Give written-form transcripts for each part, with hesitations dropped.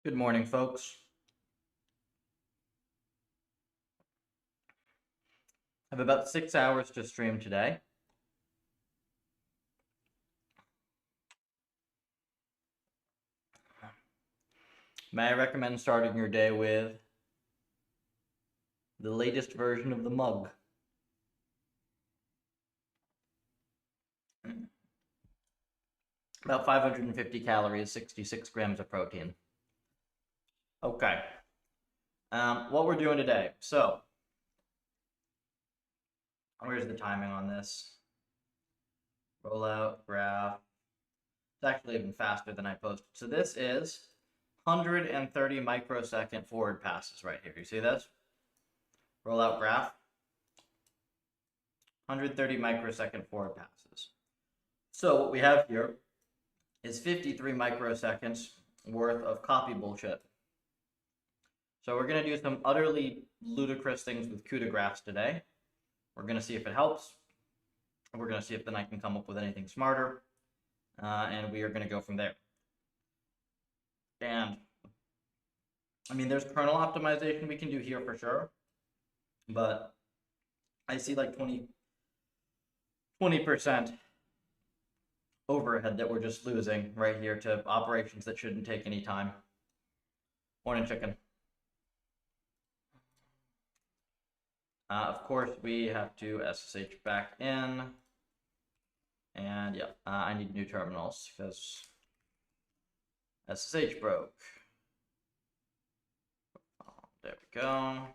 Good morning, folks. I have about 6 hours to stream today. May I recommend starting your day with the latest version of the mug? About 550 calories, 66 grams of protein. Okay. What we're doing today. So, where's the timing on this? Rollout, graph. It's actually even faster than I posted. So this is 130 microsecond forward passes right here. You see this? Rollout graph. 130 microsecond forward passes. So what we have here is 53 microseconds worth of copy bullshit. So we're going to do some utterly ludicrous things with CUDA graphs today. We're going to see if it helps. We're going to see if then I can come up with anything smarter. And we are going to go from there. And, I mean, there's kernel optimization we can do here for sure. But I see like 20% overhead that we're just losing right here to operations that shouldn't take any time. Morning, chicken. Of course, we have to SSH back in. And yeah, I need new terminals because SSH broke. Oh, there we go. All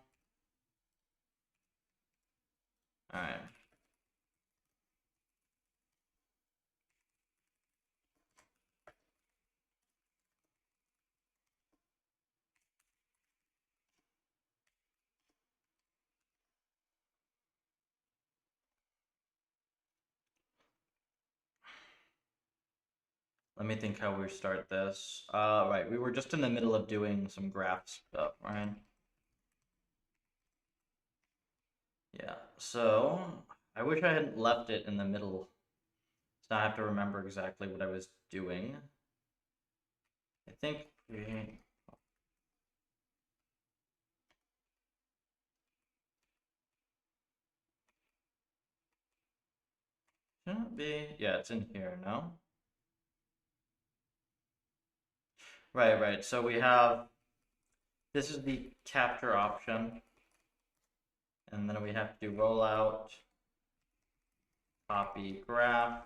right. Let me think how we start this. Right, we were just in the middle of doing some graph stuff, right? Yeah, so I wish I hadn't left it in the middle. So now I have to remember exactly what I was doing. I think shouldn't be. Yeah, it's in here, no? Right. So we have, this is the capture option. And then we have to roll out, copy graph.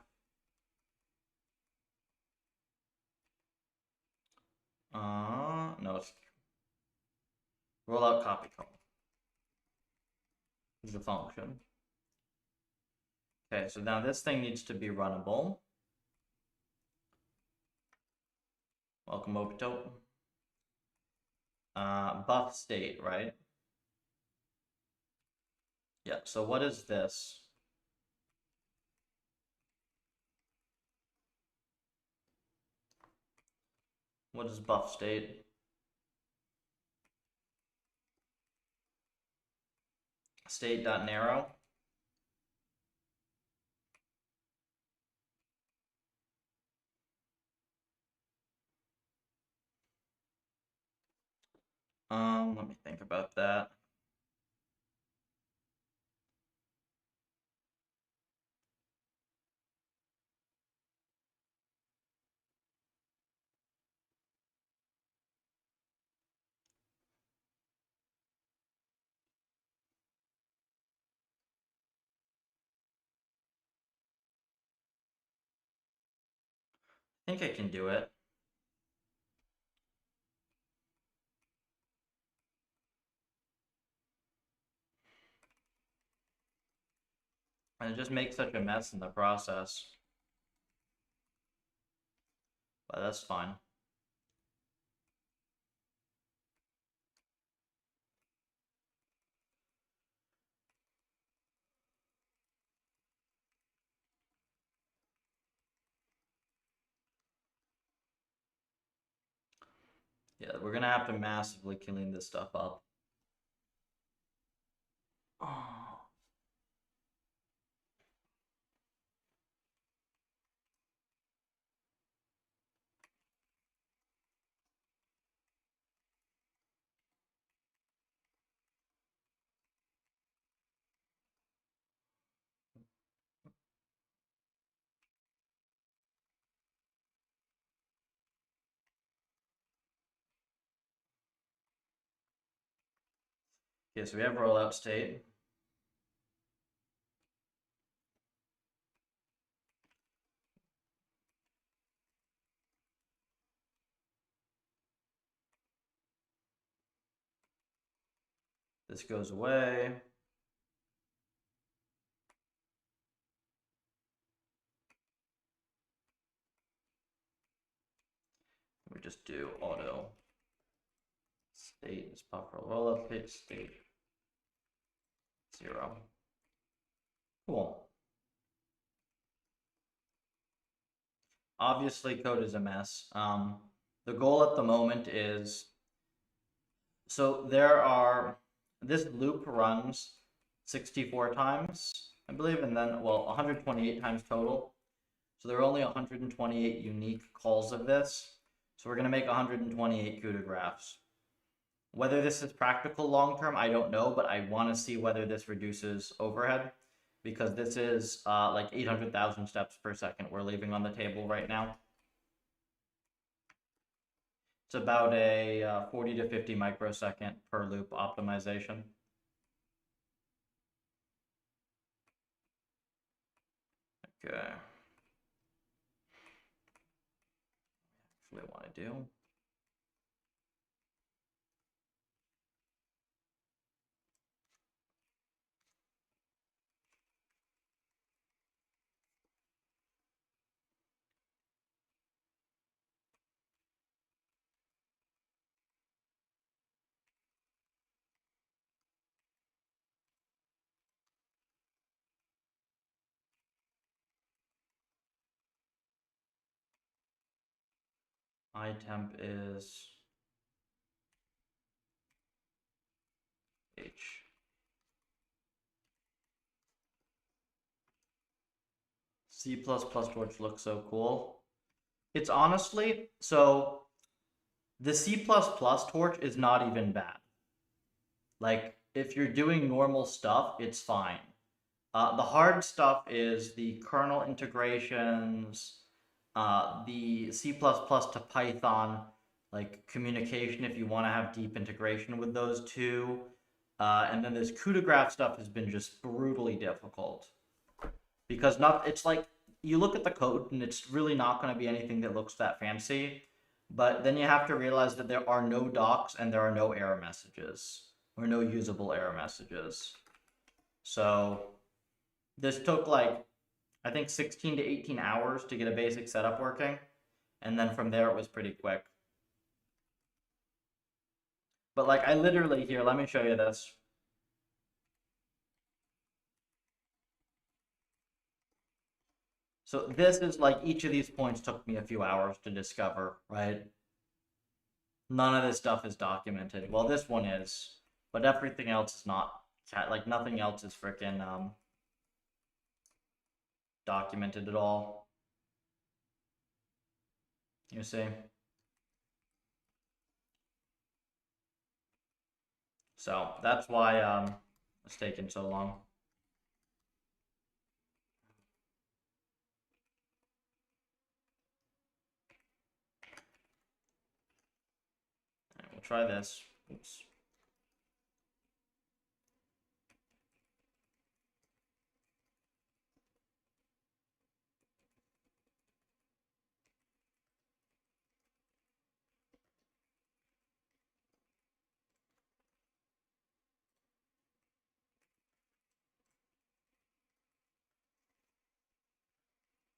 No, it's roll out copy call. Is the function. Okay, so now this thing needs to be runnable. Welcome, Obito. Buff state, right? Yeah, so what is this? What is buff state? State.narrow. Let me think about that. I think I can do it. And it just makes such a mess in the process. But that's fine. Yeah, we're gonna have to massively clean this stuff up. Oh. Okay, so we have rollout state. This goes away. We just do auto state is buffer rollup state 0. Cool. Obviously, code is a mess. The goal at the moment is, so this loop runs 64 times, I believe, and then, well, 128 times total. So there are only 128 unique calls of this. So we're going to make 128 CUDA graphs. Whether this is practical long term, I don't know, but I want to see whether this reduces overhead, because this is like 800,000 steps per second we're leaving on the table right now. It's about a 40 to 50 microsecond per loop optimization. Okay. Actually, want to do. iTemp is H. C++ torch looks so cool. It's honestly, so the C++ torch is not even bad. Like, if you're doing normal stuff, it's fine. The hard stuff is the kernel integrations, the C++ to Python, like communication if you want to have deep integration with those two. And then this CUDA graph stuff has been just brutally difficult. Because it's like, you look at the code and it's really not going to be anything that looks that fancy. But then you have to realize that there are no docs and there are no error messages, or no usable error messages. So this took like, I think 16 to 18 hours to get a basic setup working. And then from there it was pretty quick. But like, I literally, here, let me show you this. So this is like, each of these points took me a few hours to discover, right? None of this stuff is documented. Well, this one is, but everything else is not. Like, nothing else is freaking documented at all. You see? So that's why it's taking so long. All right, we'll try this. Oops.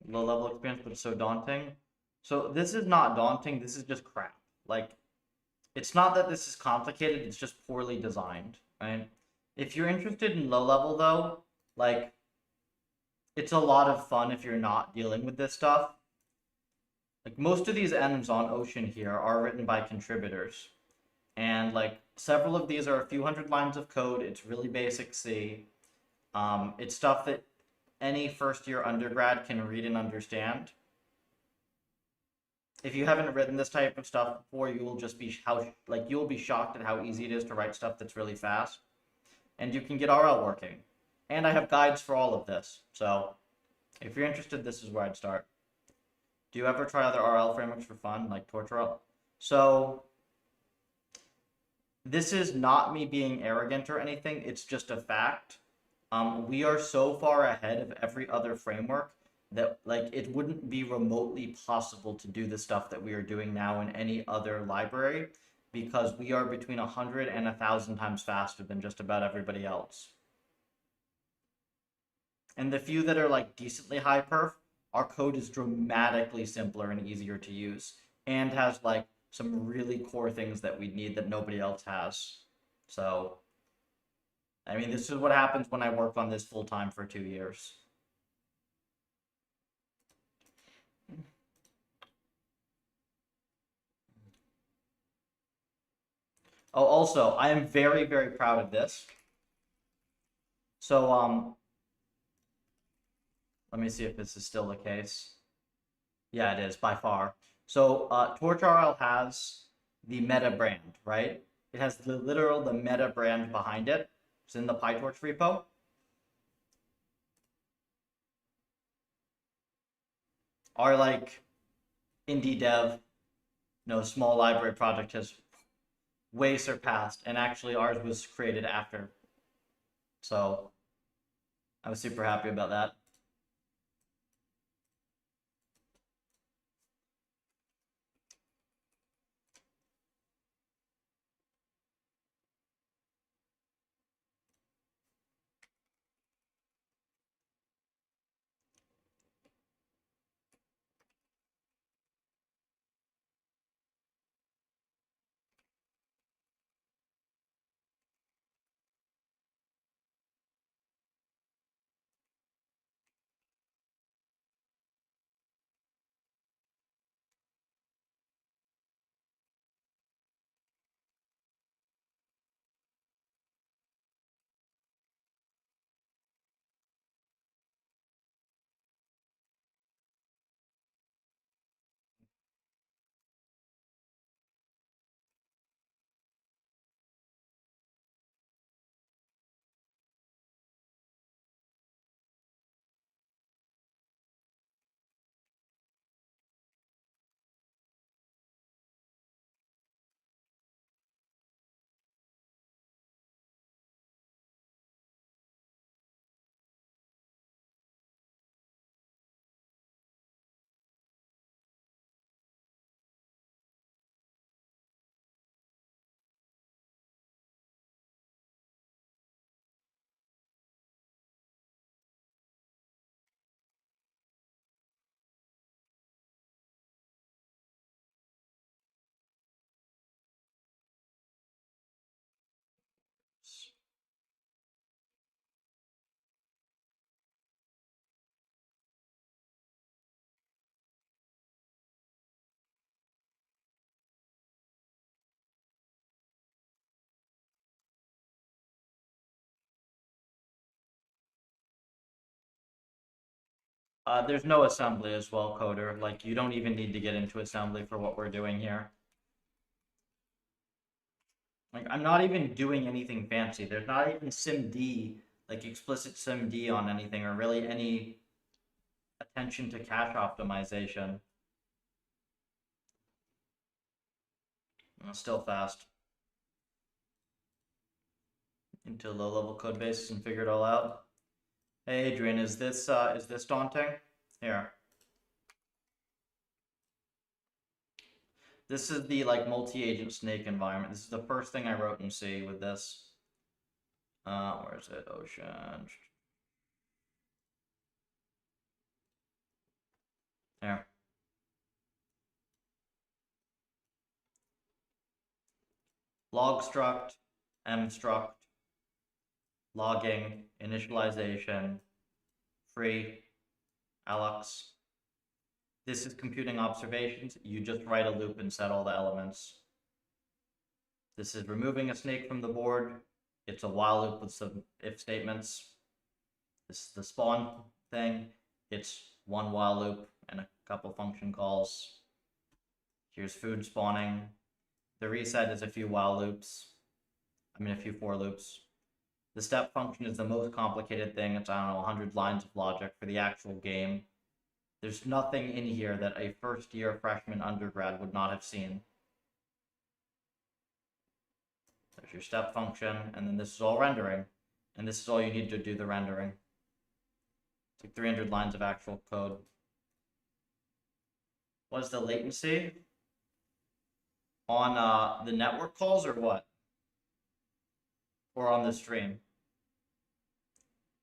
Low level experience, but so daunting. So this is not daunting, this is just crap. Like, it's not that this is complicated, it's just poorly designed, right? If you're interested in low level though, like, it's a lot of fun if you're not dealing with this stuff. Like, most of these enums on Ocean here are written by contributors. And like, several of these are a few hundred lines of code. It's really basic C. It's stuff that any first-year undergrad can read and understand. If you haven't written this type of stuff before, you will just be you'll be shocked at how easy it is to write stuff that's really fast. And you can get RL working. And I have guides for all of this. So if you're interested, this is where I'd start. Do you ever try other RL frameworks for fun, like TorchRL? So this is not me being arrogant or anything, it's just a fact. We are so far ahead of every other framework that like it wouldn't be remotely possible to do the stuff that we are doing now in any other library because we are between 100 and 1,000 times faster than just about everybody else. And the few that are like decently high perf, our code is dramatically simpler and easier to use and has like some really core things that we need that nobody else has. So, I mean, this is what happens when I work on this full time for 2 years. Oh, also, I am very, very proud of this. So, let me see if this is still the case. Yeah, it is by far. So, TorchRL has the meta brand, right? It has the meta brand behind it. It's in the PyTorch repo. Our like indie dev, small library project has way surpassed, and actually ours was created after. So I was super happy about that. There's no assembly as well, Coder. Like, you don't even need to get into assembly for what we're doing here. Like, I'm not even doing anything fancy. There's not even SIMD, like explicit SIMD on anything, or really any attention to cache optimization. Still fast. Into low-level code bases and figure it all out. Hey, Adrian, is this daunting? Here. This is the like multi-agent snake environment. This is the first thing I wrote in C with this. Where is it? Ocean. Here. Log struct, M struct, logging, initialization, free, Alex. This is computing observations. You just write a loop and set all the elements. This is removing a snake from the board. It's a while loop with some if statements. This is the spawn thing. It's one while loop and a couple function calls. Here's food spawning. The reset is a few while loops. A few for loops. The step function is the most complicated thing. It's, 100 lines of logic for the actual game. There's nothing in here that a first-year freshman undergrad would not have seen. There's your step function, and then this is all rendering. And this is all you need to do the rendering. It's like 300 lines of actual code. What is the latency? On the network calls or what? Or on the stream?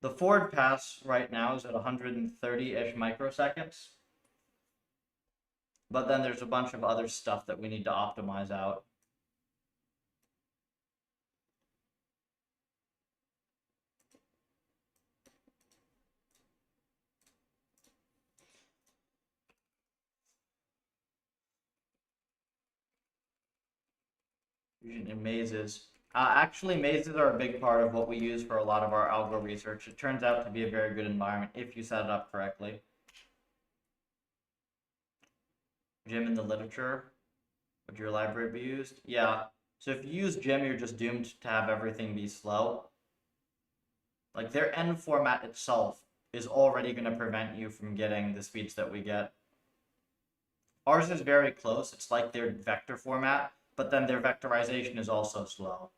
The forward pass right now is at 130-ish microseconds. But then there's a bunch of other stuff that we need to optimize out. In mazes. Actually, mazes are a big part of what we use for a lot of our algo research. It turns out to be a very good environment if you set it up correctly. Gym in the literature. Would your library be used? Yeah. So if you use gym, you're just doomed to have everything be slow. Like their end format itself is already going to prevent you from getting the speeds that we get. Ours is very close. It's like their vector format, but then their vectorization is also slow.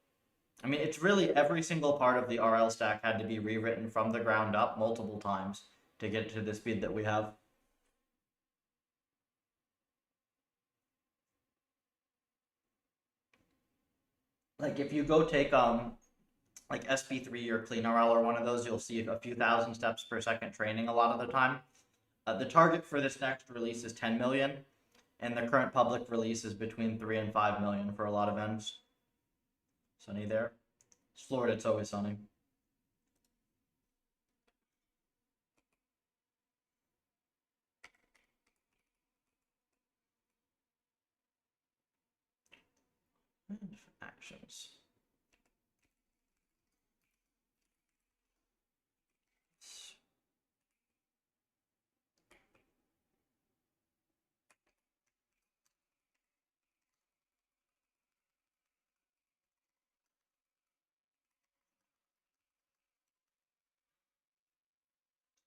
I mean, it's really every single part of the RL stack had to be rewritten from the ground up multiple times to get to the speed that we have. Like if you go take like SP3 or CleanRL or one of those, you'll see a few thousand steps per second training a lot of the time. The target for this next release is 10 million, and the current public release is between 3 and 5 million for a lot of ends. Sunny there. It's Florida, it's always sunny. Actions.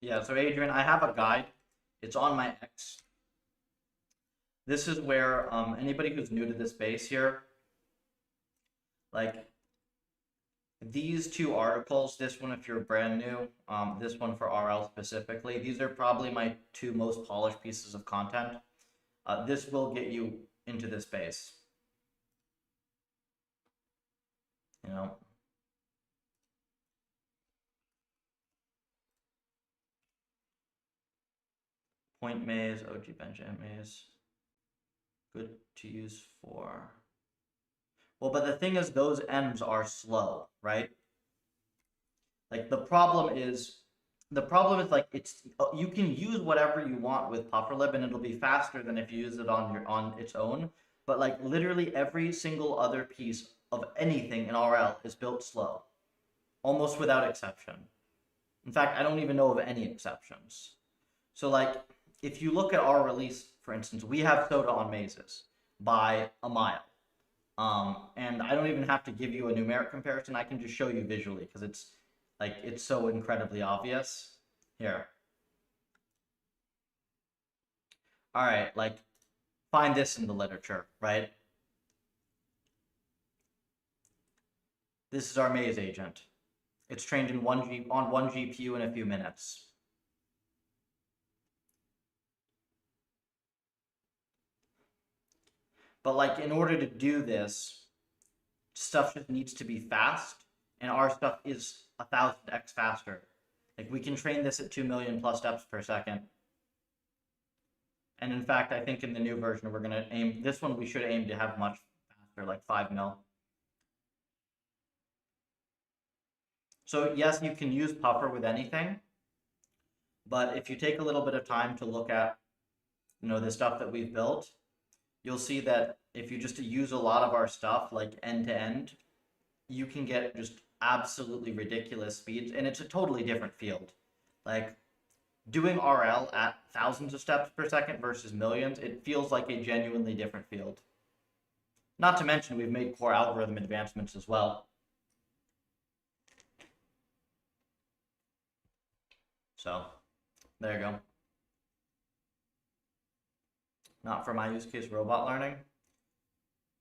Yeah, so Adrian, I have a guide. It's on my X. This is where anybody who's new to this space here, like these two articles, this one if you're brand new, this one for RL specifically, these are probably my two most polished pieces of content. This will get you into this space. You know. Point maze, OG Benjamin maze. Good to use for... Well, but the thing is, those ends are slow, right? Like the problem is like it's you can use whatever you want with Pufferlib and it'll be faster than if you use it on its own. But like literally every single other piece of anything in RL is built slow, almost without exception. In fact, I don't even know of any exceptions. So like if you look at our release, for instance, we have Soda on mazes by a mile. And I don't even have to give you a numeric comparison. I can just show you visually because it's so incredibly obvious. Here. All right, like find this in the literature, right? This is our maze agent. It's trained in on one GPU in a few minutes. But like in order to do this, stuff just needs to be fast, and our stuff is 1,000x faster. Like we can train this at 2 million plus steps per second. And in fact, I think in the new version, we're gonna aim, this one we should aim to have much faster, like 5 mil. So yes, you can use Puffer with anything, but if you take a little bit of time to look at, the stuff that we've built, you'll see that if you just use a lot of our stuff, like end to end, you can get just absolutely ridiculous speeds, and it's a totally different field. Like doing RL at thousands of steps per second versus millions, it feels like a genuinely different field. Not to mention we've made core algorithm advancements as well. So there you go. Not for my use case, robot learning.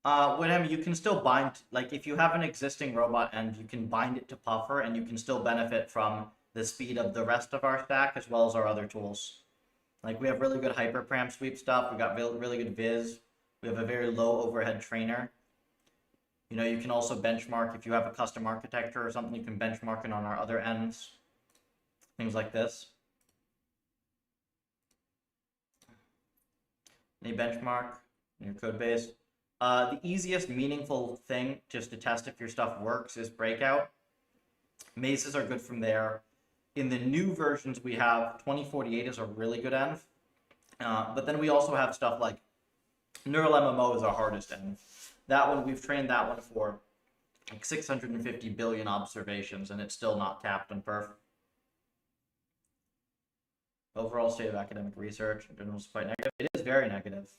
With him, you can still bind, like if you have an existing robot end, you can bind it to Puffer and you can still benefit from the speed of the rest of our stack as well as our other tools. Like we have really good hyperparam sweep stuff, we got really good viz, we have a very low overhead trainer. You know, you can also benchmark if you have a custom architecture or something, you can benchmark it on our other ends. Things like this. Any benchmark in your code base. The easiest meaningful thing just to test if your stuff works is breakout. Mazes are good from there. In the new versions we have, 2048 is a really good env. But then we also have stuff like Neural MMO is our hardest env. That one, we've trained that one for like 650 billion observations, and it's still not capped on perf. Overall state of academic research in general is quite negative. It is very negative.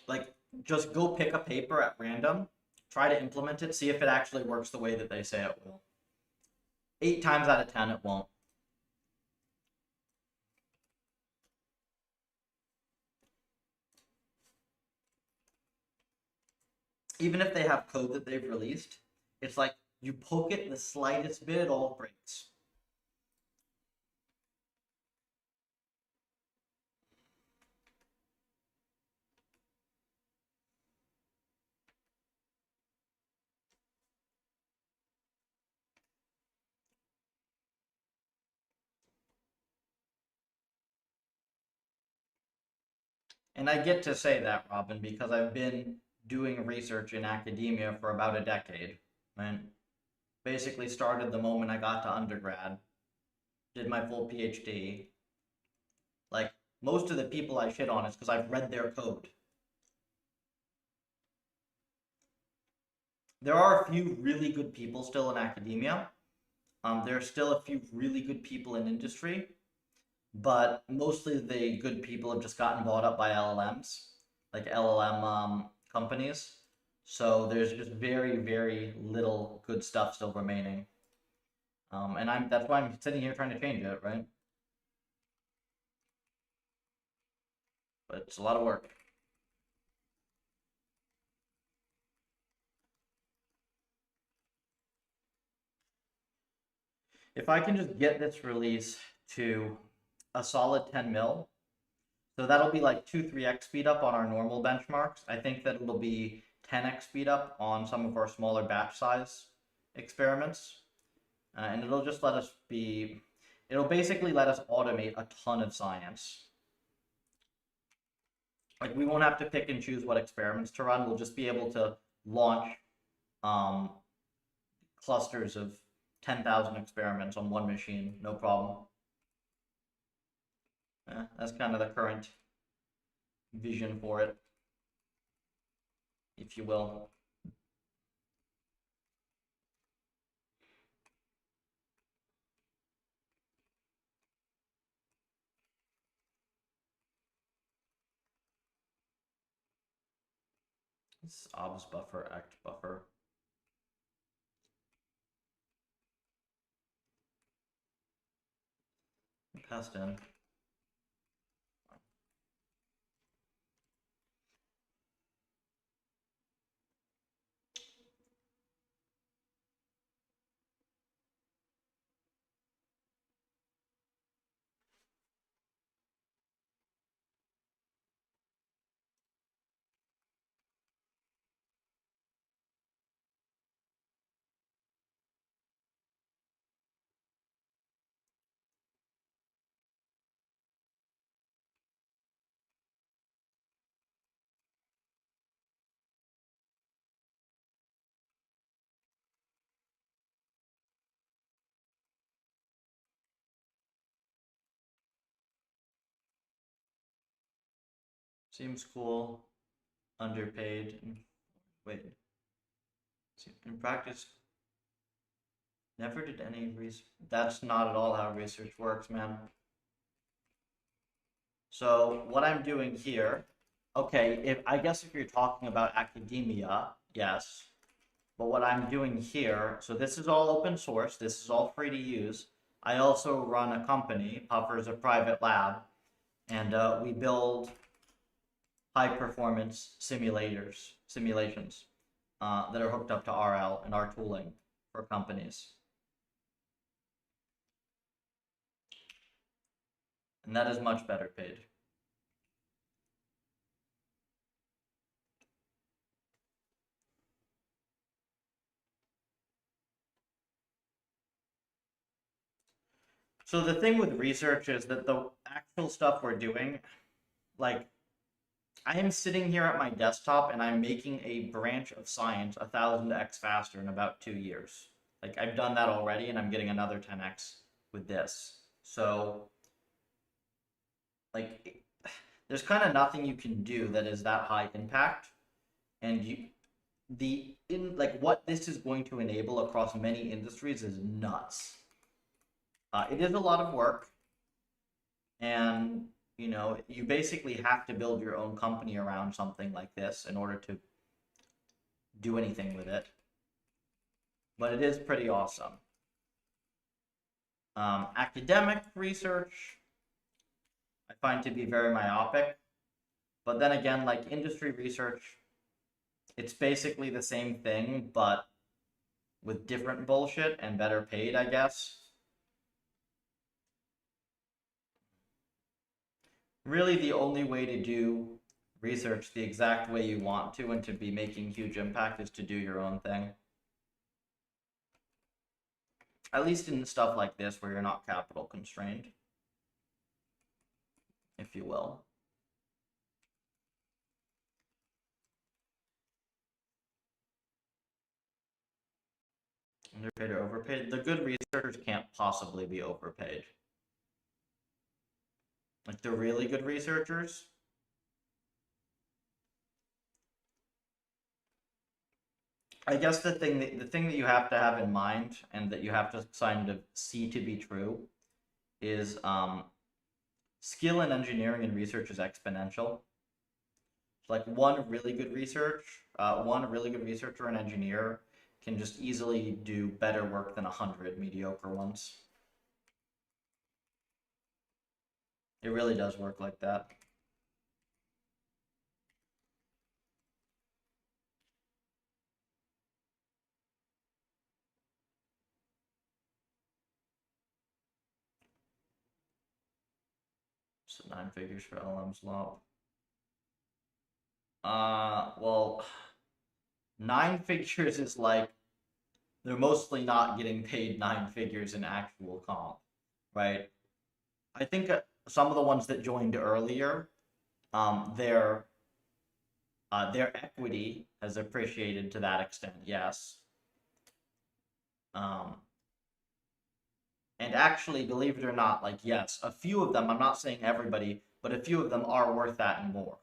Like, just go pick a paper at random, try to implement it, see if it actually works the way that they say it will. 8 times out of 10, it won't. Even if they have code that they've released, it's like you poke it the slightest bit, it all breaks. And I get to say that, Robin, because I've been doing research in academia for about a decade. Right? Basically started the moment I got to undergrad, did my full PhD. Like, most of the people I shit on is because I've read their code. There are a few really good people still in academia. There are still a few really good people in industry, but mostly the good people have just gotten bought up by LLMs, like LLM companies. So there's just very little good stuff still remaining. And that's why I'm sitting here trying to change it, right? But it's a lot of work. If I can just get this release to a solid 10 mil, so that'll be like 2-3x speed up on our normal benchmarks. I think that it'll be 10x speed up on some of our smaller batch size experiments. And it'll just let us be, it'll basically let us automate a ton of science. Like we won't have to pick and choose what experiments to run. We'll just be able to launch clusters of 10,000 experiments on one machine, no problem. That's kind of the current vision for it, if you will. It's obs buffer, act buffer. Passed in. Seems cool. Underpaid. Wait. In practice, never did any research. That's not at all how research works, man. So what I'm doing here, okay, if I guess if you're talking about academia, yes. But what I'm doing here, so this is all open source, this is all free to use. I also run a company, Puffer is a private lab, and we build high performance simulations that are hooked up to RL and our tooling for companies. And that is much better paid. So the thing with research is that the actual stuff we're doing, like, I am sitting here at my desktop and I'm making a branch of science 1000x faster in about 2 years. Like, I've done that already and I'm getting another 10x with this. So, like, there's kind of nothing you can do that is that high impact. And what this is going to enable across many industries is nuts. It is a lot of work, and you basically have to build your own company around something like this in order to do anything with it. But it is pretty awesome. Academic research, I find to be very myopic. But then again, like industry research, it's basically the same thing, but with different bullshit and better paid, I guess. Really, the only way to do research the exact way you want to and to be making huge impact is to do your own thing. At least in stuff like this where you're not capital constrained, if you will. Underpaid or overpaid? The good researchers can't possibly be overpaid. Like the really good researchers, I guess the thing that you have to have in mind and that you have to kind of see to be true is skill in engineering and research is exponential. Like one really good researcher and engineer can just easily do better work than 100 mediocre ones. It really does work like that. So 9 figures for LM's law. Well, 9 figures is like they're mostly not getting paid 9 figures in actual comp, right? I think some of the ones that joined earlier, their equity has appreciated to that extent, yes. Um, and actually, believe it or not, like yes, a few of them, I'm not saying everybody, but a few of them are worth that and more.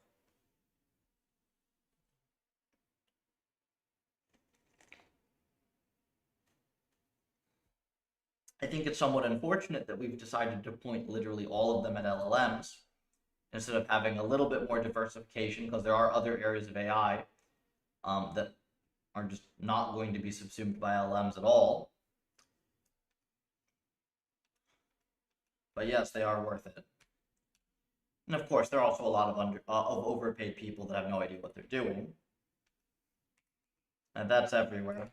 I think it's somewhat unfortunate that we've decided to point literally all of them at LLMs instead of having a little bit more diversification, because there are other areas of AI that are just not going to be subsumed by LLMs at all. But yes, they are worth it. And of course, there are also a lot of overpaid people that have no idea what they're doing, and that's everywhere.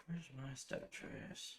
Where's my step trace?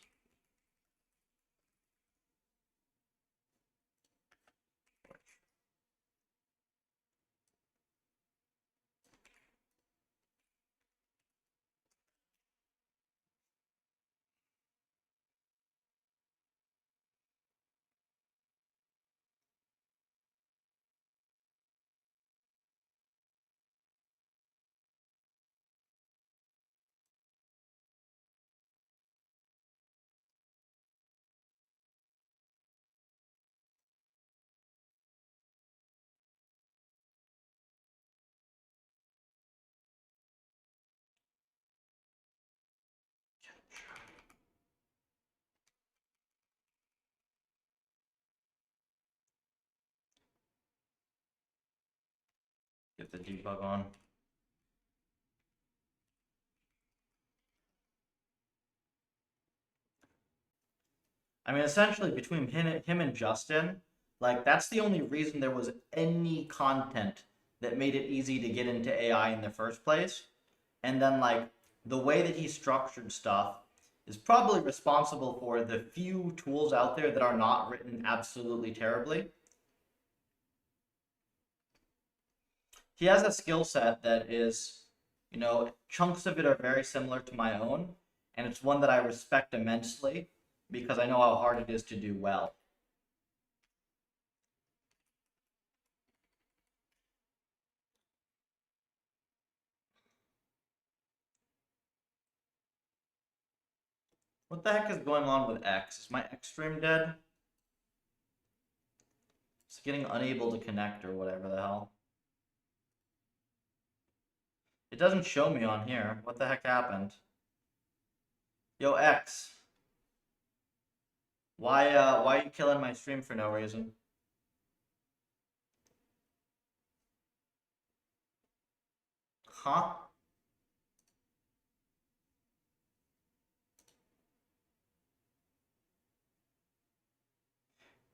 Get the debug on. I mean, essentially, between him and Justin, like, that's the only reason there was any content that made it easy to get into AI in the first place. And then, like, the way that he structured stuff is probably responsible for the few tools out there that are not written absolutely terribly. He has a skill set that is, chunks of it are very similar to my own, and it's one that I respect immensely because I know how hard it is to do well. What the heck is going on with X? Is my X stream dead? It's getting unable to connect or whatever the hell. It doesn't show me on here. What the heck happened? Yo, X. Why are you killing my stream for no reason? Huh?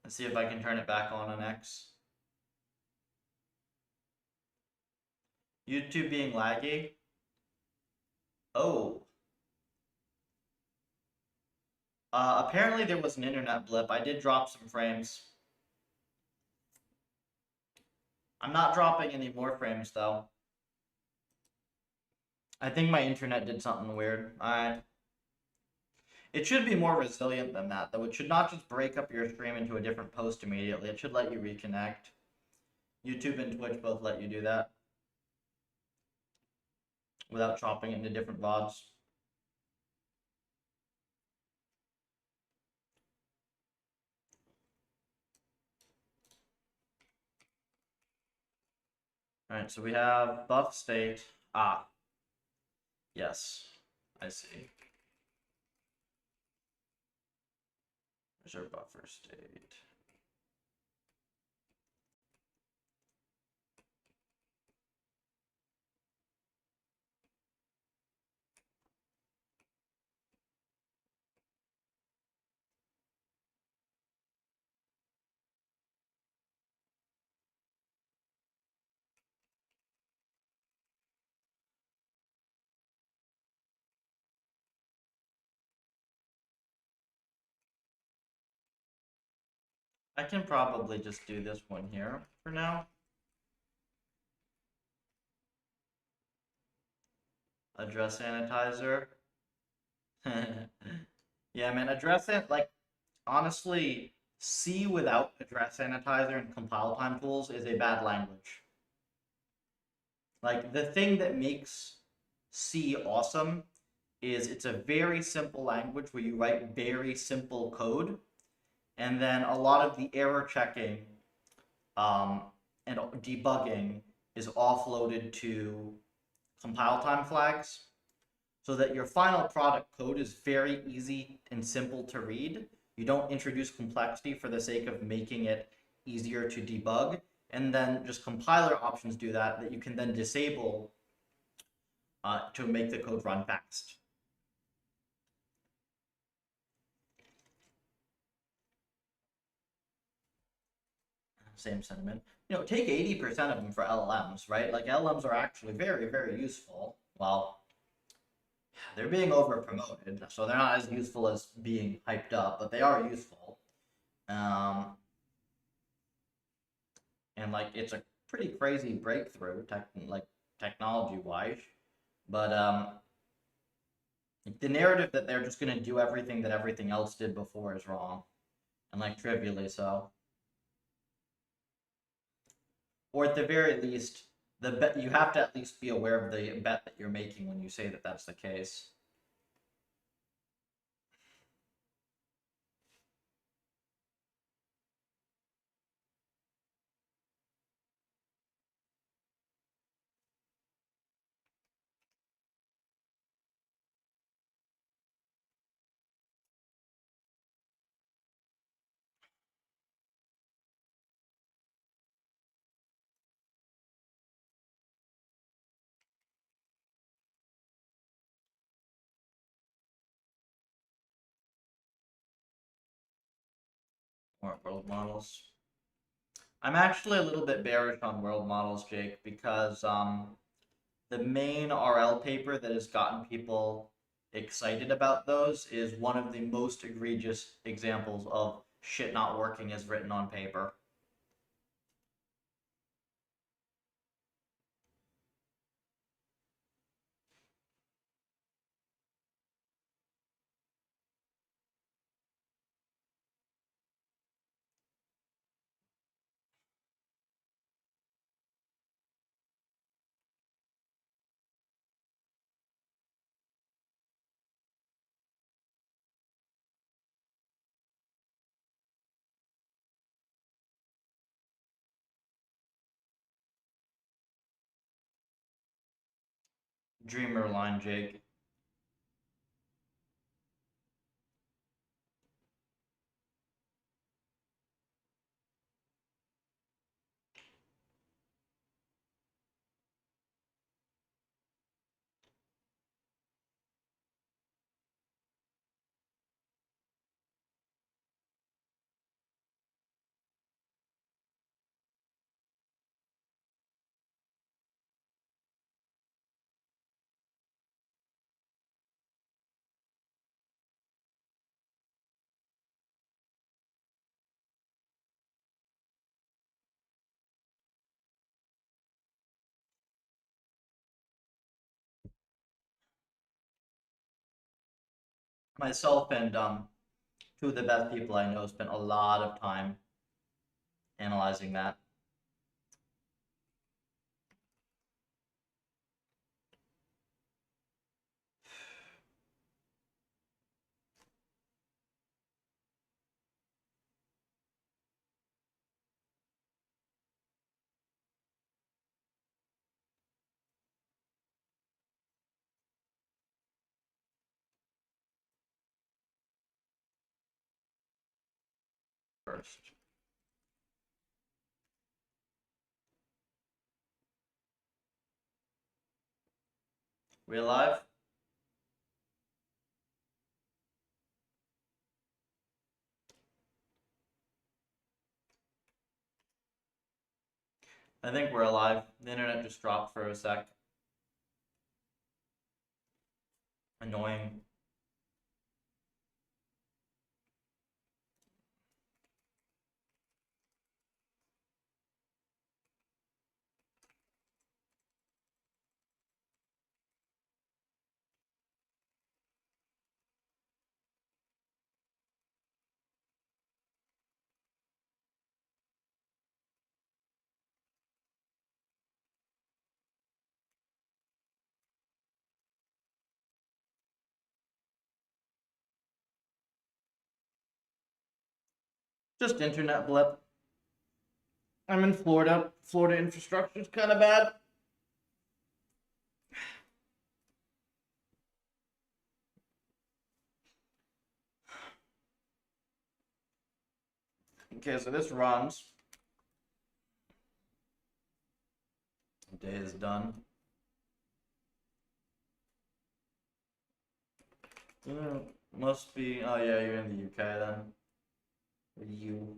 Let's see if I can turn it back on X. YouTube being laggy? Oh. Apparently there was an internet blip. I did drop some frames. I'm not dropping any more frames though. I think my internet did something weird. It should be more resilient than that, though. It should not just break up your stream into a different post immediately. It should let you reconnect. YouTube and Twitch both let you do that without chopping it into different VODs. Alright, so we have buff state. Ah. Yes. I see. Where's our buffer state? I can probably just do this one here for now. Address sanitizer. Yeah, man, address it, like, honestly, C without address sanitizer and compile time tools is a bad language. Like, the thing that makes C awesome is it's a very simple language where you write very simple code, and then a lot of the error checking and debugging is offloaded to compile time flags, so that your final product code is very easy and simple to read. You don't introduce complexity for the sake of making it easier to debug, and then just compiler options do that you can then disable to make the code run fast. Same sentiment. Take 80% of them for LLMs, right? Like, LLMs are actually very, very useful. Well, they're being over promoted, so they're not as useful as being hyped up, but they are useful. And like, it's a pretty crazy breakthrough, technology wise. But the narrative that they're just gonna do everything that everything else did before is wrong, and like trivially so. Or at the very least, the bet you have to at least be aware of the bet that you're making when you say that that's the case. More world models. I'm actually a little bit bearish on world models, Jake, because the main RL paper that has gotten people excited about those is one of the most egregious examples of shit not working as written on paper. Dreamer line, Jake. Myself and two of the best people I know spent a lot of time analyzing that. First. We alive? I think we're alive. The internet just dropped for a sec. Annoying. Just internet blip. I'm in Florida. Florida infrastructure is kind of bad. Okay, so this runs. The day is done. Must be. Oh yeah, you're in the UK then. You.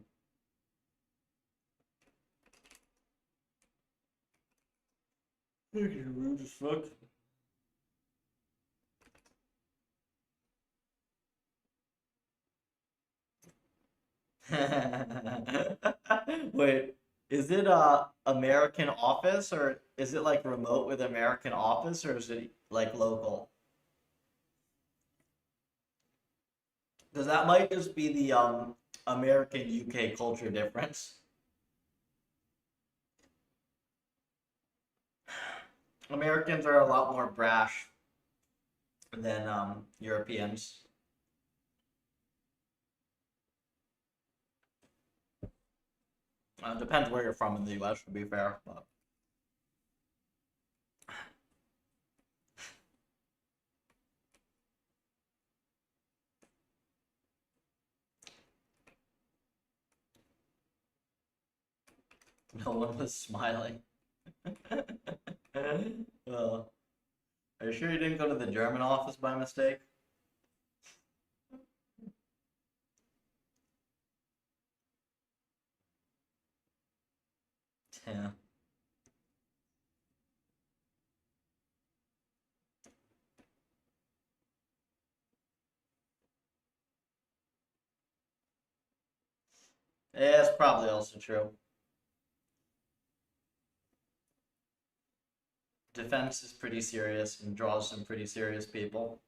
You're rude as fuck. Wait, is it American Office or is it like remote with American Office or is it like local? Because that might just be the American UK culture difference. Americans are a lot more brash than Europeans. Depends where you're from in the US, to be fair. But no one was smiling. Well, are you sure you didn't go to the German office by mistake? Yeah. Yeah, it's probably also true. Defense is pretty serious and draws some pretty serious people.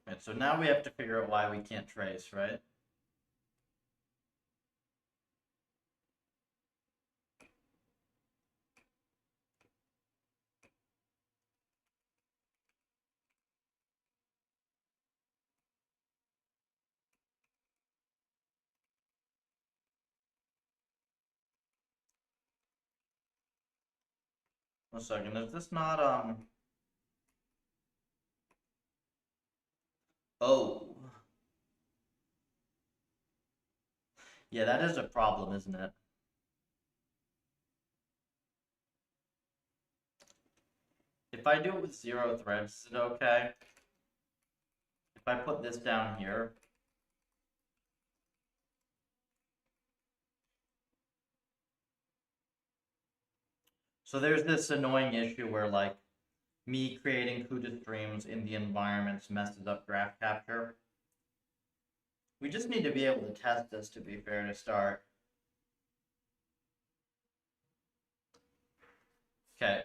Right, so now we have to figure out why we can't trace, right? One second, is this not, oh. Yeah, that is a problem, isn't it? If I do it with 0 threads, is it okay? If I put this down here, so there's this annoying issue where, like, me creating CUDA streams in the environments messes up graph capture. We just need to be able to test this, to be fair, to start. Okay,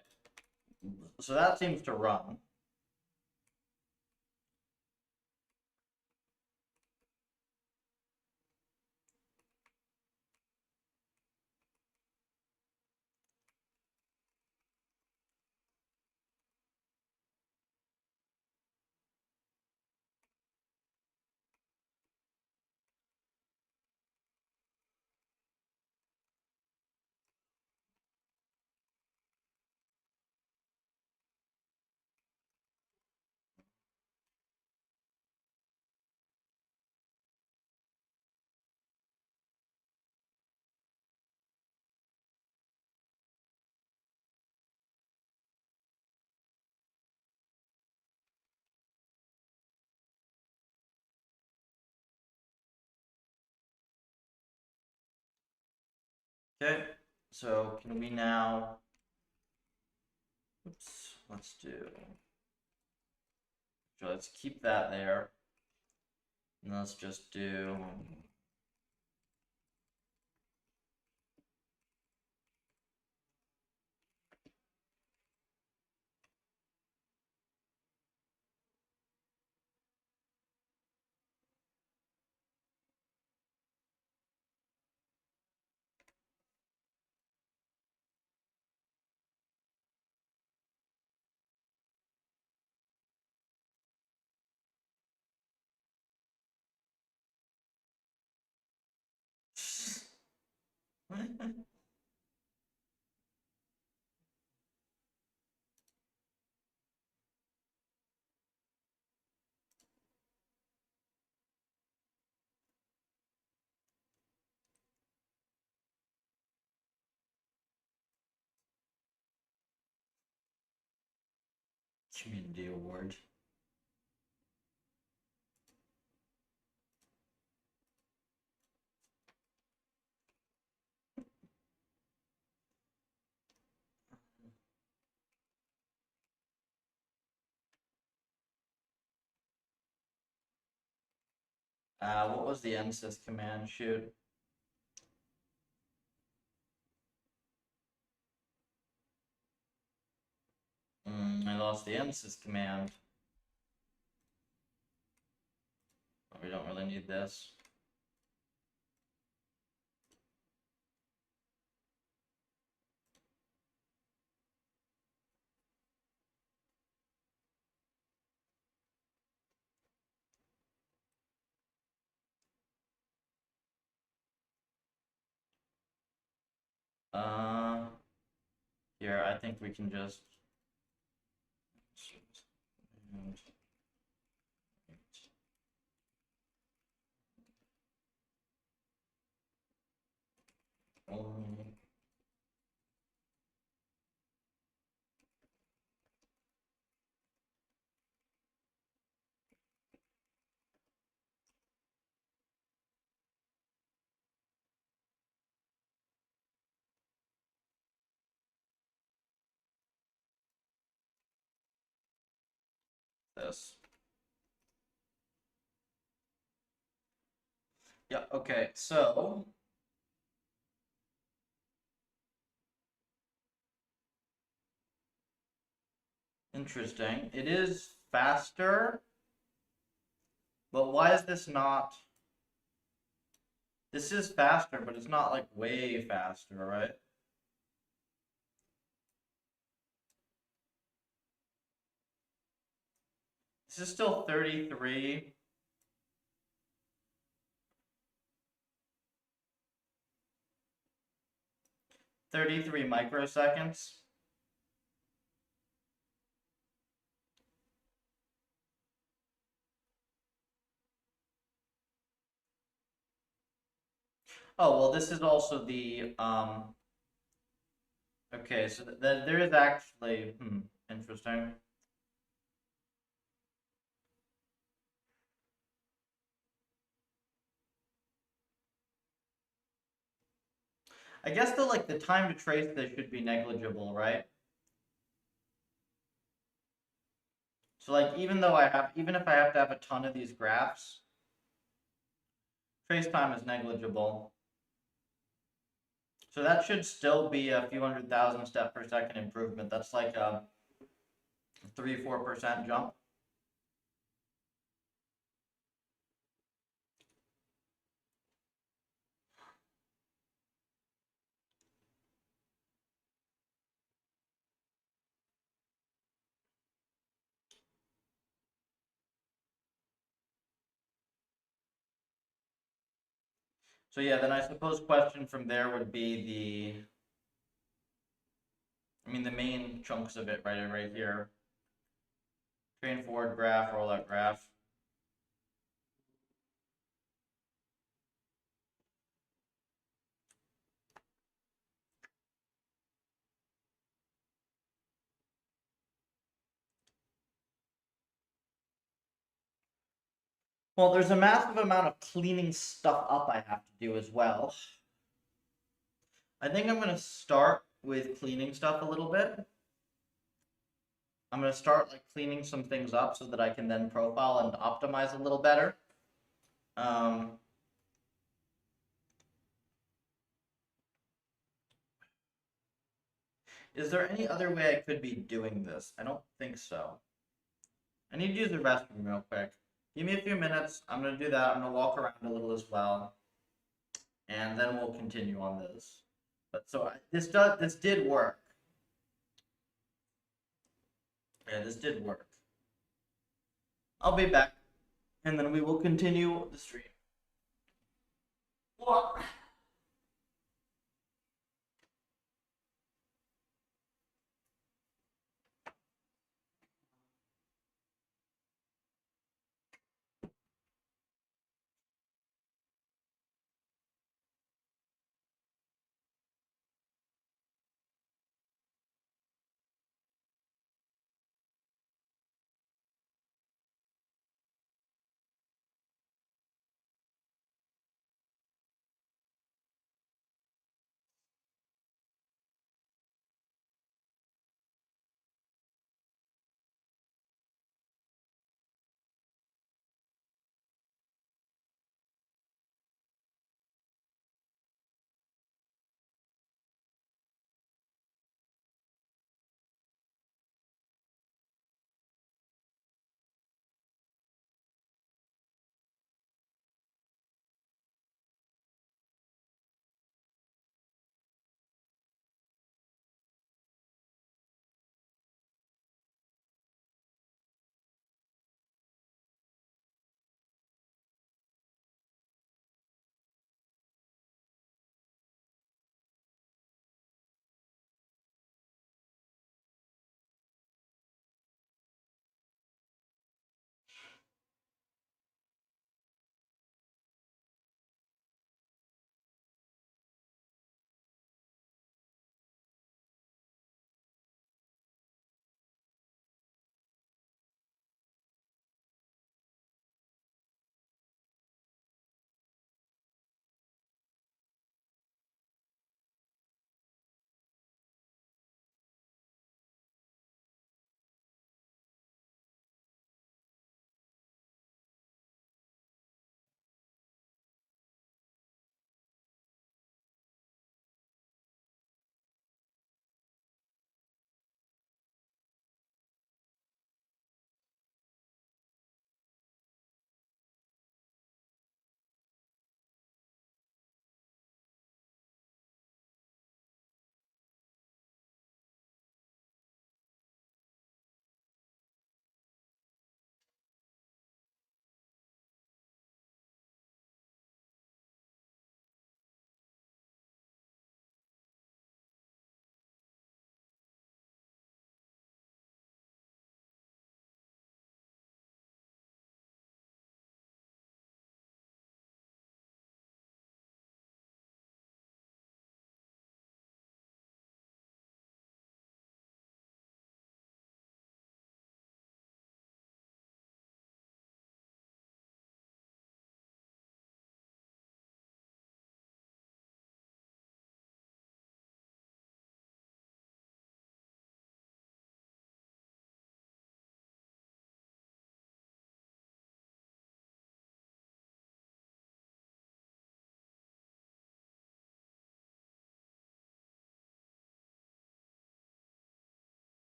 so that seems to run. Okay, so can we now, oops, let's do, so let's keep that there. And let's just do, community award. What was the msys command? Shoot. I lost the msys command. Oh, we don't really need this. Uh, Here, I think we can just. This. Yeah, okay, so interesting. It is faster, but why is this not? This is faster, but it's not like way faster, right? This is still 33. Thirty-three microseconds. Oh, well, this is also the, okay, so there is actually, interesting. I guess the time to trace this should be negligible, right? So like even if I have to have a ton of these graphs, trace time is negligible. So that should still be a few 100,000 step per second improvement. That's like a 3-4% jump. So yeah, then I suppose question from there would be the main chunks of it right here. Train forward graph, rollout graph. Well, there's a massive amount of cleaning stuff up I have to do as well. I think I'm going to start with cleaning stuff a little bit. I'm going to start like cleaning some things up so that I can then profile and optimize a little better. Is there any other way I could be doing this? I don't think so. I need to use the restroom real quick. Give me a few minutes. I'm going to do that. I'm going to walk around a little as well. And then we'll continue on this. But so this did work. Yeah, this did work. I'll be back, and then we will continue the stream. What?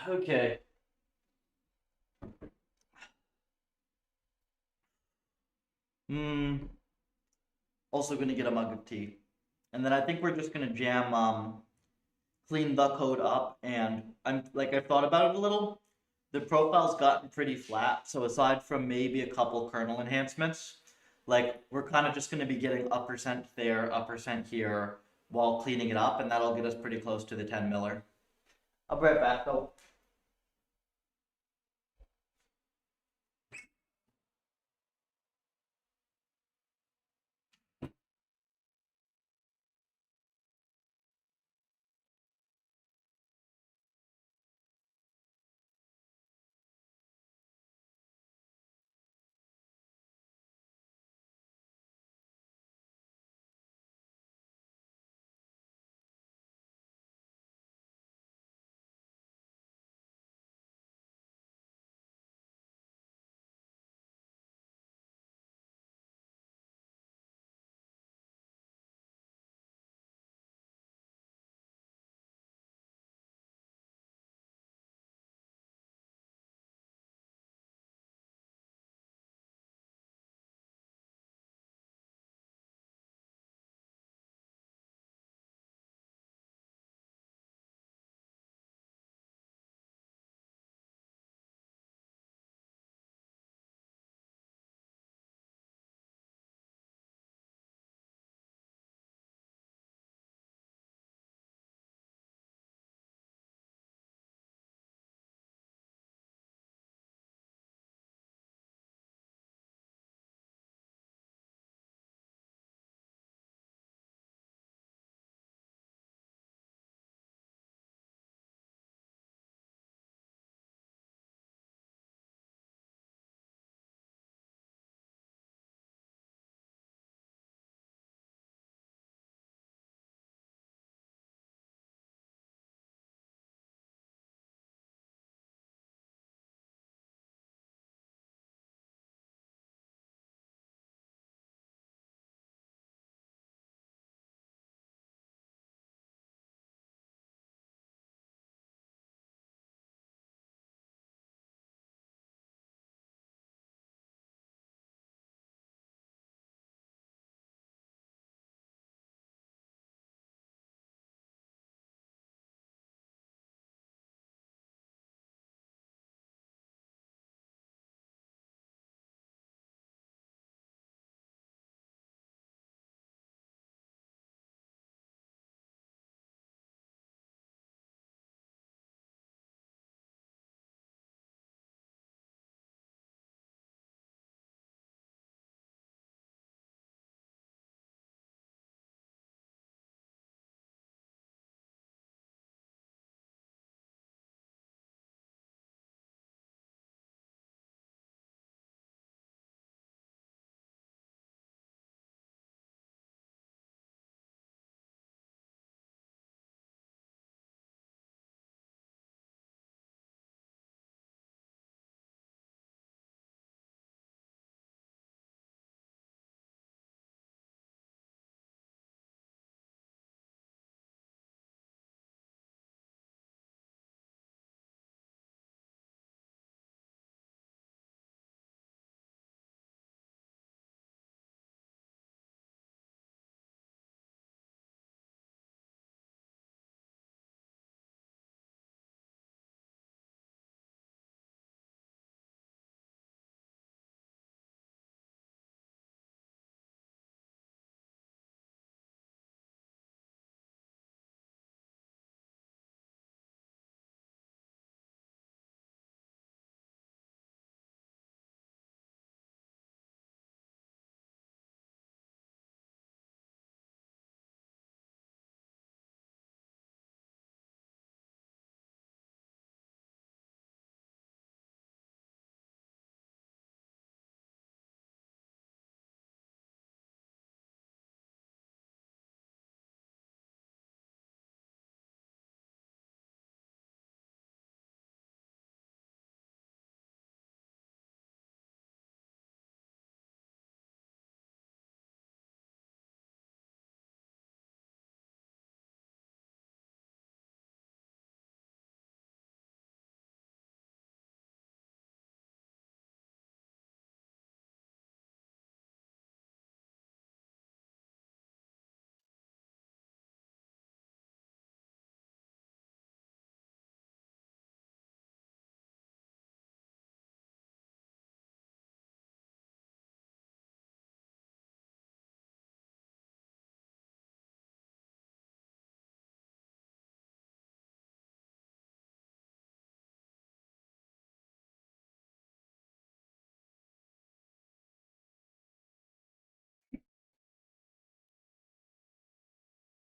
Okay. Hmm. Also gonna get a mug of tea. And then I think we're just gonna jam clean the code up, and I've thought about it a little. The profile's gotten pretty flat, so aside from maybe a couple kernel enhancements, like we're kind of just gonna be getting a percent there, a percent here while cleaning it up, and that'll get us pretty close to the 10 miller. I'll be right back though.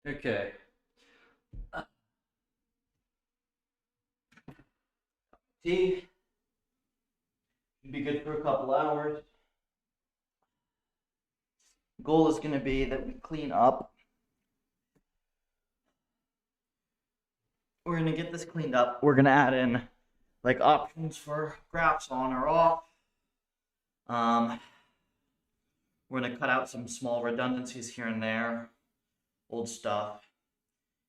Okay. Tea should be good for a couple hours. Goal is going to be that we clean up. We're going to get this cleaned up. We're going to add in like options for graphs on or off. We're going to cut out some small redundancies here and there, old stuff.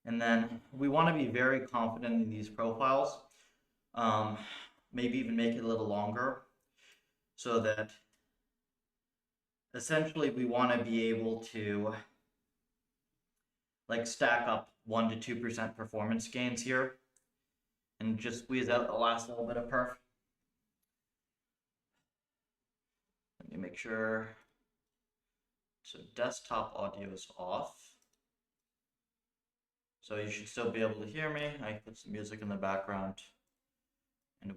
And then we want to be very confident in these profiles. Maybe even make it a little longer so that essentially we want to be able to like stack up 1 to 2% performance gains here and just squeeze out the last little bit of perf. Let me make sure. So desktop audio is off. So you should still be able to hear me. I put some music in the background. And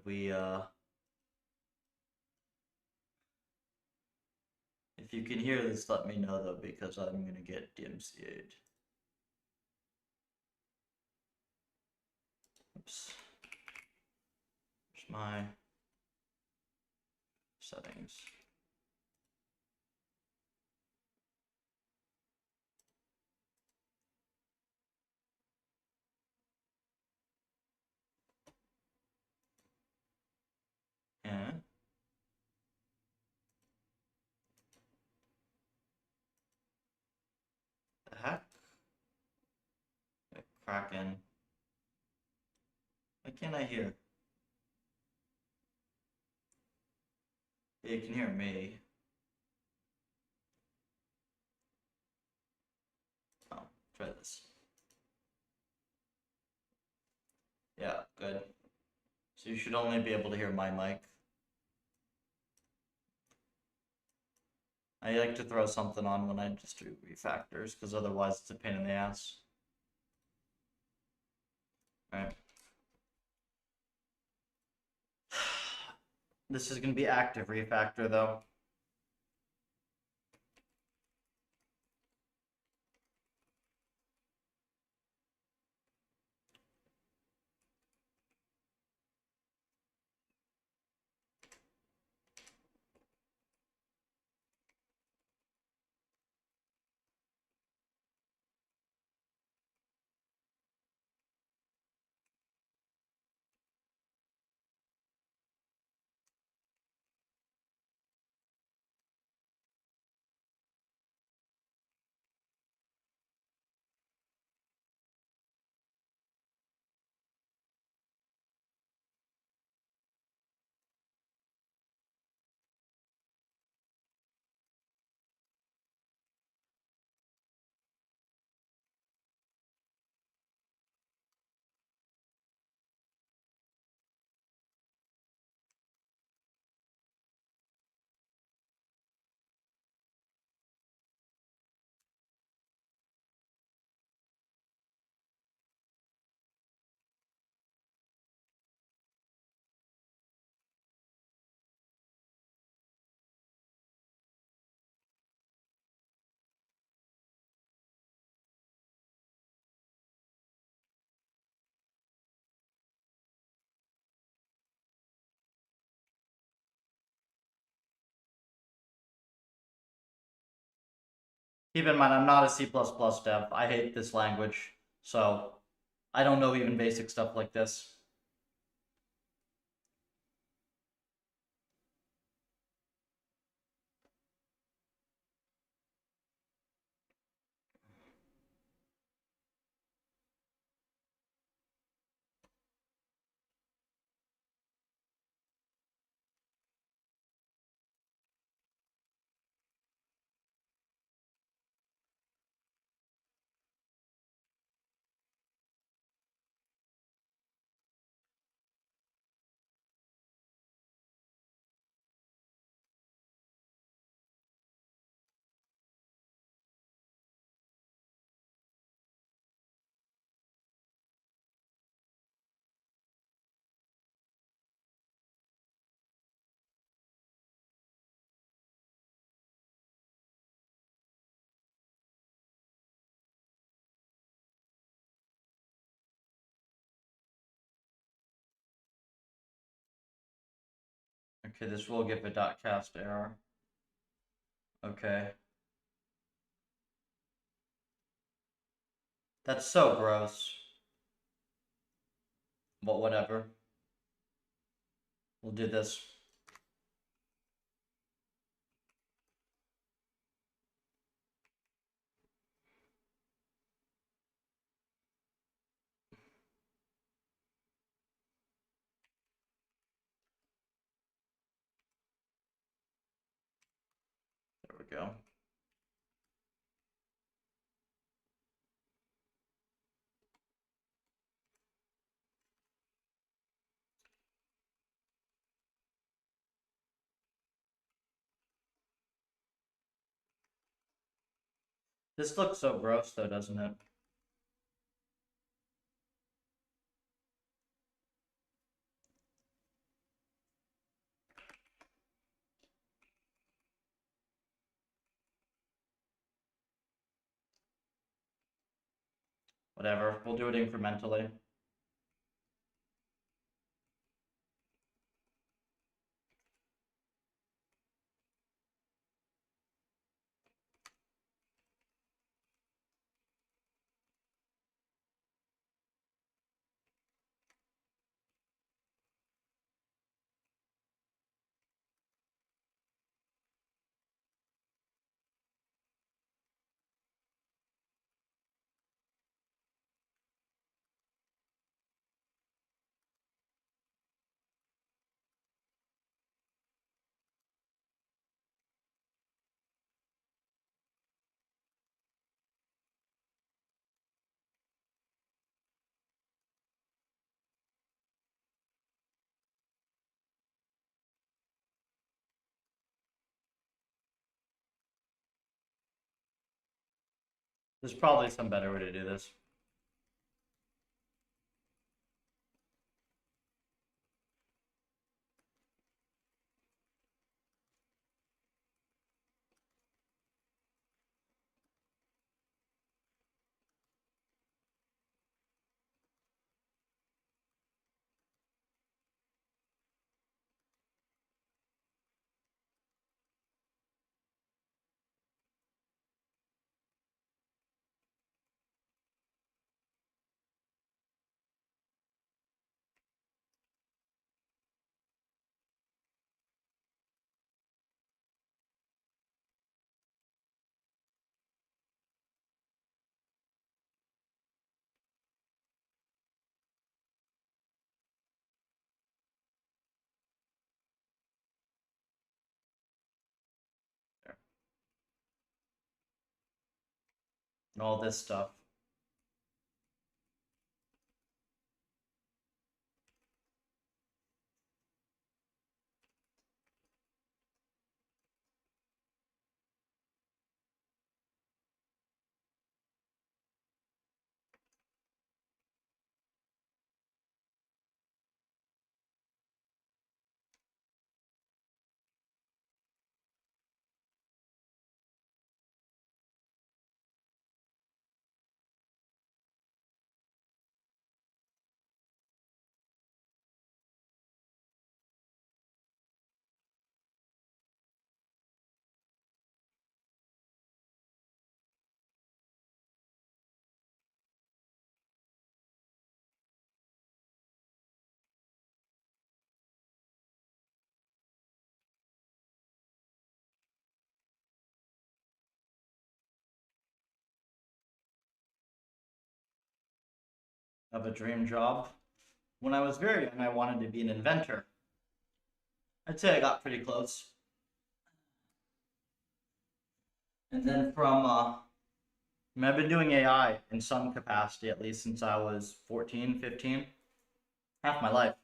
if you can hear this, let me know though, because I'm gonna get DMCA'd. Oops. There's my settings. And the heck? Kraken. Why can't I hear? You can hear me. Oh, try this. Yeah, good. So you should only be able to hear my mic. I like to throw something on when I just do refactors, because otherwise it's a pain in the ass. Alright. This is going to be active refactor though. Keep in mind, I'm not a C++ dev. I hate this language, so I don't know even basic stuff like this. Okay, this will give a dot cast error. Okay. That's so gross. But whatever. We'll do this. There we go. This looks so gross though, doesn't it? Whatever, we'll do it incrementally. There's probably some better way to do this. There. And all this stuff. Of a dream job. When I was very young, I wanted to be an inventor. I'd say I got pretty close. And then I've been doing AI in some capacity at least since I was 14, 15, half my life.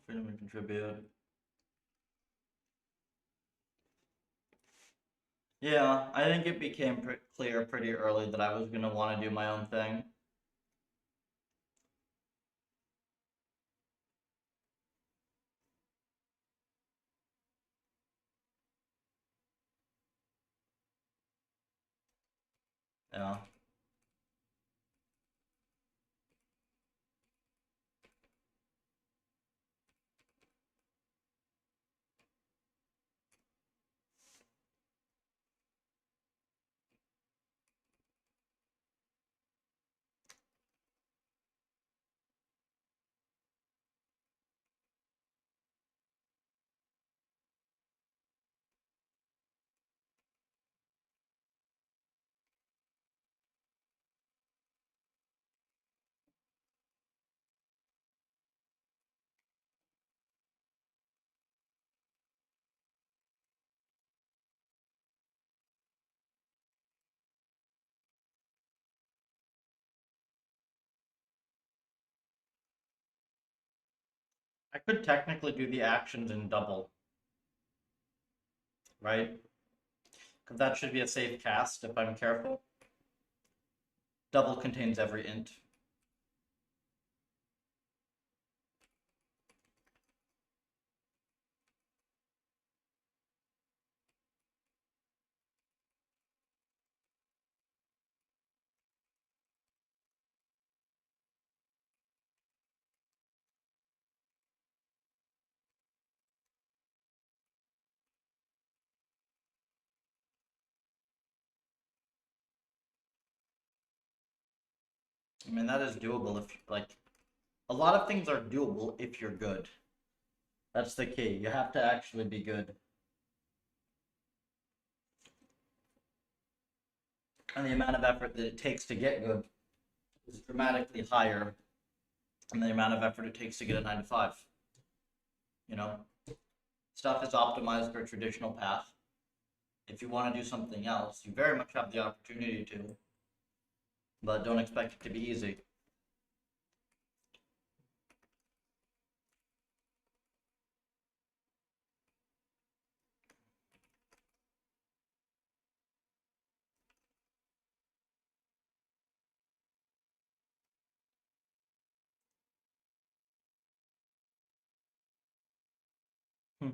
Freedom to contribute. Yeah, I think it became clear pretty early that I was going to want to do my own thing. Yeah. I could technically do the actions in double, right? Because that should be a safe cast if I'm careful. Double contains every int. I mean, that is doable if, like, a lot of things are doable if you're good. That's the key. You have to actually be good. And the amount of effort that it takes to get good is dramatically higher than the amount of effort it takes to get a 9 to 5. You know? Stuff is optimized for a traditional path. If you want to do something else, you very much have the opportunity to, but don't expect it to be easy. Hmm.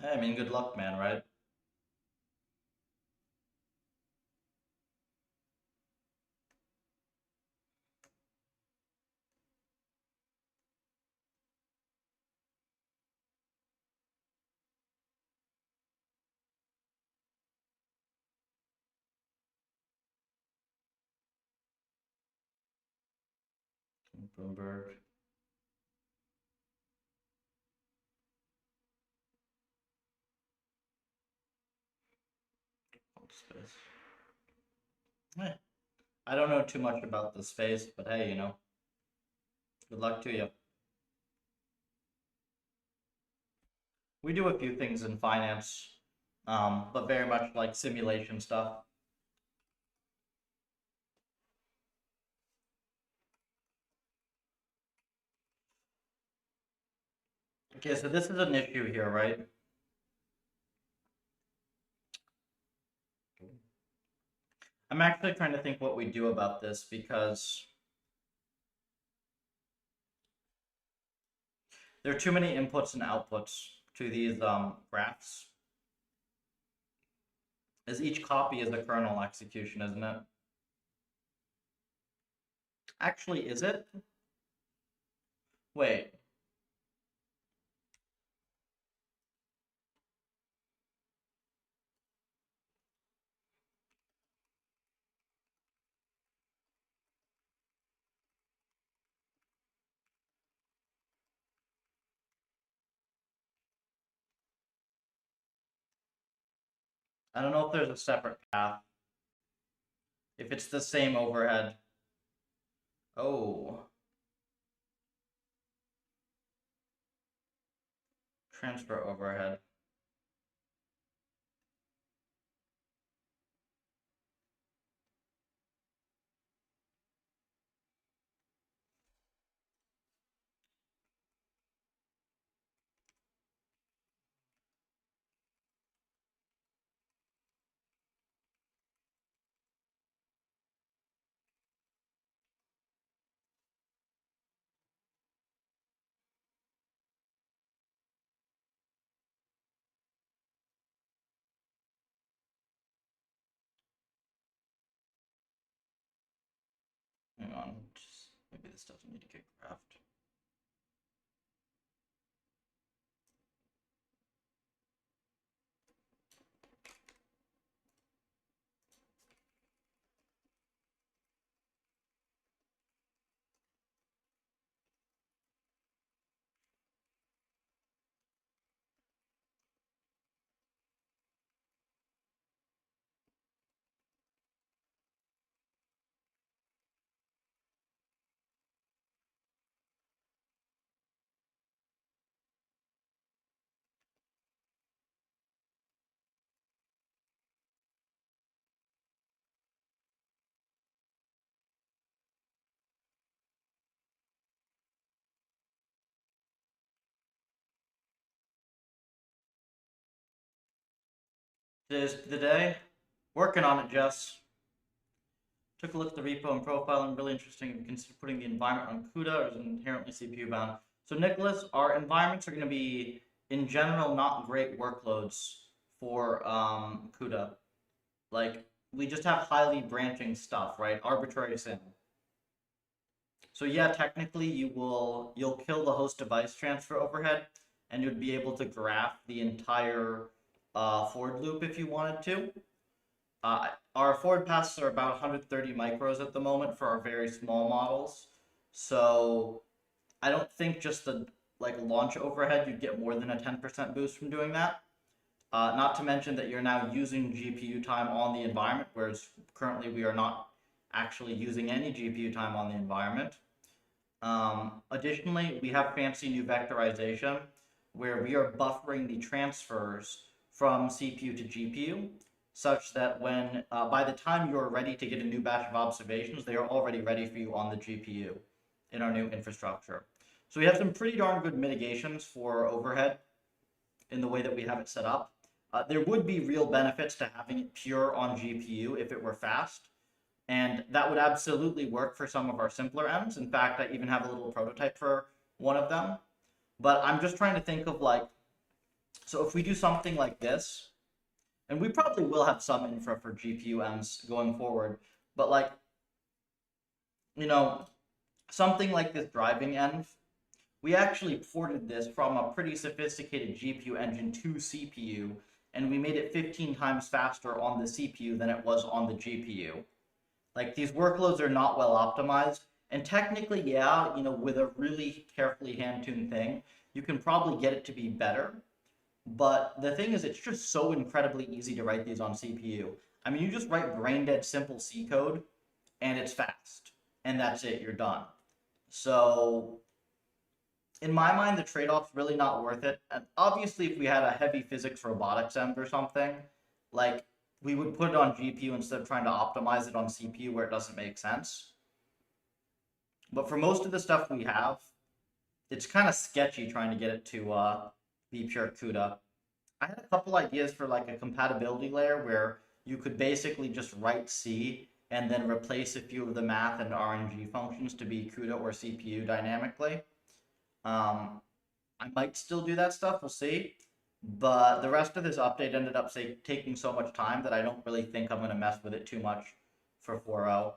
Hey, I mean, good luck, man, right? Bloomberg. Space. Hey, I don't know too much about the space, but hey, you know, good luck to you. We do a few things in finance, but very much like simulation stuff. Okay, so this is an issue here, right? I'm actually trying to think what we do about this because there are too many inputs and outputs to these graphs. As each copy is a kernel execution, isn't it? Actually, is it? Wait. I don't know if there's a separate path. If it's the same overhead. Oh. Transfer overhead. Hang on, maybe this doesn't need to get graphed. Today's the day. Working on it, Jess. Took a look at the repo and profiling. Really interesting if you consider putting the environment on CUDA or is inherently CPU bound. So Nicholas, our environments are going to be, in general, not great workloads for CUDA. Like, we just have highly branching stuff, right? Arbitrary sim. So yeah, technically you'll kill the host device transfer overhead, and you'd be able to graph the entire forward loop if you wanted to. Our forward passes are about 130 micros at the moment for our very small models. So I don't think just the like launch overhead you'd get more than a 10% boost from doing that. Not to mention that you're now using GPU time on the environment, whereas currently we are not actually using any GPU time on the environment. Additionally, we have fancy new vectorization where we are buffering the transfers from CPU to GPU such that when by the time you're ready to get a new batch of observations, they are already ready for you on the GPU in our new infrastructure. So we have some pretty darn good mitigations for overhead in the way that we have it set up. There would be real benefits to having it pure on GPU if it were fast. And that would absolutely work for some of our simpler M's. In fact, I even have a little prototype for one of them. But I'm just trying to think of like, so if we do something like this, and we probably will have some infra for GPU M's going forward, but like, you know, something like this driving env, we actually ported this from a pretty sophisticated GPU engine to CPU, and we made it 15 times faster on the CPU than it was on the GPU. Like, these workloads are not well optimized, and technically, yeah, with a really carefully hand-tuned thing, you can probably get it to be better. But the thing is, it's just so incredibly easy to write these on CPU. I mean, you just write brain-dead simple C code, and it's fast. And that's it, you're done. So, in my mind, the trade-off's really not worth it. And obviously, if we had a heavy physics robotics end or something, like, we would put it on GPU instead of trying to optimize it on CPU where it doesn't make sense. But for most of the stuff we have, it's kind of sketchy trying to get it to be pure CUDA. I had a couple ideas for like a compatibility layer where you could basically just write C and then replace a few of the math and RNG functions to be CUDA or CPU dynamically. I might still do that stuff, we'll see. But the rest of this update ended up taking so much time that I don't really think I'm going to mess with it too much for 4.0.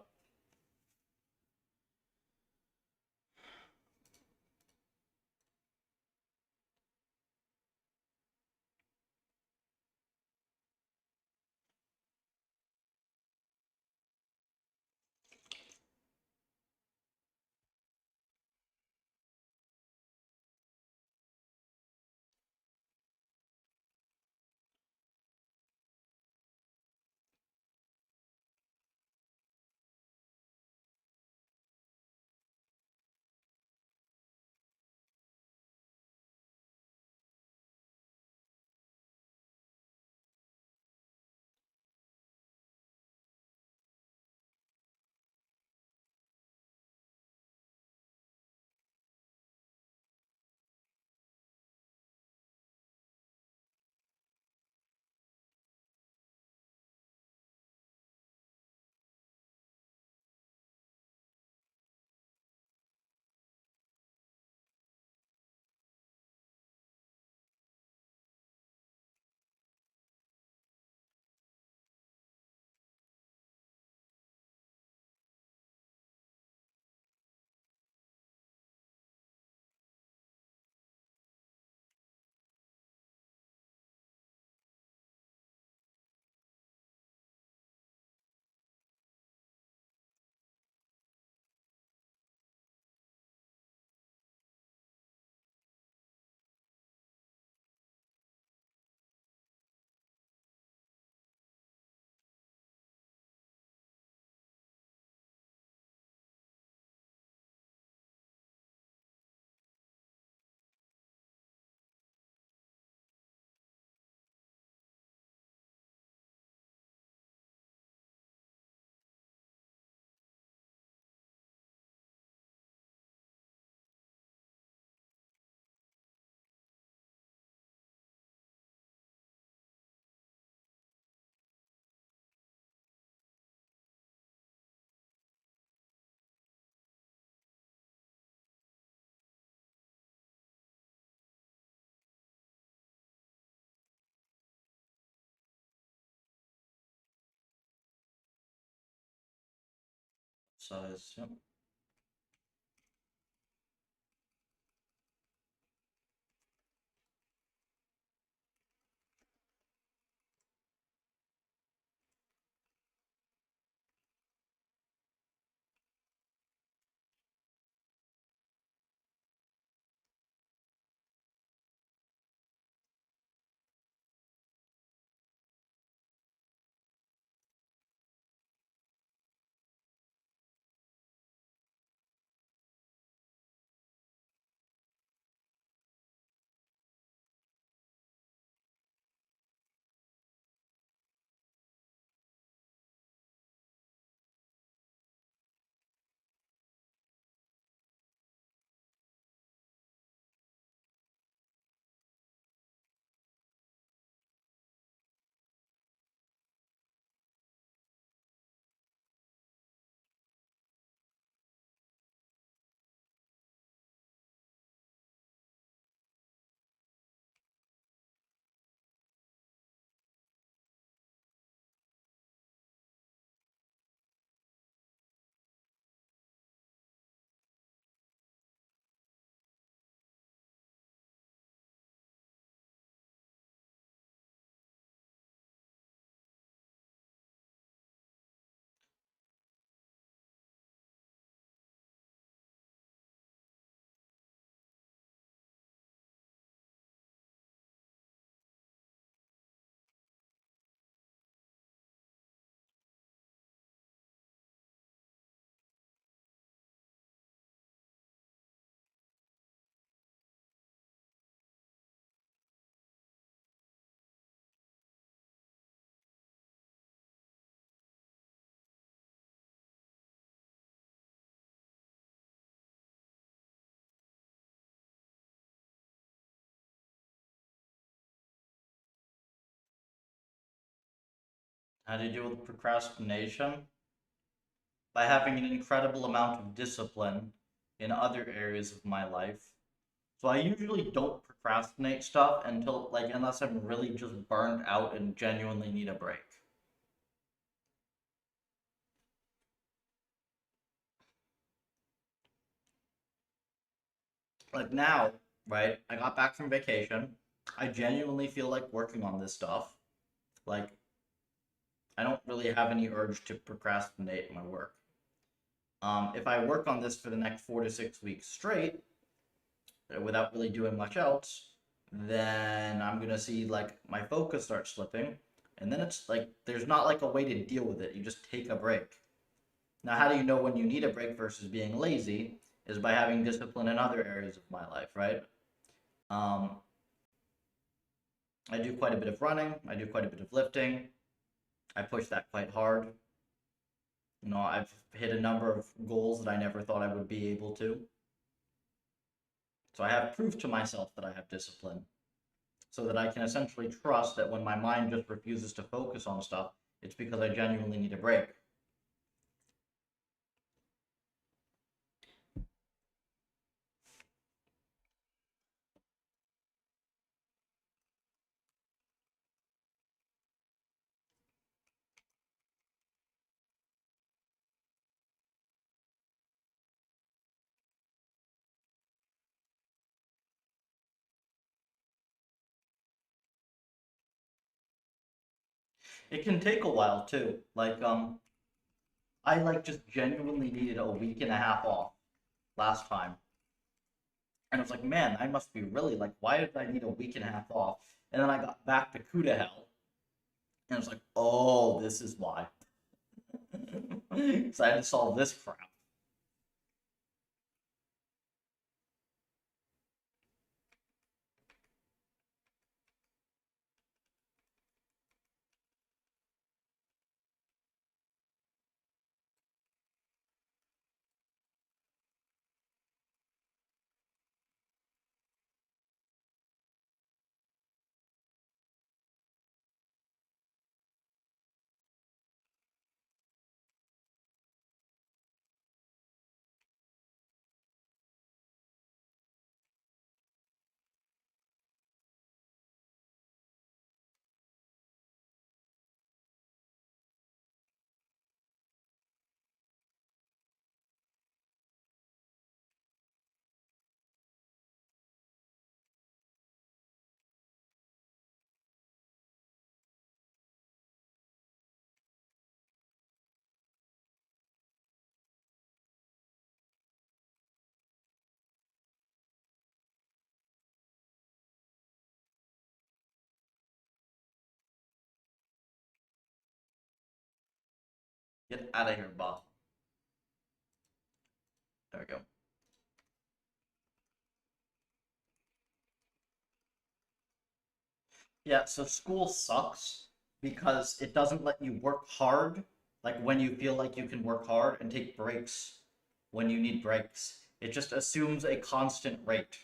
size. Yep. How do you deal with procrastination? By having an incredible amount of discipline in other areas of my life. So I usually don't procrastinate stuff until like unless I'm really just burned out and genuinely need a break. Like now, right? I got back from vacation. I genuinely feel like working on this stuff. Like I don't really have any urge to procrastinate my work. If I work on this for the next 4 to 6 weeks straight, without really doing much else, then I'm gonna see like my focus start slipping, and then it's like there's not like a way to deal with it. You just take a break. Now, how do you know when you need a break versus being lazy? Is by having discipline in other areas of my life, right? Um, I do quite a bit of running. I do quite a bit of lifting. I push that quite hard. I've hit a number of goals that I never thought I would be able to. So I have proof to myself that I have discipline, so that I can essentially trust that when my mind just refuses to focus on stuff, it's because I genuinely need a break. It can take a while too. I like just genuinely needed a week and a half off last time. And I was like, man, I must be really like, why did I need a week and a half off? And then I got back to Cuda Hell, and I was like, oh, this is why. So I had to solve this crap. Get out of here, Bob. There we go. Yeah, so school sucks because it doesn't let you work hard, like when you feel like you can work hard, and take breaks when you need breaks. It just assumes a constant rate.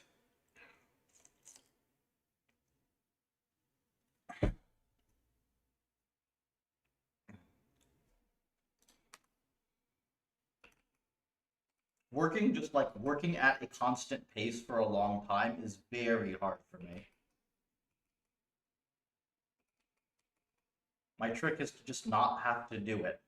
Working just like working at a constant pace for a long time is very hard for me. My trick is to just not have to do it.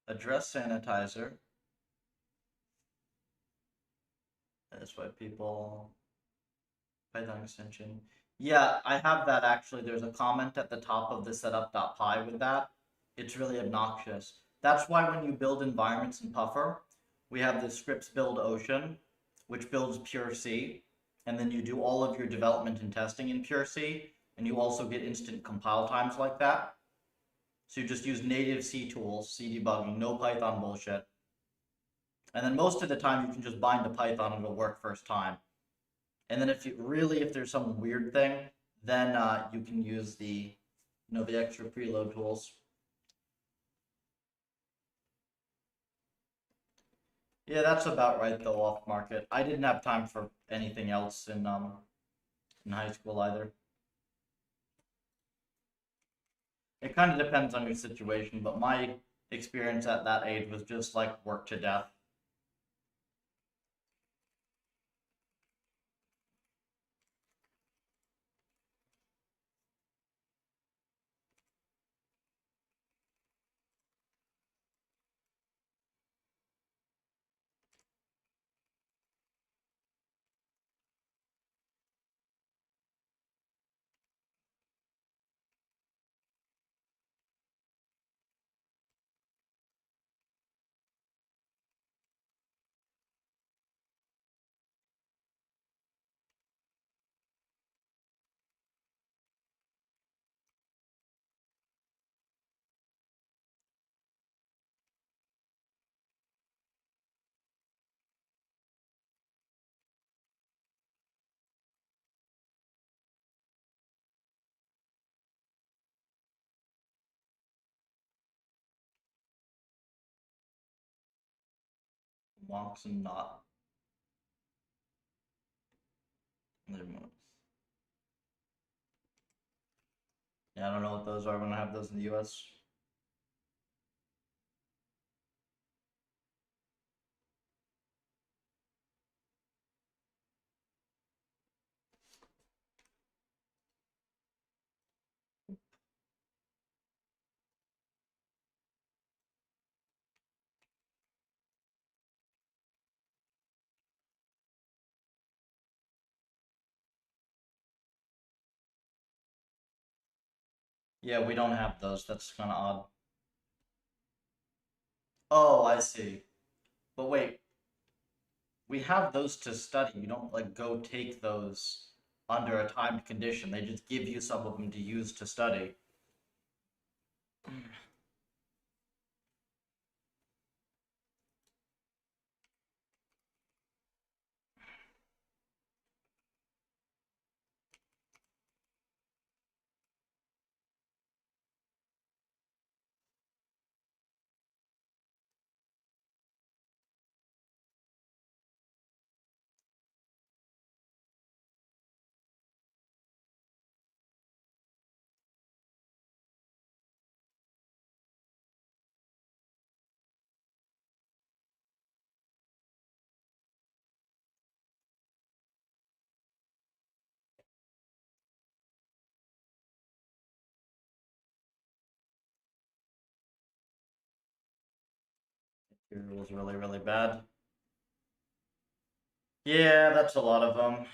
Address sanitizer. That's why people Python extension. Yeah, I have that actually. There's a comment at the top of the setup.py with that. It's really obnoxious. That's why when you build environments in Puffer, we have the scripts build ocean, which builds pure C, and then you do all of your development and testing in pure C, and you also get instant compile times like that. So you just use native C tools, C debugging, no Python bullshit. And then most of the time you can just bind to Python and it'll work first time. And then if there's some weird thing, then you can use the extra preload tools. Yeah, that's about right though, off market. I didn't have time for anything else in high school either. It kind of depends on your situation, but my experience at that age was just like work to death. Wonks and not. Yeah, I don't know what those are when I have those in the US. Yeah, we don't have those. That's kind of odd. Oh, I see. But wait, we have those to study. You don't like go take those under a timed condition. They just give you some of them to use to study. Material was really, really bad. Yeah, that's a lot of them.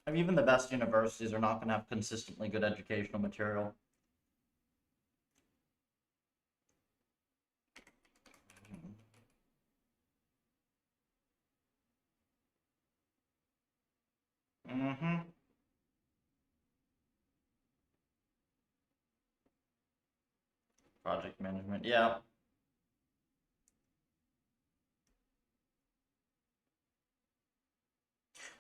I mean, even the best universities are not going to have consistently good educational material. Mm-hmm. Project management, yeah.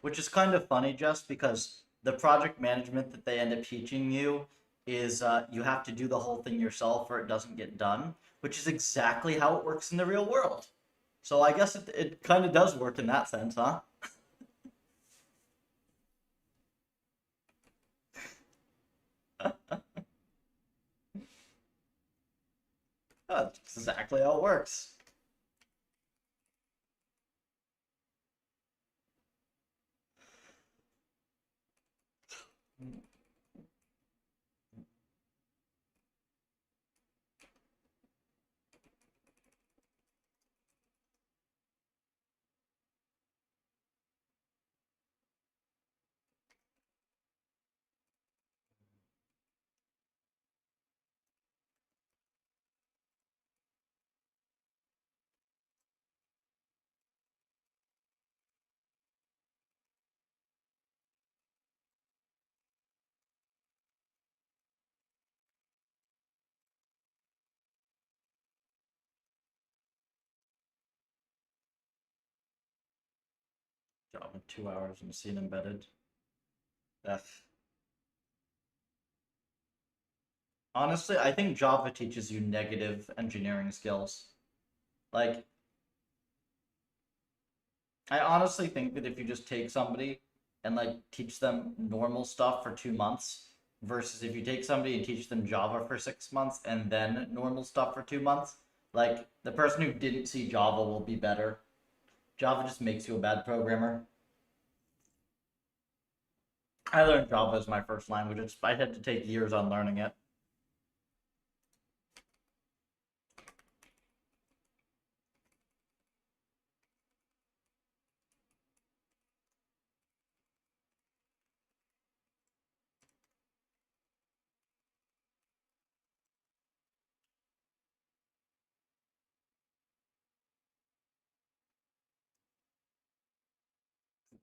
Which is kind of funny, just because the project management that they end up teaching you is you have to do the whole thing yourself or it doesn't get done, which is exactly how it works in the real world. So I guess it kind of does work in that sense, huh? That's exactly how it works. Job in 2 hours and scene embedded. That's honestly, I think Java teaches you negative engineering skills. Like, I honestly think that if you just take somebody and like teach them normal stuff for 2 months versus if you take somebody and teach them Java for 6 months and then normal stuff for 2 months, like the person who didn't see Java will be better. Java just makes you a bad programmer. I learned Java as my first language. I had to take years on learning it.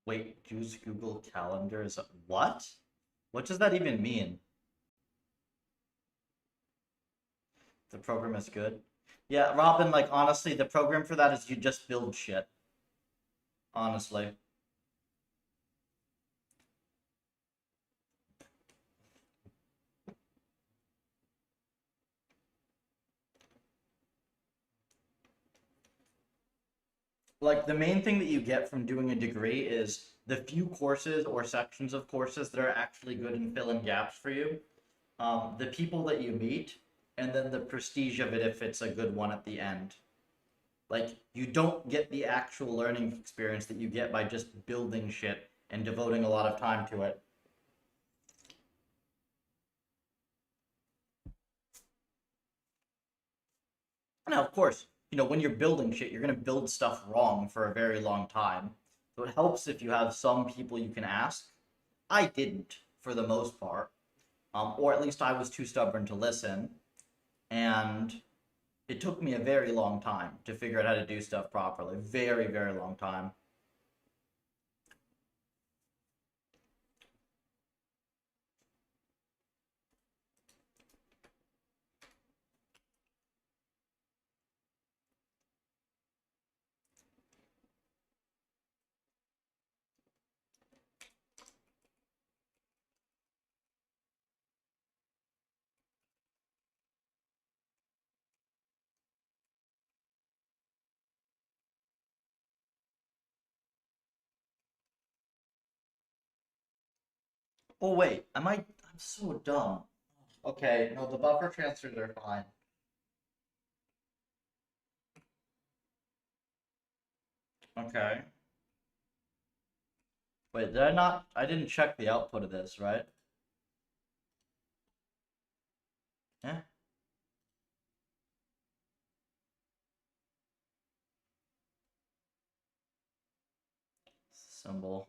Wait, use Google Calendars. What? What does that even mean? The program is good. Yeah, Robin, like honestly, the program for that is you just build shit. Honestly. Like the main thing that you get from doing a degree is the few courses or sections of courses that are actually good and fill in gaps for you, the people that you meet, and then the prestige of it if it's a good one at the end. Like you don't get the actual learning experience that you get by just building shit and devoting a lot of time to it. Now, of course, when you're building shit, you're gonna build stuff wrong for a very long time. So it helps if you have some people you can ask. I didn't, for the most part, or at least I was too stubborn to listen, and it took me a very long time to figure out how to do stuff properly. Very, very long time. Oh wait, I'm so dumb. Okay, no, the buffer transfers are fine. Okay. Wait, did I not? I didn't check the output of this, right? Yeah. Symbol.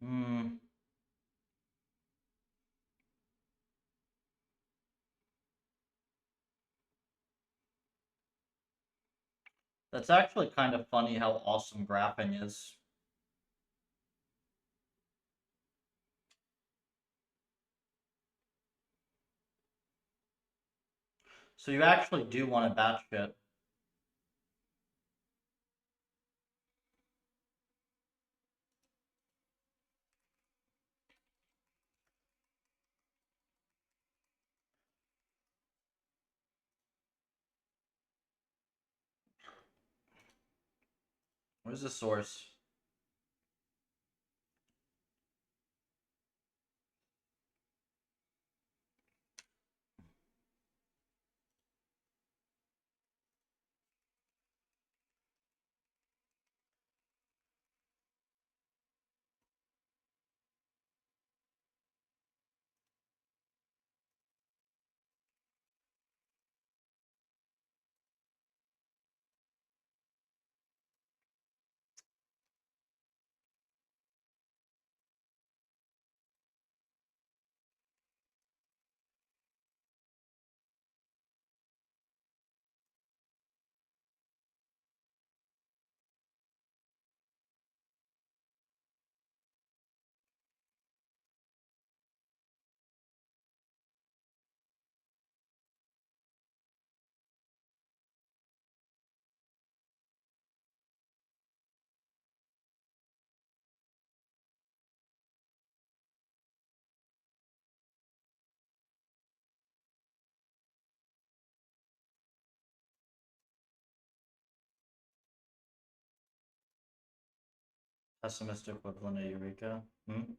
Hmm. That's actually kind of funny how awesome graphing is. So you actually do want to batch it. Where's the source? Pessimistic equivalent of Eureka. Hmm?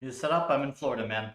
You set up? I'm in Florida, man.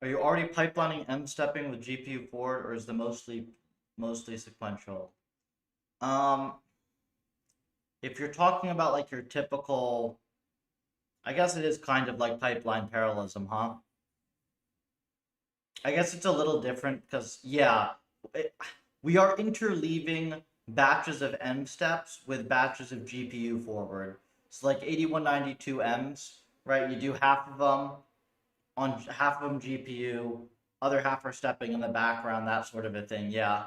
Are you already pipelining M-stepping with GPU forward, or is the mostly sequential? Um, if you're talking about like your typical, I guess it is kind of like pipeline parallelism, huh? I guess it's a little different because, yeah, it, we are interleaving batches of M steps with batches of GPU forward. So like 8192 M's, right? You do half of them on half of them GPU, other half are stepping in the background, that sort of a thing. Yeah.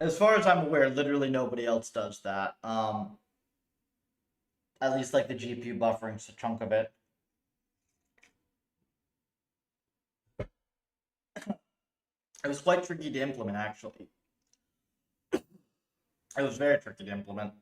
As far as I'm aware, literally nobody else does that. At least like the GPU buffering's a chunk of it. It was quite tricky to implement, actually. It was very tricky to implement.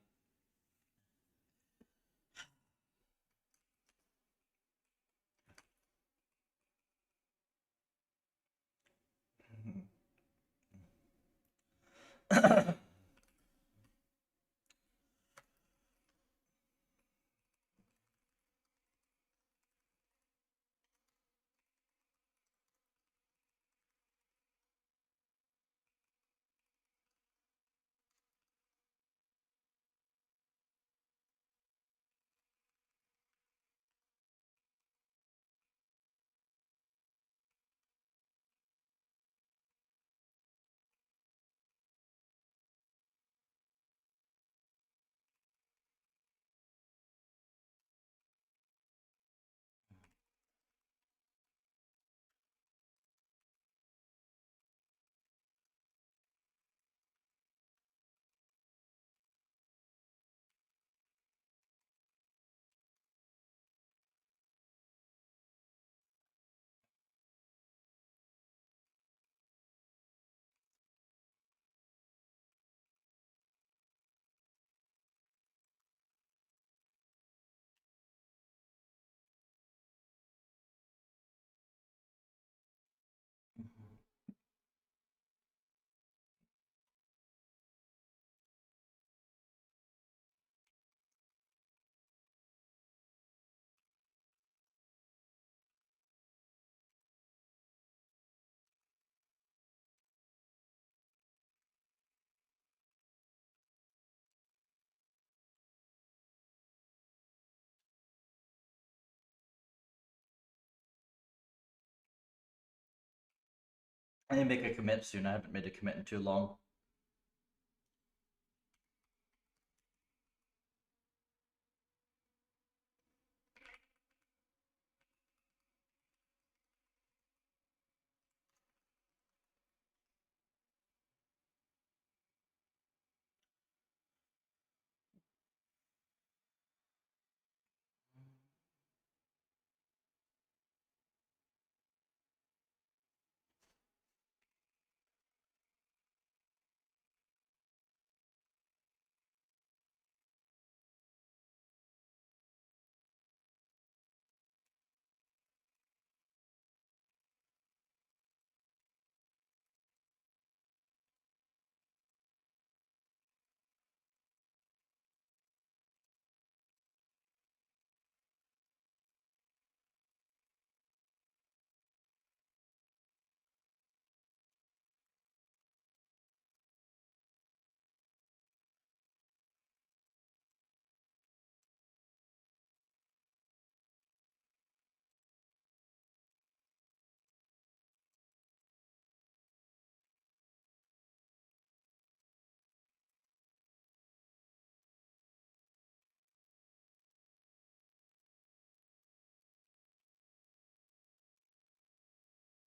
I need to make a commit soon. I haven't made a commit in too long.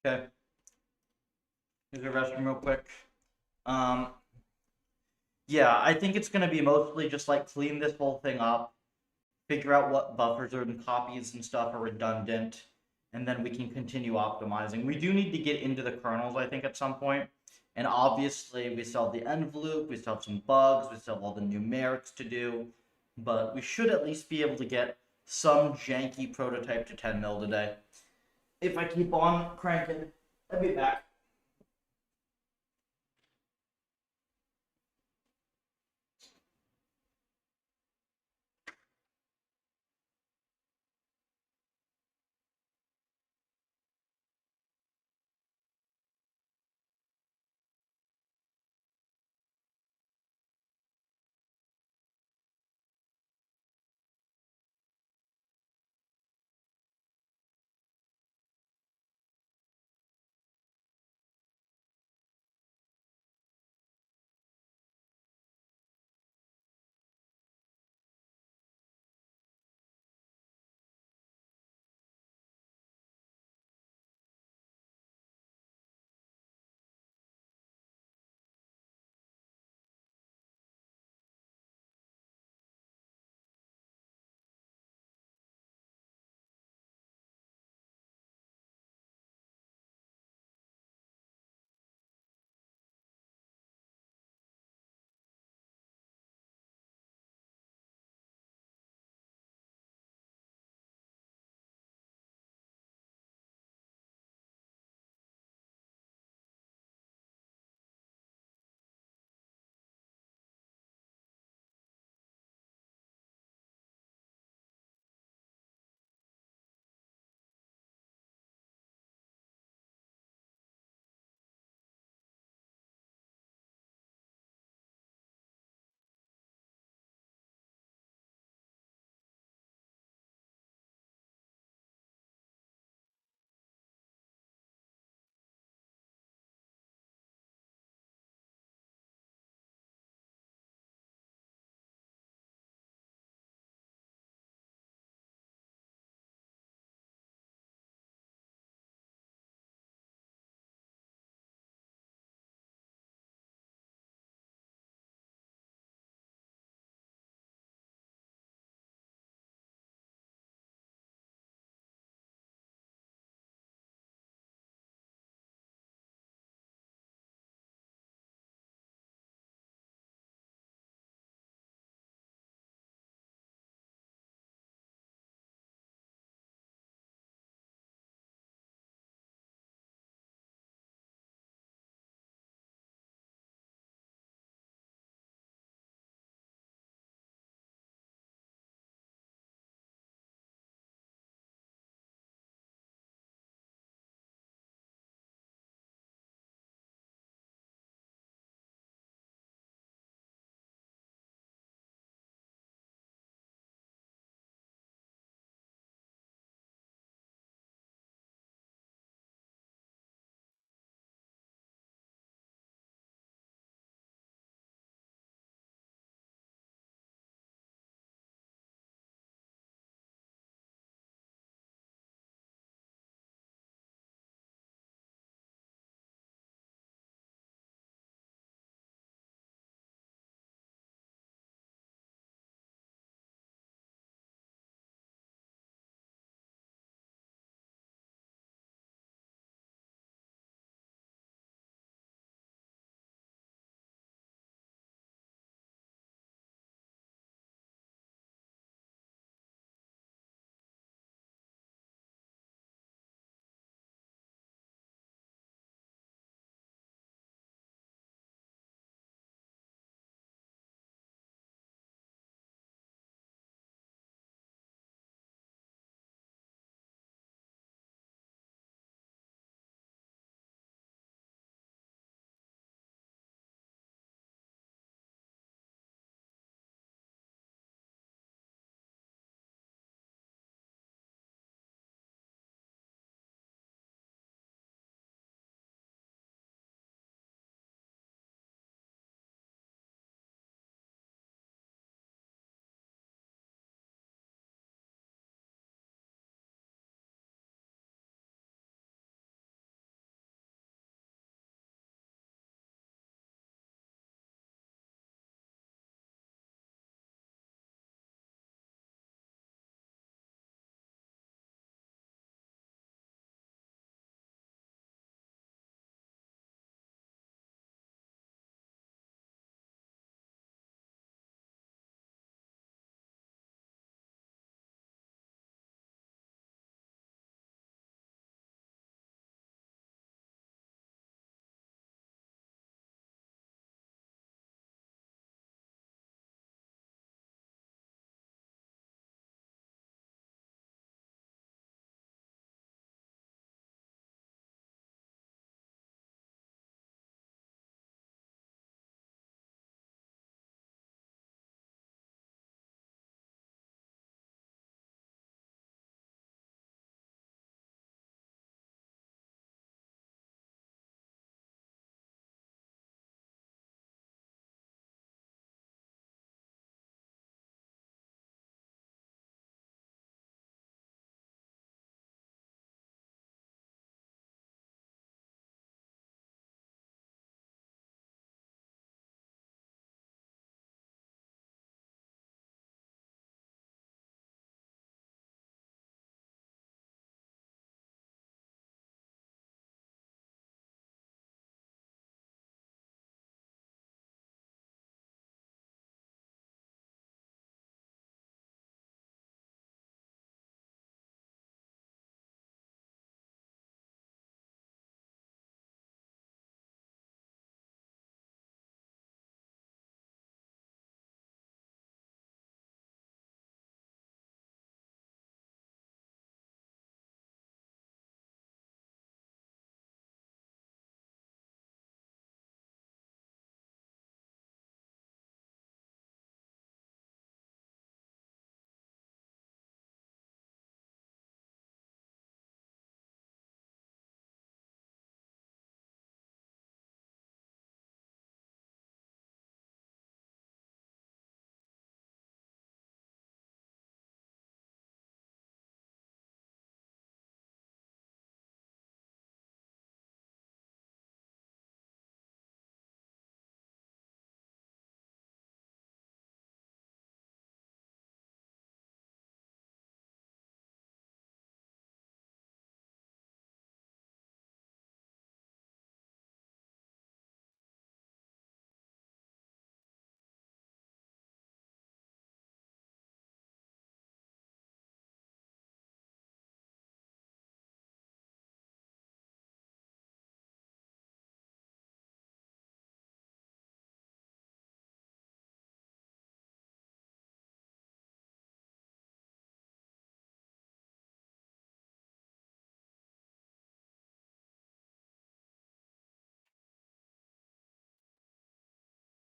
Okay. Use the restroom real quick. Um, yeah, I think it's gonna be mostly just like clean this whole thing up, figure out what buffers and copies and stuff are redundant, and then we can continue optimizing. We do need to get into the kernels, I think, at some point. And obviously, we still have the envelope, we still have some bugs, we still have all the numerics to do, but we should at least be able to get some janky prototype to 10 mil today. If I keep on cranking, I'll be back.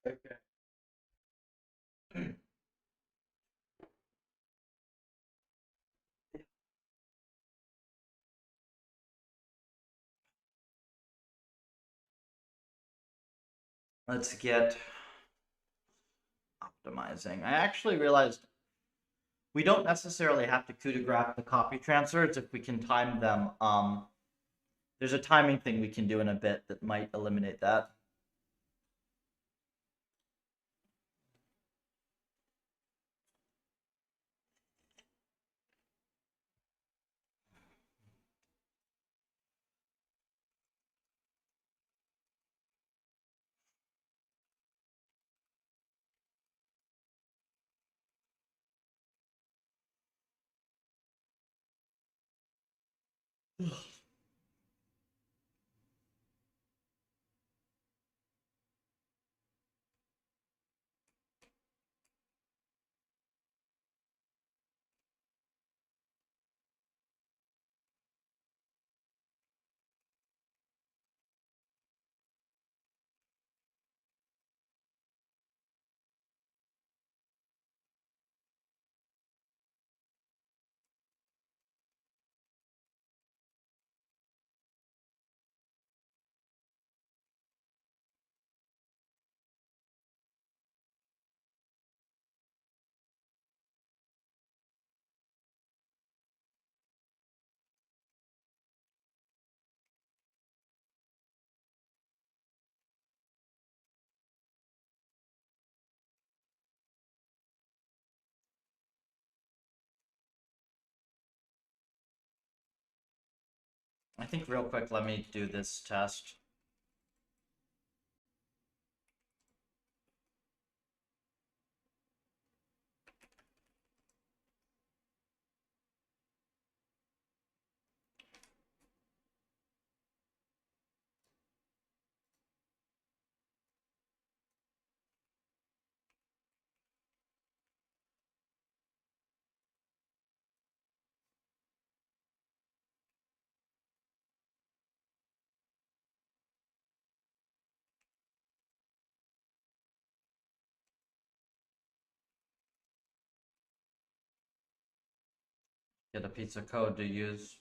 Okay. Let's get optimizing. I actually realized we don't necessarily have to coup de grace the copy transfers if we can time them. There's a timing thing we can do in a bit that might eliminate that. I think real quick, let me do this test. Get a piece of code to use.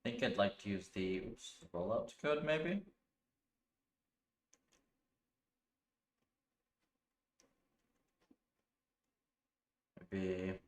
I think I'd like to use the rollout code maybe. Maybe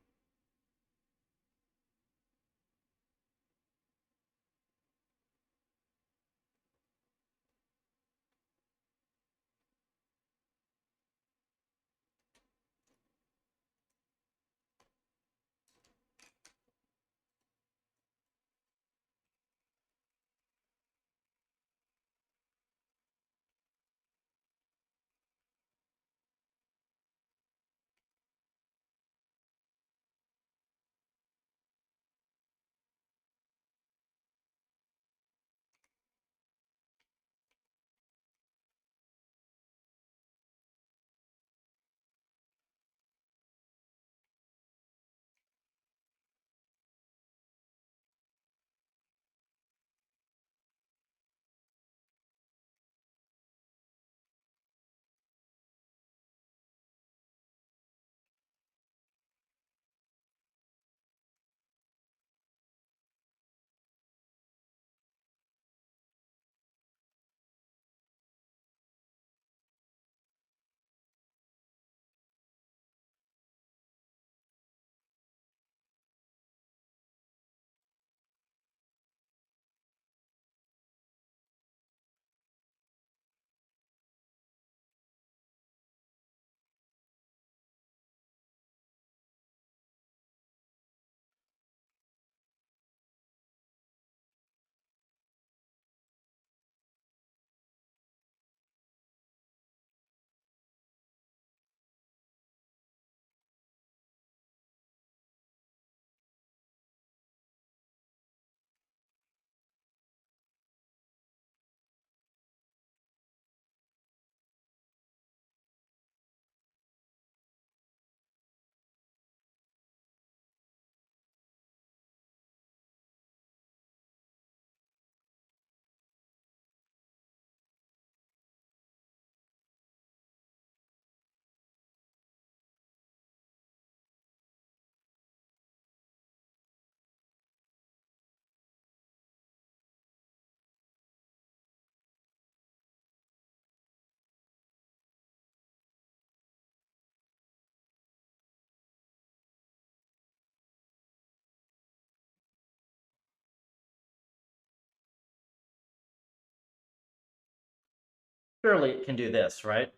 Surely it can do this, right?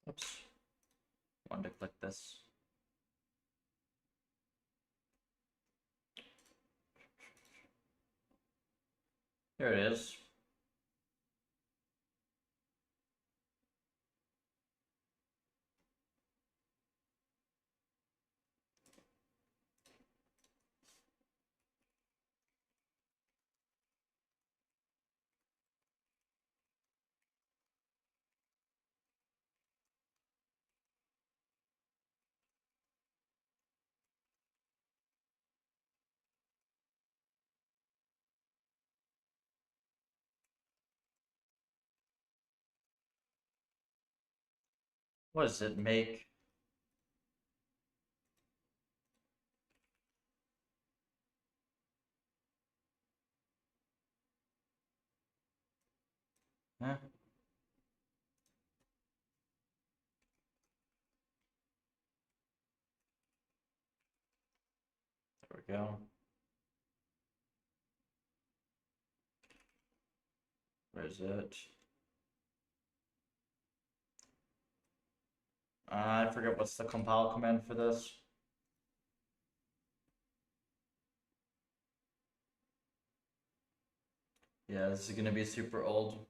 Oops. Wanted to click this. Here it is. What does it make? Huh? There we go. Where is it? I forget what's the compile command for this. Yeah, this is gonna be super old.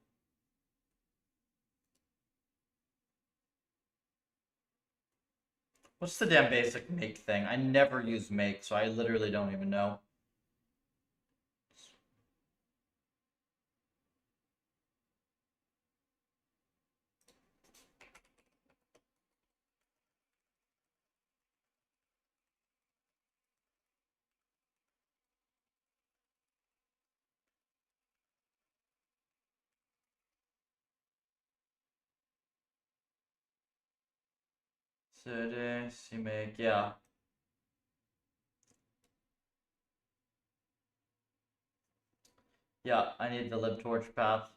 What's the damn basic make thing? I never use make, so I literally don't even know. Cd, cmake, yeah. Yeah, I need the libtorch path.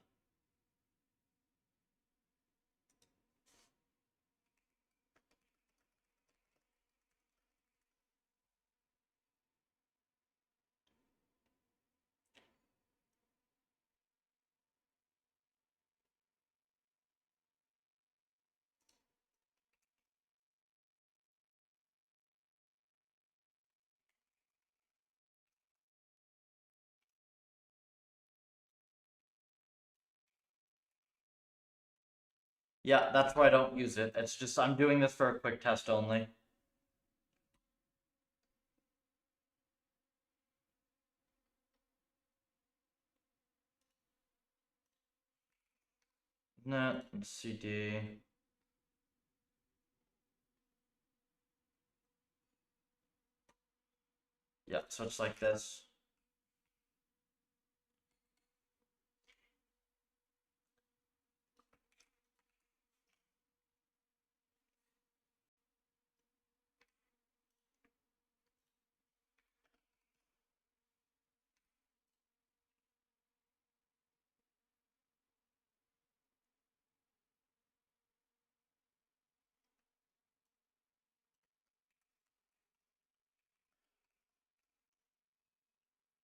Yeah, that's why I don't use it. It's just I'm doing this for a quick test only. Net cd. Yeah, so it's like this.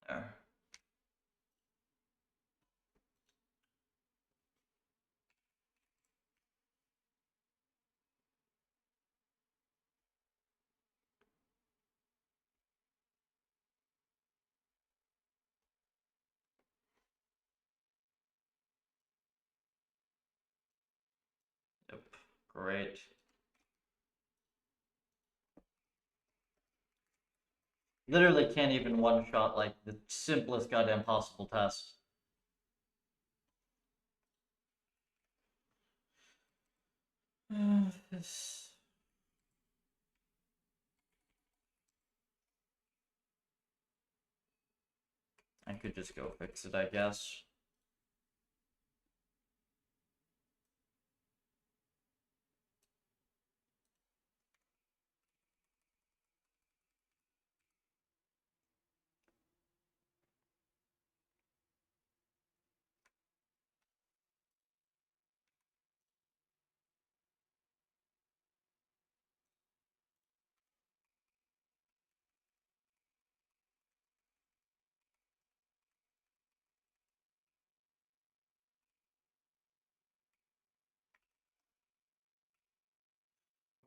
There. Yep. Great. Literally can't even one-shot like the simplest goddamn possible test. I could just go fix it, I guess.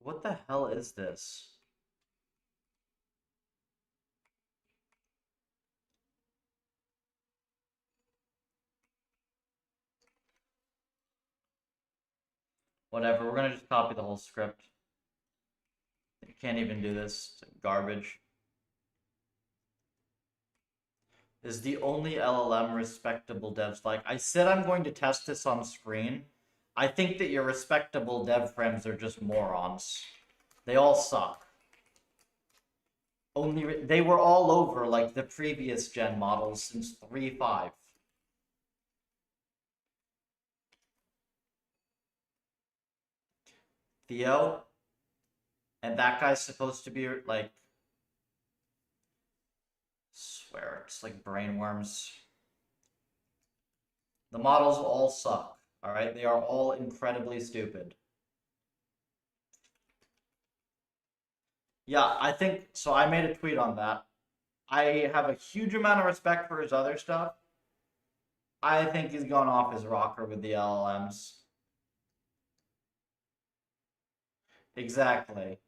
What the hell is this? Whatever, we're gonna just copy the whole script. You can't even do this. It's garbage. Is the only LLM respectable devs like? I said I'm going to test this on screen. I think that your respectable dev frames are just morons. They all suck. They were all over like the previous gen models since 3.5. Theo, and that guy's supposed to be like, swear it's like brainworms. The models all suck. All right, they are all incredibly stupid. Yeah, I think so. I made a tweet on that. I have a huge amount of respect for his other stuff. I think he's gone off his rocker with the LLMs. Exactly.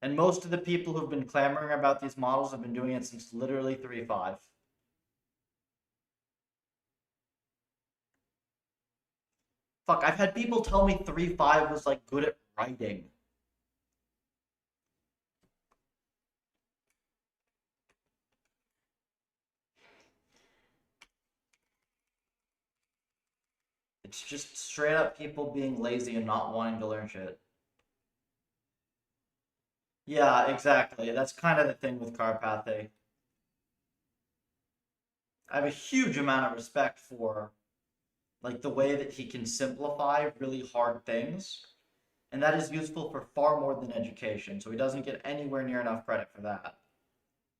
And most of the people who've been clamoring about these models have been doing it since literally 3.5. Fuck, I've had people tell me 3.5 was like good at writing. It's just straight up people being lazy and not wanting to learn shit. Yeah, exactly. That's kind of the thing with Carpathy. I have a huge amount of respect for like the way that he can simplify really hard things, and that is useful for far more than education. So he doesn't get anywhere near enough credit for that.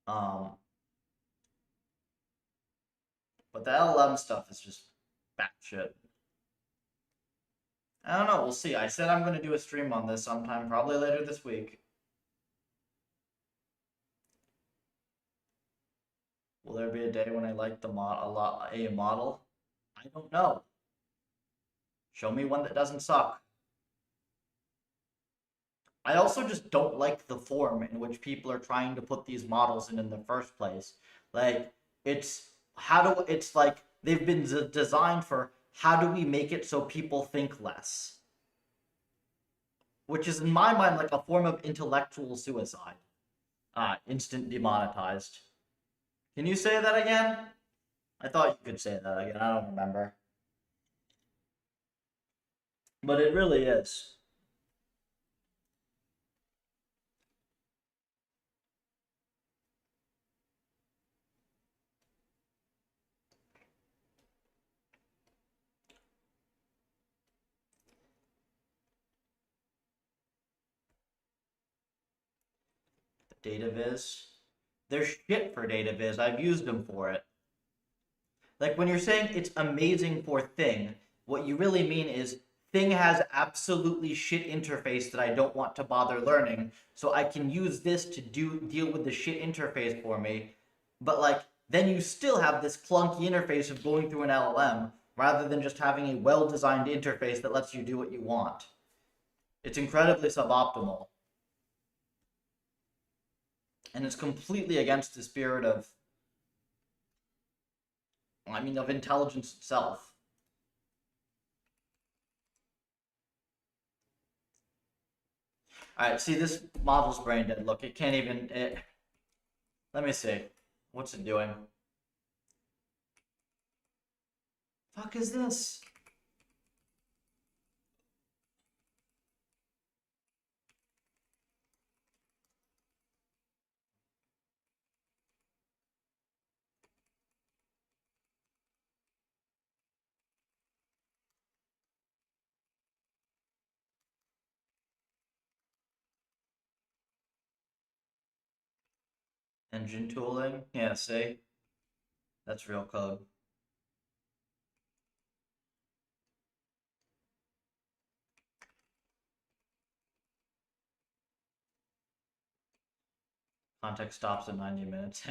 Um, but the LLM stuff is just batshit. I don't know. We'll see. I said I'm going to do a stream on this sometime, probably later this week. Will there be a day when I like the a model? I don't know. Show me one that doesn't suck. I also just don't like the form in which people are trying to put these models in the first place. Like, it's like they've been designed for how do we make it so people think less? Which is, in my mind, like a form of intellectual suicide. Instant demonetized. Can you say that again? I thought you could say that again. I don't remember. But it really is. Data viz. They're shit for data viz. I've used them for it. Like when you're saying it's amazing for Thing, what you really mean is Thing has absolutely shit interface that I don't want to bother learning, so I can use this to deal with the shit interface for me. But like then you still have this clunky interface of going through an LLM rather than just having a well-designed interface that lets you do what you want. It's incredibly suboptimal. And it's completely against the spirit of of intelligence itself. All right, see, this model's brain dead. Look, it can't even. Let me see. What's it doing? Fuck is this? Engine tooling. Yeah, see? That's real code. Context stops at 90 minutes.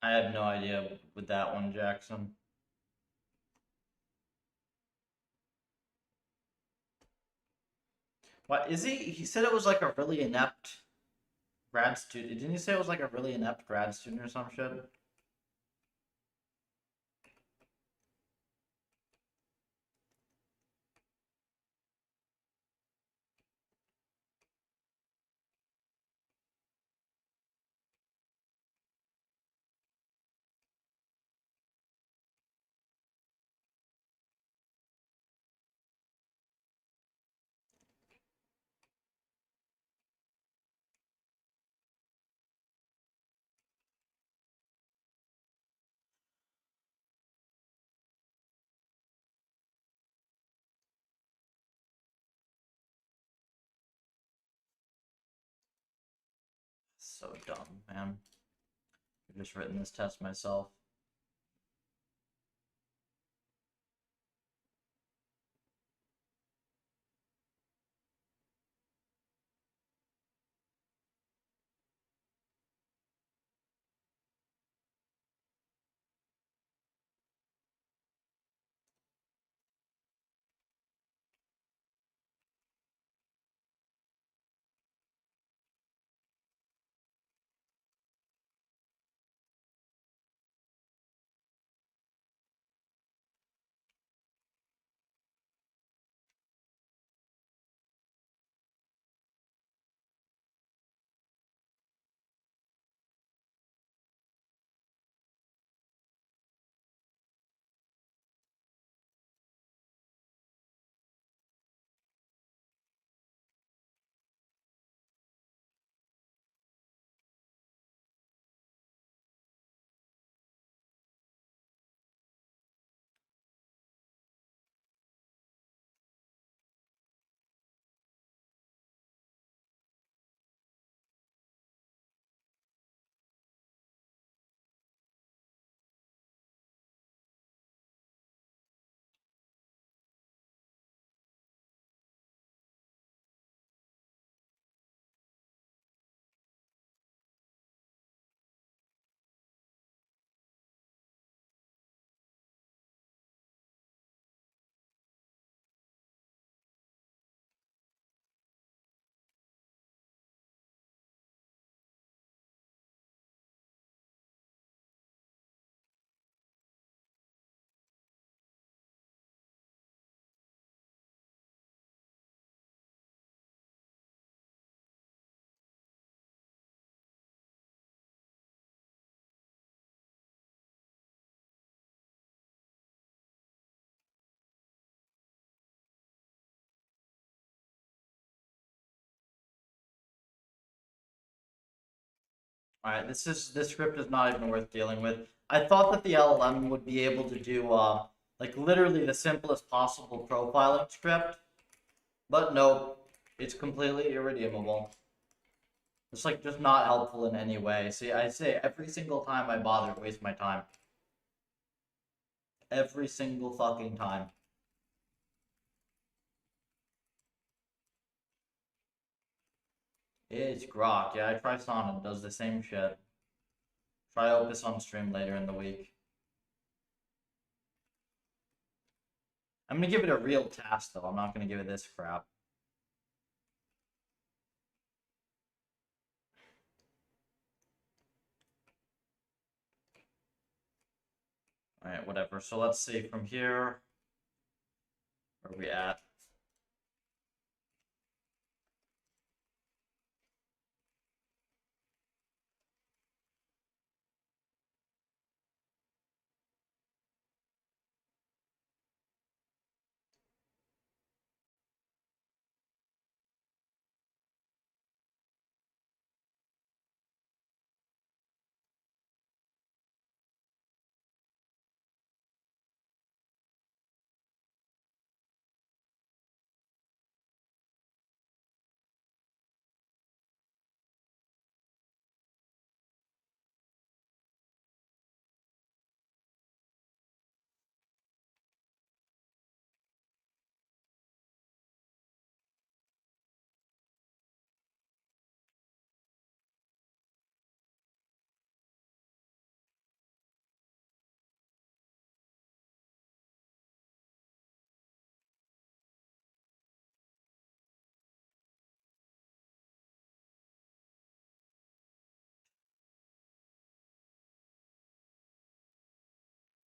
I have no idea with that one, Jackson. What is he? He said it was like a really inept grad student. Didn't he say it was like a really inept grad student or some shit? So dumb, man. I've just written this test myself. Alright, this script is not even worth dealing with. I thought that the LLM would be able to do like literally the simplest possible profiling script, but no, it's completely irredeemable. It's like just not helpful in any way. See, I say every single time I bother, waste my time. Every single fucking time. It's Grok. Yeah, I try Sonnet, does the same shit. Try Opus on stream later in the week. I'm gonna give it a real task though. I'm not gonna give it this crap. Alright, whatever. So let's see from here. Where are we at?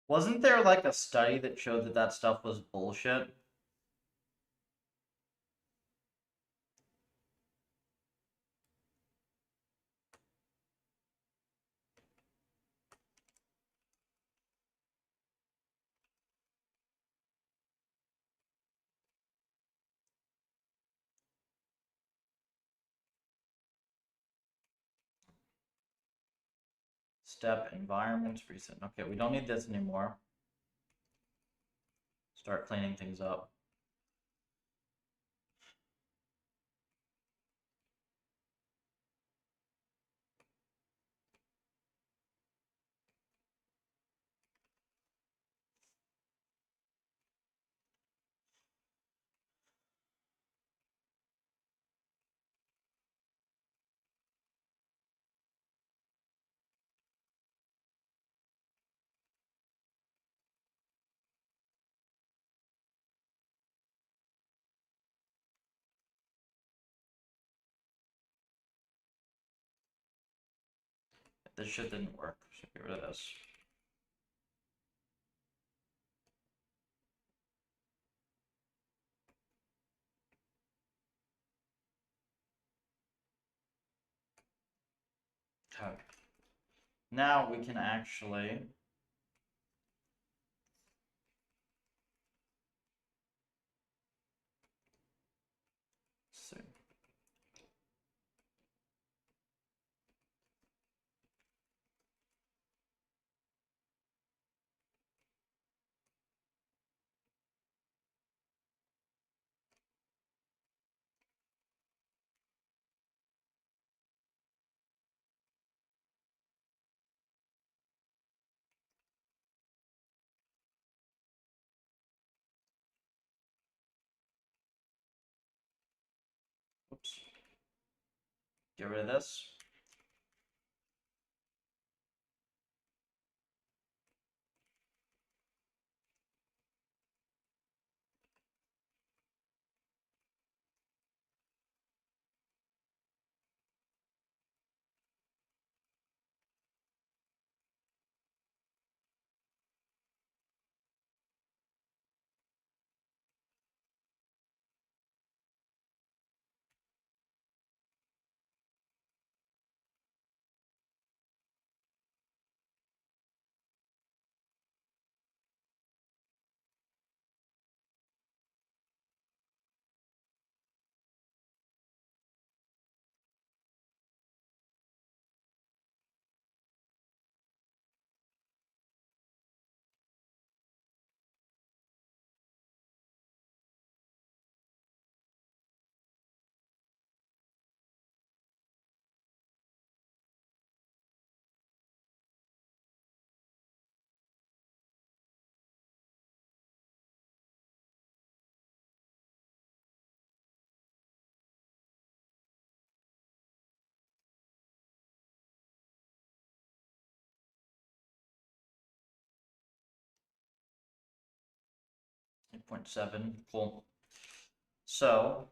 Wasn't there like a study that showed that that stuff was bullshit? Step environment recent. Okay, we don't need this anymore. Start cleaning things up. This shit didn't work, so get rid of this. Okay. Now we can actually see. Oops. Get rid of this. 8.7, cool. So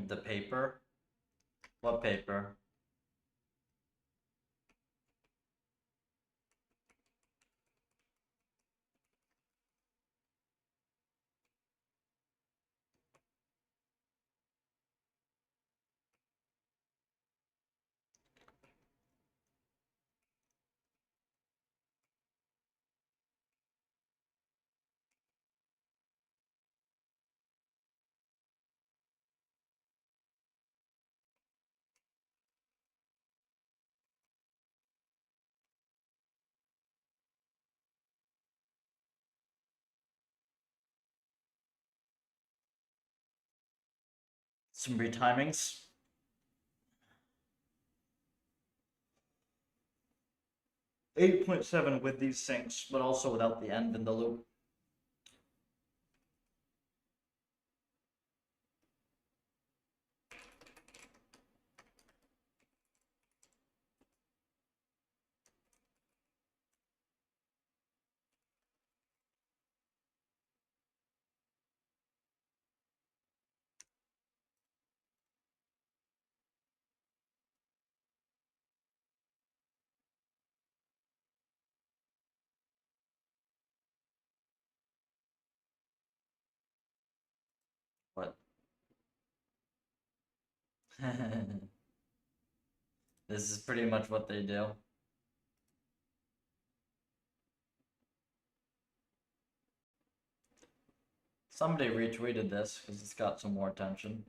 the paper. What paper? Some retimings. 8.7 with these sinks, but also without the end in the loop. What? This is pretty much what they do. Somebody retweeted this because it's got some more attention.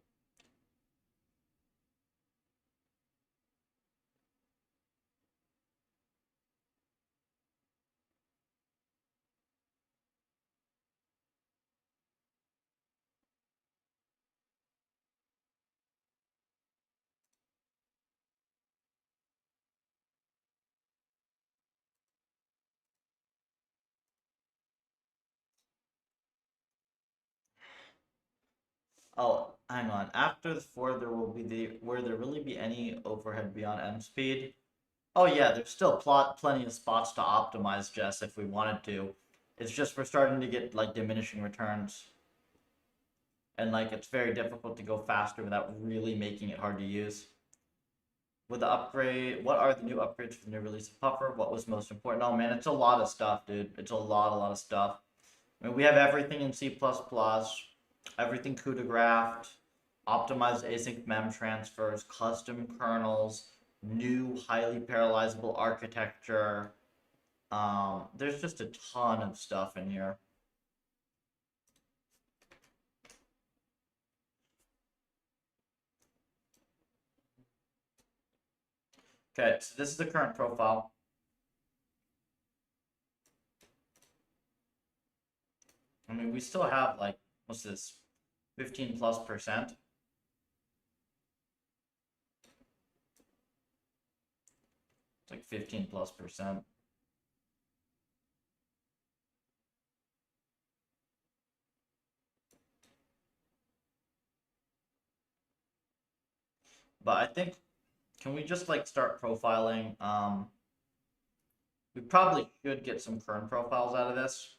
Oh, hang on. After the 4, there will be will there really be any overhead beyond M speed? Oh yeah, there's still plenty of spots to optimize, Jess, if we wanted to. It's just we're starting to get like diminishing returns. And like it's very difficult to go faster without really making it hard to use. With the upgrade, what are the new upgrades for the new release of Puffer? What was most important? Oh man, it's a lot of stuff, dude. It's a lot of stuff. I mean, we have everything in C++, everything CUDA graphed, optimized async mem transfers, custom kernels, new highly parallelizable architecture. There's just a ton of stuff in here. Okay, so this is the current profile. I mean, we still have like, what's this, 15+%. It's like 15+%. but I think, can we just like start profiling? We probably should get some kern profiles out of this.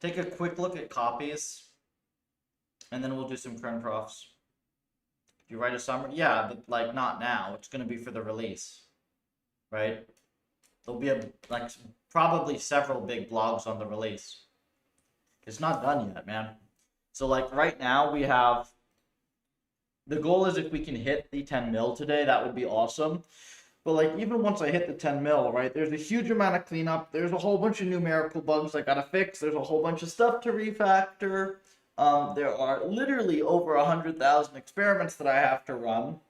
Take a quick look at copies, and then we'll do some kern profs. If you write a summary, yeah, but like not now. It's gonna be for the release, right? There'll be like probably several big blogs on the release. It's not done yet, man. So like right now we have, the goal is if we can hit the 10 mil today, that would be awesome. But like even once I hit the 10 mil, right, there's a huge amount of cleanup. There's a whole bunch of numerical bugs I gotta fix. There's a whole bunch of stuff to refactor. There are literally over 100,000 experiments that I have to run.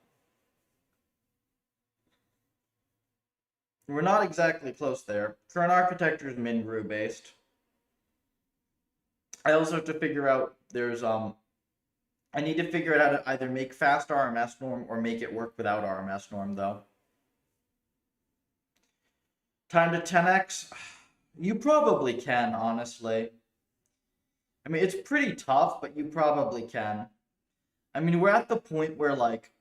We're not exactly close there. Current architecture is min-gru based. I also have to figure out I need to figure out how to either make fast RMS norm or make it work without RMS norm though. Time to 10x? You probably can, honestly. I mean, it's pretty tough, but you probably can. I mean, we're at the point where, like,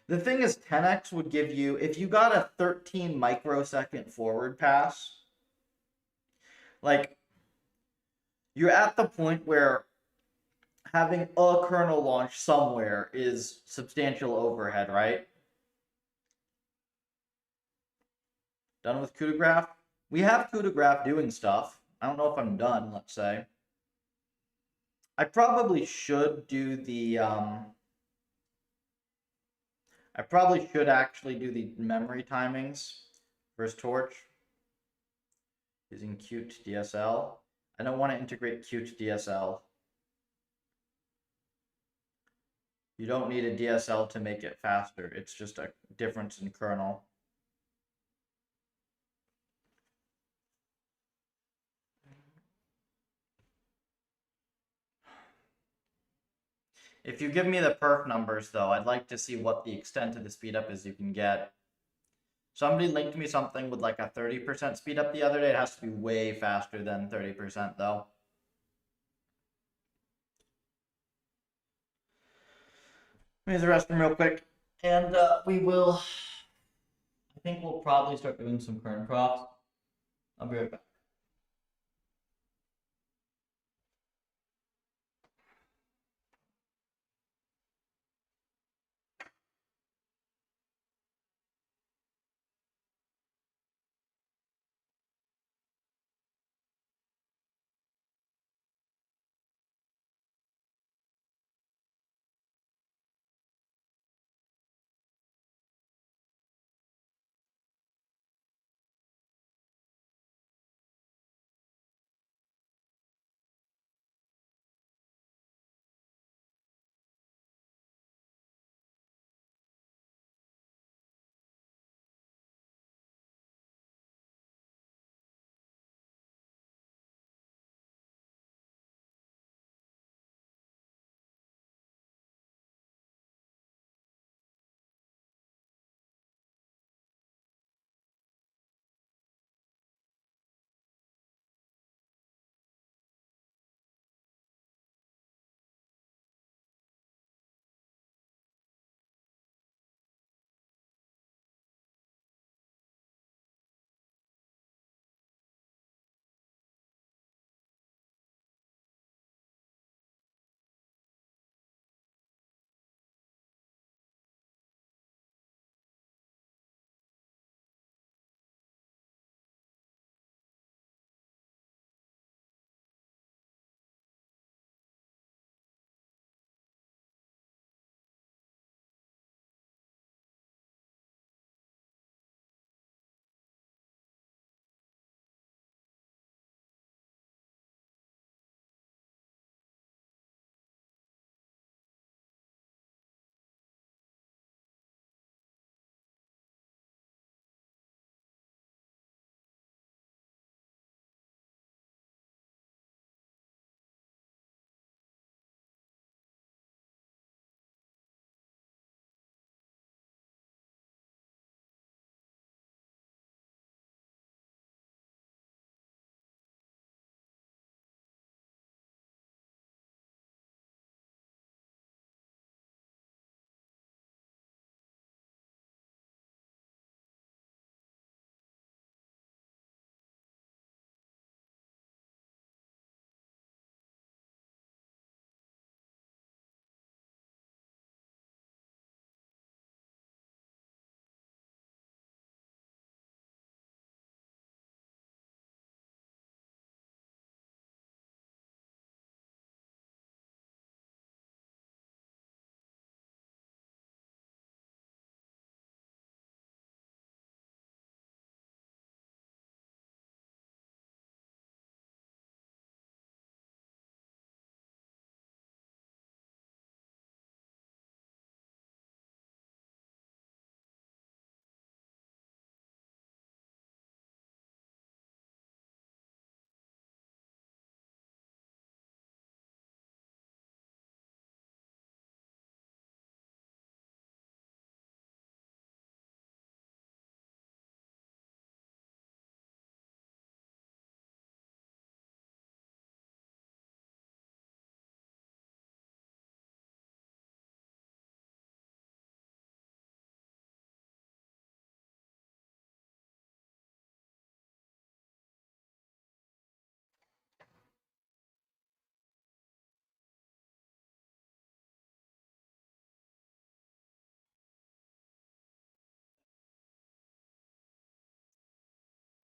the thing is, 10x would give you, if you got a 13 microsecond forward pass, like, you're at the point where having a kernel launch somewhere is substantial overhead, right? Done with coup de grace? We have coup de grace doing stuff. I don't know if I'm done, let's say. I probably should do the, I probably should actually do the memory timings first torch using Qt DSL. I don't want to integrate Qt DSL. You don't need a DSL to make it faster. It's just a difference in kernel. If you give me the perf numbers, though, I'd like to see what the extent of the speedup is you can get. Somebody linked me something with like a 30% speedup the other day. It has to be way faster than 30%, though. Let me use the restroom real quick. And we will, I think we'll probably start doing some kern profs. I'll be right back.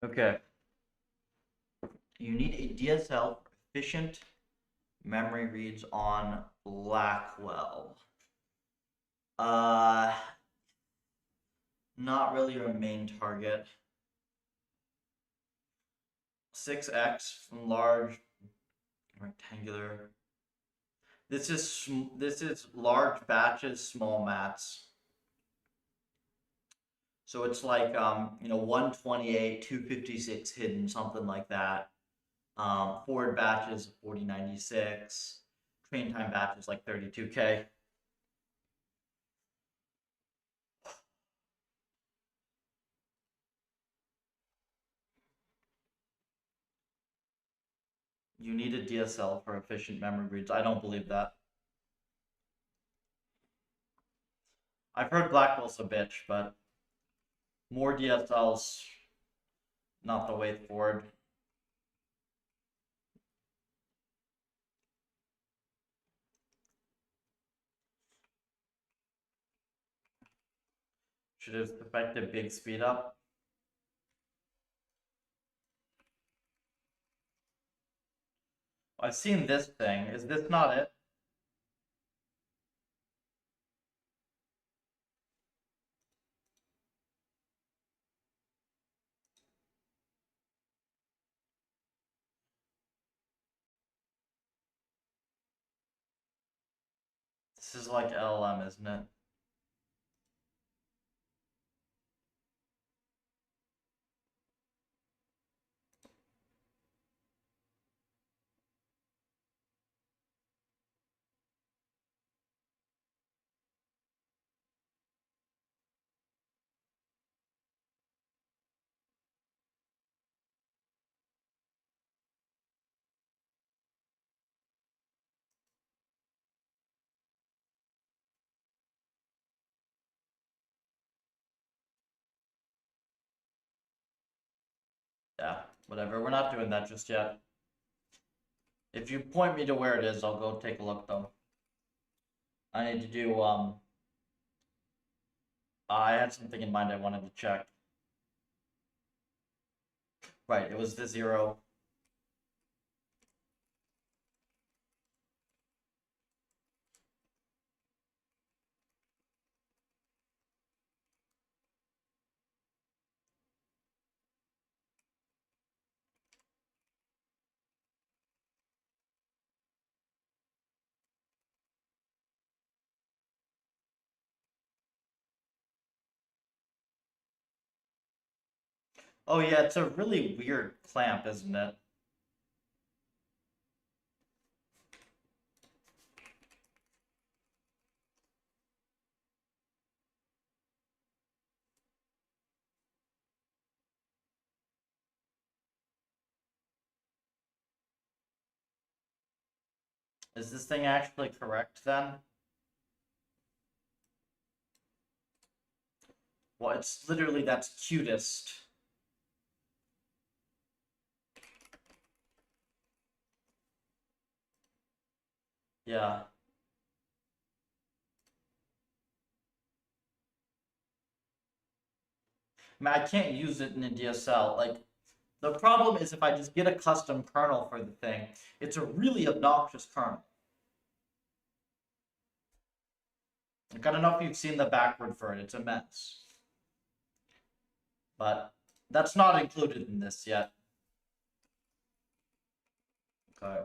Okay. You need a DSL for efficient memory reads on Blackwell. Uh, Not really your main target. 6x from large rectangular. This is large batches, small mats. So it's like 128, 256 hidden, something like that. Forward batches 4096. Train time batches like 32K. You need a DSL for efficient memory reads. I don't believe that. I've heard Blackwell's a bitch, but more DSLs, not the way forward. Should have affected big speed up. I've seen this thing. Is this not it? This is like LLM, isn't it? Yeah, whatever. We're not doing that just yet. If you point me to where it is, I'll go take a look though. I need to do I had something in mind I wanted to check. Right, it was the 0. Oh yeah, it's a really weird clamp, isn't it? Is this thing actually correct then? Well, it's literally that's cutest. Yeah. I mean, I can't use it in a DSL. Like, the problem is if I just get a custom kernel for the thing, it's a really obnoxious kernel. Like, I don't know if you've seen the backward for it, it's a mess. But that's not included in this yet. Okay.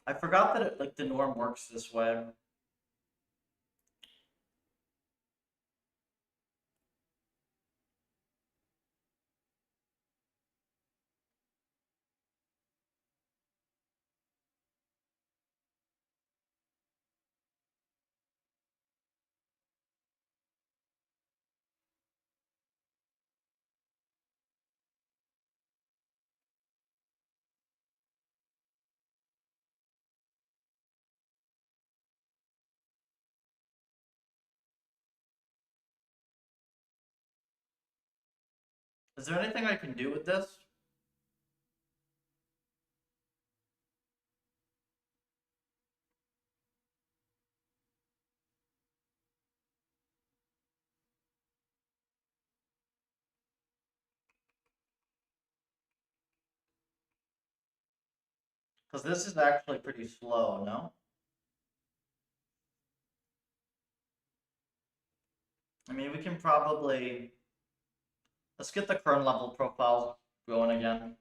I forgot that like the norm works this way. Is there anything I can do with this? Because this is actually pretty slow, no? I mean, we can probably... Let's get the kernel level profiles going again.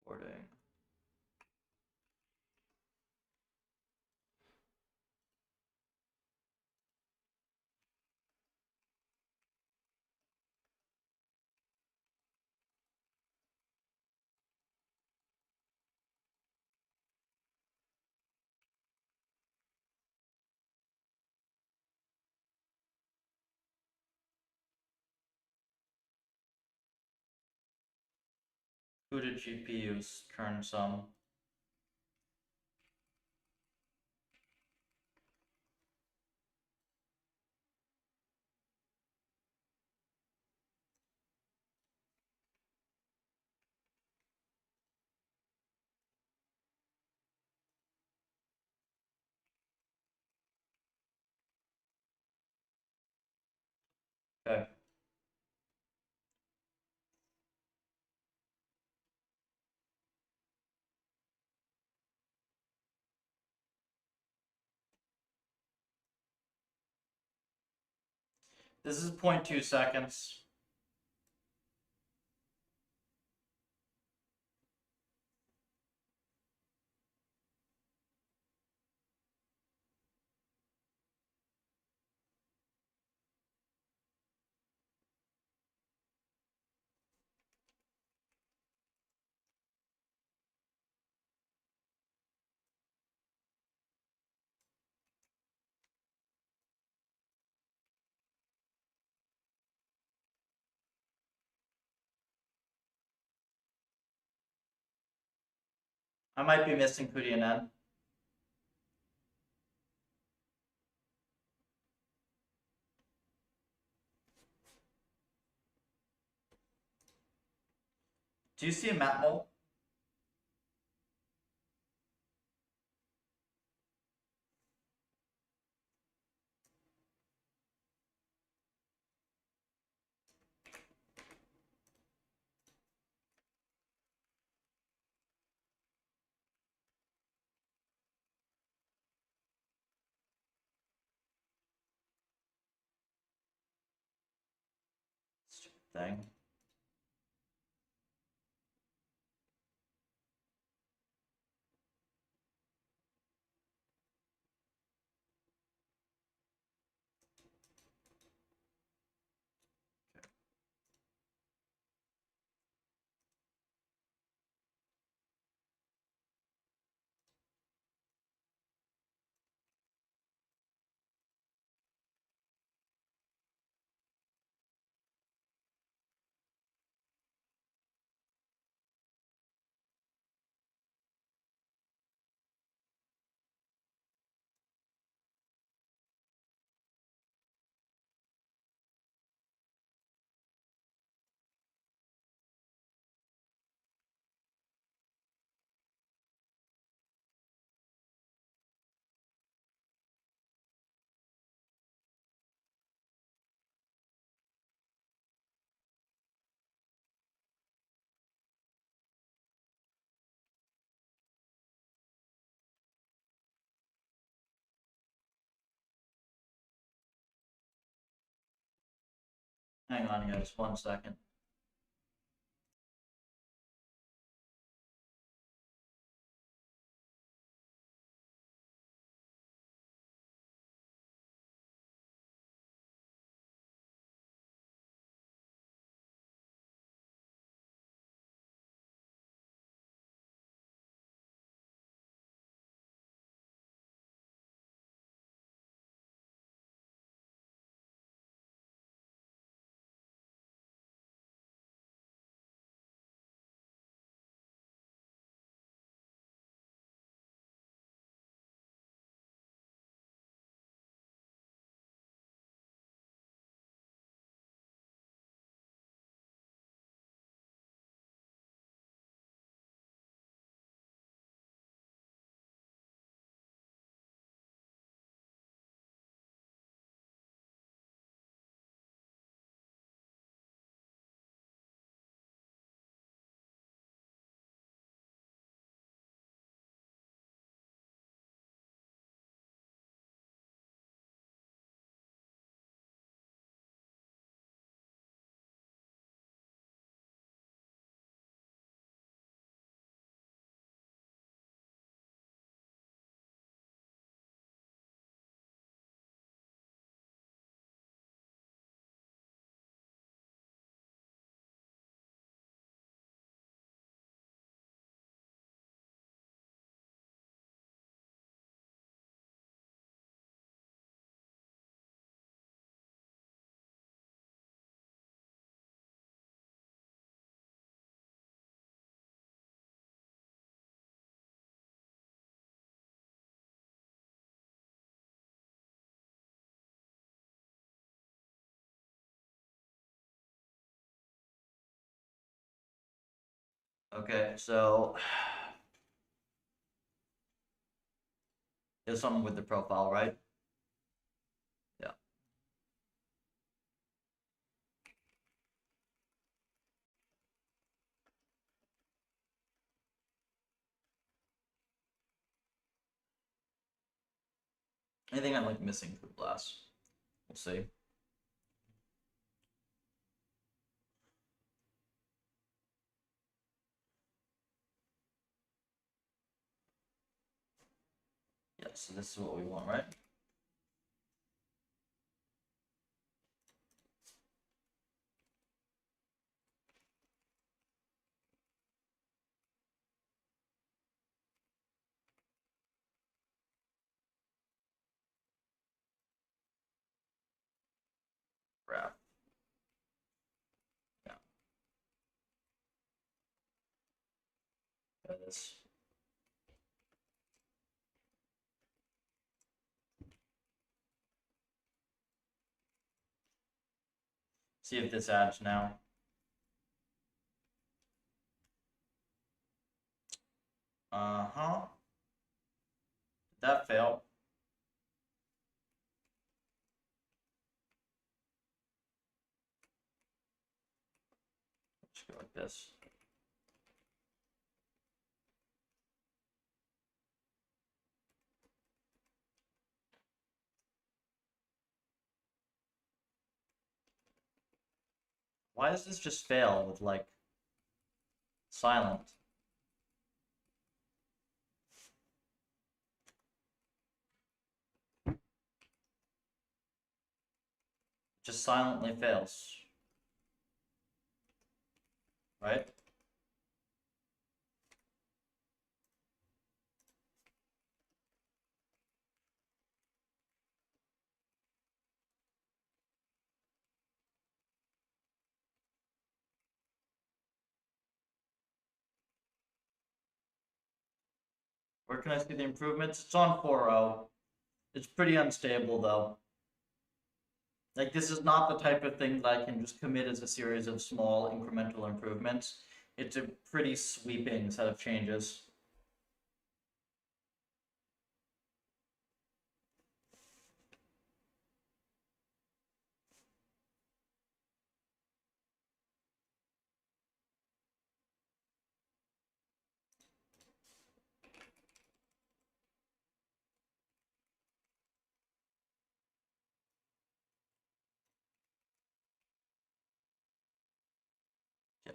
Recording. Who did GPUs kern some? Okay. This is 0.2 seconds. I might be missing Kudianen. Do you see a map mole? Stupid thing. Hang on, guys, 1 second. Okay, so there's something with the profile, right? Yeah. I think I'm like missing through glass. We'll see. Yeah, so this is what we want, right? Graph. Yeah. Got this. See if this adds now. Uh-huh. Did that fail? Let's go like this. Why does this just fail with like silent? Just silently fails. Right? Where can I see the improvements? It's on 4.0. It's pretty unstable though. Like this is not the type of thing that I can just commit as a series of small incremental improvements. It's a pretty sweeping set of changes.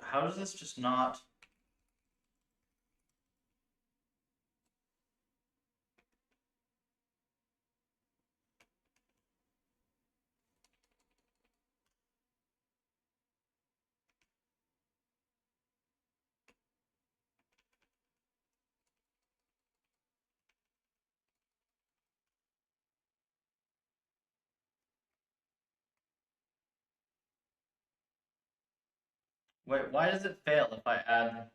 How does this just not? Wait, why does it fail if I add?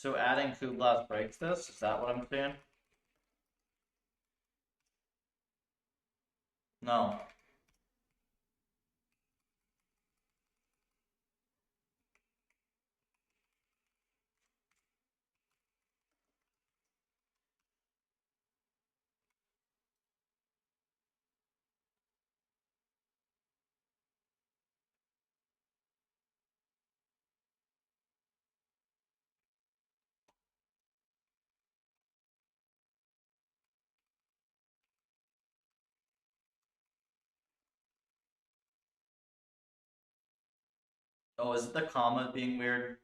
So adding Kublas breaks this? Is that what I'm saying? No. Oh, is it the comma being weird?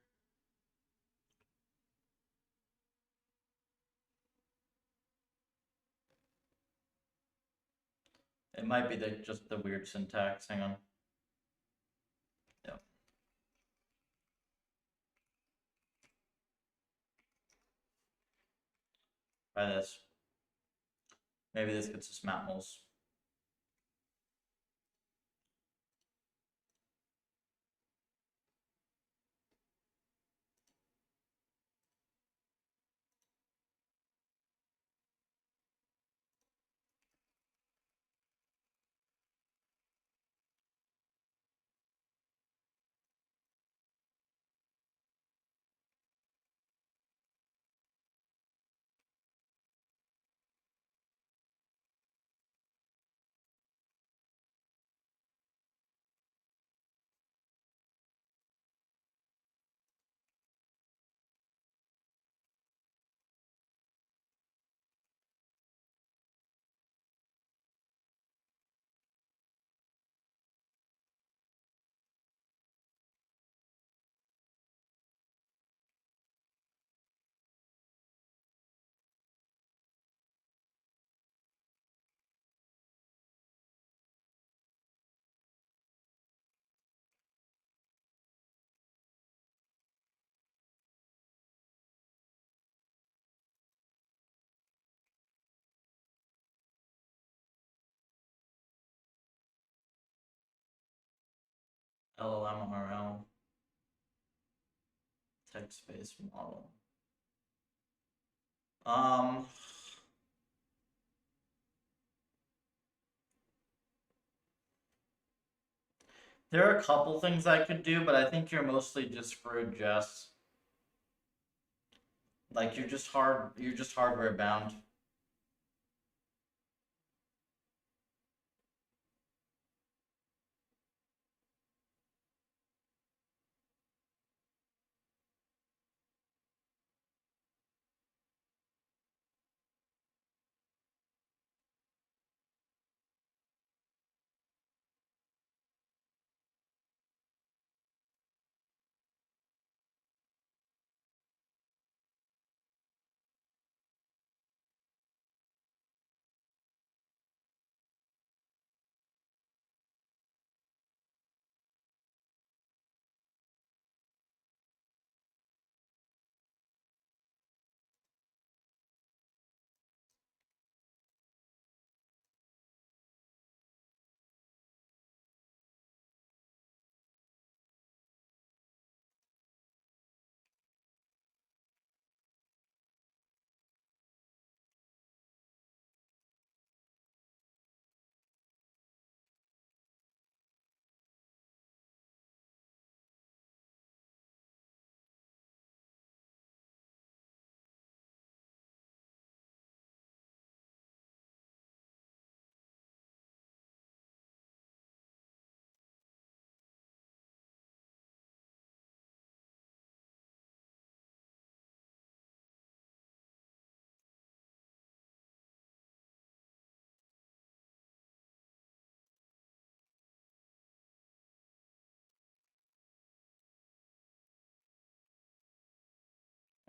It might be just the weird syntax. Hang on. Yep. Try this. Maybe this gets us matmos. LLMRL. Text-based model. There are a couple things I could do, but I think you're mostly just screwed, Jess. Like you're just hardware bound.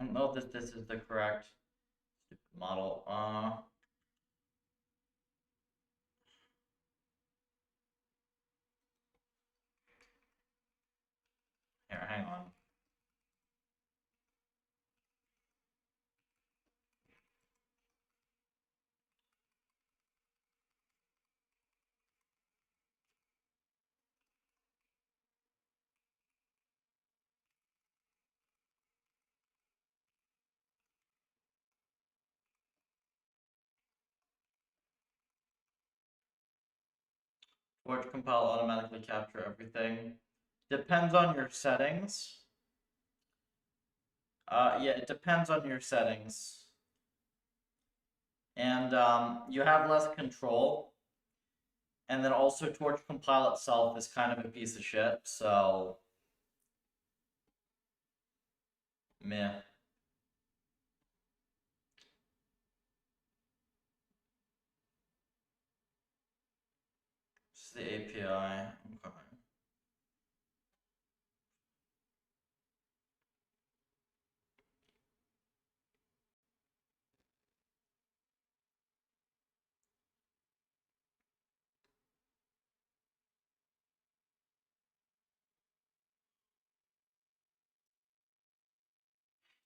I don't know if this is the correct model. Here, hang on. Torch compile automatically capture everything. Depends on your settings. Yeah, it depends on your settings. And you have less control. And then also Torch compile itself is kind of a piece of shit, so meh. It's the API. Okay.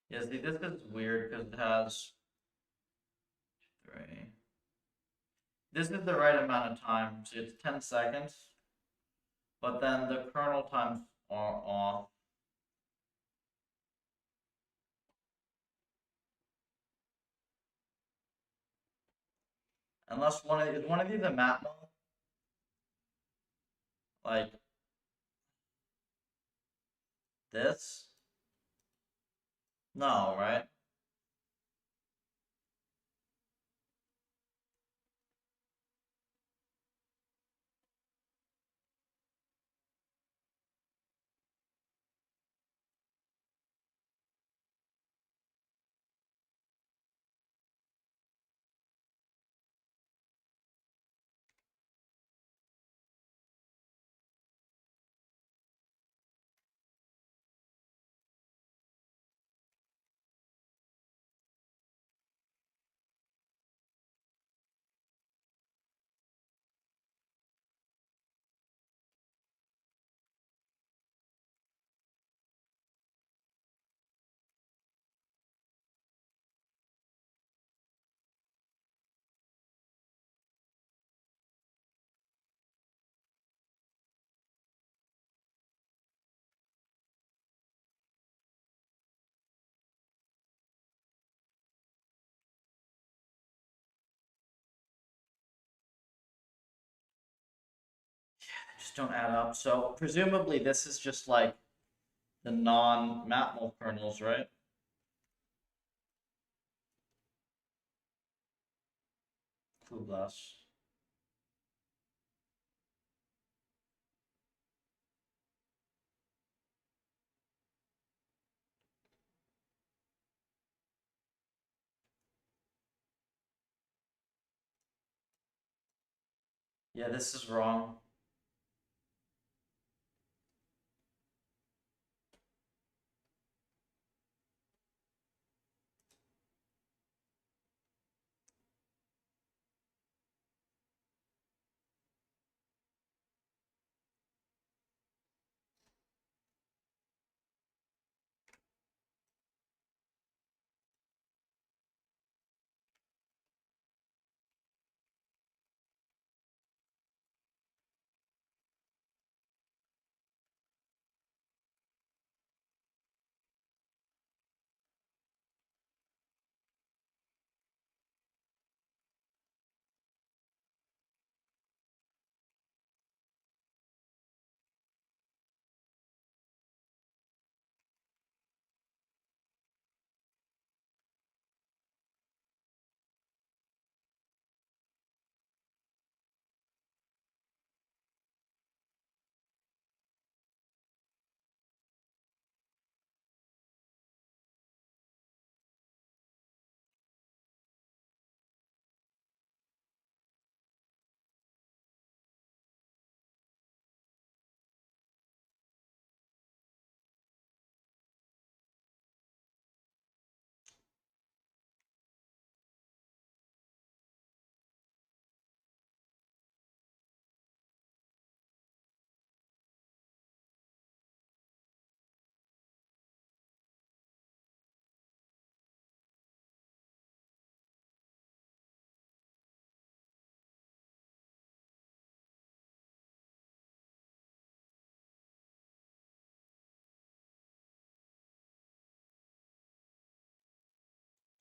Yeah, see, this is weird because it has 3. This is the right amount of time, so it's 10 seconds, but then the kernel times are off. Unless is one of these a map mode? Like this? No, right? They just don't add up. So presumably this is just like the non-matmul kernels, right? Clueless. Yeah, this is wrong.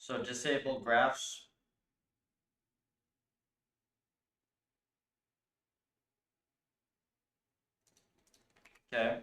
So disable graphs. Okay.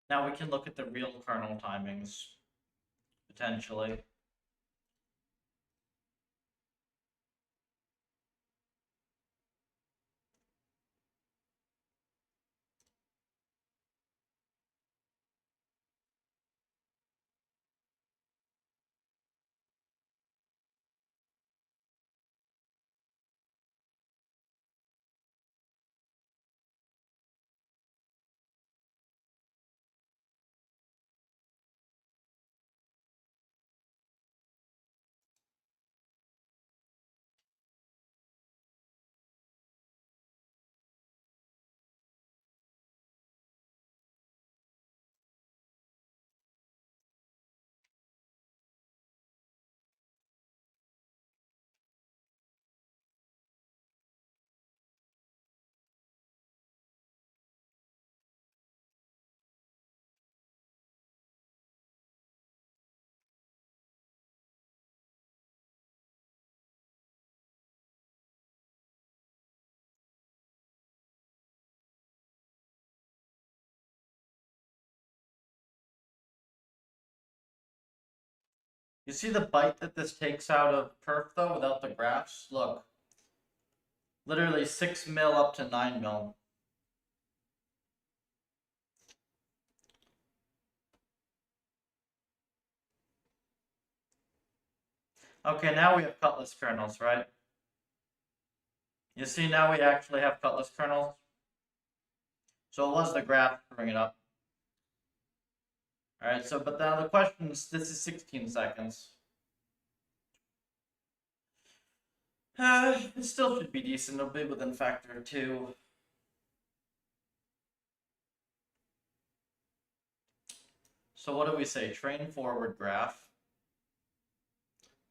Now we can look at the real kernel timings, potentially. You see the bite that this takes out of perf though, without the graphs? Look, literally 6 mil up to 9 mil. Okay, now we have cutlass kernels, right? You see, now we actually have cutlass kernels. So it was the graph to bring it up. All right, so but now the question is, this is 16 seconds. It still should be decent. It'll be within factor 2. So what do we say? Train forward graph.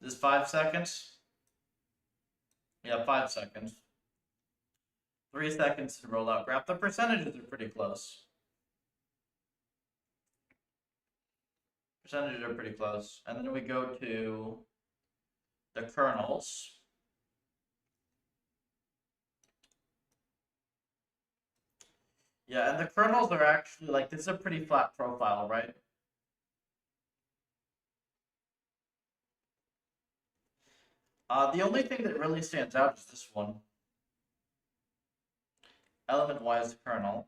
This is 5 seconds? Yeah, 5 seconds. 3 seconds to roll out graph. The percentages are pretty close. Percentages are pretty close. And then we go to the kernels. Yeah, and the kernels are actually like, this is a pretty flat profile, right? The only thing that really stands out is this one. Element-wise kernel.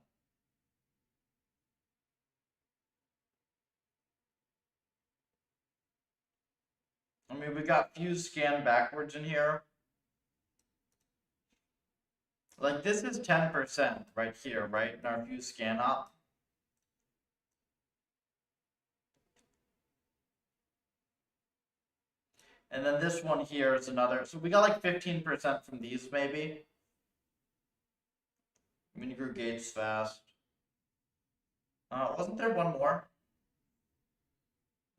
I mean, we got fuse scan backwards in here. Like, this is 10% right here, right? In our fuse scan op. And then this one here is another. So we got like 15% from these, maybe. Mini grew gates fast. Wasn't there one more?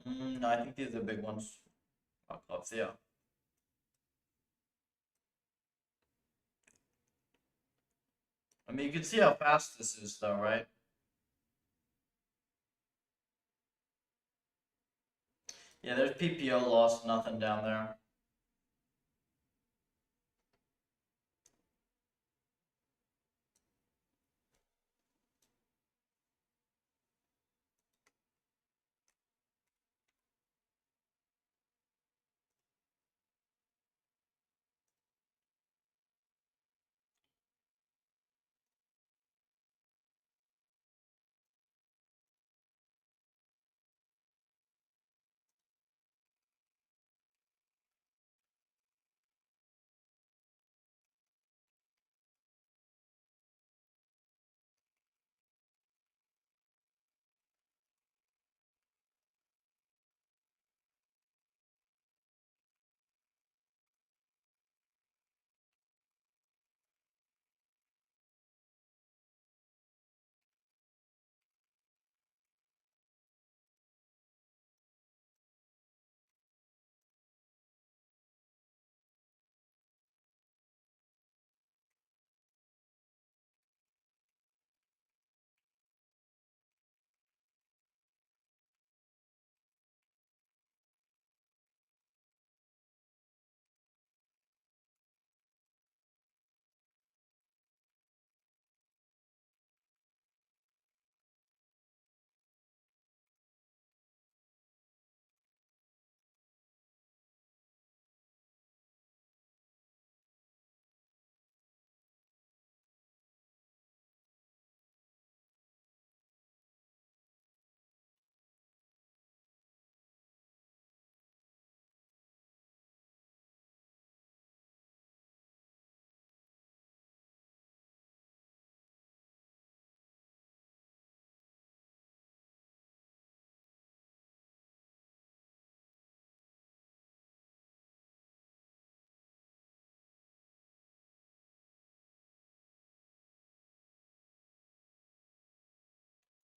No, I think these are the big ones. Let's see. Yeah. I mean, you can see how fast this is, though, right? Yeah, there's PPO loss, nothing down there.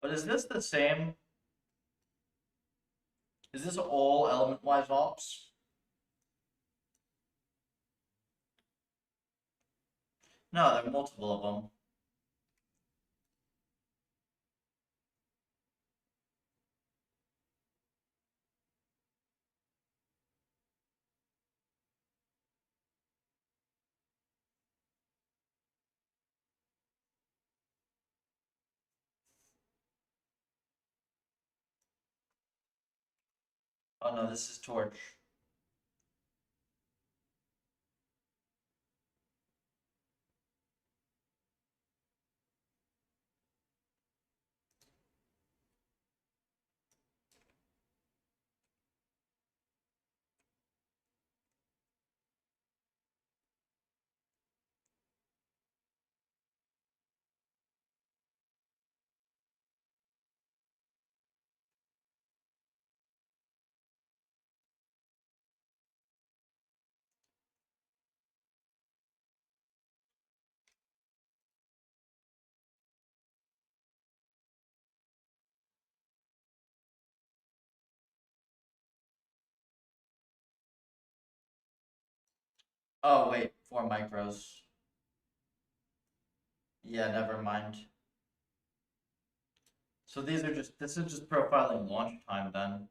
But is this the same? Is this all element-wise ops? No, there are multiple of them. Oh no, this is torch. Oh wait, 4 micros. Yeah, never mind. So this is just profiling launch time then.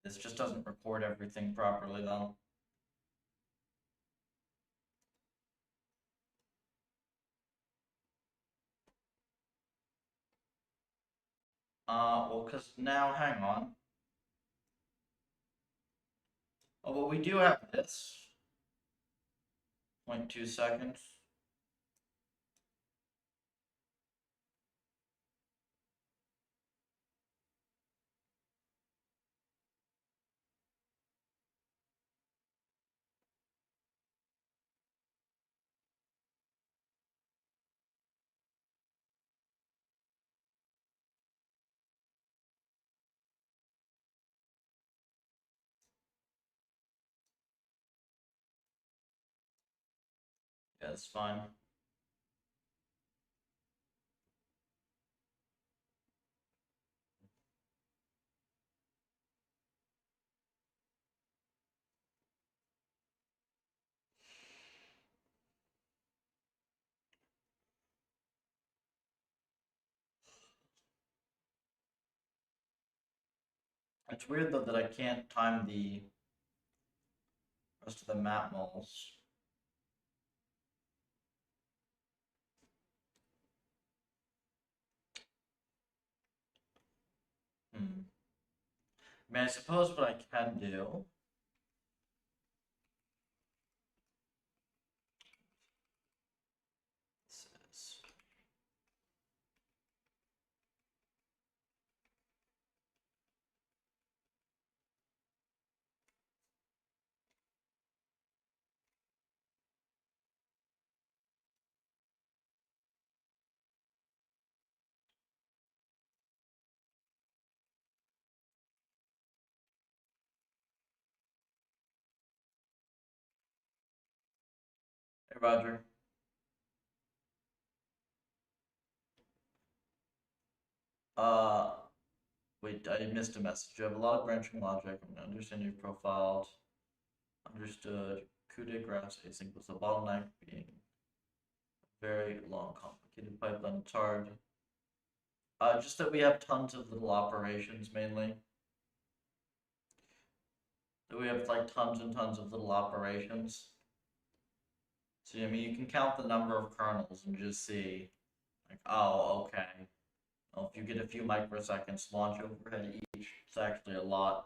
This just doesn't record everything properly though. Well, cause now hang on. Oh, but we do have this. 0.2 seconds. Yeah, that's fine. It's weird though that I can't time the rest of the map moles. I mean, I suppose what I can do Hey, Roger. Uh, Wait, I missed a message. You have a lot of branching logic. I'm gonna understand you've profiled. Understood. Coup de grace async was a bottleneck, being very long, complicated pipeline. It's hard. Just that we have tons of little operations mainly. That we have like tons and tons of little operations. So I mean, you can count the number of kernels and just see, like, oh, okay. Well, if you get a few microseconds launch overhead each, it's actually a lot.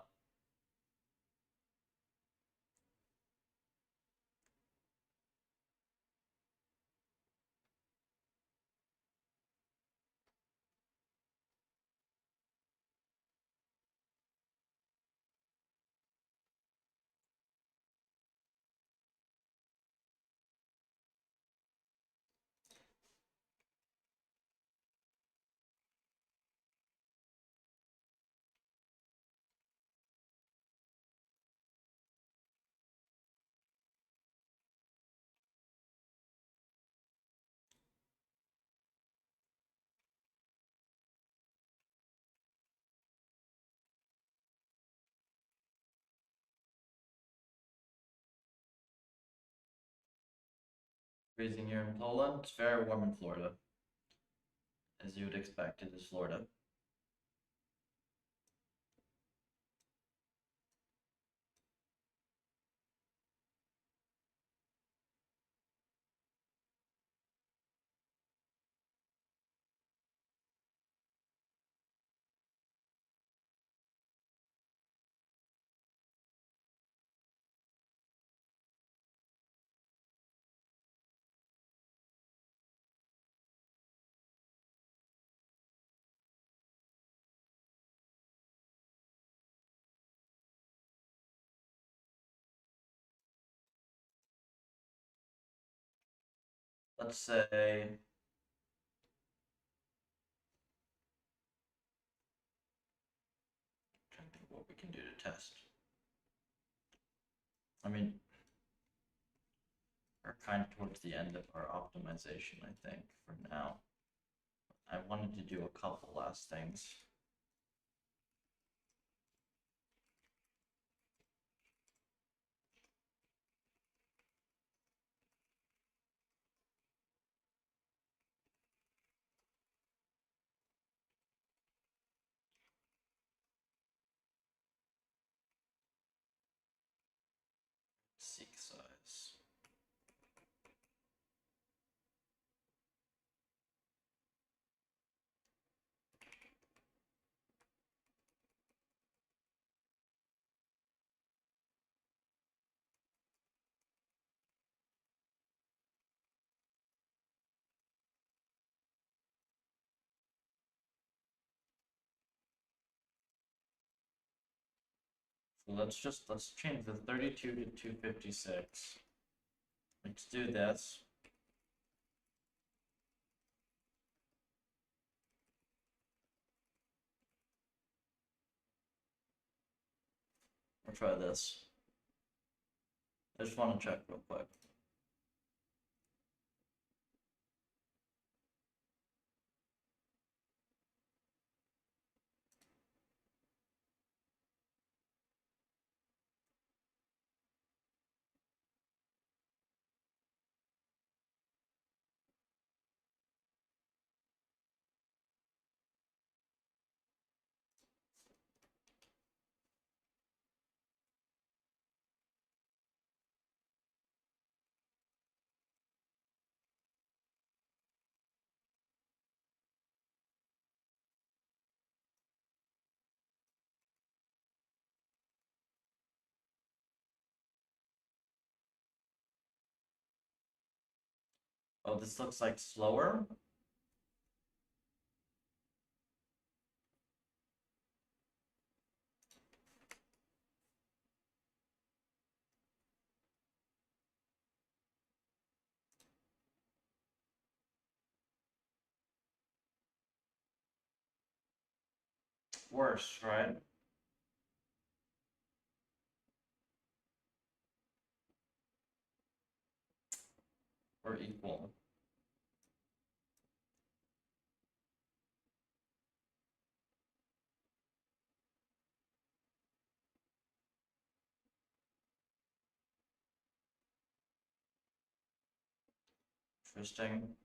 Freezing here in Poland. It's very warm in Florida, as you would expect. It is Florida. Let's say, trying to think what we can do to test. I mean, we're kind of towards the end of our optimization, I think, for now. I wanted to do a couple last things. Seek size. So let's change the 32 to 256. Let's do this. We'll try this. I just want to check real quick. Oh, this looks like slower. Worse, right? or equal. Interesting.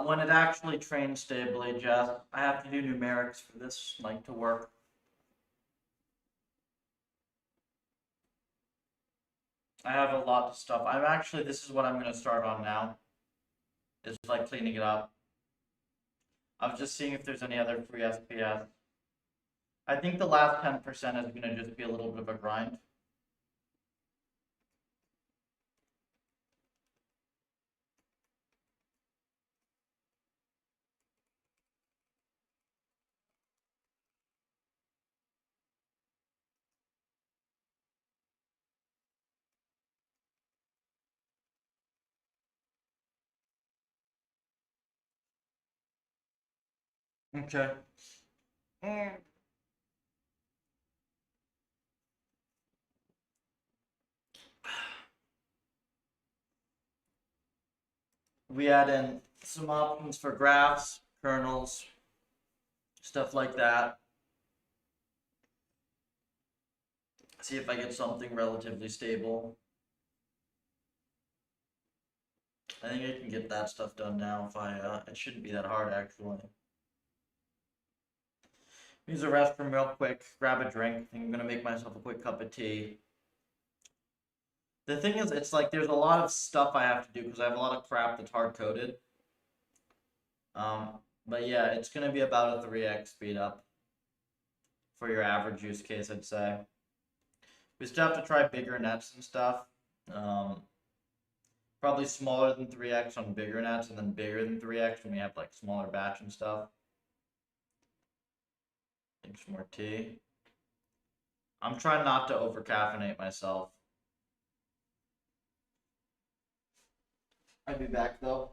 When it actually trains stably, Jeff, I have to do numerics for this, like, to work. I have a lot of stuff. This is what I'm going to start on now. Is like cleaning it up. I was just seeing if there's any other free SPS. I think the last 10% is going to just be a little bit of a grind. Okay. We add in some options for graphs, kernels, stuff like that. See if I get something relatively stable. I think I can get that stuff done now if it shouldn't be that hard actually. Use the restroom real quick, grab a drink. I think I'm gonna make myself a quick cup of tea. The thing is, it's like there's a lot of stuff I have to do because I have a lot of crap that's hard coded. But yeah, it's gonna be about a 3x speed up for your average use case, I'd say. We still have to try bigger nets and stuff. Probably smaller than 3x on bigger nets, and then bigger than 3x when we have like smaller batch and stuff. Drink some more tea. I'm trying not to over caffeinate myself. I'll be back though.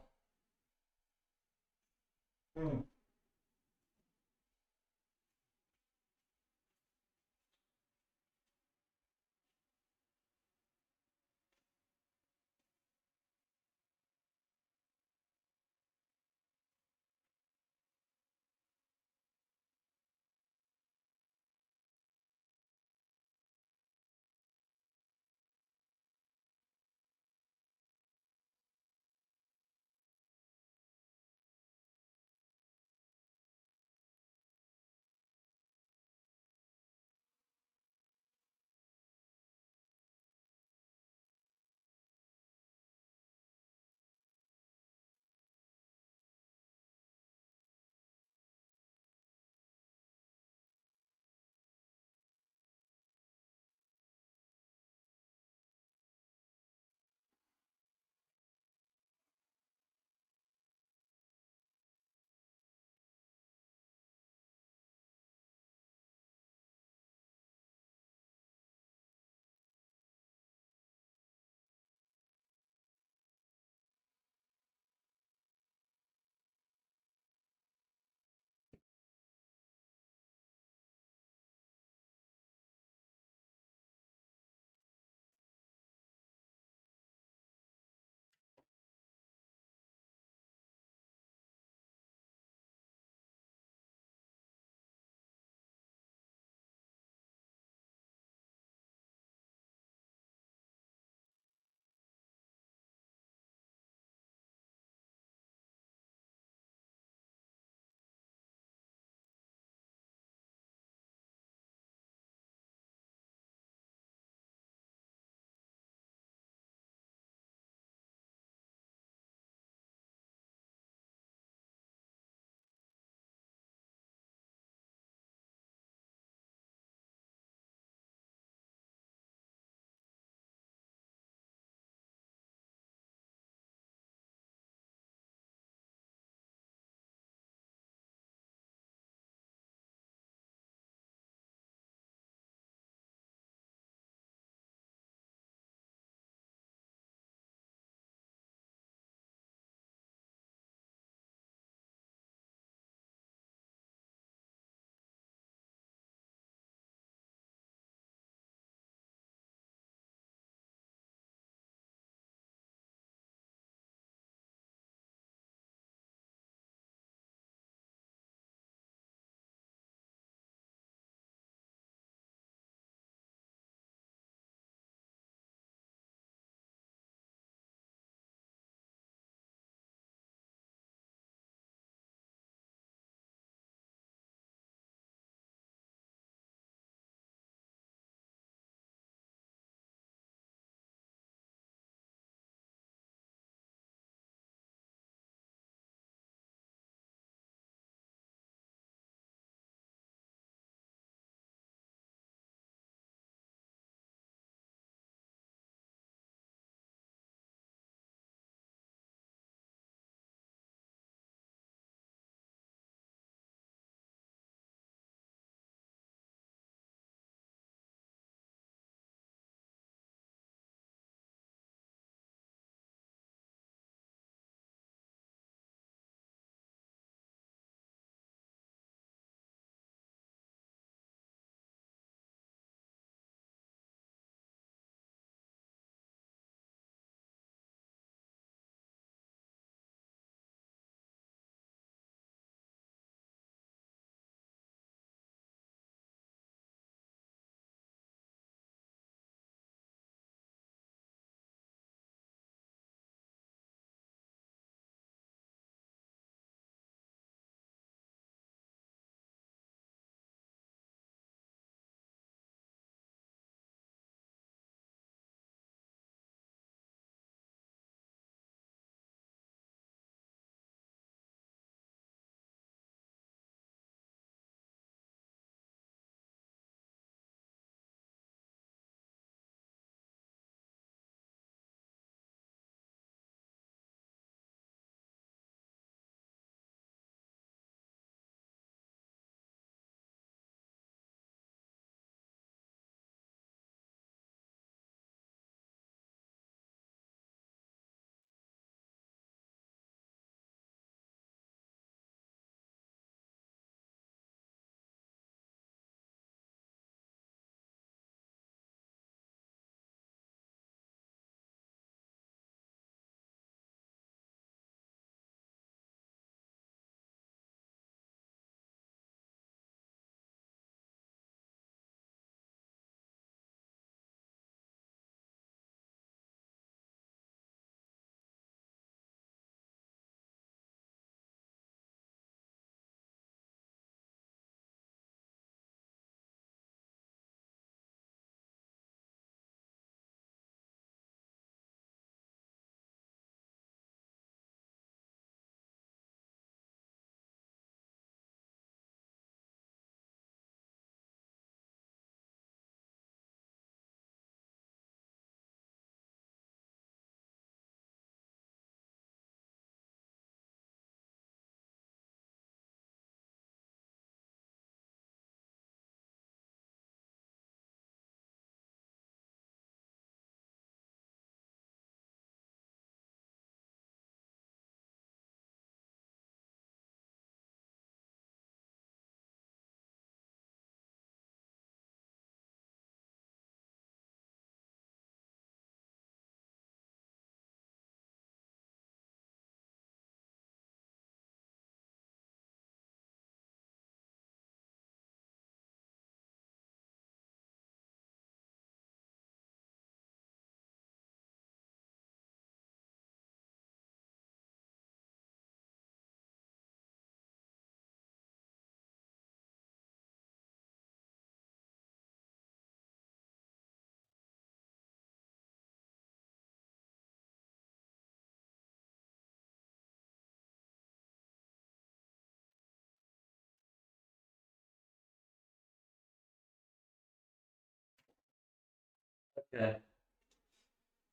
Okay.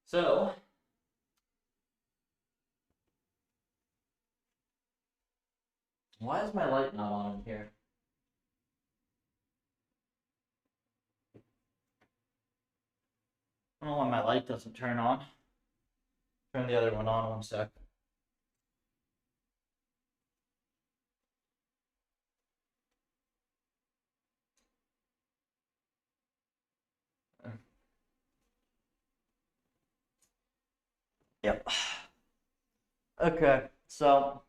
So, why is my light not on in here? I don't know why my light doesn't turn on. Turn the other one on 1 sec. Yep. Okay, so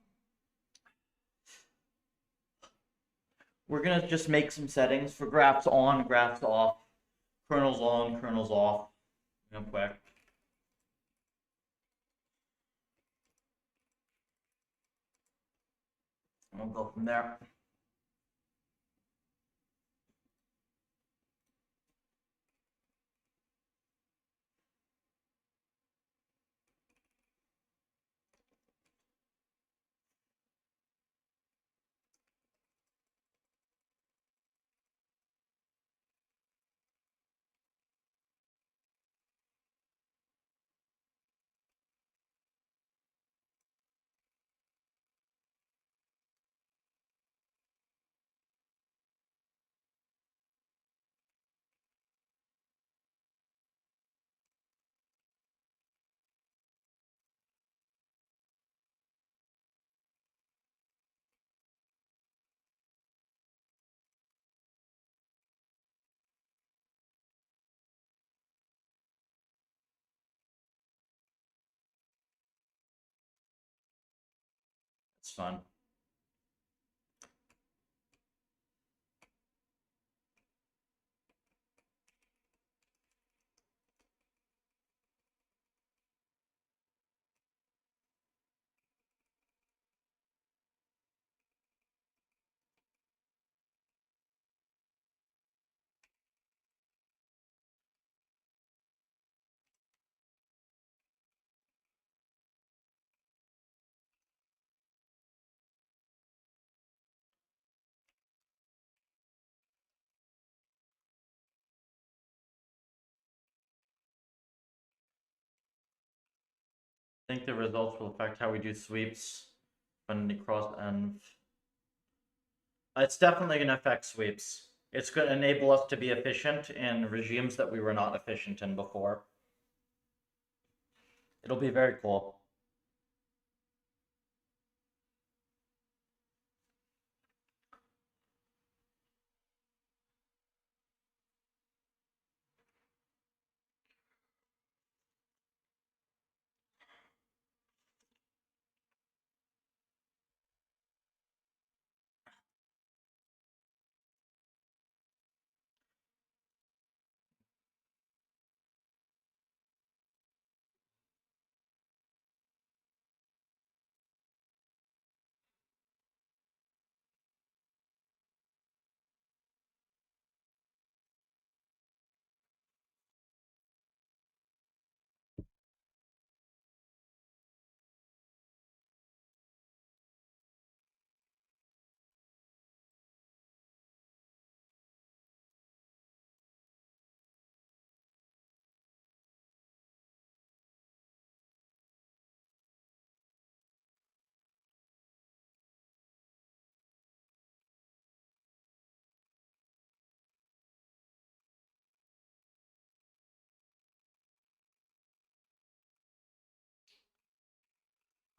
we're gonna just make some settings for graphs on, graphs off, kernels on, kernels off, real quick. And we'll go from there. It's fun. I think the results will affect how we do sweeps when the cross and it's definitely going to affect sweeps. It's going to enable us to be efficient in regimes that we were not efficient in before. It'll be very cool.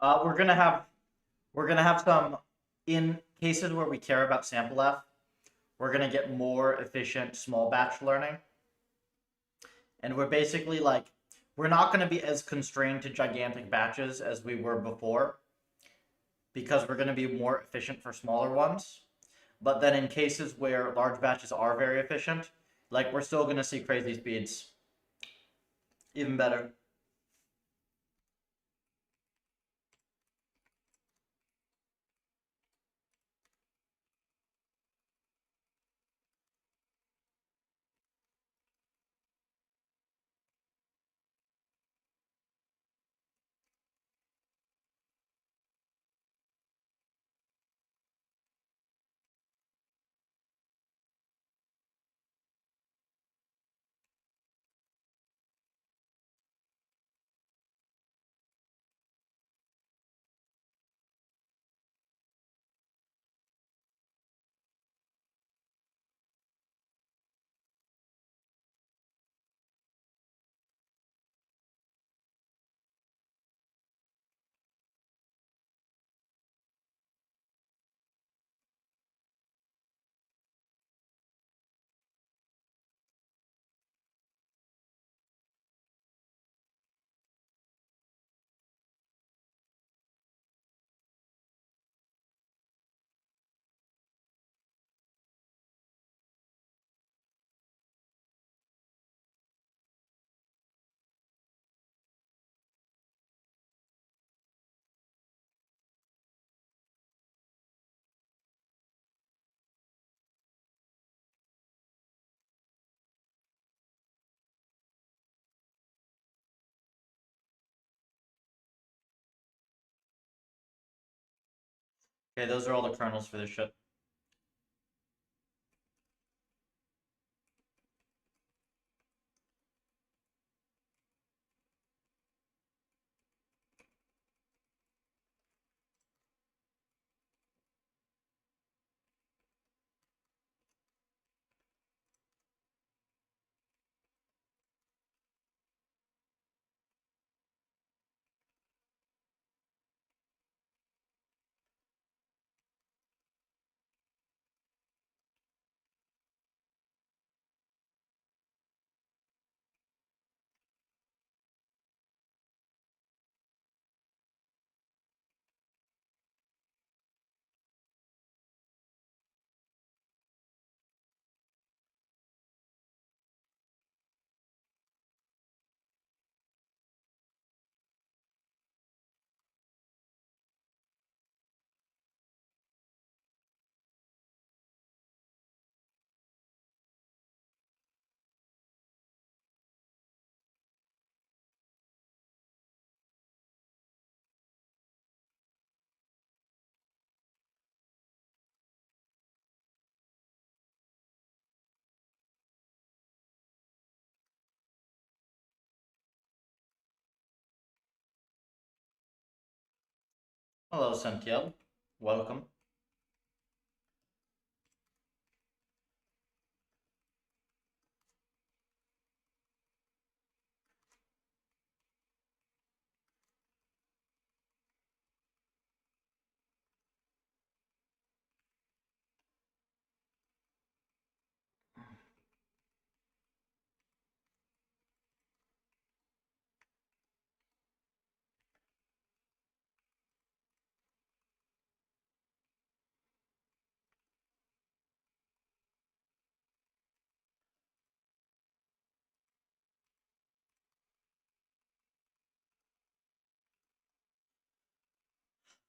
We're gonna have some in cases where we care about sample F. We're gonna get more efficient small batch learning, and we're basically like we're not gonna be as constrained to gigantic batches as we were before, because we're gonna be more efficient for smaller ones. But then in cases where large batches are very efficient, like we're still gonna see crazy speeds. Even better. Okay, those are all the kernels for this shit. Hello, Santiago. Welcome.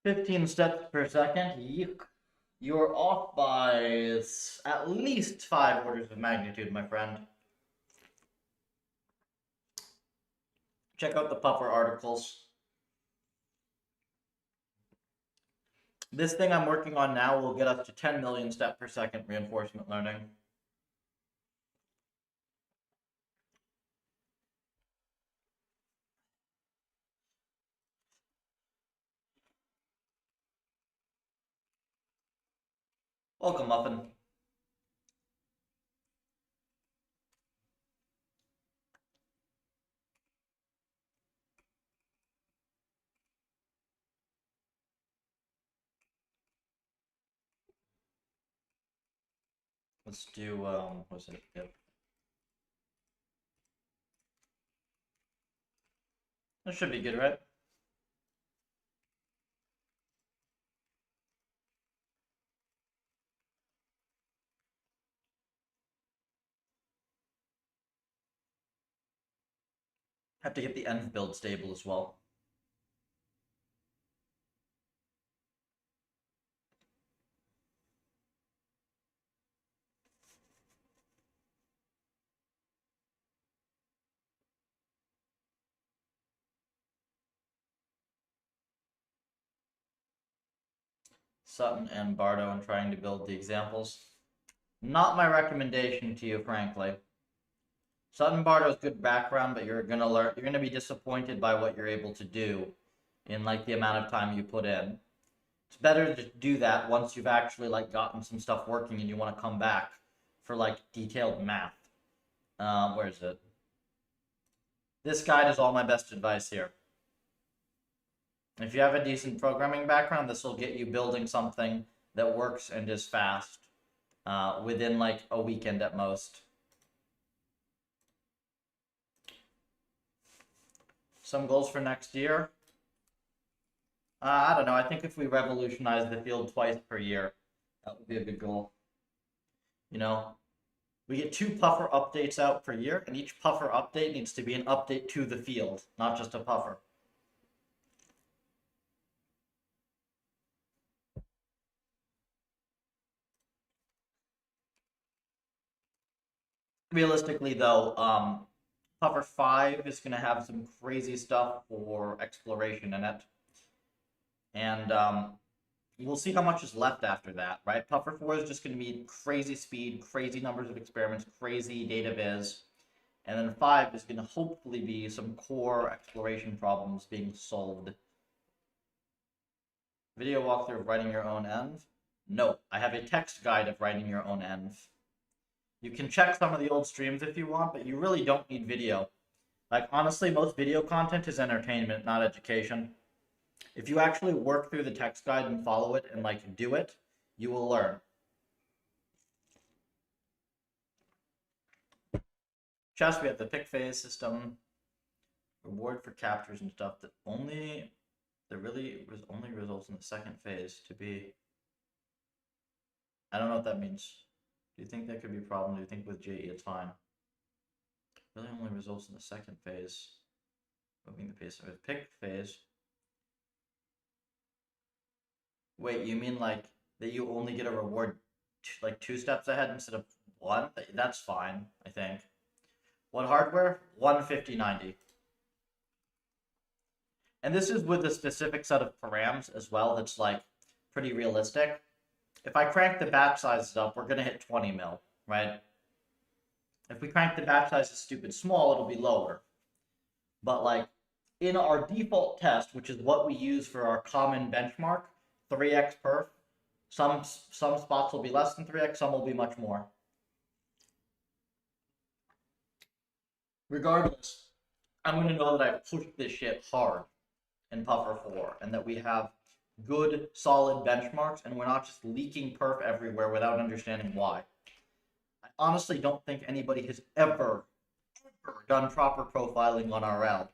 Fifteen steps per second. Yuck. You're off by at least 5 orders of magnitude, my friend. Check out the puffer articles. This thing I'm working on now will get us to 10 million step per second reinforcement learning. Welcome, Muffin. Let's do, what's it? Yep. That should be good, right? Have to get the env build stable as well. Sutton and Bardo and trying to build the examples. Not my recommendation to you, frankly. Sutton Bardo's good background, but you're gonna be disappointed by what you're able to do in like the amount of time you put in. It's better to do that once you've actually like gotten some stuff working and you want to come back for like detailed math. Where is it? This guide is all my best advice here. If you have a decent programming background, this will get you building something that works and is fast within like a weekend at most. Some goals for next year. I don't know. I think if we revolutionize the field twice per year, that would be a good goal. You know, we get 2 puffer updates out per year, and each puffer update needs to be an update to the field, not just a puffer. Realistically, though, puffer 5 is going to have some crazy stuff for exploration in it. And we'll see how much is left after that, right? Puffer 4 is just going to be crazy speed, crazy numbers of experiments, crazy data viz. And then 5 is going to hopefully be some core exploration problems being solved. Video walkthrough of writing your own env? No, I have a text guide of writing your own env. You can check some of the old streams if you want, but you really don't need video. Like, honestly, most video content is entertainment, not education. If you actually work through the text guide and follow it and, like, do it, you will learn. Chess, we have the pick phase system. Reward for captures and stuff that really only results in the second phase to be. I don't know what that means. Do you think that could be a problem? Do you think with JE it's fine? Really only results in the second phase. Moving the pace of a pick phase. Wait, you mean like that you only get a reward like 2 steps ahead instead of 1? That's fine, I think. What hardware? 15090. And this is with a specific set of params as well that's like pretty realistic. If I crank the batch sizes up, we're going to hit 20 mil, right? If we crank the batch sizes stupid small, it'll be lower. But like in our default test, which is what we use for our common benchmark, 3x perf, some spots will be less than 3x, some will be much more. Regardless, I'm going to know that I've pushed this shit hard in Puffer 4 and that we have good, solid benchmarks and we're not just leaking perf everywhere without understanding why. I honestly don't think anybody has ever done proper profiling on RL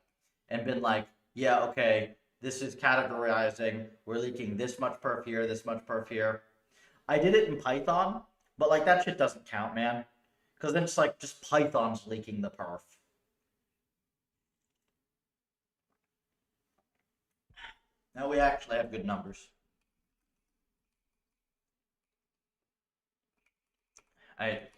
and been like, yeah, okay, this is categorizing, we're leaking this much perf here, this much perf here. I did it in Python, but like that shit doesn't count, man. Because then it's like just Python's leaking the perf. Now we actually have good numbers. Right.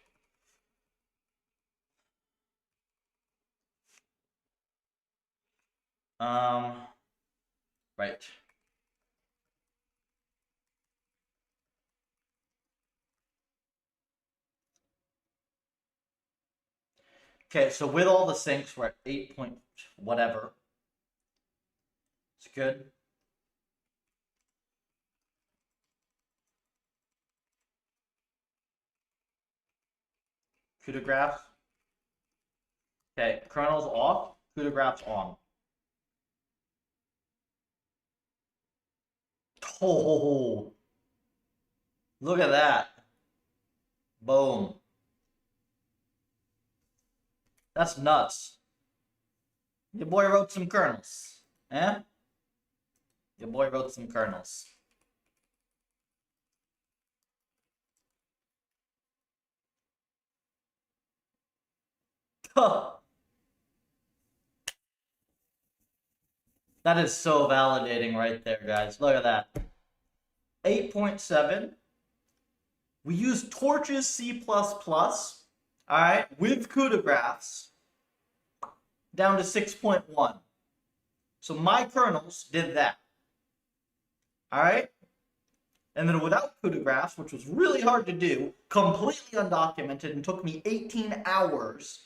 Okay, so with all the syncs, we're at 8 point whatever. It's good. CUDA graphs. Okay, kernel's off, CUDA graphs on. Oh, look at that. Boom. That's nuts. Your boy wrote some kernels. Eh? Your boy wrote some kernels. That is so validating right there, guys. Look at that. 8.7. We use Torch's C++, alright, with CUDA graphs, down to 6.1. So my kernels did that. Alright? And then without CUDA graphs, which was really hard to do, completely undocumented, and took me 18 hours,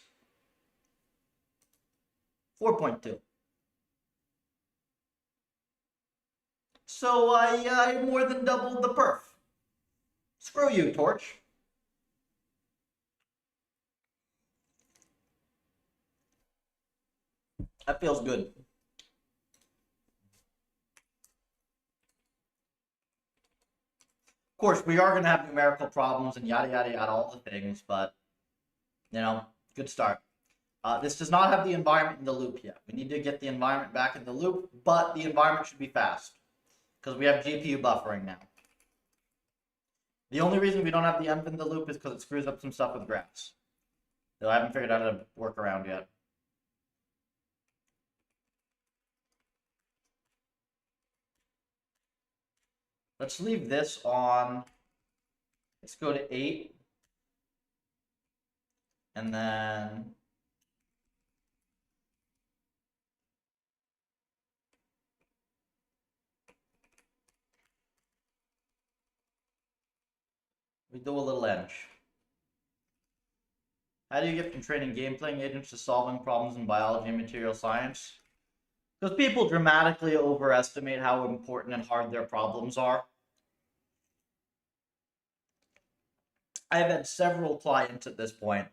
4.2. So I more than doubled the perf. Screw you, Torch. That feels good. Of course, we are going to have numerical problems and yada, yada, yada, all the things, but, you know, good start. This does not have the environment in the loop yet. We need to get the environment back in the loop, but the environment should be fast, because we have GPU buffering now. The only reason we don't have the env in the loop is because it screws up some stuff with graphs. Though I haven't figured out how to work around yet. Let's leave this on. Let's go to 8. And then We do a little eng. How do you get from training game playing agents to solving problems in biology and material science? Because people dramatically overestimate how important and hard their problems are. I've had several clients at this point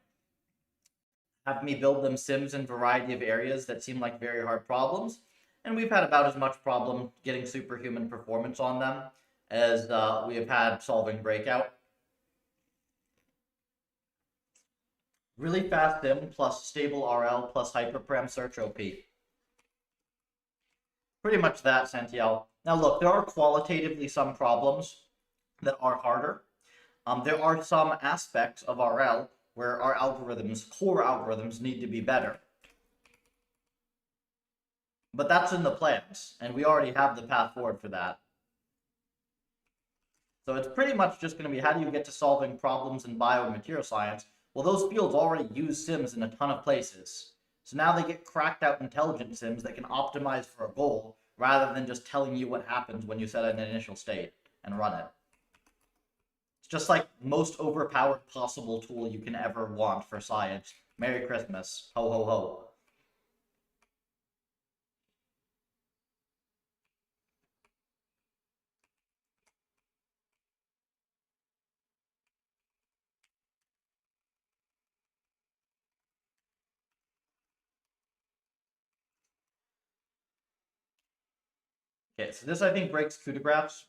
have me build them sims in a variety of areas that seem like very hard problems, and we've had about as much problem getting superhuman performance on them as we have had solving breakout. Really fast sim plus stable RL plus hyperparam search OP. Pretty much that, Santiel. Now look, there are qualitatively some problems that are harder. There are some aspects of RL where our algorithms, core algorithms, need to be better. But that's in the plans, and we already have the path forward for that. So it's pretty much just going to be how do you get to solving problems in bio and material science? Well, those fields already use sims in a ton of places. So now they get cracked out intelligent sims that can optimize for a goal rather than just telling you what happens when you set an initial state and run it. It's just like most overpowered possible tool you can ever want for science. Merry Christmas. Ho ho ho. Okay, so this I think breaks coup de graphs,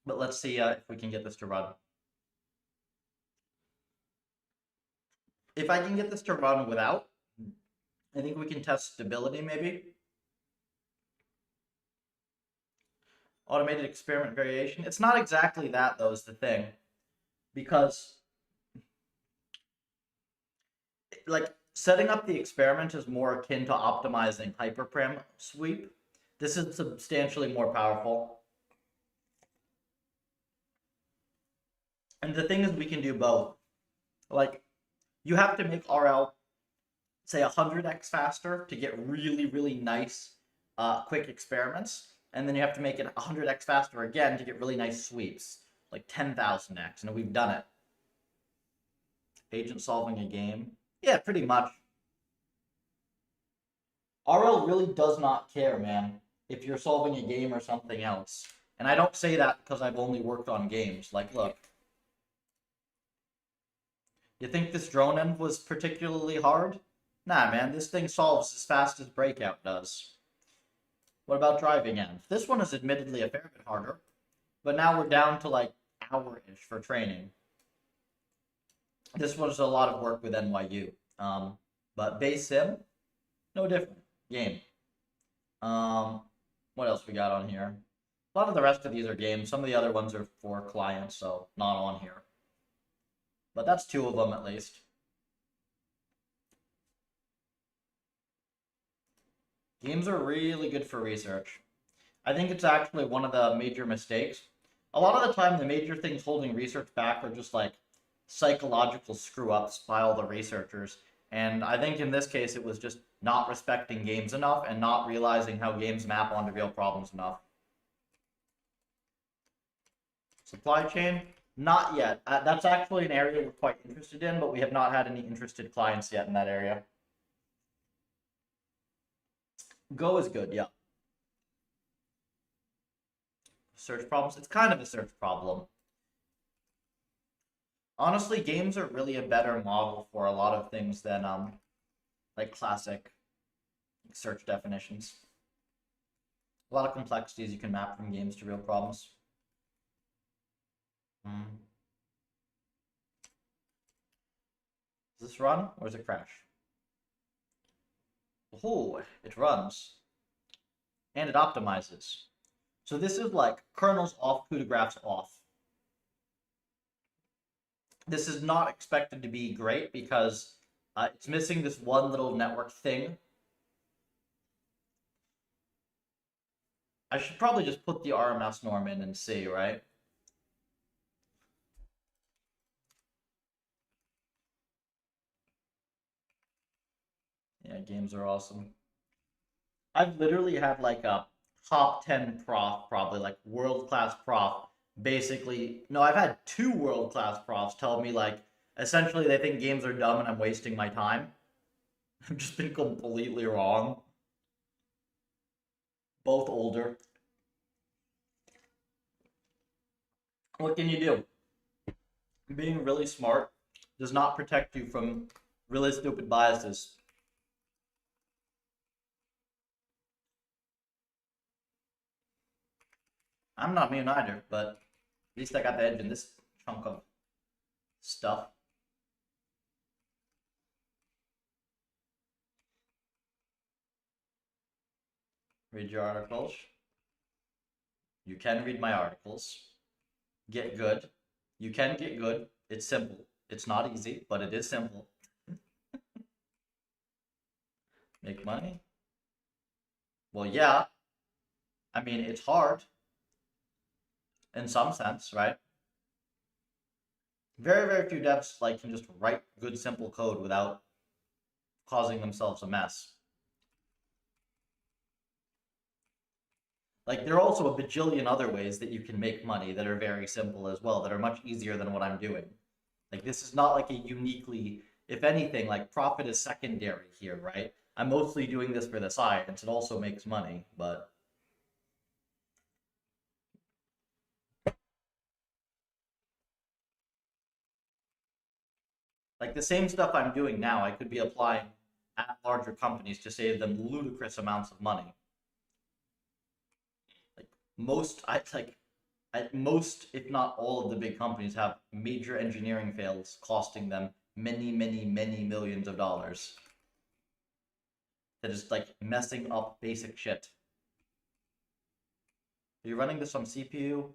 but let's see if we can get this to run. If I can get this to run without, I think we can test stability maybe. Automated experiment variation. It's not exactly that though, is the thing. Because like setting up the experiment is more akin to optimizing hyperparam sweep. This is substantially more powerful. And the thing is we can do both. Like you have to make RL say 100x faster to get really, really nice quick experiments. And then you have to make it 100x faster again to get really nice sweeps, like 10,000x, and we've done it. Agent solving a game. Yeah, pretty much. RL really does not care, man, if you're solving a game or something else. And I don't say that because I've only worked on games. Like, look. You think this drone end was particularly hard? Nah, man, this thing solves as fast as Breakout does. What about driving end? This one is admittedly a fair bit harder, but now we're down to like hour-ish for training. This was a lot of work with NYU. But base sim, no different. Game. What else we got on here? A lot of the rest of these are games. Some of the other ones are for clients, so not on here. But that's two of them at least. Games are really good for research. I think it's actually one of the major mistakes. A lot of the time, the major things holding research back are just like psychological screw-ups by all the researchers. And I think in this case, it was just not respecting games enough and not realizing how games map onto real problems enough. Supply chain? Not yet. That's actually an area we're quite interested in, but we have not had any interested clients yet in that area. Go is good, yeah. Search problems? It's kind of a search problem. Honestly, games are really a better model for a lot of things than like classic search definitions. A lot of complexities you can map from games to real problems. Does this run or does it crash? Oh, it runs. And it optimizes. So this is like kernels off, coup de graphs off. This is not expected to be great because it's missing this one little network thing. I should probably just put the RMS norm in and see, right? Yeah, games are awesome. I've literally had like a top 10 prof, probably like world-class prof, basically, no, I've had two world-class profs tell me like essentially they think games are dumb and I'm wasting my time. I've just been completely wrong. Both older. What can you do? Being really smart does not protect you from really stupid biases. I'm not immune either, but at least I got the edge in this chunk of stuff. Read your articles. You can read my articles. Get good. You can get good. It's simple. It's not easy, but it is simple. Make money? Well, yeah. I mean, it's hard in some sense, right? Very, very few devs like can just write good, simple code without causing themselves a mess. Like, there are also a bajillion other ways that you can make money that are very simple as well, that are much easier than what I'm doing. Like, this is not like a uniquely, if anything, like, profit is secondary here, right? I'm mostly doing this for the science. It also makes money, but like the same stuff I'm doing now, I could be applying at larger companies to save them ludicrous amounts of money. Like at most, if not all of the big companies have major engineering fails costing them many, many, many millions of dollars. That is like messing up basic shit. Are you running this on CPU?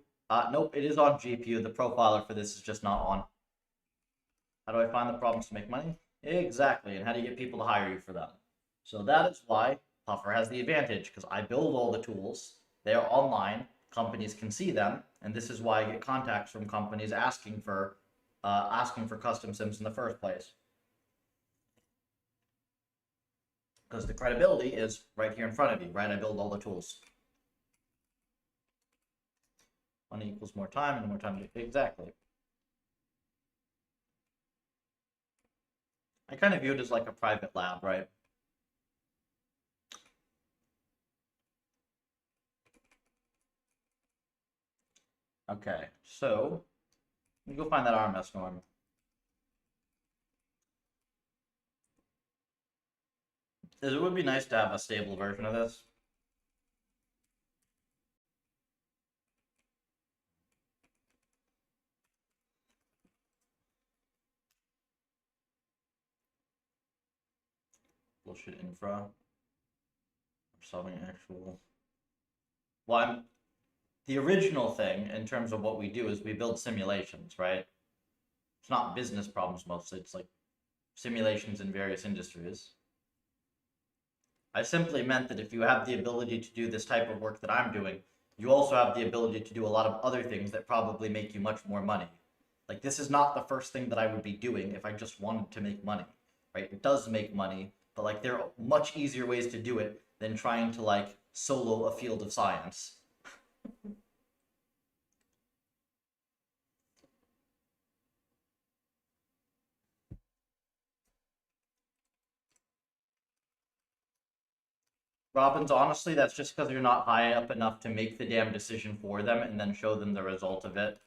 Nope, it is on GPU. The profiler for this is just not on. How do I find the problems to make money? Exactly, and how do you get people to hire you for them? So that is why Puffer has the advantage, because I build all the tools. They are online. Companies can see them, and this is why I get contacts from companies asking for custom sims in the first place. Because the credibility is right here in front of you, right? I build all the tools. Money equals more time, and more time exactly. I kind of view it as like a private lab, right? Okay, so let me go find that RMS norm. It would be nice to have a stable version of this. Bullshit infra. Solving actual. Well, the original thing in terms of what we do is we build simulations, right? It's not business problems mostly, it's like simulations in various industries. I simply meant that if you have the ability to do this type of work that I'm doing, you also have the ability to do a lot of other things that probably make you much more money. Like, this is not the first thing that I would be doing if I just wanted to make money, right? It does make money, but like there are much easier ways to do it than trying to like solo a field of science. Robbins, honestly, that's just because you're not high up enough to make the damn decision for them and then show them the result of it.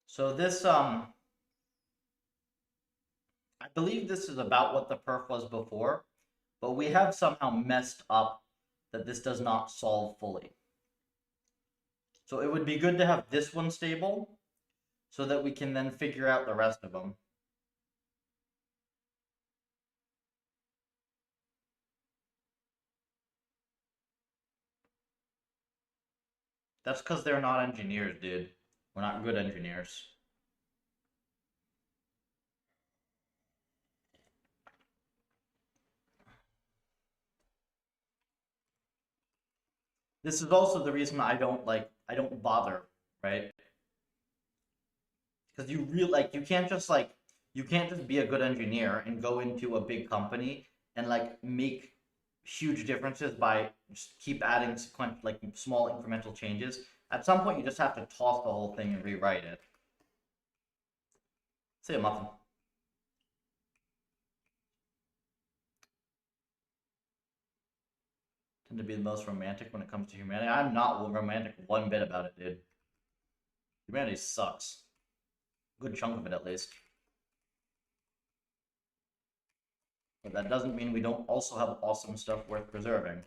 So this, I believe this is about what the perf was before, but we have somehow messed up that this does not solve fully. So it would be good to have this one stable so that we can then figure out the rest of them. That's because they're not engineers, dude. We're not good engineers. This is also the reason I don't bother, right? Because you can't just be a good engineer and go into a big company and like make huge differences by just keep adding small incremental changes. At some point, you just have to toss the whole thing and rewrite it. Say a muffin. Tend to be the most romantic when it comes to humanity. I'm not romantic one bit about it, dude. Humanity sucks. Good chunk of it, at least. But that doesn't mean we don't also have awesome stuff worth preserving.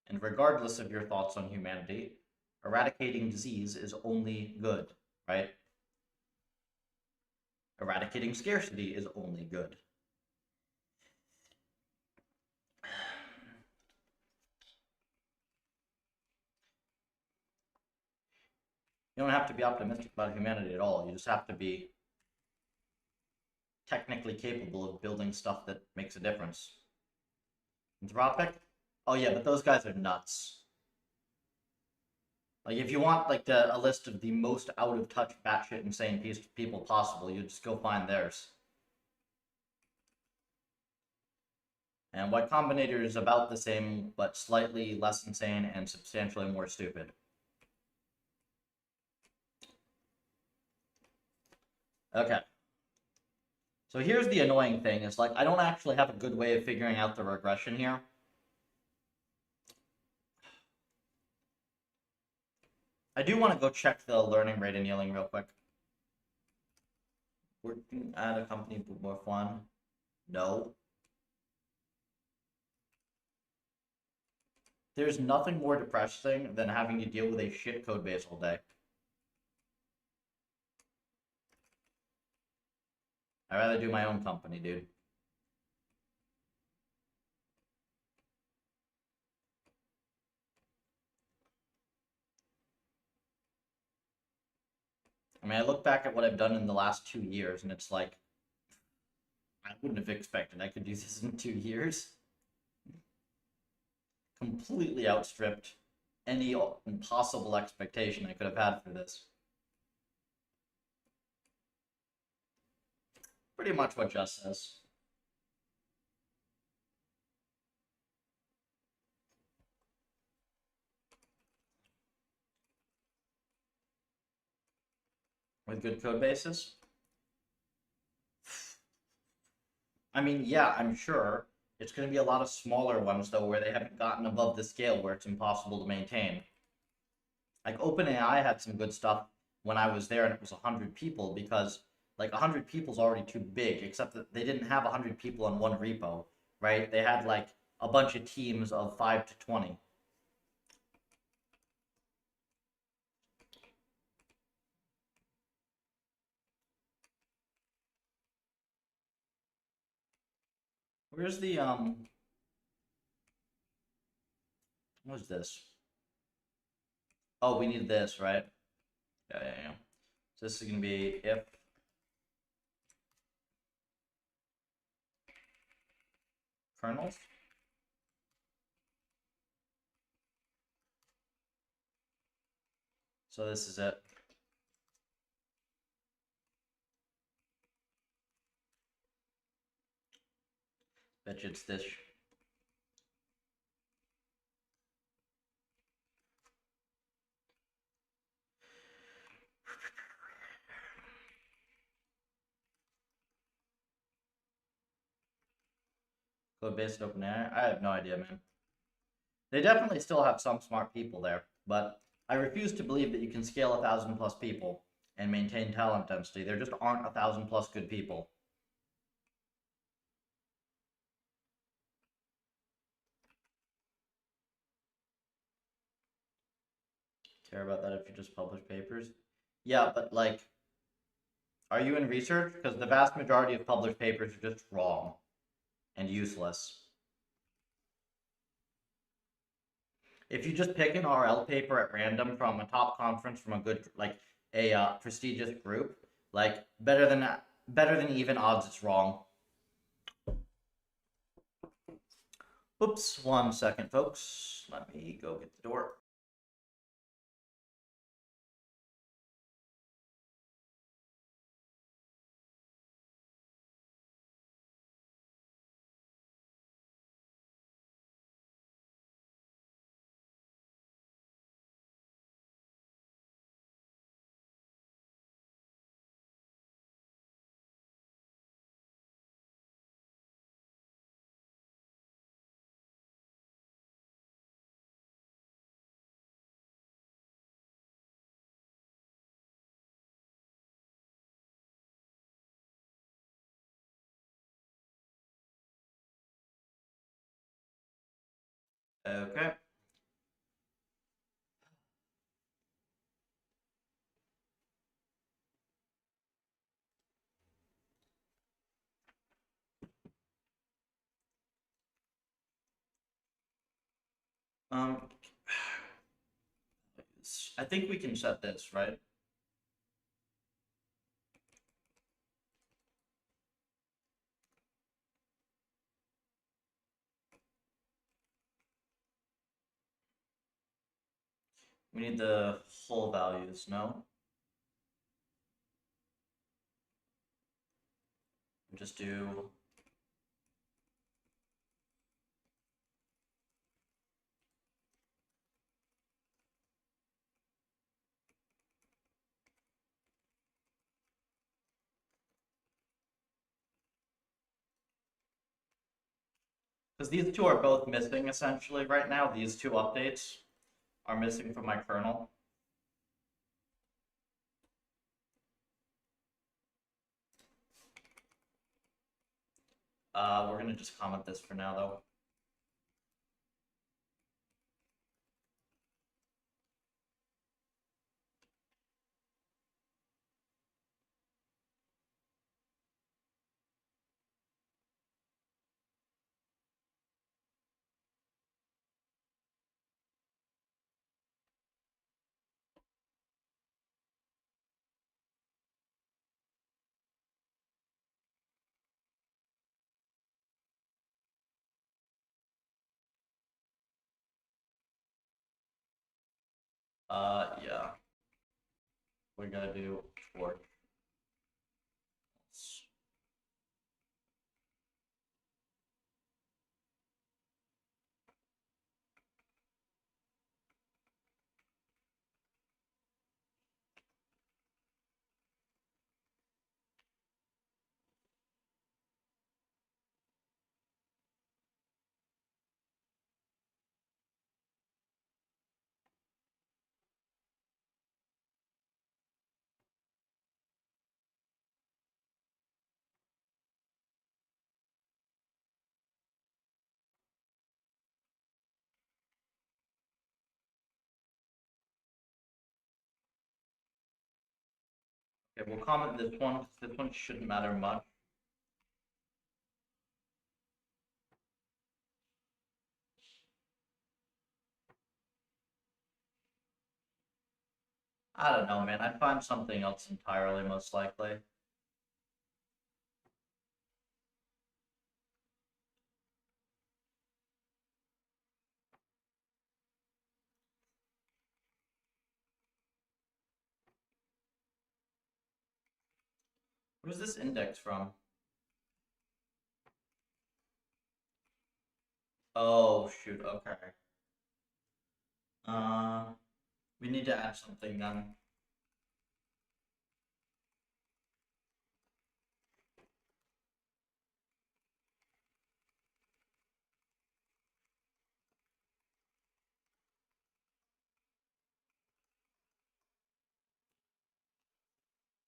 And regardless of your thoughts on humanity, eradicating disease is only good, right? Eradicating scarcity is only good. You don't have to be optimistic about humanity at all. You just have to be technically capable of building stuff that makes a difference. Anthropic? Oh yeah, but those guys are nuts. Like, if you want a list of the most out of touch, batshit insane people possible, you just go find theirs. And Y Combinator is about the same, but slightly less insane and substantially more stupid. Okay. So here's the annoying thing, is like, I don't actually have a good way of figuring out the regression here. I do want to go check the learning rate annealing real quick. Working at a company with more fun? No. There's nothing more depressing than having to deal with a shit code base all day. I'd rather do my own company, dude. I mean, I look back at what I've done in the last 2 years, and it's like, I wouldn't have expected I could do this in 2 years. Completely outstripped any impossible expectation I could have had for this. Pretty much what Jess says. With good code bases? I mean, yeah, I'm sure. It's going to be a lot of smaller ones, though, where they haven't gotten above the scale where it's impossible to maintain. Like, OpenAI had some good stuff when I was there, and it was 100 people, because, like, 100 people is already too big, except that they didn't have 100 people on one repo, right? They had, like, a bunch of teams of 5 to 20. Where's the, what's this? Oh, we need this, right? Yeah. So this is going to be if kernels. So this is it. Bet you it's this. Code based OpenAI? I have no idea, man. They definitely still have some smart people there, but I refuse to believe that you can scale 1,000 plus people and maintain talent density. There just aren't 1,000 plus good people. care about that if you just publish papers. Yeah, but like, are you in research? Because the vast majority of published papers are just wrong and useless. If you just pick an RL paper at random from a top conference from a good, like a prestigious group, like better than even odds, it's wrong. Oops, 1 second, folks. Let me go get the door. Okay. Um, I think we can set this, right? We need the full values, no? Just do because these two are both missing essentially right now. These two updates are missing from my kernel. We're gonna just comment this for now though. Yeah. We gotta do torch. Okay, we'll comment this one because this one shouldn't matter much. I don't know, man. I'd find something else entirely, most likely. What is this index from? Oh, shoot, okay. We need to add something then.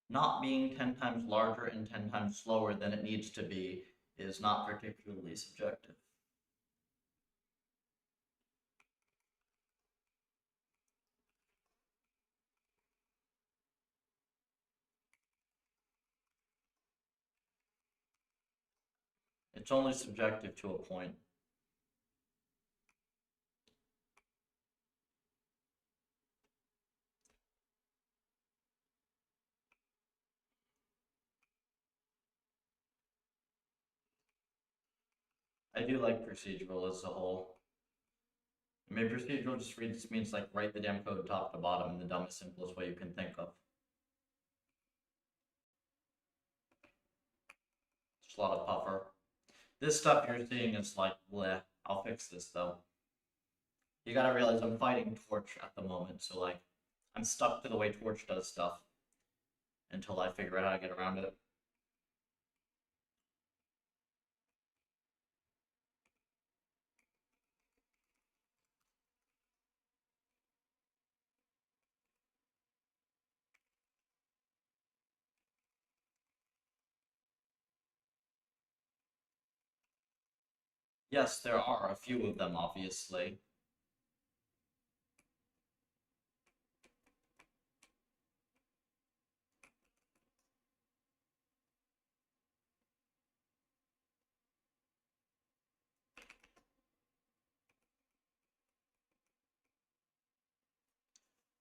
Not being 10 times larger and 10 times slower than it needs to be is not particularly subjective. It's only subjective to a point. I do like procedural as a whole. I mean, procedural just means like write the damn code top to bottom in the dumbest, simplest way you can think of. Just a lot of puffer. This stuff you're seeing is like, bleh. I'll fix this though. You gotta realize I'm fighting Torch at the moment, so like, I'm stuck to the way Torch does stuff until I figure out how to get around it. Yes, there are a few of them, obviously.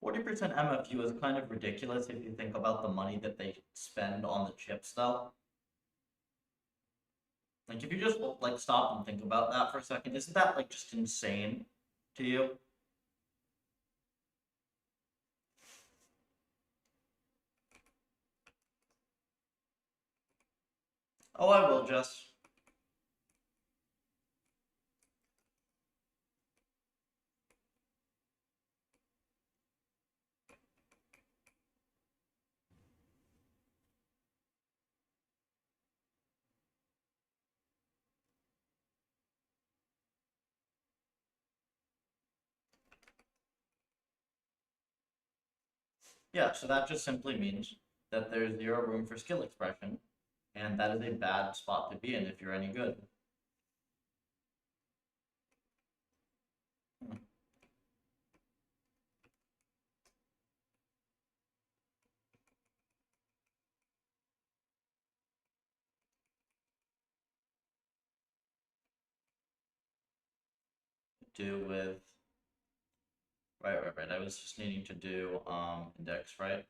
%, MFU is kind of ridiculous if you think about the money that they spend on the chips, though. Like, if you just like stop and think about that for a second, isn't that like just insane to you? Oh, I will, Jess. Yeah, so that just simply means that there's zero room for skill expression, and that is a bad spot to be in if you're any good. Do with right. I was just needing to do index, right?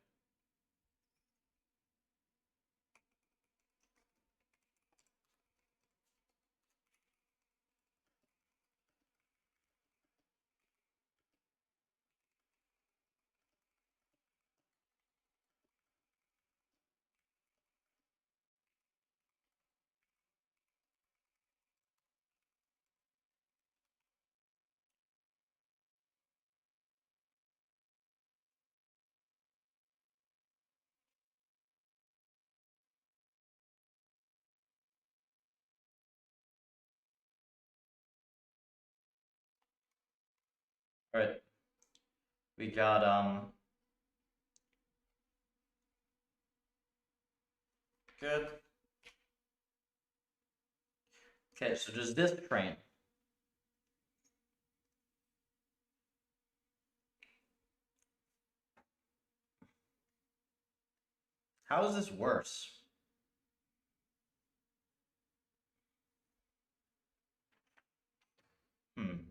All right. We got good. Okay, so does this train? How is this worse? Hmm.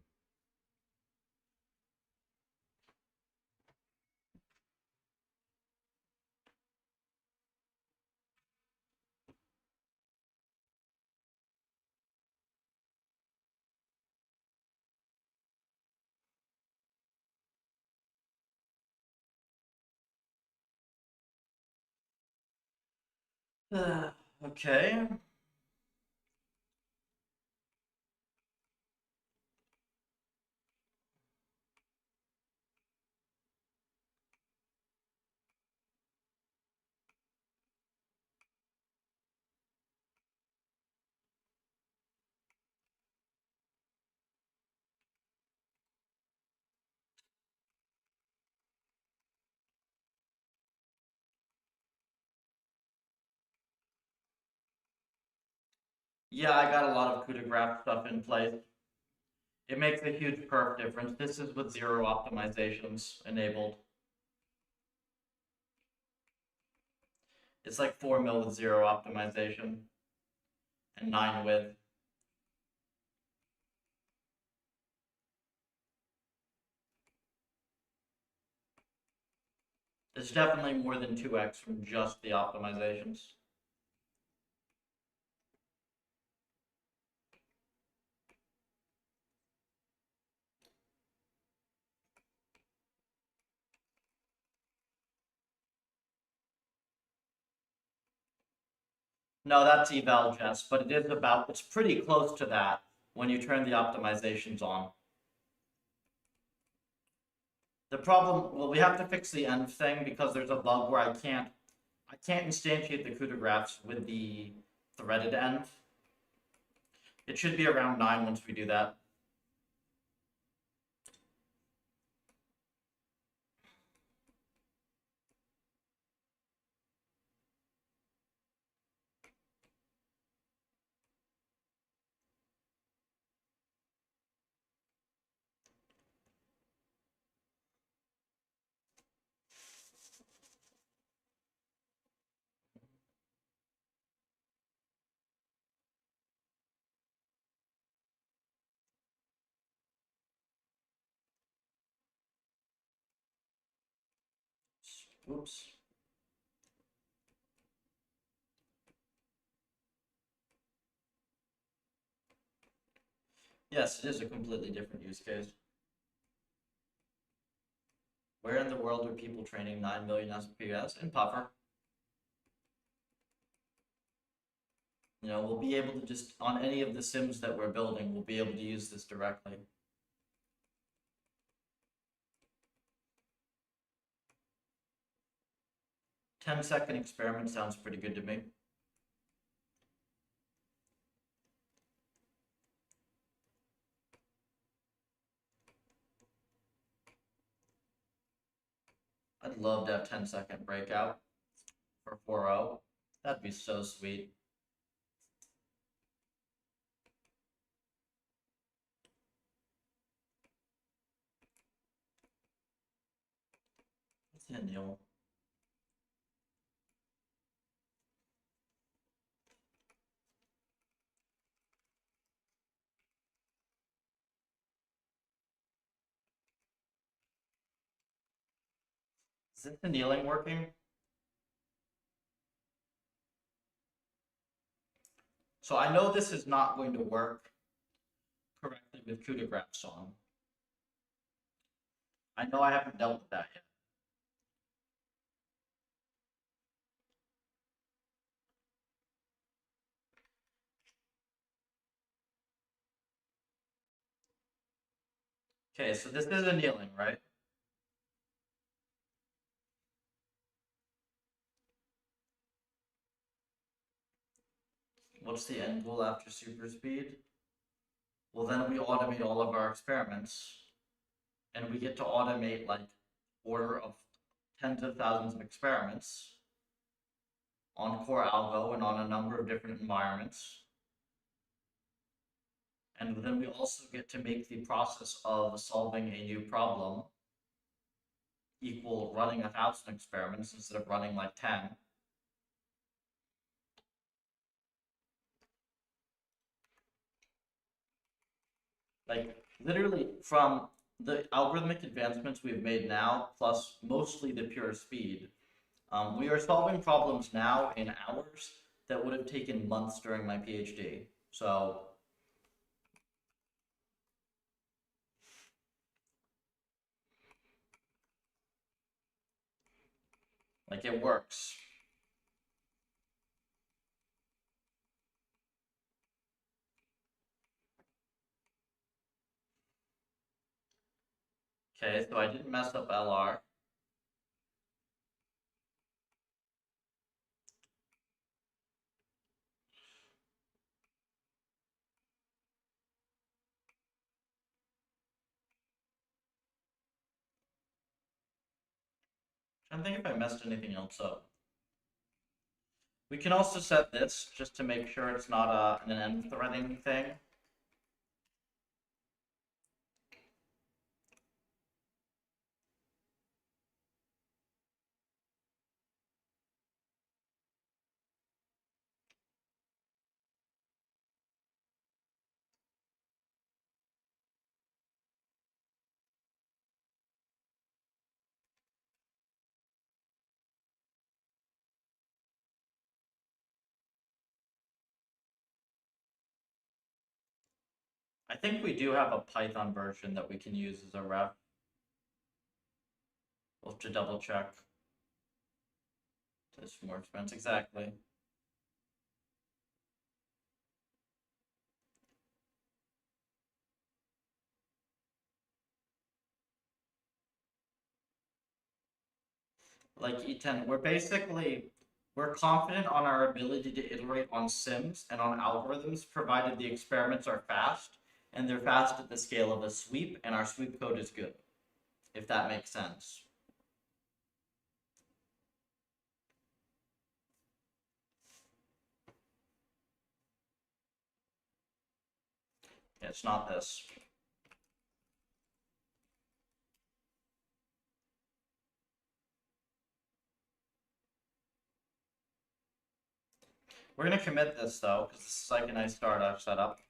Okay. Yeah, I got a lot of coup de grace stuff in place. It makes a huge perf difference. This is with 0 optimizations enabled. It's like 4 mil with 0 optimization and 9 with. It's definitely more than 2x from just the optimizations. No, that's eval Jess, but it's pretty close to that when you turn the optimizations on. The problem, well, we have to fix the end thing because there's a bug where I can't instantiate the CUDA graphs with the threaded end. It should be around 9 once we do that. Oops. Yes, it is a completely different use case. Where in the world are people training 9 million SPS? In Puffer. We'll be able to just, on any of the sims that we're building, we'll be able to use this directly. 10-second experiment sounds pretty good to me. I'd love to have 10-second breakout for 4.0. That'd be so sweet. What's in Neil? Is this annealing working? So I know this is not going to work correctly with CUDA graphs on. I know I haven't dealt with that yet. Okay, so this is annealing, right? What's the end goal after super speed? Well, then we automate all of our experiments, and we get to automate like order of tens of thousands of experiments on core algo and on a number of different environments. And then we also get to make the process of solving a new problem equal running 1,000 experiments instead of running like 10. Like literally from the algorithmic advancements we've made now, plus mostly the pure speed, we are solving problems now in hours that would have taken months during my PhD. So, like, it works. Okay, so I didn't mess up LR. I don't think if I messed anything else up. We can also set this just to make sure it's not an end threading thing. I think we do have a Python version that we can use as a ref. We'll have to double check. This more expensive, exactly. Like E10, we're confident on our ability to iterate on sims and on algorithms, provided the experiments are fast, and they're fast at the scale of a sweep, and our sweep code is good, if that makes sense. It's not this. We're gonna commit this though, because this is like a nice startup setup.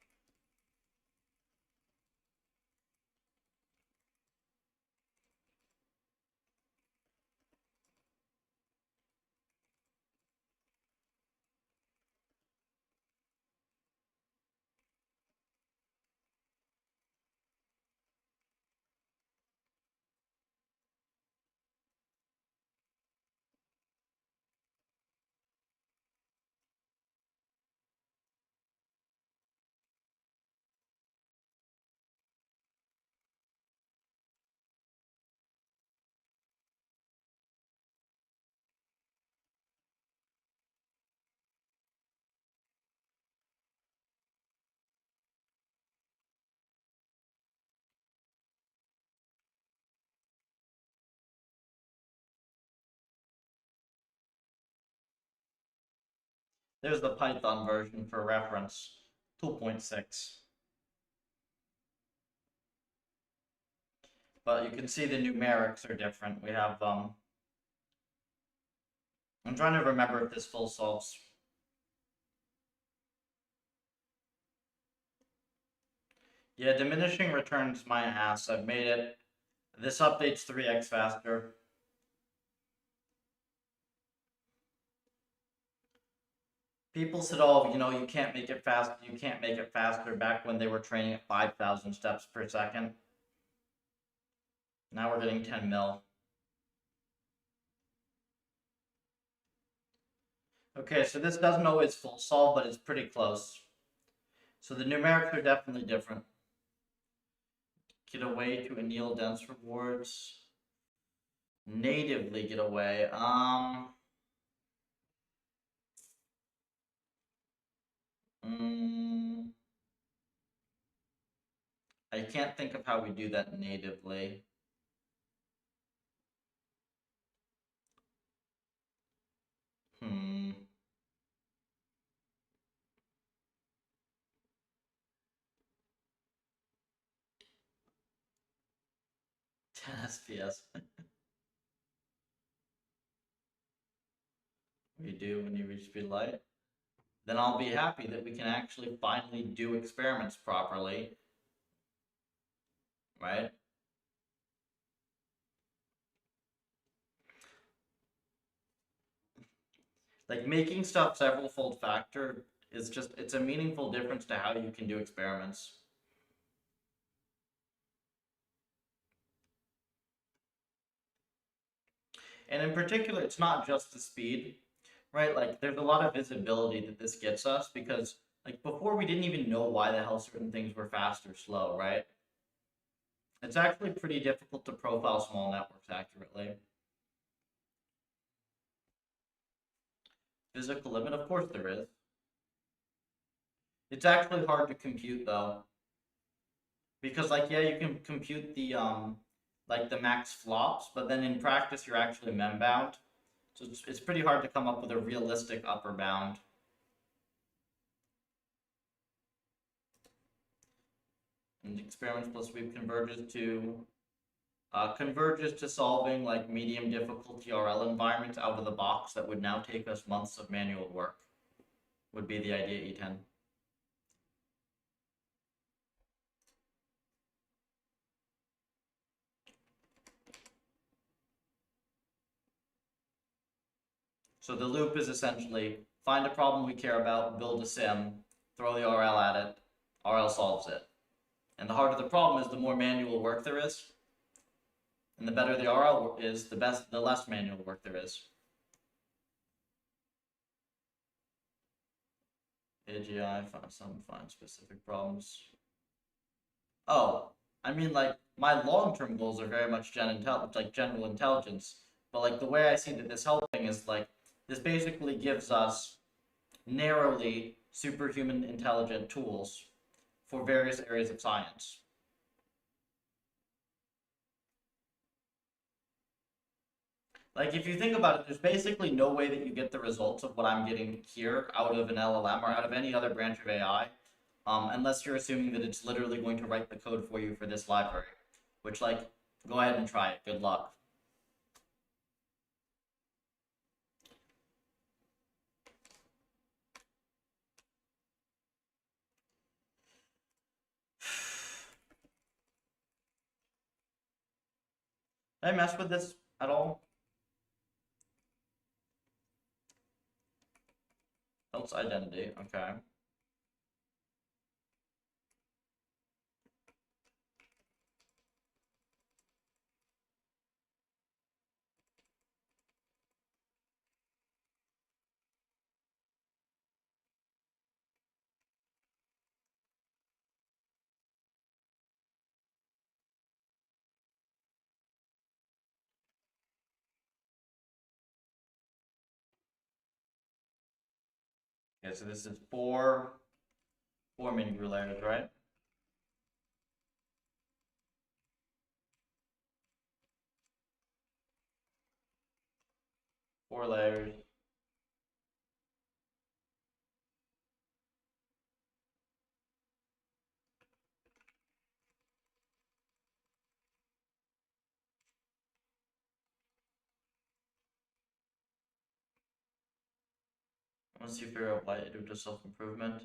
There's the Python version for reference, 2.6. But you can see the numerics are different. We have, I'm trying to remember if this full solves. Yeah, diminishing returns my ass. I've made it. This update's 3x faster. People said, oh, you can't make it fast. You can't make it faster back when they were training at 5,000 steps per second. Now we're getting 10 mil. Okay, so this doesn't always full solve, but it's pretty close. So the numerics are definitely different. Get away to anneal dense rewards. Natively get away. I can't think of how we do that natively. Hmm. 10 SPS. We do when you reach speed light. Then I'll be happy that we can actually finally do experiments properly. Right? Like making stuff several fold factor is just, it's a meaningful difference to how you can do experiments. And in particular, it's not just the speed, right? Like there's a lot of visibility that this gets us because like before we didn't even know why the hell certain things were fast or slow, right? It's actually pretty difficult to profile small networks accurately. Physical limit, of course there is. It's actually hard to compute though. Because like yeah, you can compute the like the max flops, but then in practice you're actually mem bound. So it's pretty hard to come up with a realistic upper bound. And experiments plus sweep converges to solving like medium difficulty RL environments out of the box that would now take us months of manual work. Would be the idea E10. So the loop is essentially find a problem we care about, build a sim, throw the RL at it, RL solves it. And the harder the problem is, the more manual work there is. And the better the RL is, the less manual work there is. AGI, find specific problems. Oh, I mean, like, my long-term goals are very much general intelligence. But, like, the way I see that this helping is, like, this basically gives us narrowly superhuman intelligent tools for various areas of science. Like, if you think about it, there's basically no way that you get the results of what I'm getting here out of an LLM or out of any other branch of AI, unless you're assuming that it's literally going to write the code for you for this library. Which, like, go ahead and try it. Good luck. Did I mess with this at all? Else identity, okay. Okay, so this is four mini layers, right? Four layers. Once you figure out why you do to self-improvement.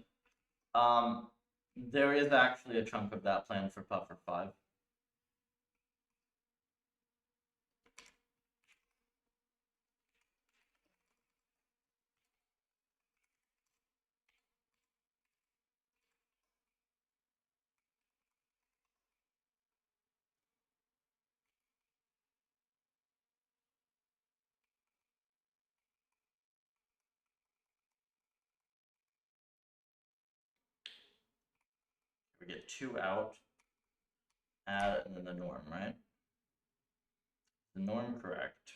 There is actually a chunk of that planned for Puffer 5. We get 2 out, add, and then the norm, right? The norm correct.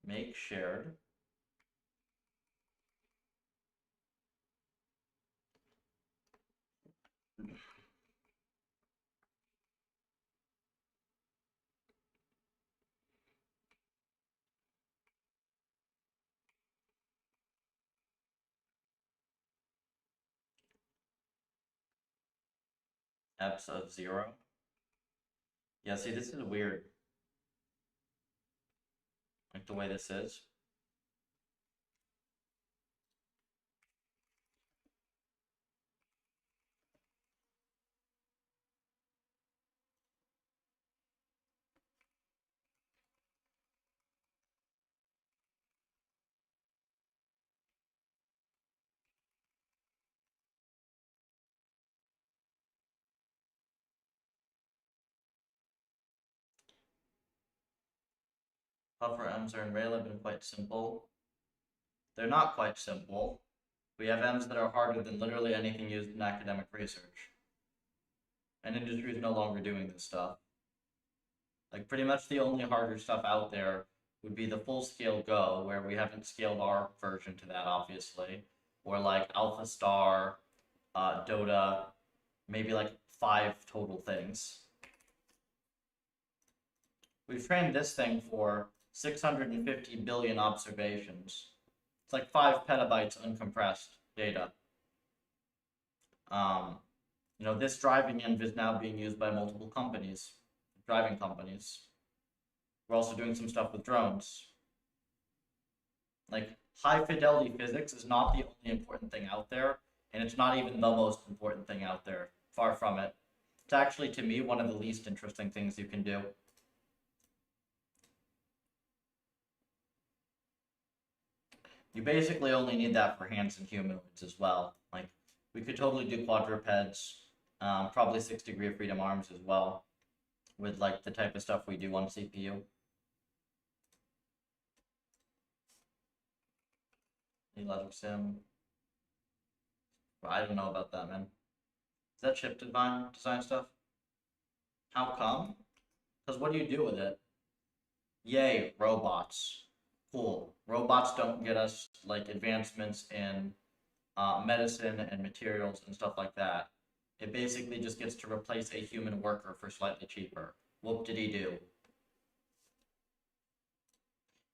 Make shared. Eps of 0. Yeah, see, this is weird. Like the way this is. Puffer M's are in Rail have been quite simple. They're not quite simple. We have M's that are harder than literally anything used in academic research. And industry is no longer doing this stuff. Like, pretty much the only harder stuff out there would be the full-scale Go, where we haven't scaled our version to that, obviously. Or, like, Alpha Star, Dota, maybe, like, 5 total things. We've trained this thing for 650 billion observations. It's like 5 petabytes uncompressed data. You know, this driving env is now being used by multiple companies, driving companies. We're also doing some stuff with drones. Like, high fidelity physics is not the only important thing out there, and it's not even the most important thing out there. Far from it. It's actually, to me, one of the least interesting things you can do. You basically only need that for hands and humanoids as well. Like, We could totally do quadrupeds, probably 6 degree of freedom arms as well, with like the type of stuff we do on CPU. Logic sim. I don't know about that, man. Is that chip design stuff? How come? Because what do you do with it? Yay, robots. Cool. Robots don't get us like advancements in medicine and materials and stuff like that. It basically just gets to replace a human worker for slightly cheaper. Whoop-de-dee-do.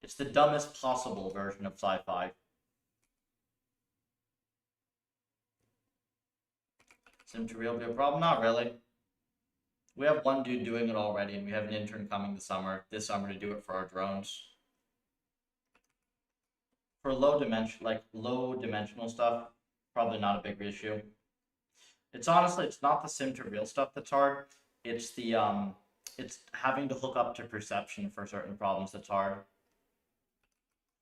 It's the dumbest possible version of sci-fi. Sim to real be a problem? Not really. We have one dude doing it already, and we have an intern coming this summer to do it for our drones. For low dimensional stuff, probably not a big issue. It's honestly, it's not the sim to real stuff that's hard. It's the it's having to hook up to perception for certain problems that's hard.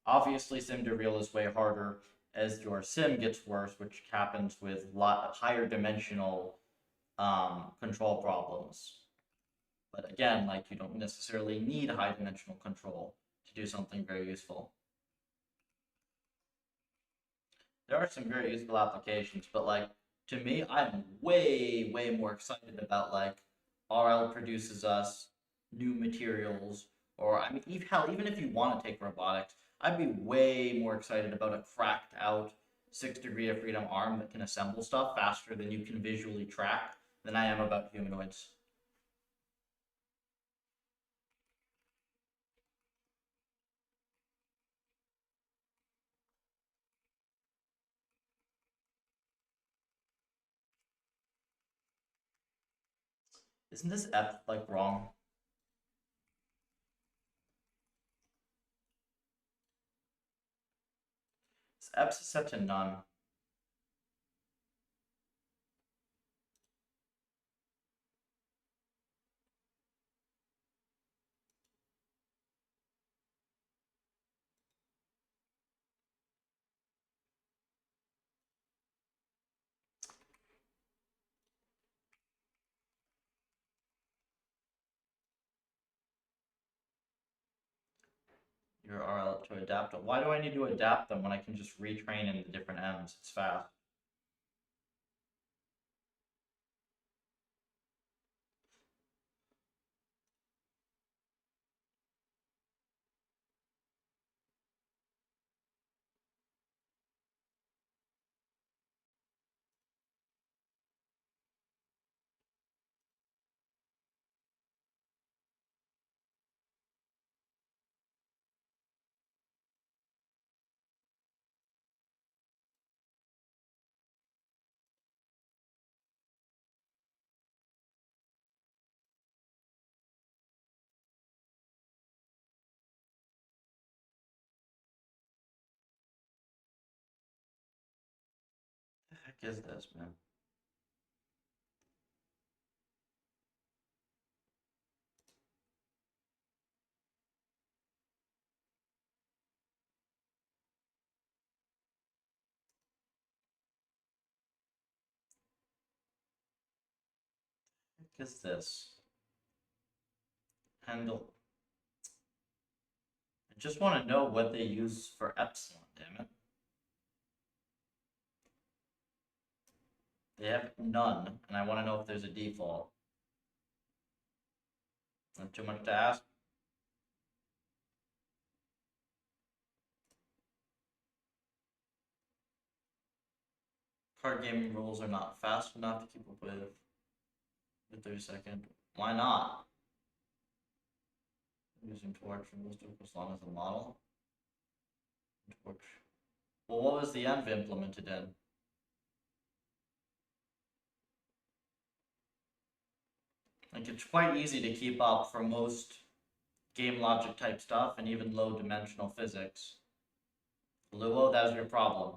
Obviously, sim to real is way harder as your sim gets worse, which happens with higher dimensional control problems. But again, like you don't necessarily need high dimensional control to do something very useful. There are some very useful applications, but like to me, I'm way more excited about like RL produces us new materials, or I mean, even if you want to take robotics, I'd be way more excited about a cracked out 6 degree of freedom arm that can assemble stuff faster than you can visually track than I am about humanoids. Isn't this ep like wrong? This ep's is set to none. Your RL to adapt. Why do I need to adapt them when I can just retrain in the different M's? It's fast. The heck is this, man? What is this? Handle. I just want to know what they use for epsilon, damn it. They have none, and I want to know if there's a default. Not too much to ask. Card gaming rules are not fast enough to keep up with the 30-second. Why not? Using torch realistic as long as the model. Torch. Well, what was the env implemented in? Like, it's quite easy to keep up for most game logic type stuff and even low dimensional physics. Luo, that's your problem.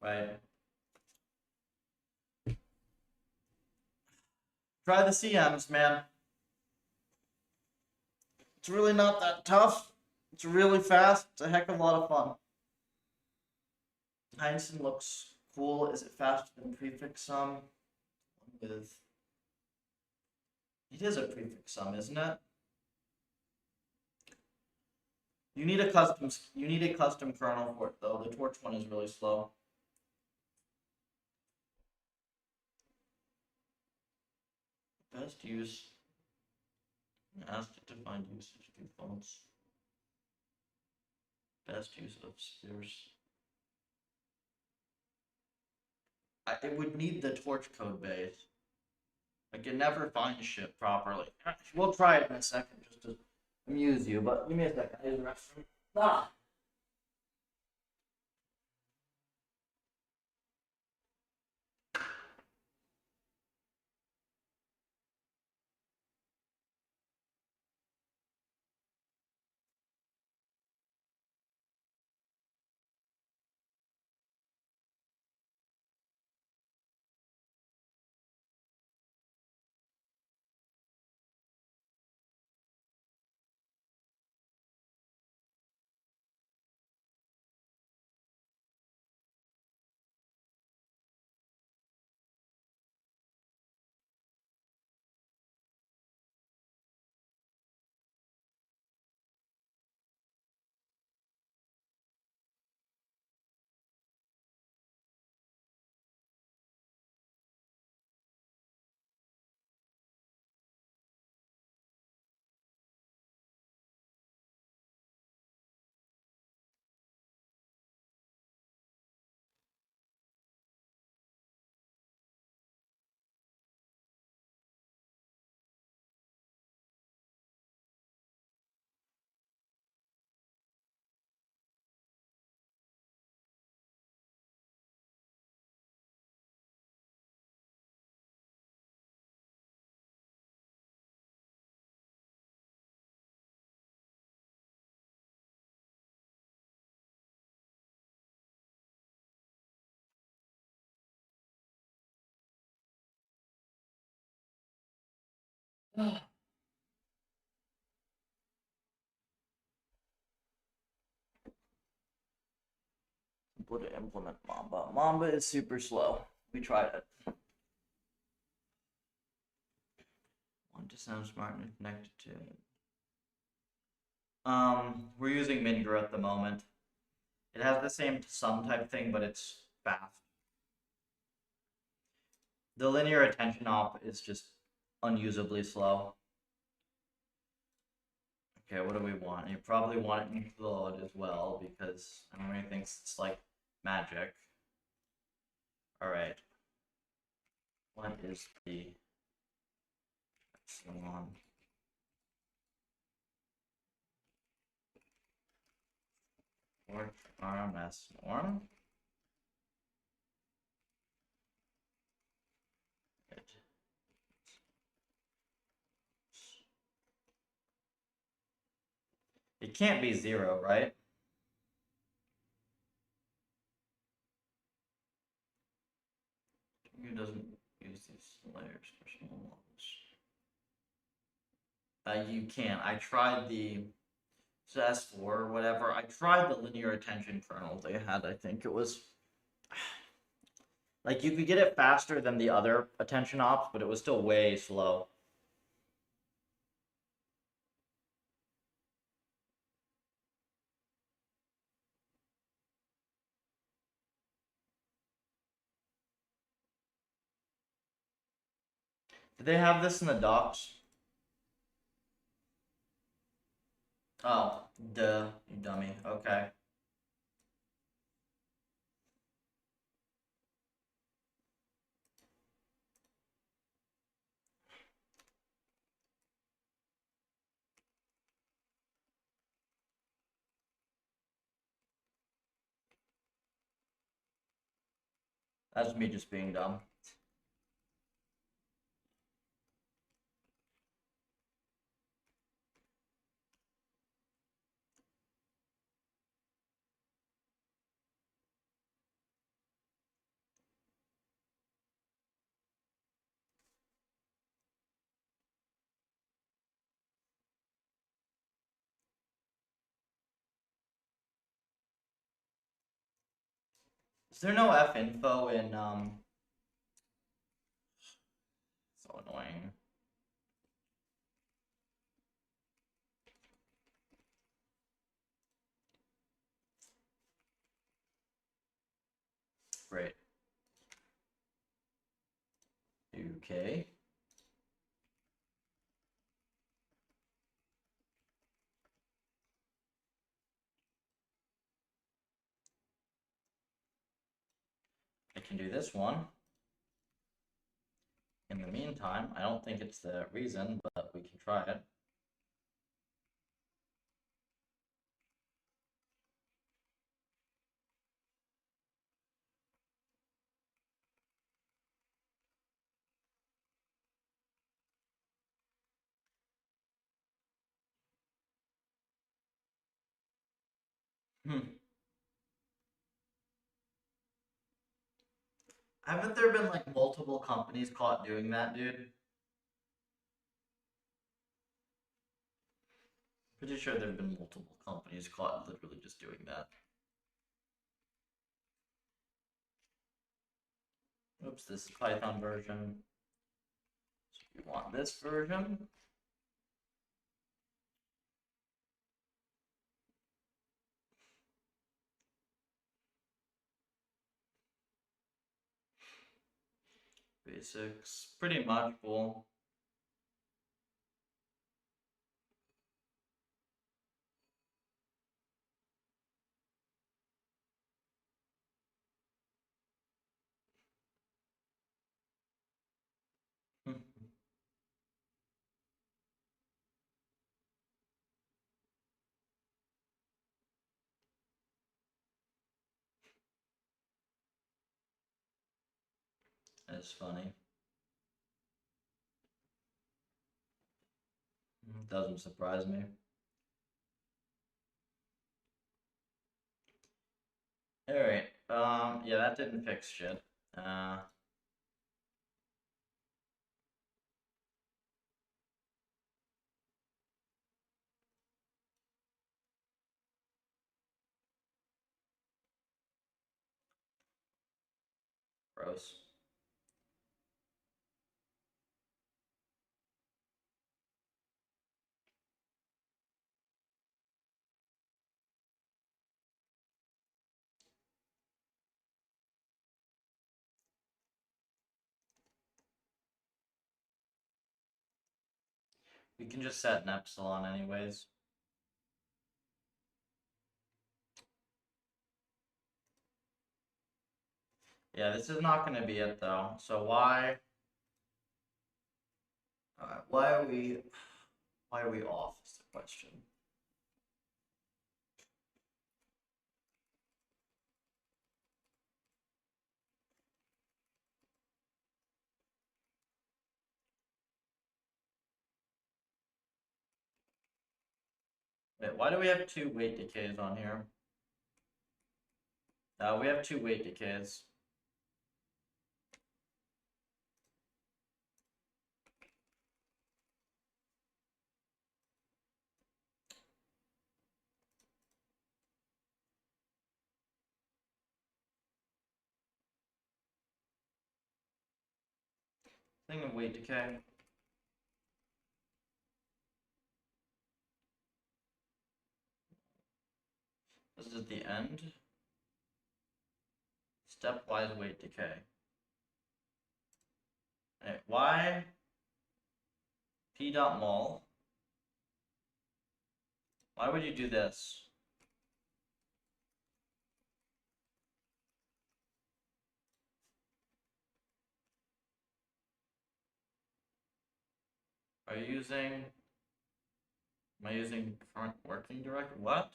Right? Try the CMs, man. It's really not that tough. It's really fast. It's a heck of a lot of fun. Heinsohn looks cool. Is it faster than prefix sum? With it is a prefix sum, isn't it? You need a custom kernel for it though. The torch one is really slow. Best use. Asked it to find usage defaults. Best use of spheres. It would need the torch code base. I can never find shit properly. We'll try it in a second just to amuse you, but give me a second. I use the restroom. Ah! Simple to implement Mamba. Mamba is super slow. We tried it. Want to sound smart and connected to. We're using Minger at the moment. It has the same sum type thing, but it's fast. The linear attention op is just unusably slow. Okay, what do we want? You probably want it in Claude as well, because everybody thinks it's like magic. Alright. What is the epsilon? Or RMS norm? It can't be 0, right? Who doesn't use these layers for small ones? You can't. I tried the S4 or whatever. I tried the linear attention kernel they had. I think it was like you could get it faster than the other attention ops, but it was still way slow. Did they have this in the docs? Oh, duh, you dummy. Okay. That's me just being dumb. Is there no F info in so annoying. Great. Okay. I can do this one. In the meantime, I don't think it's the reason, but we can try it. Haven't there been like multiple companies caught doing that, dude? Pretty sure there have been multiple companies caught literally just doing that. Oops, this is Python version. So we want this version. Basics, pretty much full. That's funny. Doesn't surprise me. Alright, yeah, that didn't fix shit. Gross. We can just set an epsilon anyways. Yeah, this is not going to be it though. So why are we off is the question. Wait, why do we have 2 weight decays on here? We have 2 weight decays. Thing of weight decay. This is the end. Stepwise weight decay. Alright, why p dot mol? Why would you do this? Are you using? Am I using current working directory? What?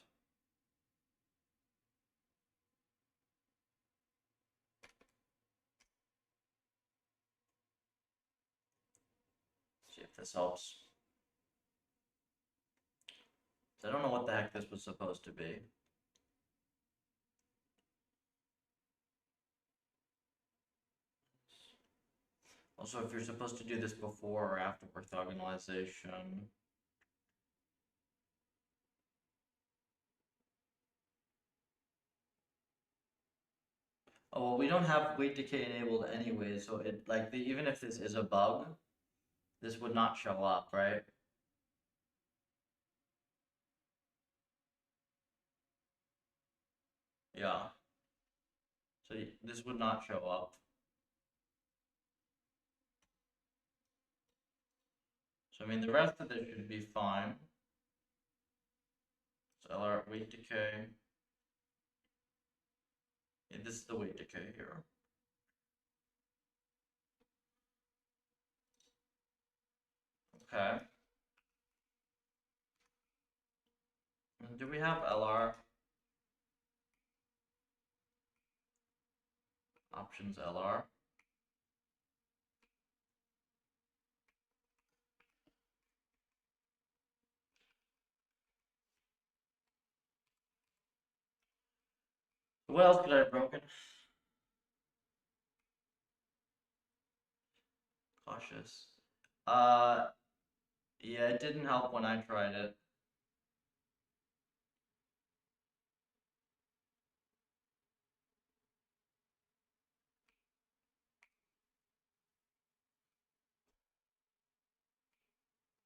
See if this helps. I don't know what the heck this was supposed to be. Also, if you're supposed to do this before or after orthogonalization. Oh, well, we don't have weight decay enabled anyway, so it like even if this is a bug, this would not show up, right? Yeah. So this would not show up. So I mean, the rest of this should be fine. So LR weight decay. Yeah, this is the weight decay here. Okay. And do we have LR? Options LR. What else could I have broken? Cautious. Yeah, it didn't help when I tried it.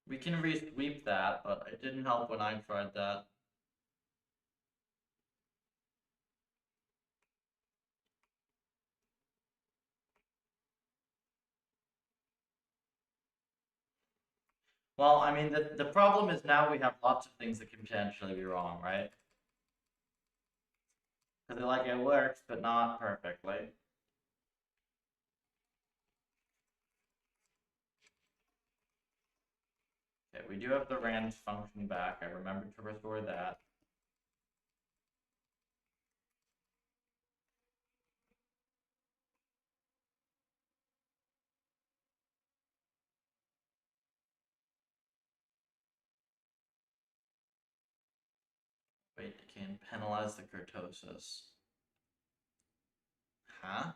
We can re-sweep that, but it didn't help when I tried that. Well, I mean, the problem is now we have lots of things that can potentially be wrong, right? Because like it works, but not perfectly. Okay, we do have the rand function back. I remembered to restore that. Wait, it can penalize the kurtosis. Huh?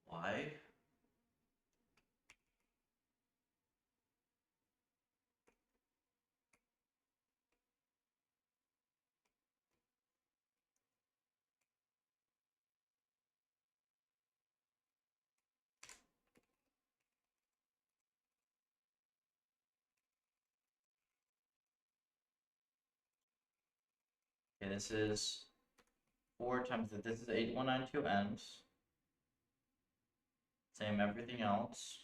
Why? Okay, this is 4 times that. This is 8192 ends. Same everything else.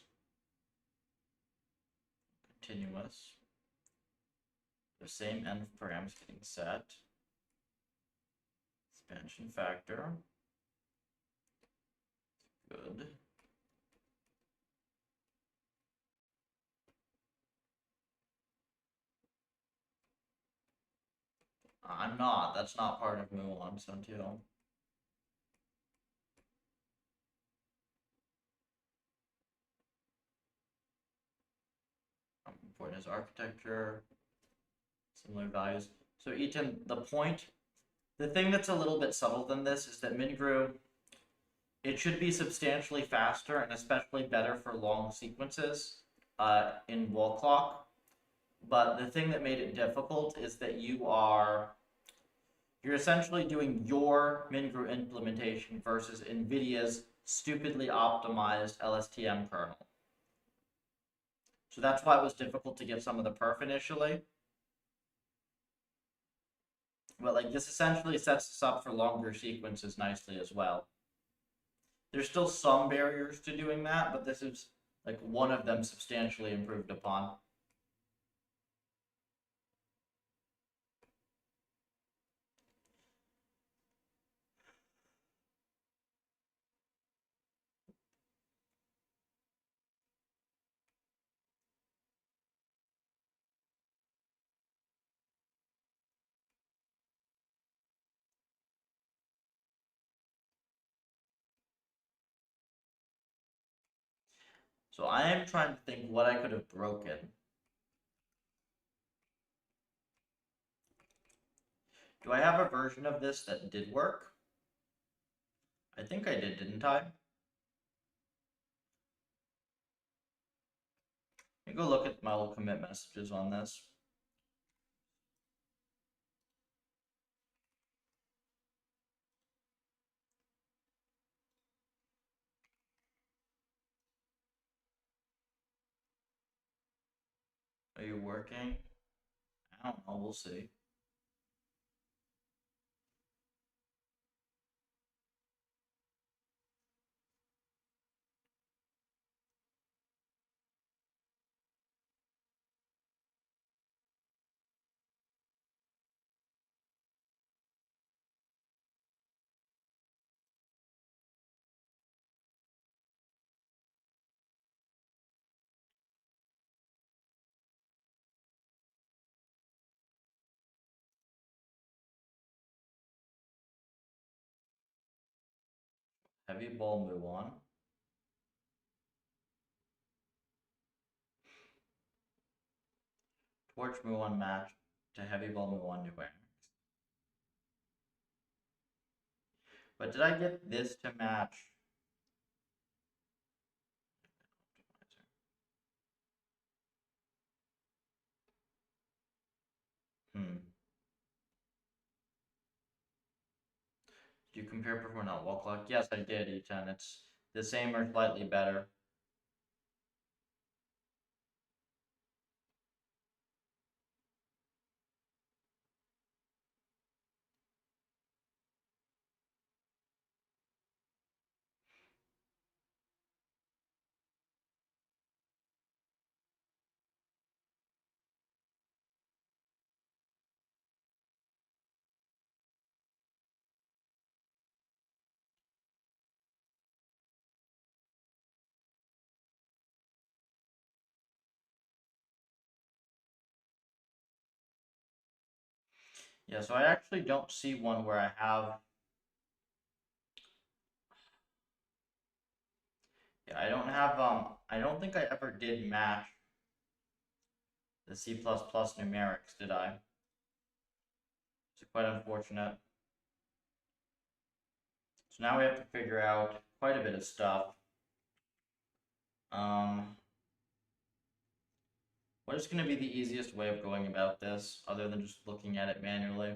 Continuous. The same n params getting set. Expansion factor. Good. I'm not. That's not part of Muon's until. Important is architecture. Similar values. So each and the point. The thing that's a little bit subtle than this is that Mingru, it should be substantially faster and especially better for long sequences in wall clock. But the thing that made it difficult is that you're essentially doing your Mingru implementation versus NVIDIA's stupidly optimized LSTM kernel. So that's why it was difficult to get some of the perf initially. But like this essentially sets us up for longer sequences nicely as well. There's still some barriers to doing that, but this is like one of them substantially improved upon. So I am trying to think what I could have broken. Do I have a version of this that did work? I think I did, didn't I? me go look at my old commit messages on this. Are you working? I don't know, we'll see. Heavy ball move on. Torch move on match to heavy ball move on to Aaron. But did I get this to match? Hmm. Did you compare performance on wall clock? Yes, I did, E10. It's the same or slightly better. Yeah, so I actually don't see one where I have. Yeah, I don't have, I don't think I ever did match the C++ numerics, did I? It's quite unfortunate. So now we have to figure out quite a bit of stuff. What is going to be the easiest way of going about this, other than just looking at it manually?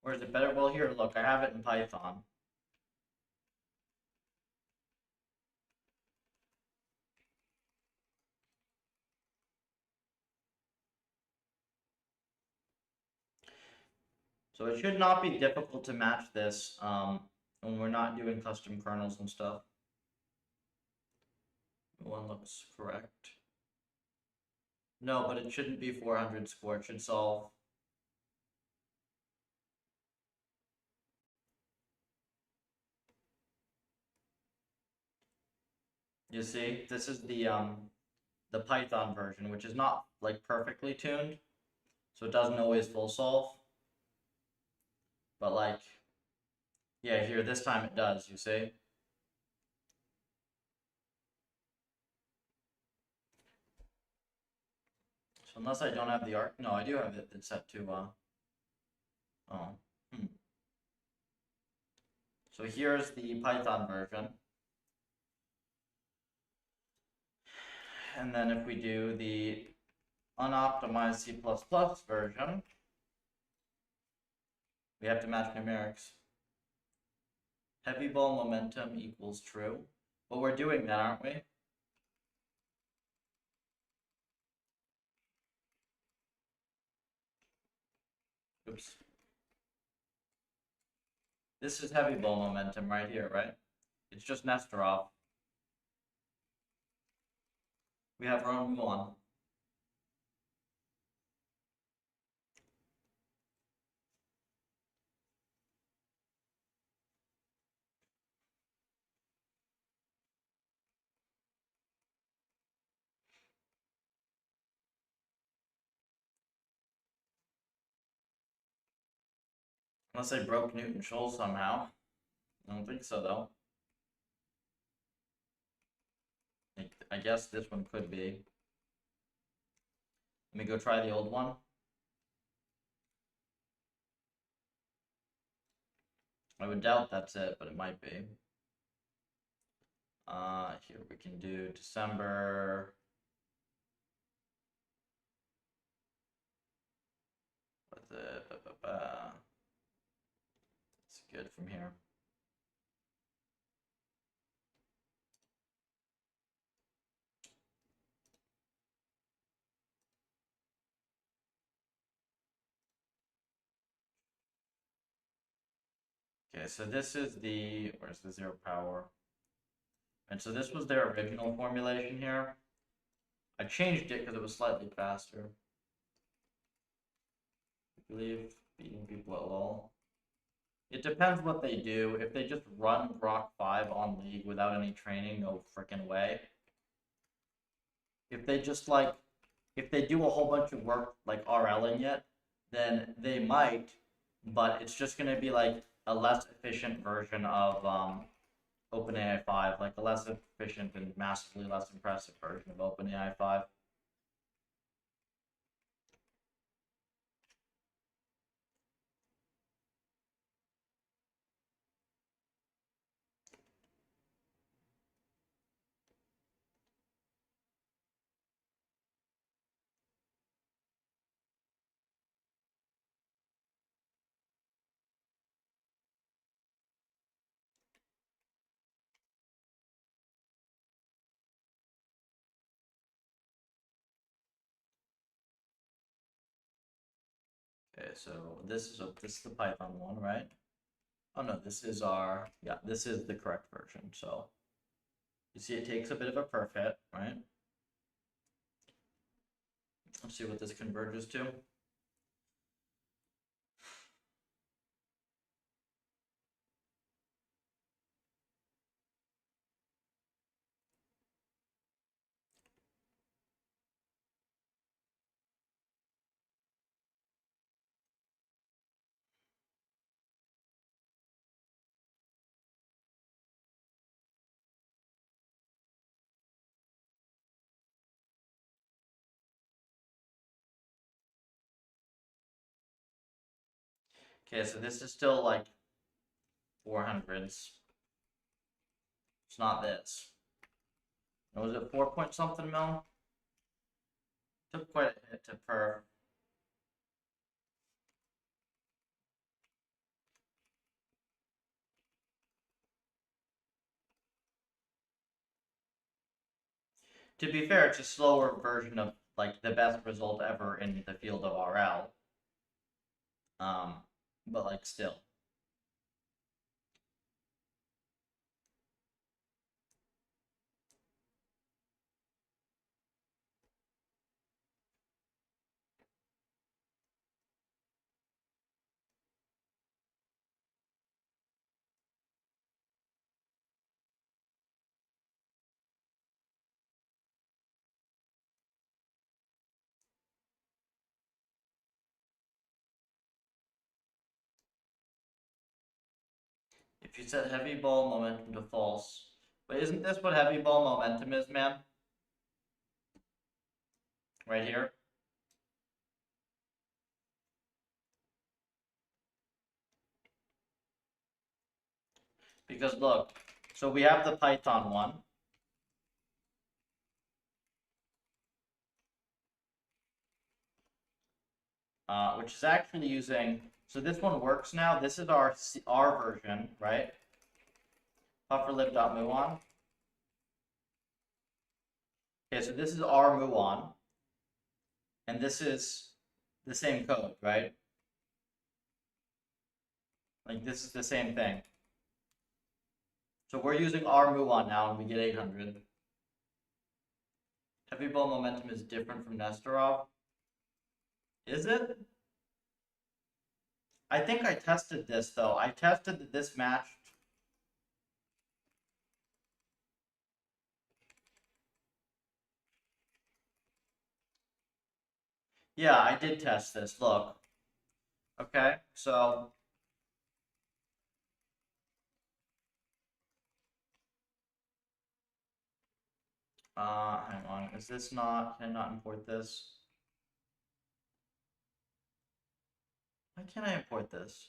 Or is it better? Well, here, look, I have it in Python. So it should not be difficult to match this when we're not doing custom kernels and stuff. One looks correct. No, but it shouldn't be 400 score. It should solve. You see, this is the Python version, which is not like perfectly tuned, so it doesn't always full solve. But like, yeah, here this time it does. You see. So unless I don't have the arc, no, I do have it set to oh. So here's the Python version. And then if we do the unoptimized C++ version, we have to match numerics. Heavy ball momentum equals true. But we're doing that, aren't we? Oops. This is heavy ball momentum right here, right? It's just Nesterov. We have our own one. Unless I broke Newton-Scholl somehow. I don't think so, though. I guess this one could be. Let me go try the old one. I would doubt that's it, but it might be. Here we can do December. What's it? It's good from here. Okay, so this is the, where's the 0 power? And so this was their original formulation here. I changed it because it was slightly faster. I believe beating people at LOL. It depends what they do. If they just run Grok 5 on League without any training, no freaking way. If they just if they do a whole bunch of work like RLing it, then they might, but it's just gonna be like a less efficient version of OpenAI 5, like a less efficient and massively less impressive version of OpenAI 5. Okay, so this is the Python one, right? Oh no, this is our, yeah, this is the correct version. So you see it takes a bit of a perfit, right? Let's see what this converges to. Okay, so this is still like 400s. It's not this. Was it 4 point something mil? Took quite a hit to per. To be fair, it's a slower version of like the best result ever in the field of RL. But like still. If you set heavy ball momentum to false, but isn't this what heavy ball momentum is, man? Right here. Because look, so we have the Python one. Which is actually using, so this one works now. This is our version, right? Pufferlib.muon. Okay, so this is our muon, and this is the same code, right? Like this is the same thing. So we're using our muon now, and we get 800. Heavy ball momentum is different from Nesterov. Is it? I think I tested this though. I tested that this matched. Yeah, I did test this. Look. Okay, so hang on. Is this not? Can I not import this? Why can't I import this?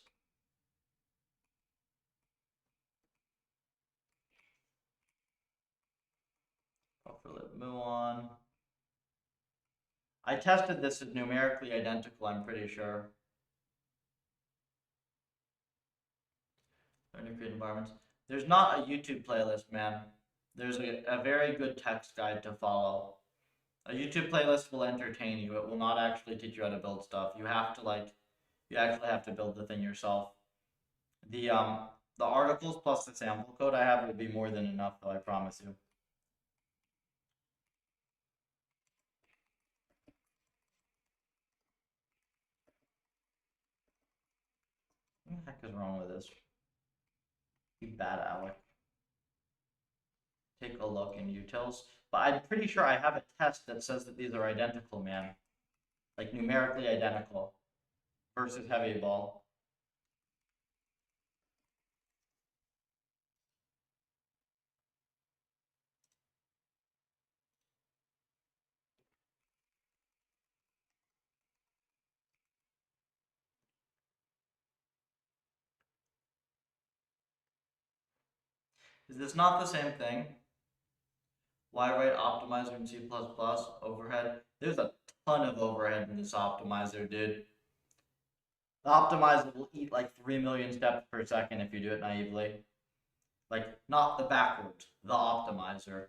Pufferlip muon. I tested this as numerically identical, I'm pretty sure. Learn to create environments. There's not a YouTube playlist, man. There's a very good text guide to follow. A YouTube playlist will entertain you. It will not actually teach you how to build stuff. You have to you actually have to build the thing yourself. The articles plus the sample code I have will be more than enough, though, I promise you. What the heck is wrong with this? You bad Alec. Take a look in utils. But I'm pretty sure I have a test that says that these are identical, man. Like numerically identical versus heavy ball. Is this not the same thing? Why write optimizer in C++? Overhead? There's a ton of overhead in this optimizer, dude. The optimizer will eat like 3 million steps per second if you do it naively. Like, not the backwards, the optimizer.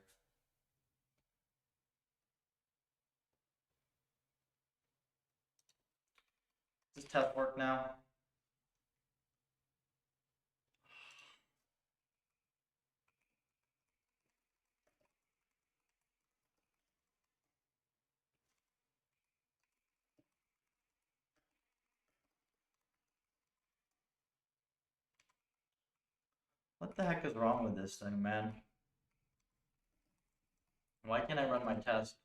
Does this test work now? What the heck is wrong with this thing, man? Why can't I run my test?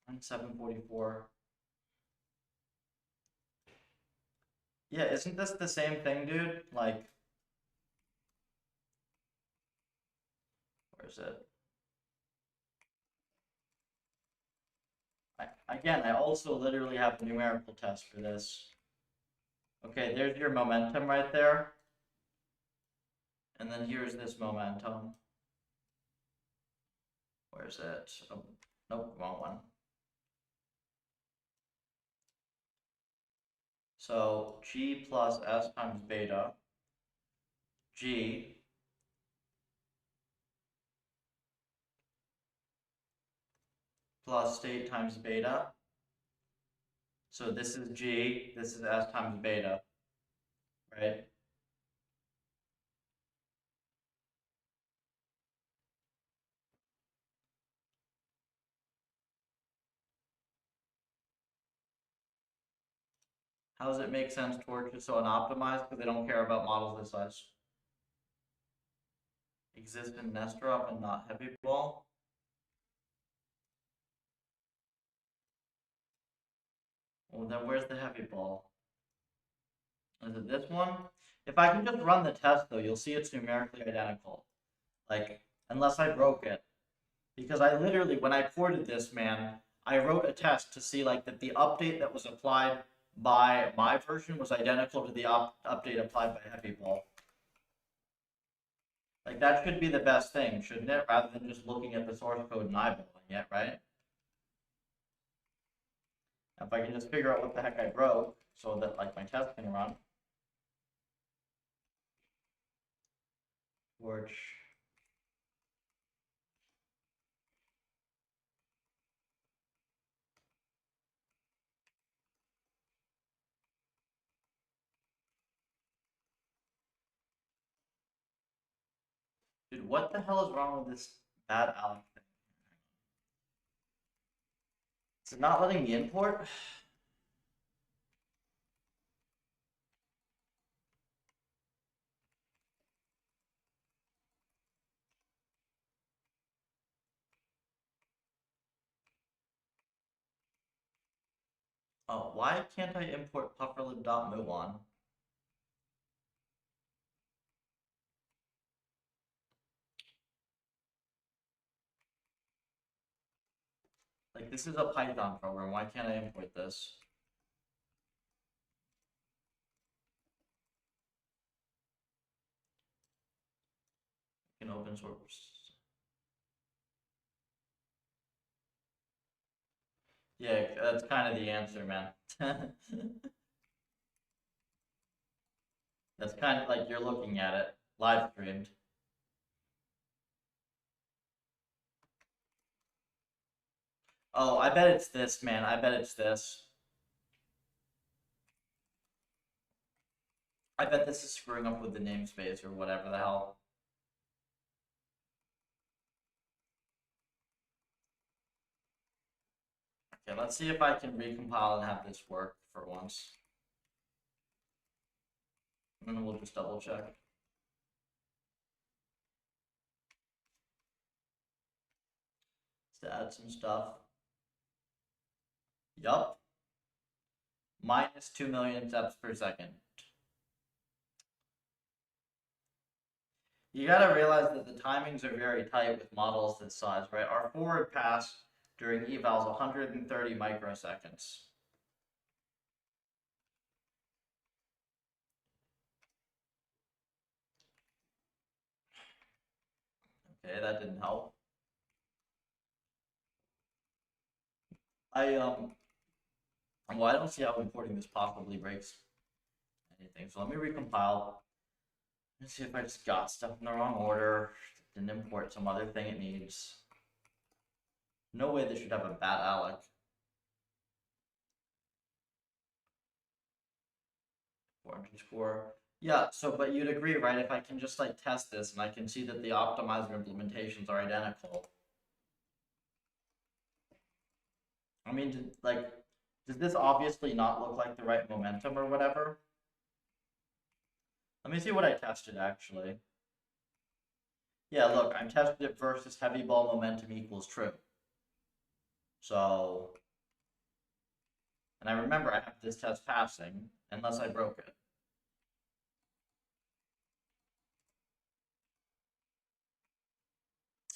I'm 744. Yeah, isn't this the same thing, dude? Like, where is it? Again, I also literally have a numerical test for this. Okay, there's your momentum right there. And then here's this momentum. Where's it? Oh, nope, wrong one. So G plus S times beta. G plus state times beta. So this is G, this is S times beta, right? How does it make sense towards so unoptimized? Because they don't care about models this size. Exist in Nesterov and not heavy ball. Well, then where's the heavy ball? Is it this one? If I can just run the test, though, you'll see it's numerically identical. Like, unless I broke it. Because I literally, when I ported this, man, I wrote a test to see, like, that the update that was applied by my version was identical to the update applied by heavy ball. Like, that should be the best thing, shouldn't it? Rather than just looking at the source code and eyeballing it, right? If I can just figure out what the heck I broke so that, like, my test can run. Torch. Dude, what the hell is wrong with this bad Alec thing? Is it not letting me import? Oh, why can't I import pufferlib.muon? Like, this is a Python program. Why can't I import this? open source. Yeah, that's kind of the answer, man. That's kind of like you're looking at it live streamed. Oh, I bet it's this, man. I bet it's this. I bet this is screwing up with the namespace or whatever the hell. Okay, let's see if I can recompile and have this work for once. And then we'll just double check. Let's add some stuff. Yup. Minus 2 million steps per second. You gotta realize that the timings are very tight with models this size, right? Our forward pass during eval is 130 microseconds. Okay, that didn't help. Well, I don't see how importing this possibly breaks anything. So let me recompile. Let's see if I just got stuff in the wrong order. Didn't import some other thing it needs. No way this should have a bad alloc. _4. Yeah, so but you'd agree, right? If I can just like test this and I can see that the optimizer implementations are identical. I mean, does this obviously not look like the right momentum or whatever? Let me see what I tested actually. Yeah, look, I tested it versus heavy ball momentum equals true. So, and I remember I have this test passing unless I broke it.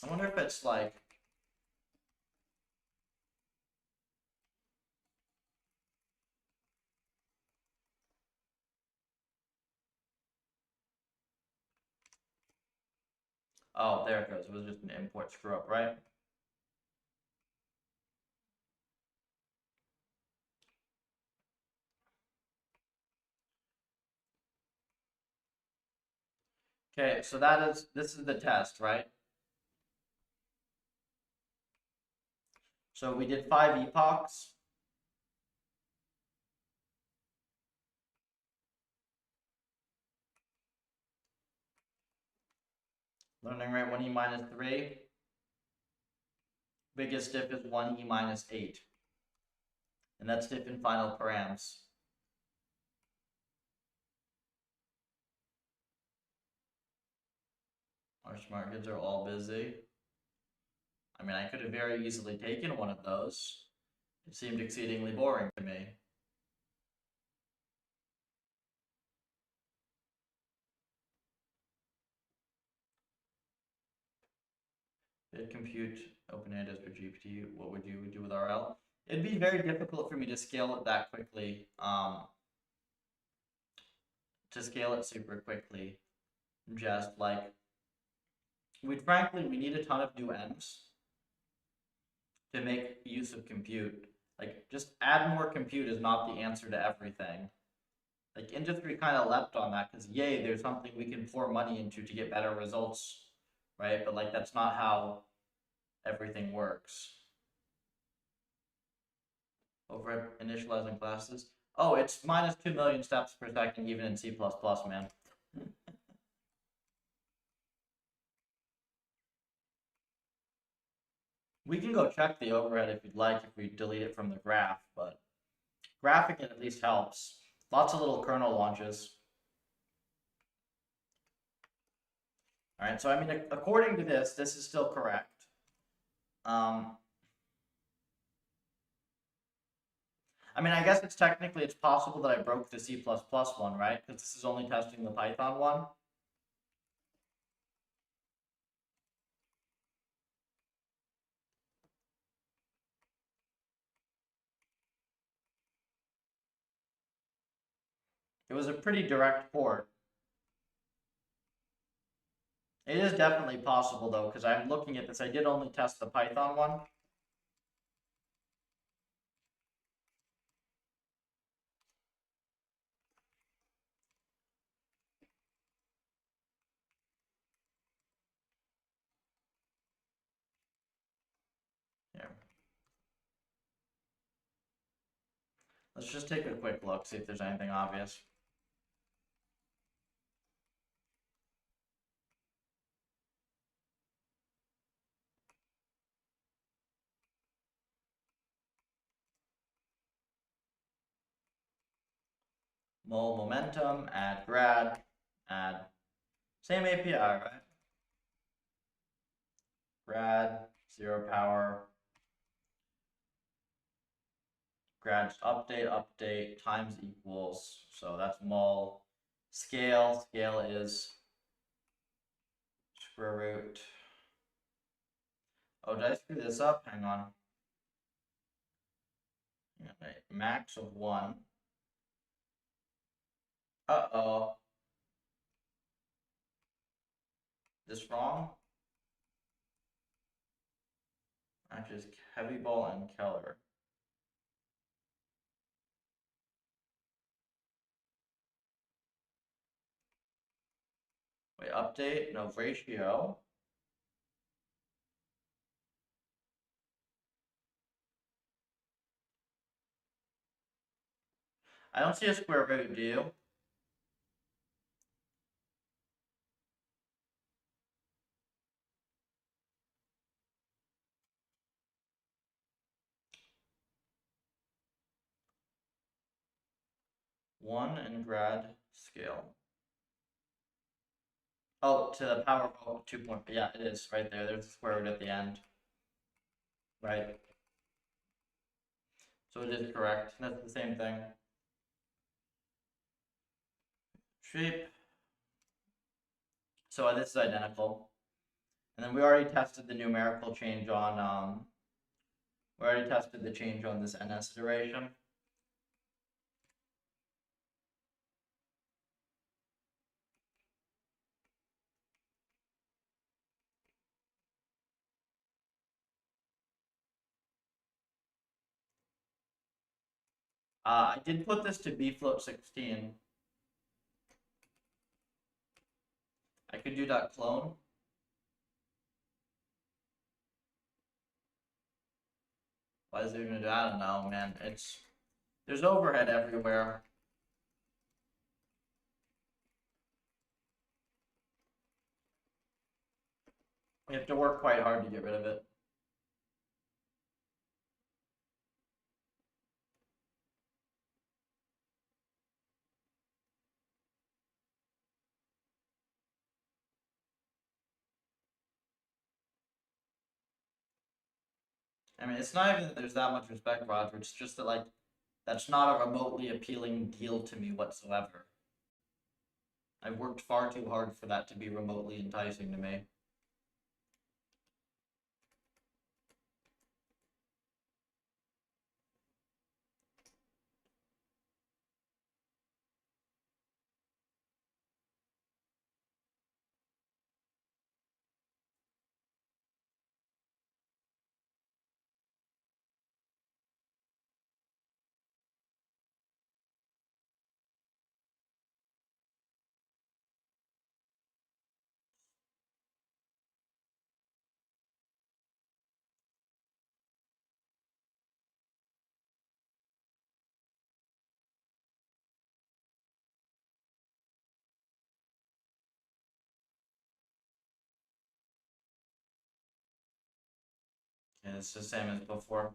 I wonder if it's like, oh, there it goes. It was just an import screw up, right? Okay, so this is the test, right? So we did 5 epochs. Learning rate 1e minus 3. Biggest diff is 1e minus 8. And that's diff in final params. Our smart kids are all busy. I mean, I could have very easily taken one of those. It seemed exceedingly boring to me. Bit compute, OpenAI for GPT, what would you do with RL? It'd be very difficult for me to scale it that quickly, to scale it super quickly. Just like, frankly, we need a ton of new M's to make use of compute. Like, just add more compute is not the answer to everything. Like, industry kind of leapt on that because, yay, there's something we can pour money into to get better results, right? But, like, that's not how everything works. Over initializing classes. Oh, it's minus 2 million steps per second even in C++, man. We can go check the overhead if you'd like, if we delete it from the graph, but graphing it at least helps. Lots of little kernel launches. All right, so I mean, according to this is still correct. I mean, I guess it's possible that I broke the C++ one, right? Because this is only testing the Python one. It was a pretty direct port. It is definitely possible though, because I'm looking at this. I did only test the Python one. Here. Let's just take a quick look, see if there's anything obvious. Mole momentum, add grad, add same API, right? Grad, 0 power, grad update, times equals, so that's mole. Scale is square root. Oh, did I screw this up? Hang on. Okay, max of 1. Uh-oh. This wrong? Actually, it's heavy ball and Keller. Wait, update? No, ratio. I don't see a square root, do you? One in grad scale. Oh, to the power of 2 point. Yeah, it is right there. There's a square root at the end. Right. So it is correct. That's the same thing. Shape. So this is identical. And then we already tested the numerical change on, we already tested the change on this NS iteration. I did put this to bfloat 16. I could do that clone. Why is it gonna do? I don't know, man. There's overhead everywhere. We have to work quite hard to get rid of it. I mean, it's not even that there's that much respect, Roger. It's just that, like, that's not a remotely appealing deal to me whatsoever. I've worked far too hard for that to be remotely enticing to me. And it's the same as before.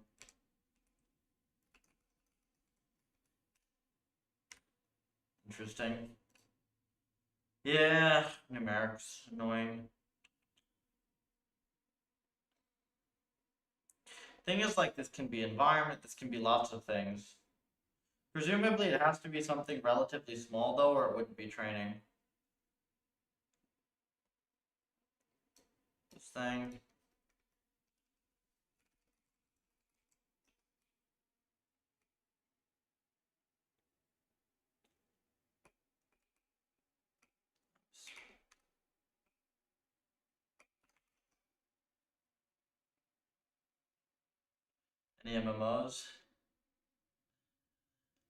Interesting. Yeah, numerics, annoying. Thing is, like, this can be environment, this can be lots of things. Presumably it has to be something relatively small though, or it wouldn't be training. This thing. Any MMOs?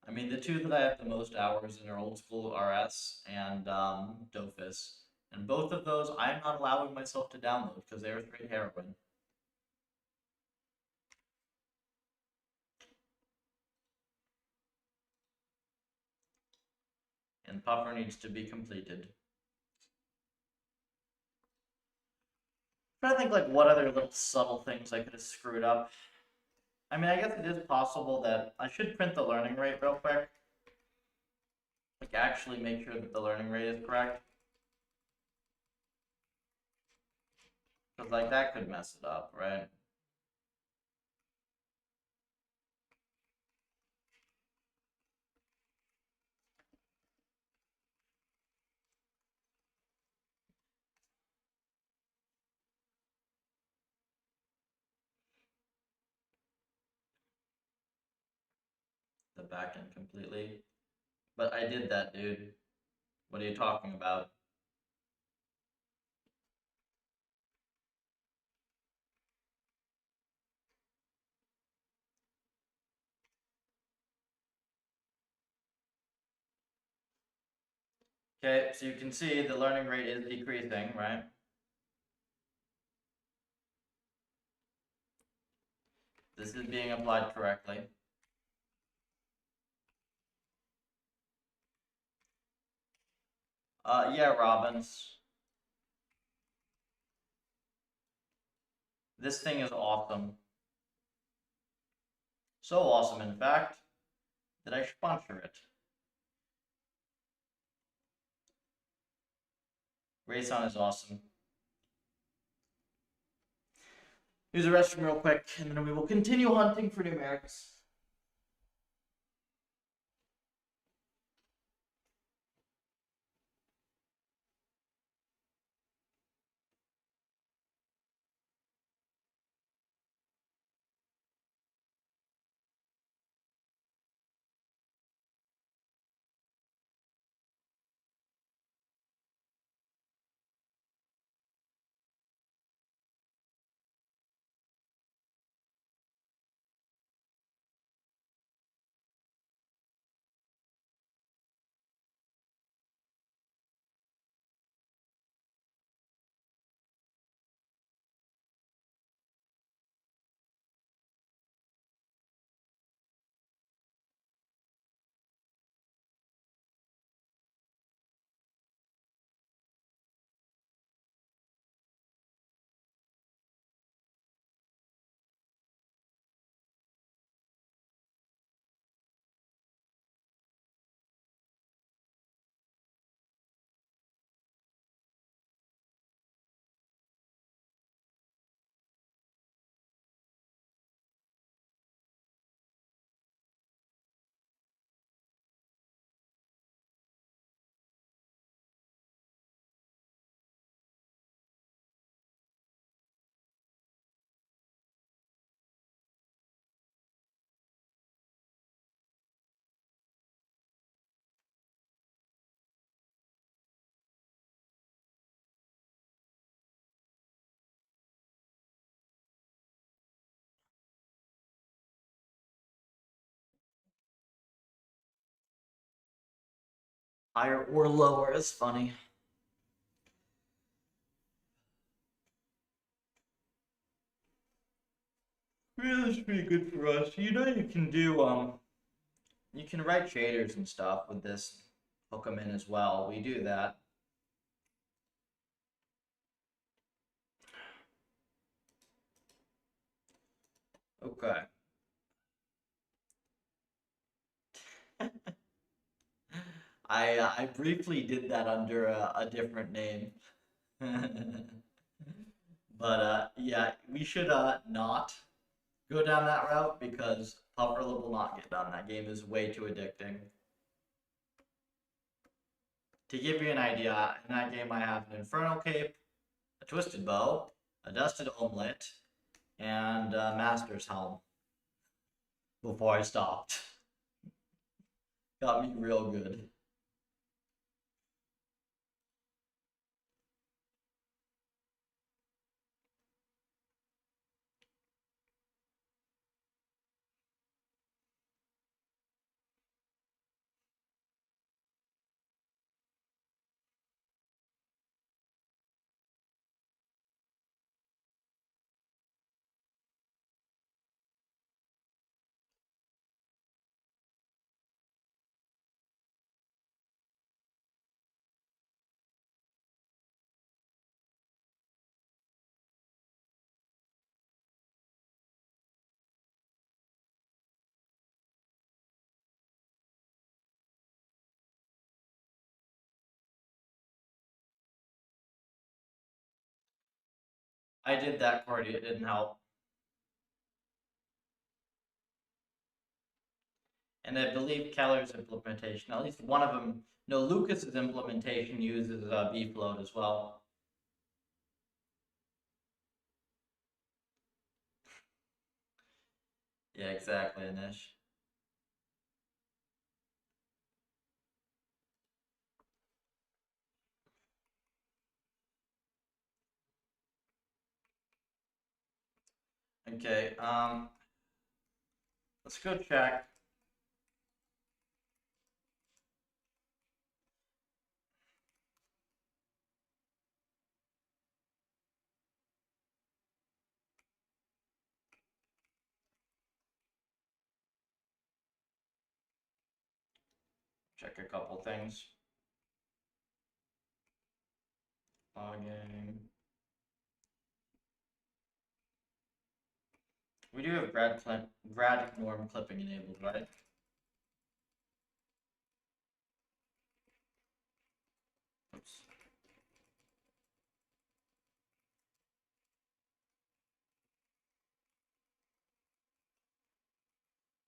I mean, the two that I have the most hours in are Old School RS and Dofus. And both of those I'm not allowing myself to download because they are straight heroin. And Puffer needs to be completed. I'm trying to think like what other little subtle things I could have screwed up. I mean, I guess it is possible that I should print the learning rate real quick. Like actually make sure that the learning rate is correct. Because like that could mess it up, right? The backend completely. But I did that, dude. What are you talking about? Okay, so you can see the learning rate is decreasing, right? This is being applied correctly. Yeah, Robbins. This thing is awesome. So awesome, in fact, that I sponsor it. Rayson is awesome. Use the restroom real quick, and then we will continue hunting for numerics. Higher or lower is funny. Yeah, that's pretty good for us. You know, you can do you can write shaders and stuff with this. Hook them in as well. We do that. Okay. I briefly did that under a different name. But yeah, we should not go down that route because Pufferla will not get done. That game is way too addicting. To give you an idea, in that game I have an Inferno Cape, a Twisted Bow, a Dusted Omelet, and a Master's Helm before I stopped. Got me real good. I did that, Cordy. It didn't help. And I believe Keller's implementation, at least one of them, no, Lucas's implementation uses bfloat as well. Yeah, exactly, Anish. Okay, let's go check. Check a couple things. Logging. We do have grad norm clipping enabled, right? Oops.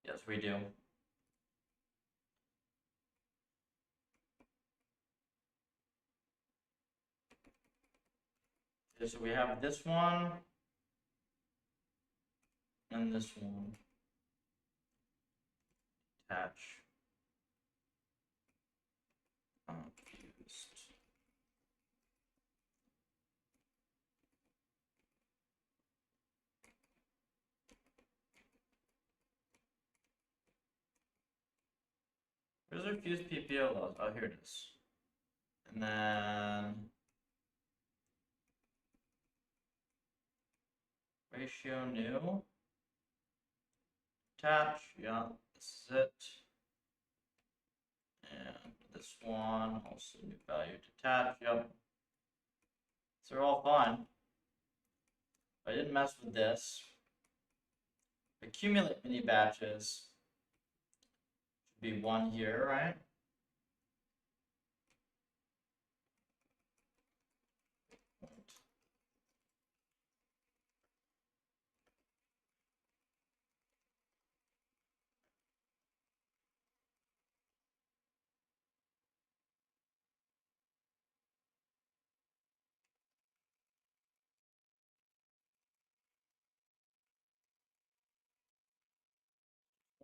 Yes, we do. Okay, so we have this one and this one. Attach. Used. Where's our fuse PPO loss? Oh, here it is. And then ratio new. Attach. Yeah, this is it. And this one, also new value to attach. Yep. So they're all fine. I didn't mess with this. Accumulate mini batches. Should be one here, right?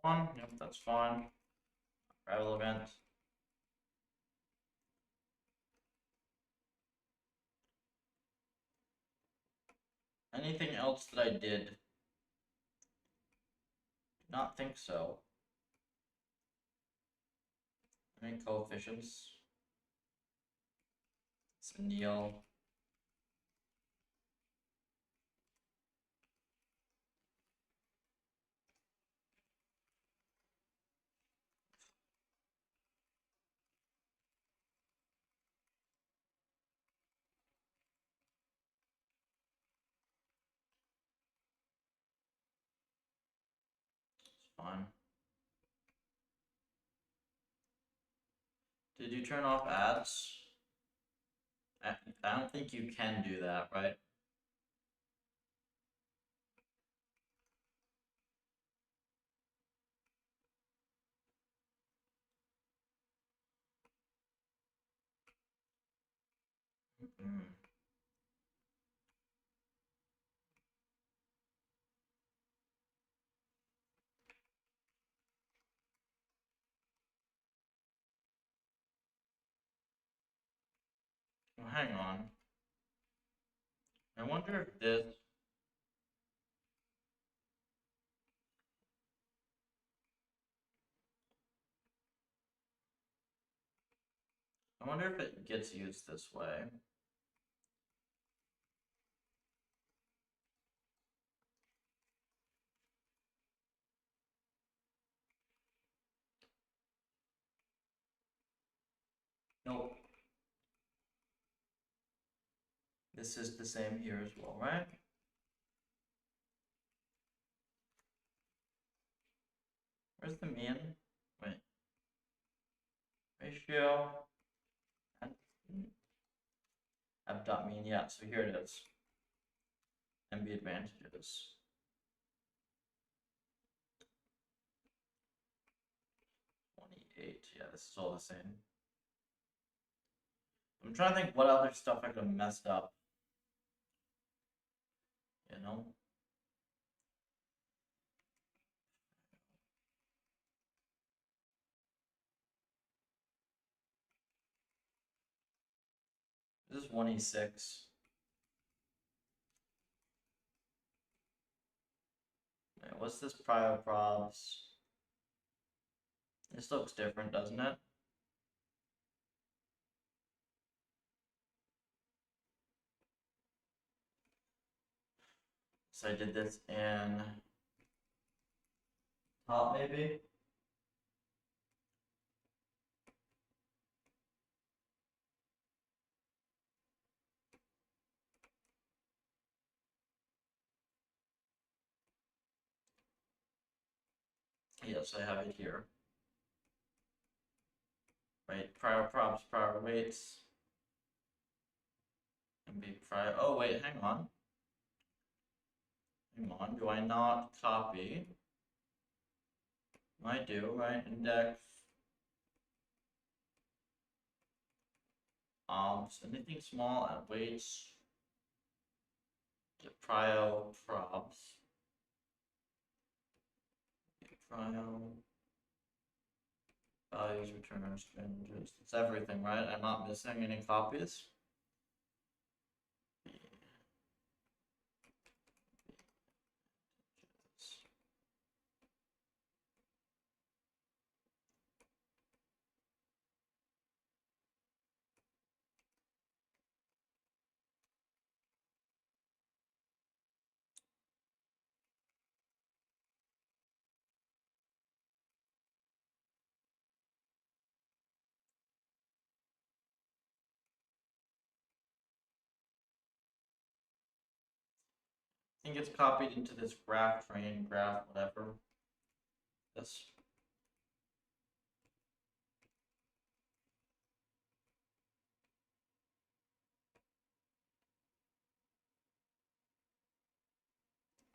One, yep, that's fine. Relevant. Anything else that I did? Not think so. Any coefficients? It's a Neil. It's fine. Did you turn off ads? I don't think you can do that, right? Mm. Well, hang on. I wonder if this. I wonder if it gets used this way. Nope. This is the same here as well, right? Where's the mean? Wait. Ratio. F dot mean, yeah, so here it is. MB advantages. Yeah, this is all the same. I'm trying to think what other stuff I could have messed up. You know? This is 1e6. Wait, what's this prior probs? This looks different, doesn't it? So I did this in top maybe? Yes, I have it here. Right, prior props, prior weights. And be prior. Oh, wait, hang on. Hang on, do I not copy? I do, right? Index. Anything small and weights. Get prio props. Get prio. Values, returns, changes. It's everything, right? I'm not missing any copies. I think it's copied into this graph train, graph, whatever. This.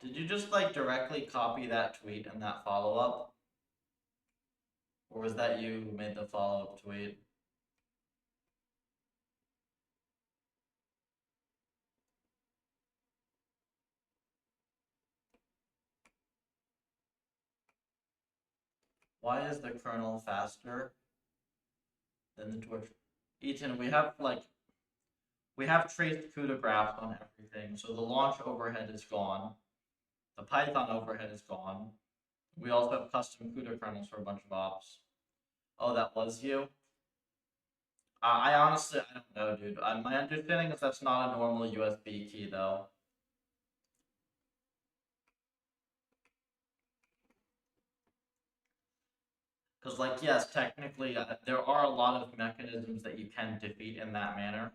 Did you just like directly copy that tweet and that follow-up? Or was that you who made the follow-up tweet? Why is the kernel faster than the torch? Eaton, we have traced CUDA graphs on everything, so the launch overhead is gone. The Python overhead is gone. We also have custom CUDA kernels for a bunch of ops. Oh, that was you? I honestly, I don't know, dude. My understanding is that's not a normal USB key, though. Because, like, yes, technically, there are a lot of mechanisms that you can defeat in that manner.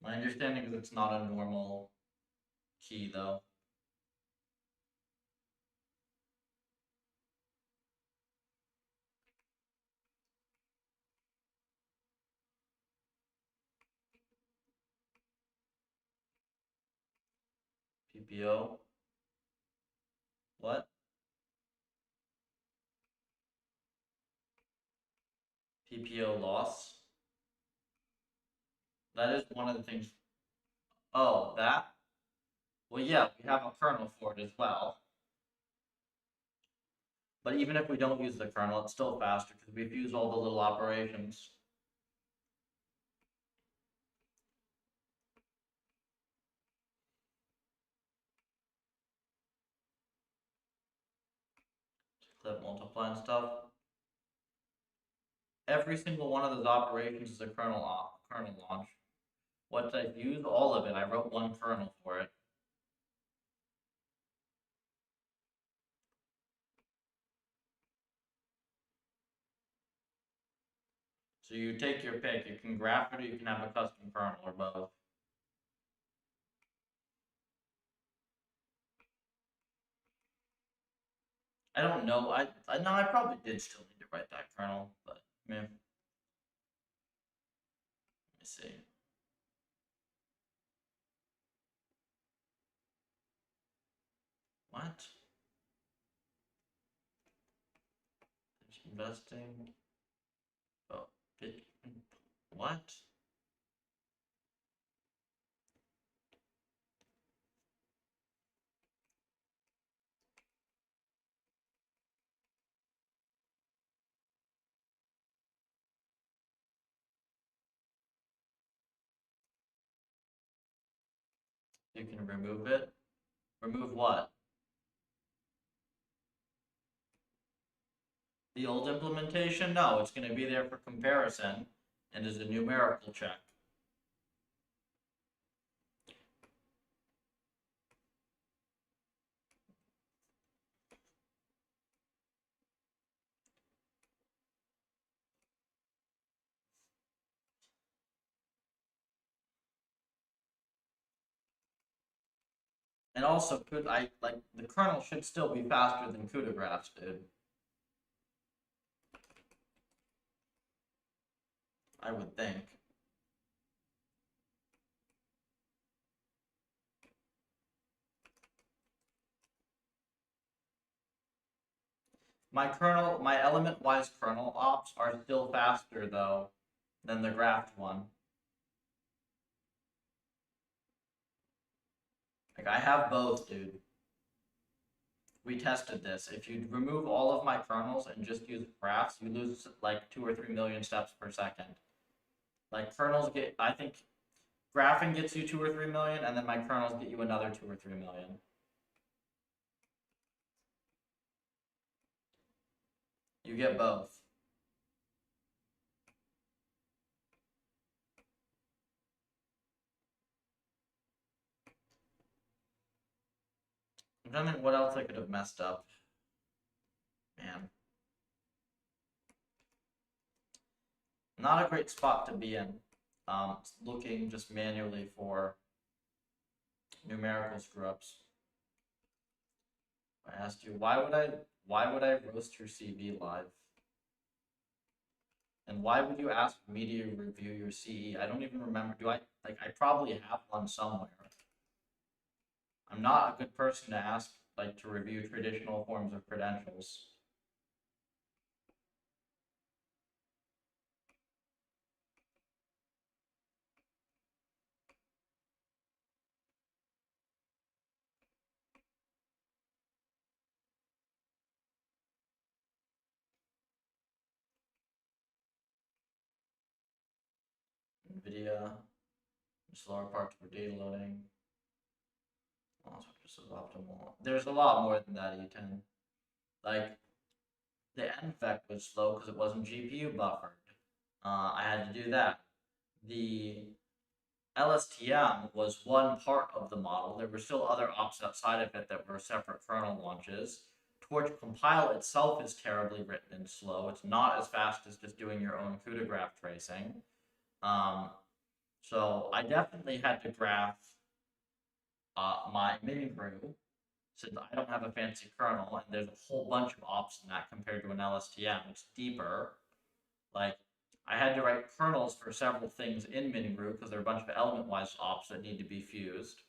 My understanding is it's not a normal key, though. PPO. What? PPO loss. That is one of the things. Oh, that? Well, yeah, we have a kernel for it as well. But even if we don't use the kernel, it's still faster because we've used all the little operations. Clip multiply and stuff. Every single one of those operations is a kernel launch. What did I use? All of it. I wrote one kernel for it. So you take your pick. You can graph it or you can have a custom kernel or both. I don't know. I know I probably did still need to write that kernel, but yeah. Let me see. investing. Oh, what? You can remove it. Remove what? The old implementation? No, it's going to be there for comparison and as a numerical check. And also, the kernel should still be faster than CUDA graphs, dude. I would think. My element-wise kernel ops are still faster though than the graphed one. Like I have both, dude. We tested this. If you remove all of my kernels and just use graphs, you lose like 2 or 3 million steps per second. Like kernels I think graphing gets you 2 or 3 million, and then my kernels get you another 2 or 3 million. You get both. I'm trying to think what else I could have messed up. Man. Not a great spot to be in. Looking just manually for numerical screw-ups. I asked you, why would I roast your CV live? And why would you ask me to review your CE? I don't even remember. I probably have one somewhere. I'm not a good person to ask, to review traditional forms of credentials. NVIDIA, slower parts for data loading. Also optimal. There's a lot more than that, E10. Like, the NVEC was slow because it wasn't GPU buffered. I had to do that. The LSTM was one part of the model. There were still other ops outside of it that were separate kernel launches. Torch compile itself is terribly written and slow. It's not as fast as just doing your own CUDA graph tracing. So I definitely had to graph my mini brew, since I don't have a fancy kernel, and there's a whole bunch of ops in that compared to an LSTM. It's deeper. Like, I had to write kernels for several things in MiniBrew because there are a bunch of element-wise ops that need to be fused.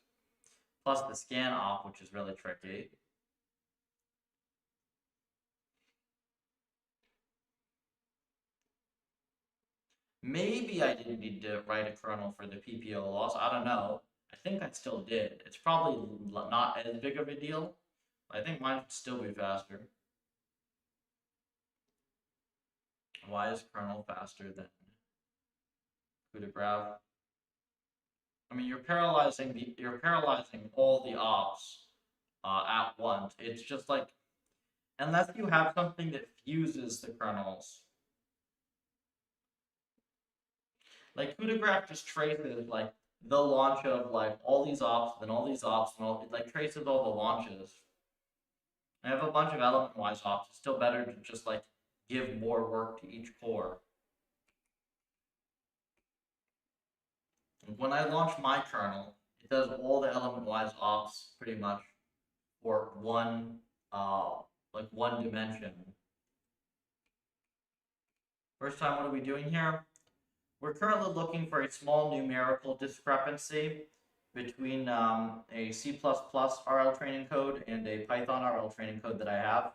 Plus the scan op, which is really tricky. Maybe I didn't need to write a kernel for the PPO loss. I don't know. I think I still did. It's probably not as big of a deal. I think mine would still be faster. Why is kernel faster than CUDA graph? I mean, you're paralyzing all the ops at once. It's just like, unless you have something that fuses the kernels. Like CUDA graph just traces like the launch of like all these ops, then all these ops, and all it like traces all the launches. I have a bunch of element-wise ops. It's still better to just like give more work to each core. When I launch my kernel, it does all the element-wise ops pretty much for one dimension. First time, what are we doing here? We're currently looking for a small numerical discrepancy between a C++ RL training code and a Python RL training code that I have.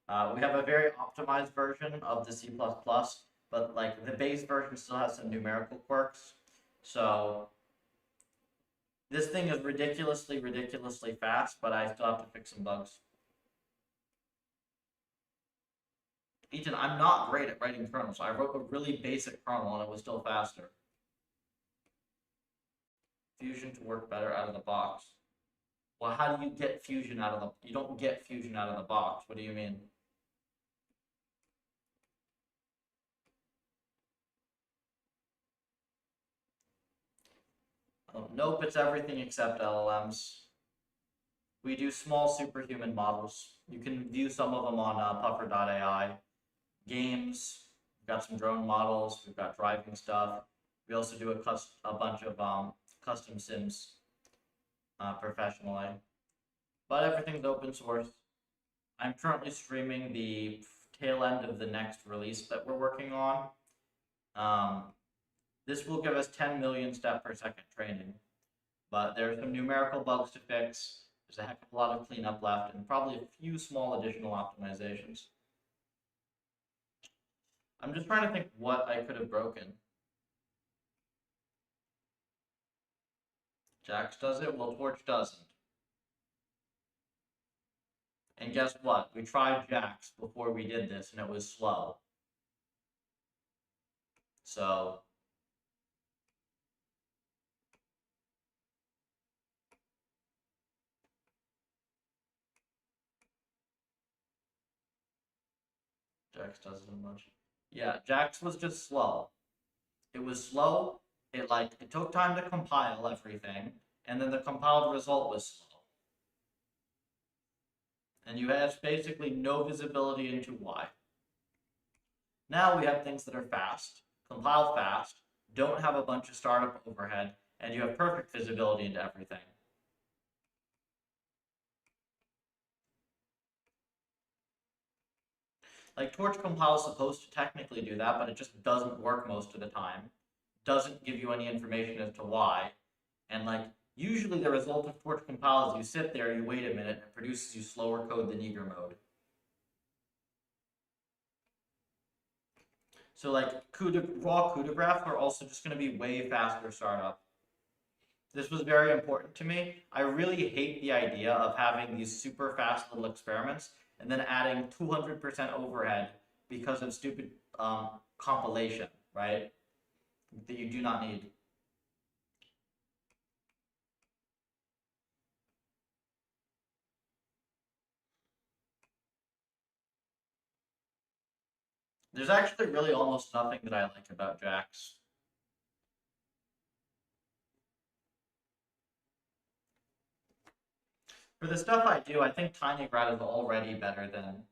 We have a very optimized version of the C++, but like the base version still has some numerical quirks. So this thing is ridiculously, ridiculously fast, but I still have to fix some bugs. Ethan, I'm not great at writing kernels. I wrote a really basic kernel and it was still faster. Fusion to work better out of the box. Well, how do you get Fusion out of the... You don't get Fusion out of the box. What do you mean? Oh, nope, it's everything except LLMs. We do small superhuman models. You can view some of them on puffer.ai. Games, we've got some drone models, we've got driving stuff. We also do a bunch of custom sims professionally. But everything's open source. I'm currently streaming the tail end of the next release that we're working on. This will give us 10 million step per second training. But there are some numerical bugs to fix. There's a heck of a lot of cleanup left, and probably a few small additional optimizations. I'm just trying to think what I could have broken. Jax does it, well, Torch doesn't. And guess what? We tried Jax before we did this, and it was slow. So... Jax doesn't as much. Yeah, Jax was just slow. It was slow. It took time to compile everything, and then the compiled result was slow. And you have basically no visibility into why. Now we have things that are fast, compile fast, don't have a bunch of startup overhead, and you have perfect visibility into everything. Like Torch compile is supposed to technically do that, but it just doesn't work most of the time. Doesn't give you any information as to why. And like usually the result of Torch compile is you sit there, you wait a minute, and it produces you slower code than eager mode. So like raw CUDA graphs are also just going to be way faster startup. This was very important to me. I really hate the idea of having these super fast little experiments and then adding 200% overhead because of stupid compilation, right? That you do not need. There's actually really almost nothing that I like about Jax. For the stuff I do, I think TinyGrad is already better than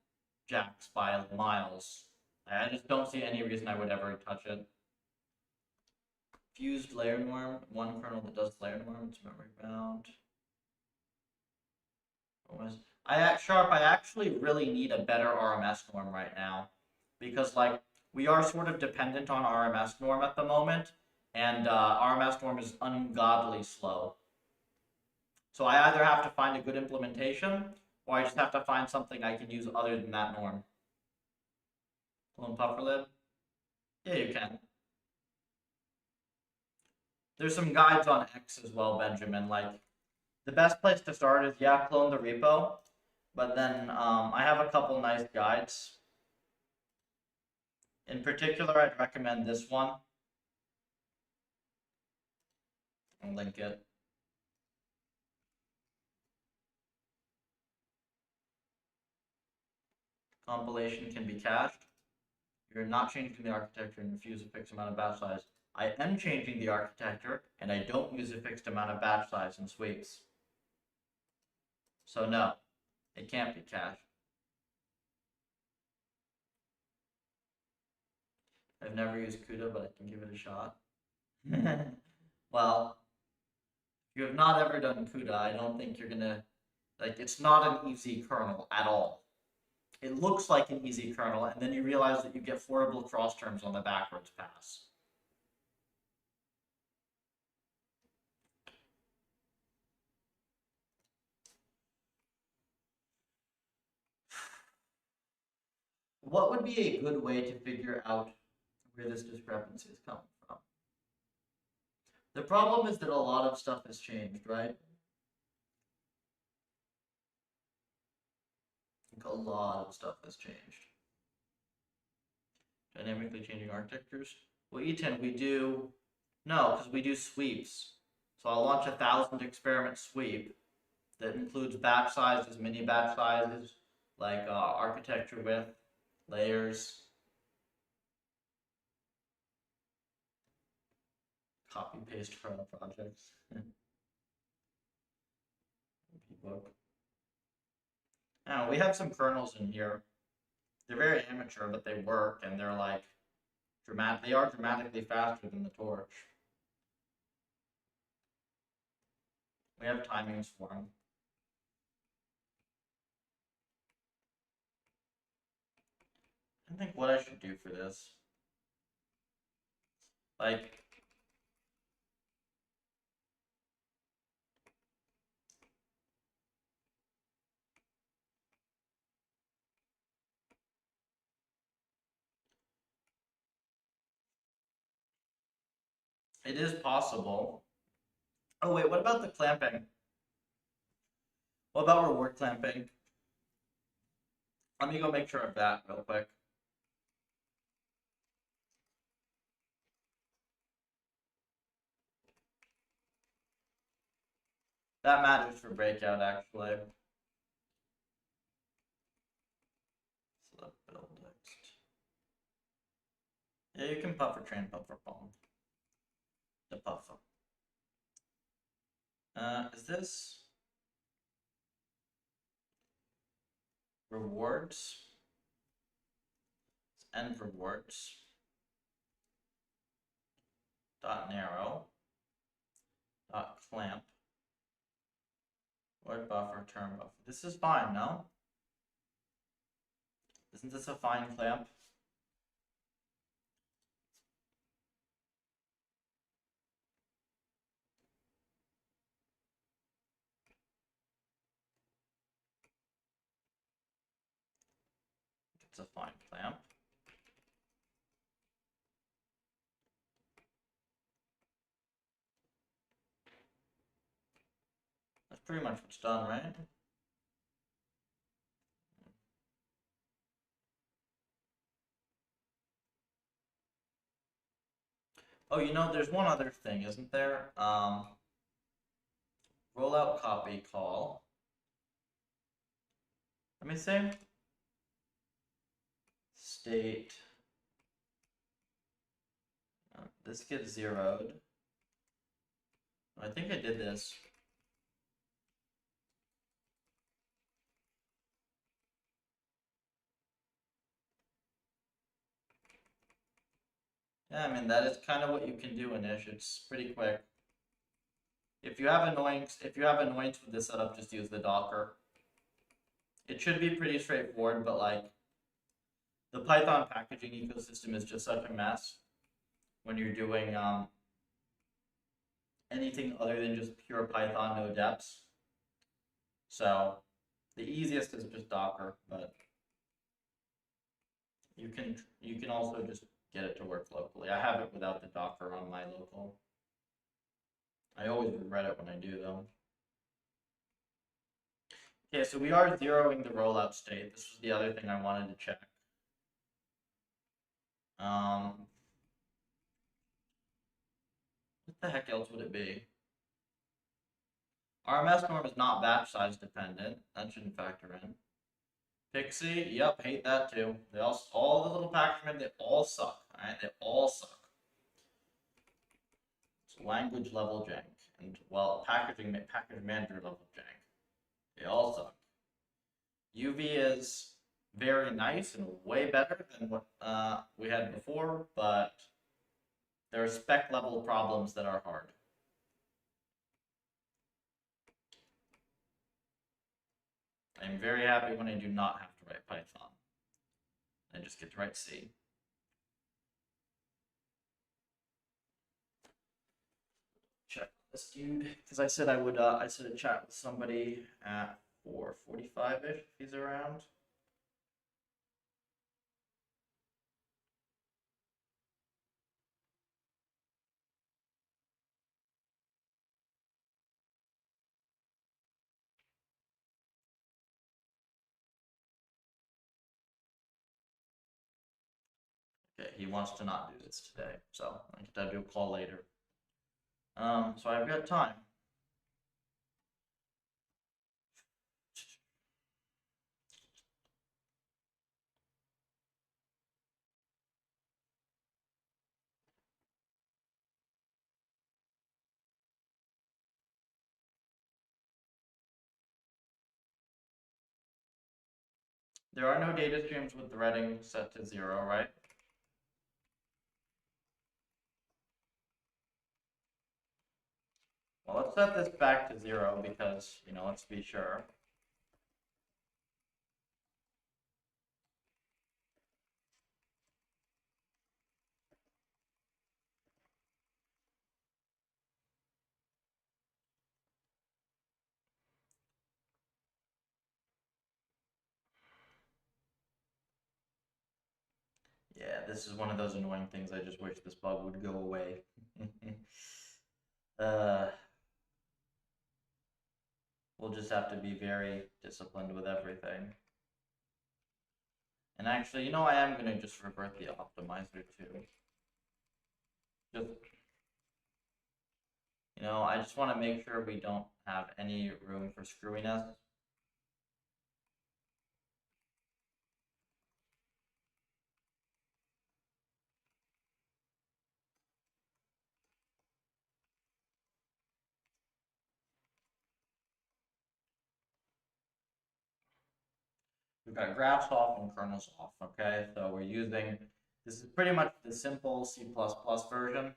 Jax by miles. I just don't see any reason I would ever touch it. Fused layer norm, one kernel that does layer norm, it's memory bound. Sharp, I actually really need a better RMS norm right now. Because like we are sort of dependent on RMS norm at the moment, and RMS norm is ungodly slow. So I either have to find a good implementation, or I just have to find something I can use other than that norm. Clone pufferlib? Yeah, you can. There's some guides on X as well, Benjamin. Like, the best place to start is, yeah, clone the repo. But then I have a couple nice guides. In particular, I'd recommend this one. I'll link it. Compilation can be cached. You're not changing the architecture and use a fixed amount of batch size. I am changing the architecture, and I don't use a fixed amount of batch size in sweeps. So no, it can't be cached. I've never used CUDA, but I can give it a shot. Well, if you have not ever done CUDA, I don't think you're gonna, like, it's not an easy kernel at all. It looks like an easy kernel, and then you realize that you get horrible cross terms on the backwards pass. what would be a good way to figure out where this discrepancy is coming from? The problem is that a lot of stuff has changed, right? Like a lot of stuff has changed. Dynamically changing architectures. Well, E10, we do, no, because we do sweeps. So I'll launch 1,000 experiment sweep that includes batch sizes, mini batch sizes, like architecture width, layers, copy paste from projects. Book. Now we have some kernels in here. They're very amateur, but they work, and they're like dramatic. They are dramatically faster than the torch. We have timings for them. I think what I should do for this, like, it is possible. Oh wait, what about the clamping? What about reward clamping? Let me go make sure of that real quick. That matters for breakout, actually. Select build next. Yeah, you can buffer train, buffer bomb. The buffer. Is this rewards? It's end rewards. Dot narrow. Dot clamp. Word buffer, term buffer. This is fine, no? Isn't this a fine clamp? It's a fine clamp. That's pretty much what's done, right? Oh, you know, there's one other thing, isn't there? Rollout copy call. Let me see. State. This gets zeroed. I think I did this. Yeah, I mean, that is kind of what you can do in Ish. It's pretty quick. If you have annoyance with this setup, just use the Docker. It should be pretty straightforward, but like the Python packaging ecosystem is just such a mess when you're doing anything other than just pure Python, no depths. So the easiest is just Docker, but you can also just get it to work locally. I have it without the Docker on my local. I always regret it when I do though. Okay, so we are zeroing the rollout state. This was the other thing I wanted to check. What the heck else would it be? RMS norm is not batch size dependent. That shouldn't factor in. Pixie, yep, hate that too. They all the little packaging, they all suck. Alright, they all suck. It's language level jank. And well, package manager level jank. They all suck. UV is very nice and way better than what we had before, but there are spec level problems that are hard. I'm very happy when I do not have to write Python. I just get to write C. Check this dude, because I said I'd chat with somebody at 4:45ish if he's around. Okay, he wants to not do this today, so I get to do a call later. So I've got time. There are no data streams with threading set to 0, right? Well, let's set this back to 0 because, let's be sure. Yeah, this is one of those annoying things. I just wish this bug would go away. We'll just have to be very disciplined with everything. And actually, I am going to just revert the optimizer too. I just want to make sure we don't have any room for screwiness. We've got graphs off and kernels off, okay? So we're using, this is pretty much the simple C++ version.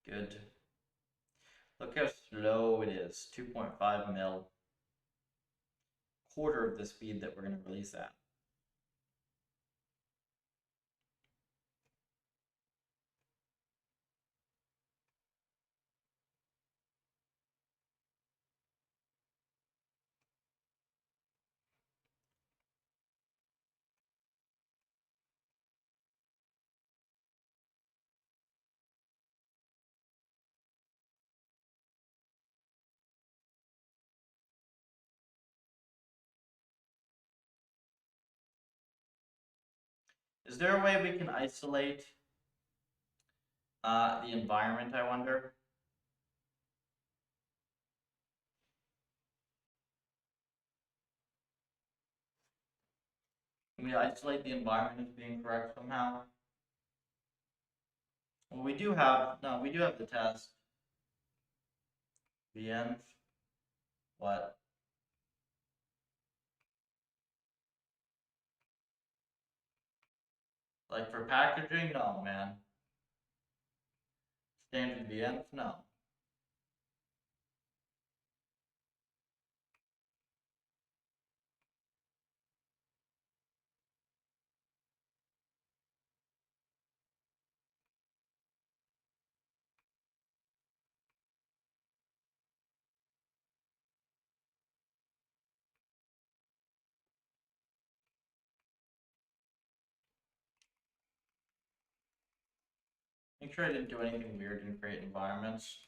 Good. Look how slow it is, 2.5 mil. Quarter of the speed that we're going to release at. Is there a way we can isolate the environment, I wonder? Can we isolate the environment as being correct somehow? Well, we do have the test. The end. What? Like for packaging? No, man. Standard VMs? No. Make sure I didn't do anything weird in create environments.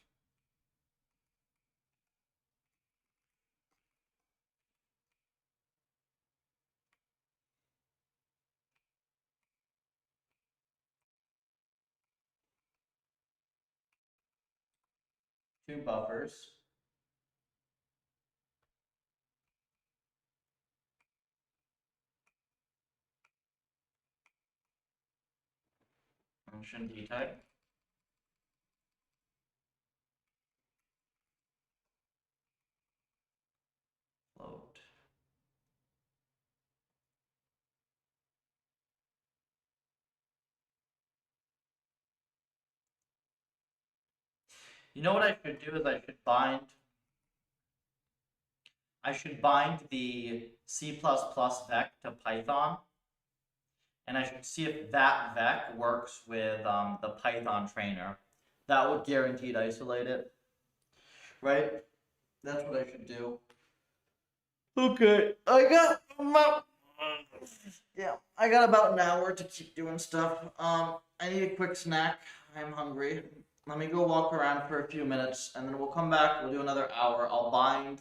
Two buffers. Function dtype. Float. You know what I should do is I should bind the C++ vec to Python, and I should see if that vec works with the Python trainer. That would guaranteed isolate it, right? That's what I should do. Okay, I got about an hour to keep doing stuff. I need a quick snack. I'm hungry. let me go walk around for a few minutes, and then we'll come back. We'll do another hour. I'll bind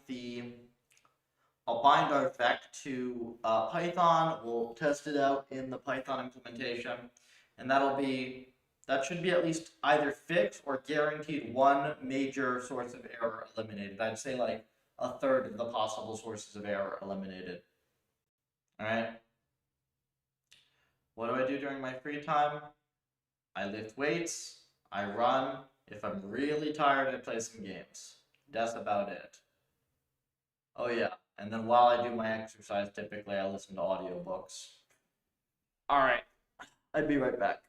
our vec to Python. We'll test it out in the Python implementation, and that should be at least either fixed or guaranteed one major source of error eliminated. I'd say like a third of the possible sources of error eliminated. All right. What do I do during my free time? I lift weights. I run. If I'm really tired, I play some games. That's about it. Oh yeah. And then while I do my exercise, typically I listen to audiobooks. All right. I'd be right back.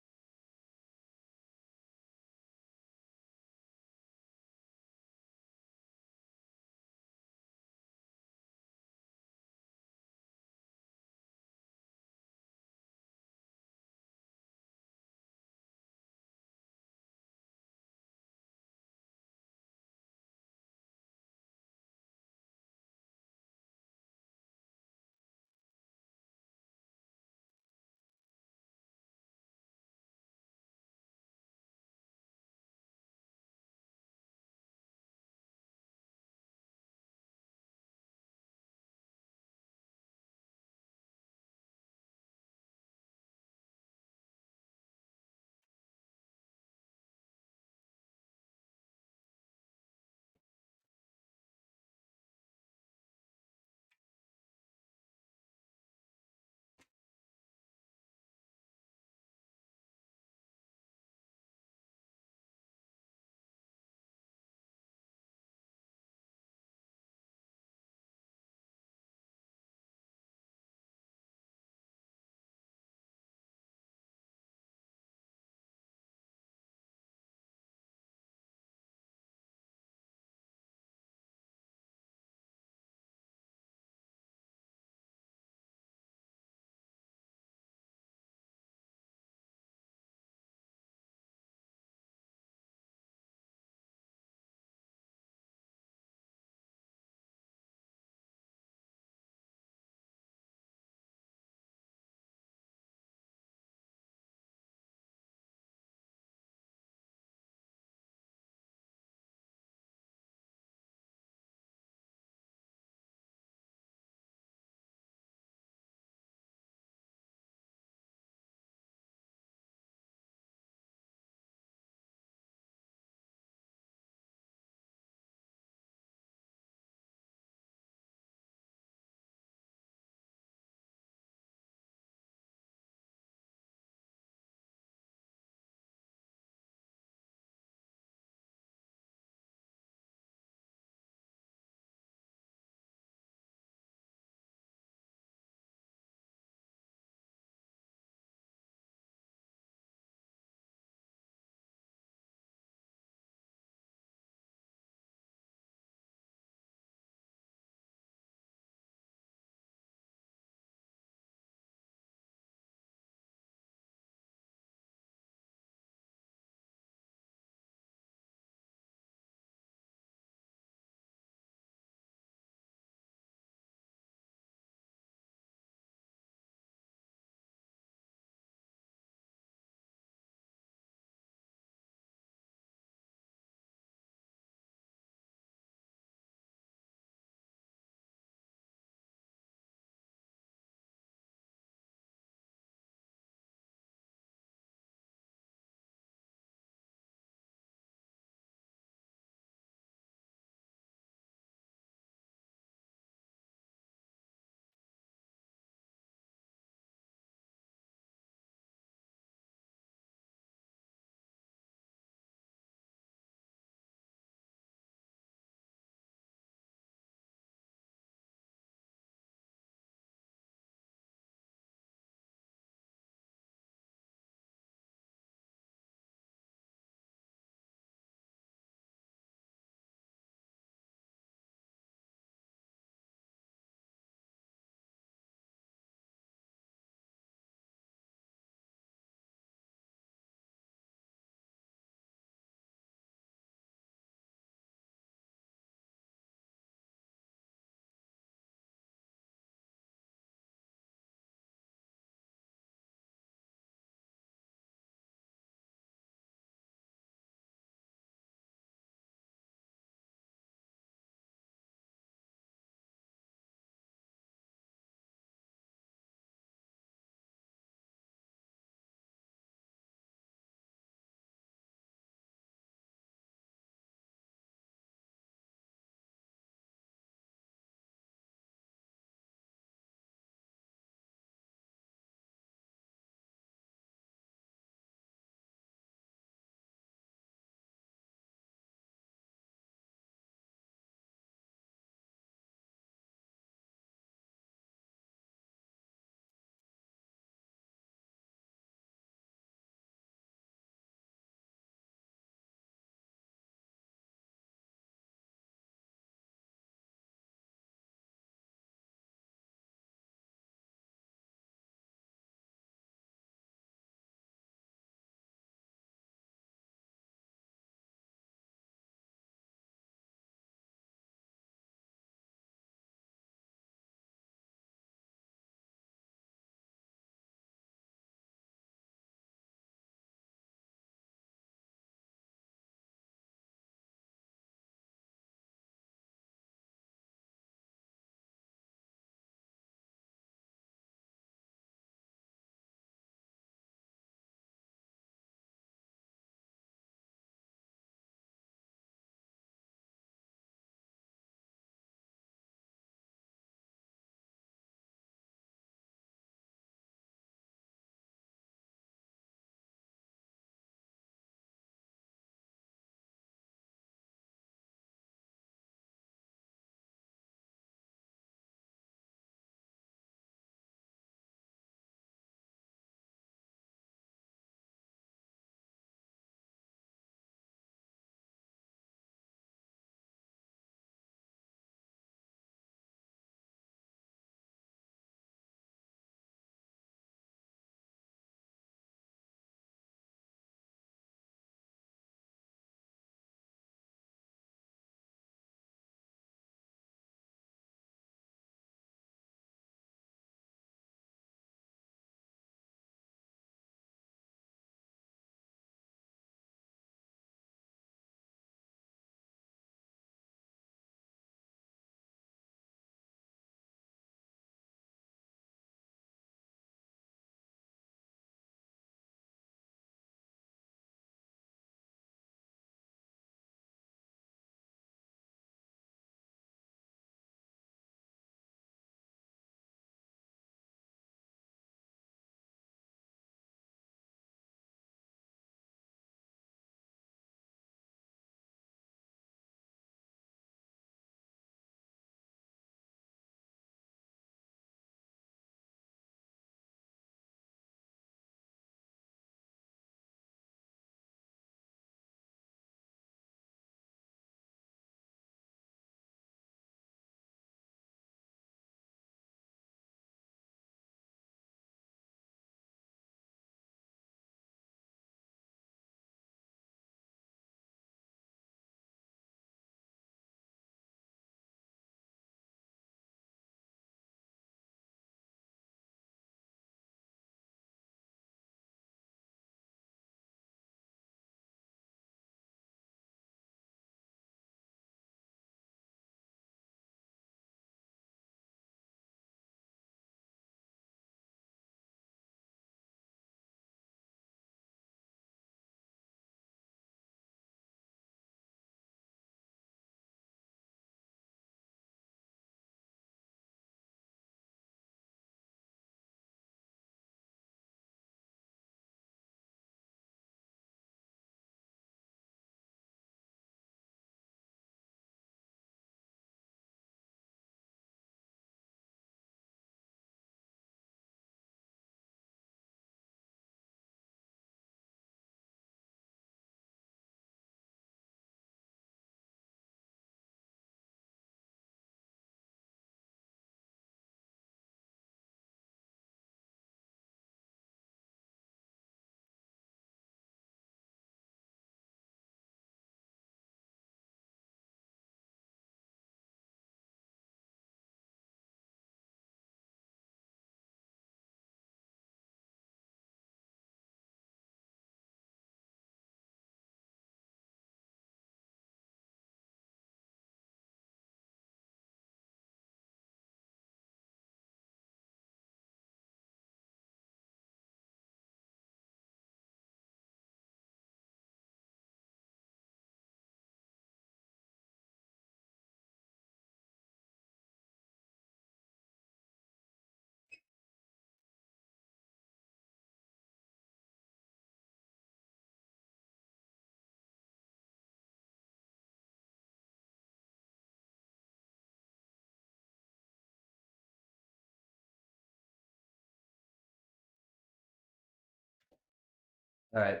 All right.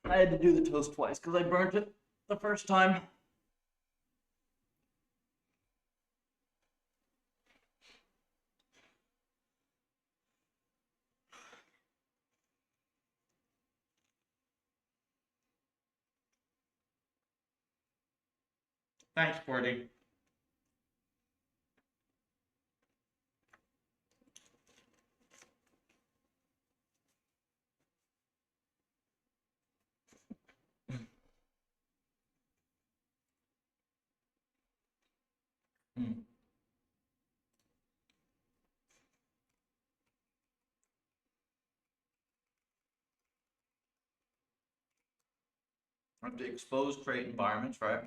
I had to do the toast twice because I burnt it the first time. Thanks, Cordy. Mm. The exposed trait environments, right?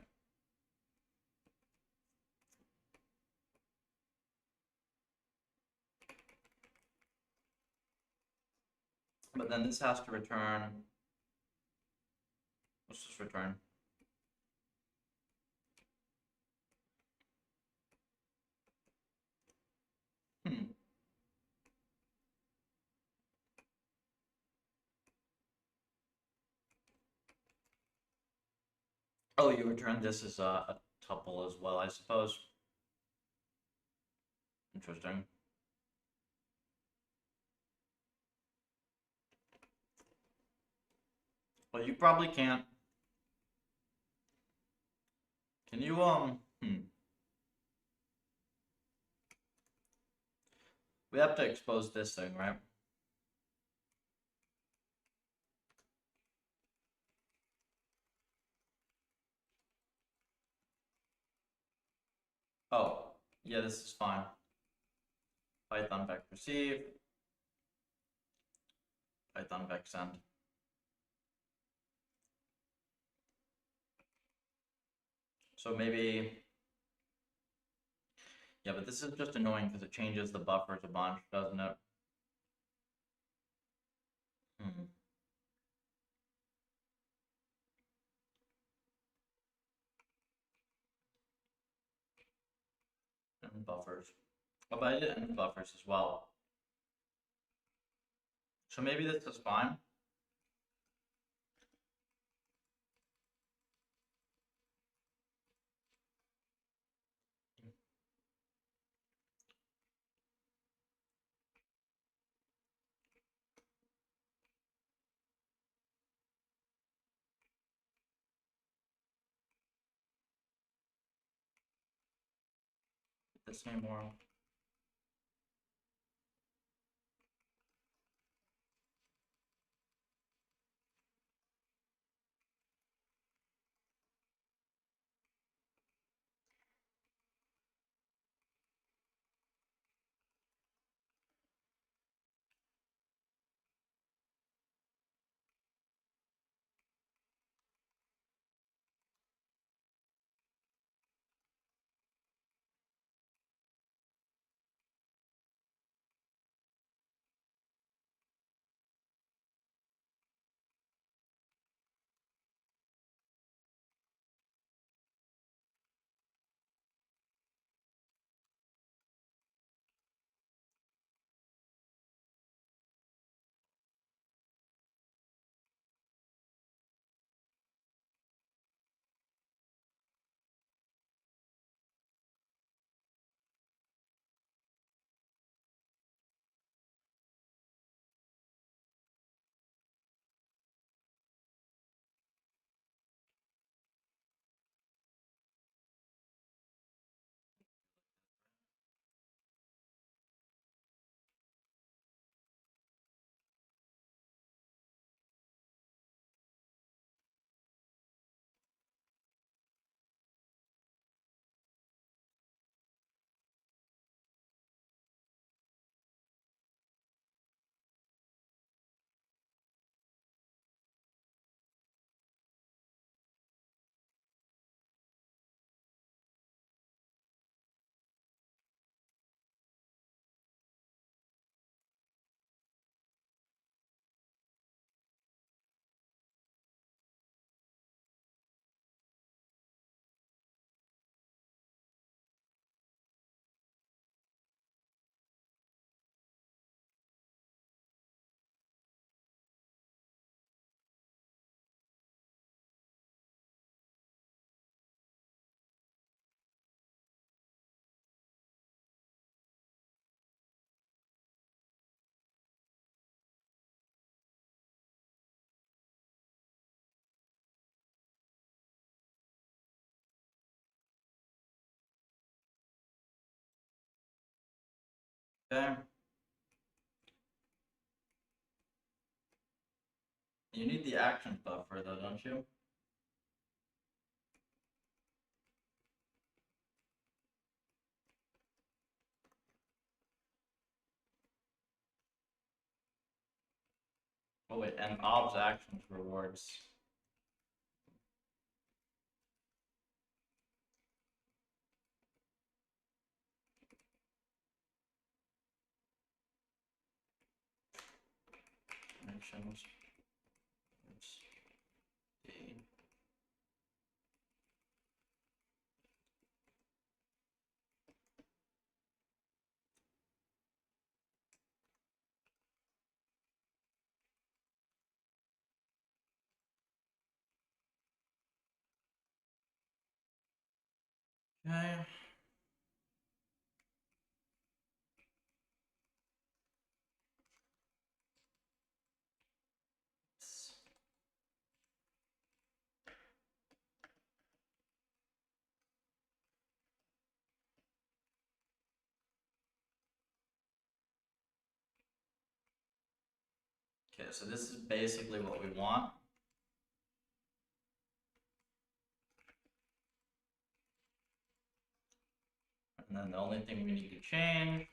But then this has to return. Let's just return. Hmm. Oh, you return this as a tuple as well, I suppose. Interesting. Well, you probably can't. Can you, We have to expose this thing, right? Oh, yeah, this is fine. Python vec receive, Python vec send. So maybe, yeah, but this is just annoying because it changes the buffers a bunch, doesn't it? Hmm. And buffers. Oh, but I did end buffers as well. So maybe this is fine. This anymore. Okay. You need the action buffer though, don't you? Oh wait, and obs actions rewards. Actions. Let's see. Okay. Okay, so this is basically what we want. And then the only thing we need to change,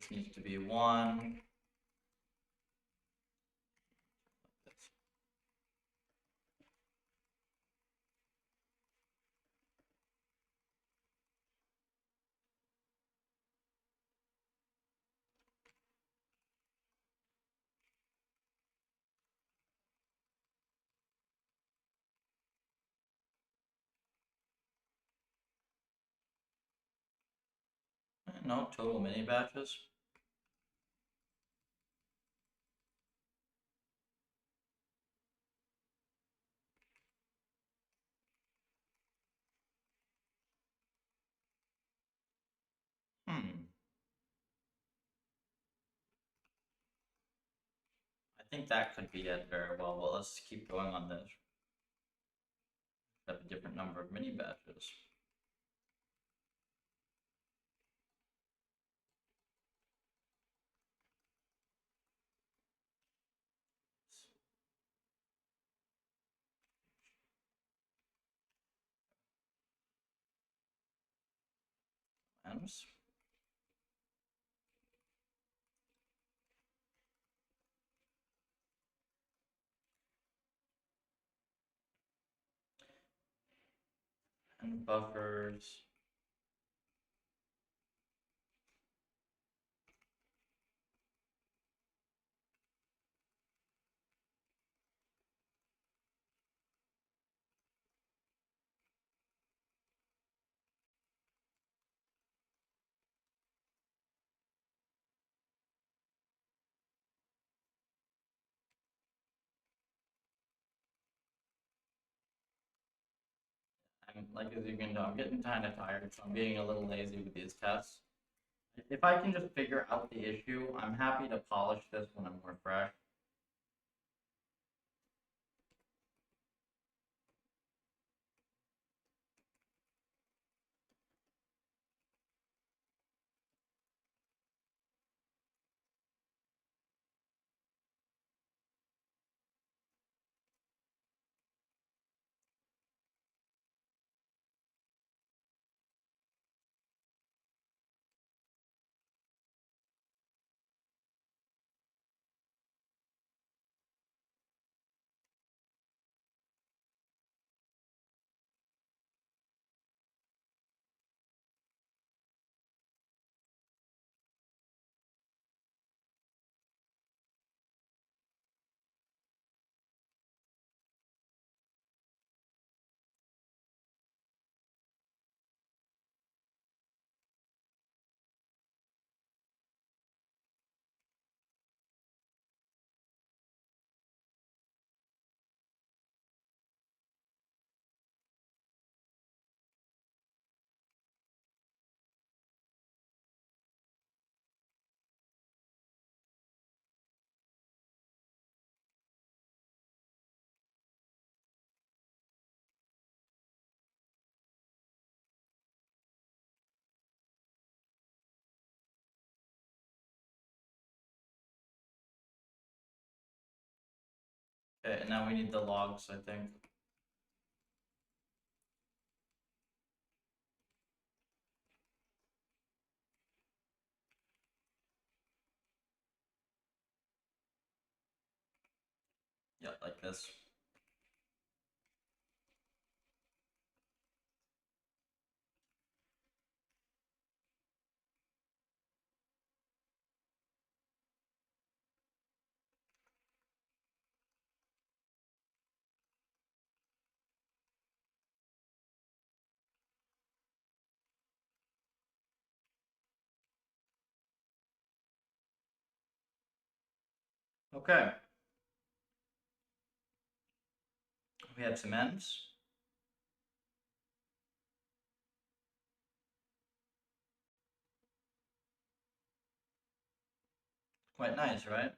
this needs to be 1. No, total mini batches. I think that could be it very well, but let's keep going on this. Have a different number of mini batches. M's. And buffers. And like as you can tell, I'm getting kind of tired, so I'm being a little lazy with these tests. If I can just figure out the issue, I'm happy to polish this when I'm more fresh. Okay, and now we need the logs, I think. Yeah, like this. Okay. We have some ends. Quite nice, right?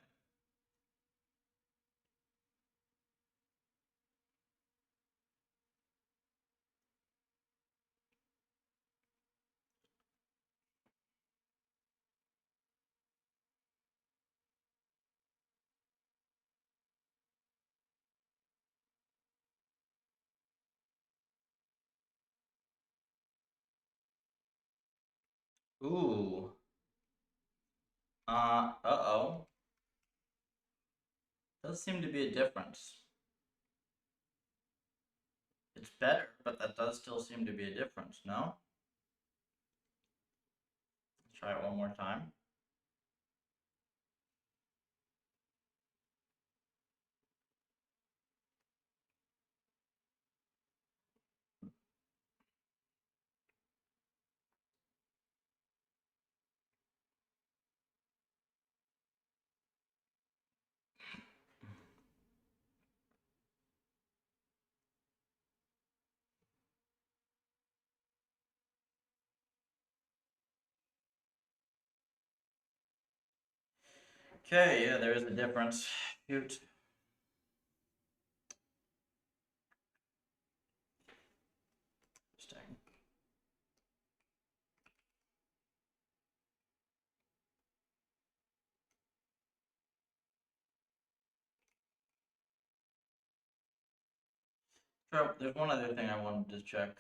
Ooh. Uh-oh. Does seem to be a difference. It's better, but that does still seem to be a difference, no? Let's try it one more time. Okay, yeah, there is a difference. Shoot. Interesting. So, there's one other thing I wanted to check.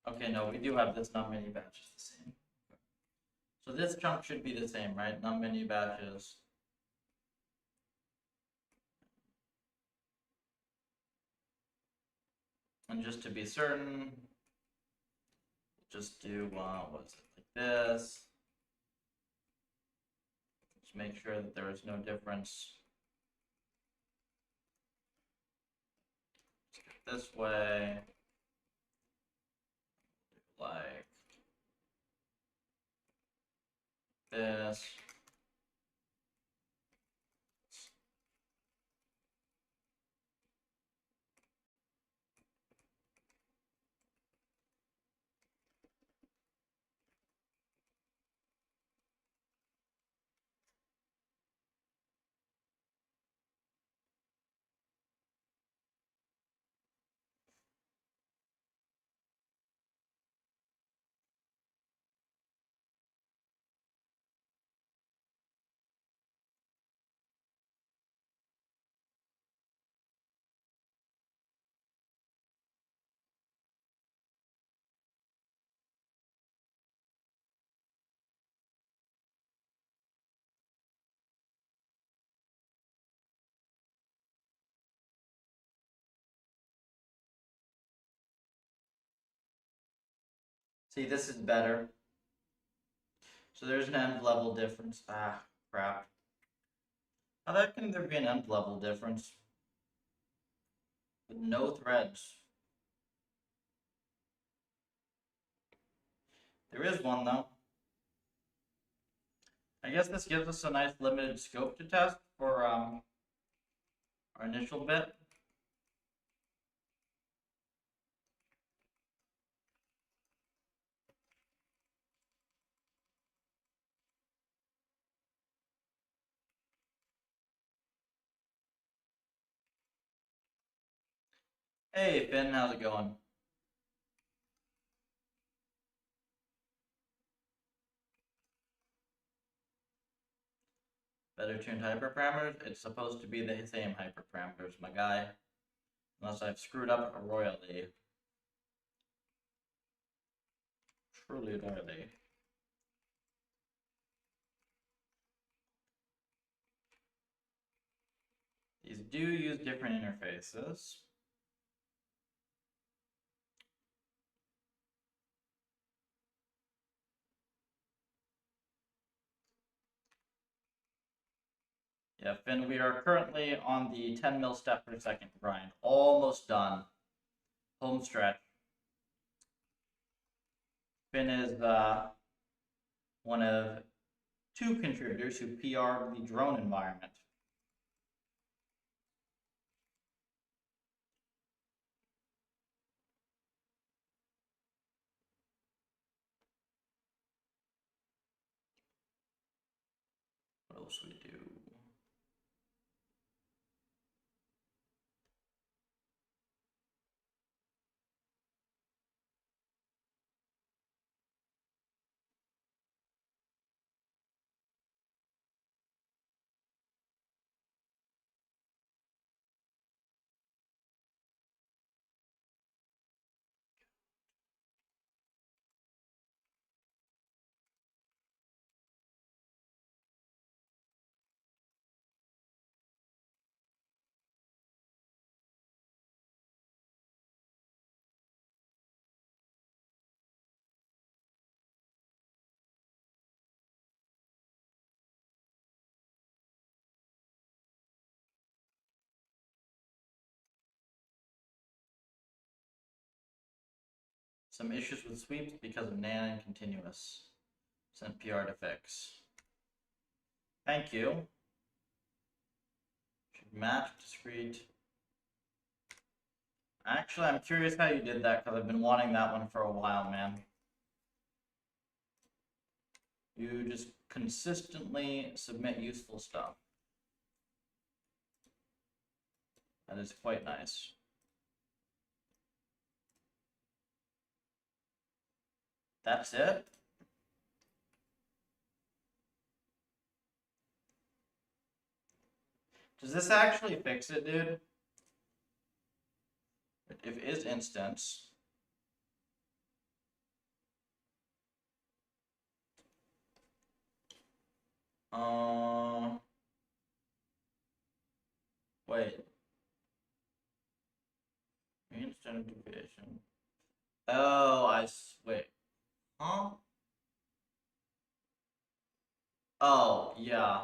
Okay, no, we do have this num many batches the same. So this chunk should be the same, right? Num many batches. And just to be certain, just do, what's it, like this. Just make sure that there is no difference. This way, like this. See, this is better. So there's an end level difference. Ah, crap. How can there be an end level difference? With no threads. There is one though. I guess this gives us a nice limited scope to test for our initial bit. Hey Finn, how's it going? Better tuned hyperparameters? It's supposed to be the same hyperparameters, my guy. Unless I've screwed up royally. Truly royally. These do use different interfaces. Yeah, Finn, we are currently on the 10 mil step per second grind. Almost done. Home stretch. Finn is one of 2 contributors who PR'd the drone environment. What else we do? Some issues with sweeps because of nan and continuous. Sent PR to fix. Thank you. Should match discrete. Actually, I'm curious how you did that because I've been wanting that one for a while, man. You just consistently submit useful stuff. That is quite nice. That's it? Does this actually fix it, dude? If is instance. Wait. Standard deviation. Oh, wait. Huh? Oh, yeah.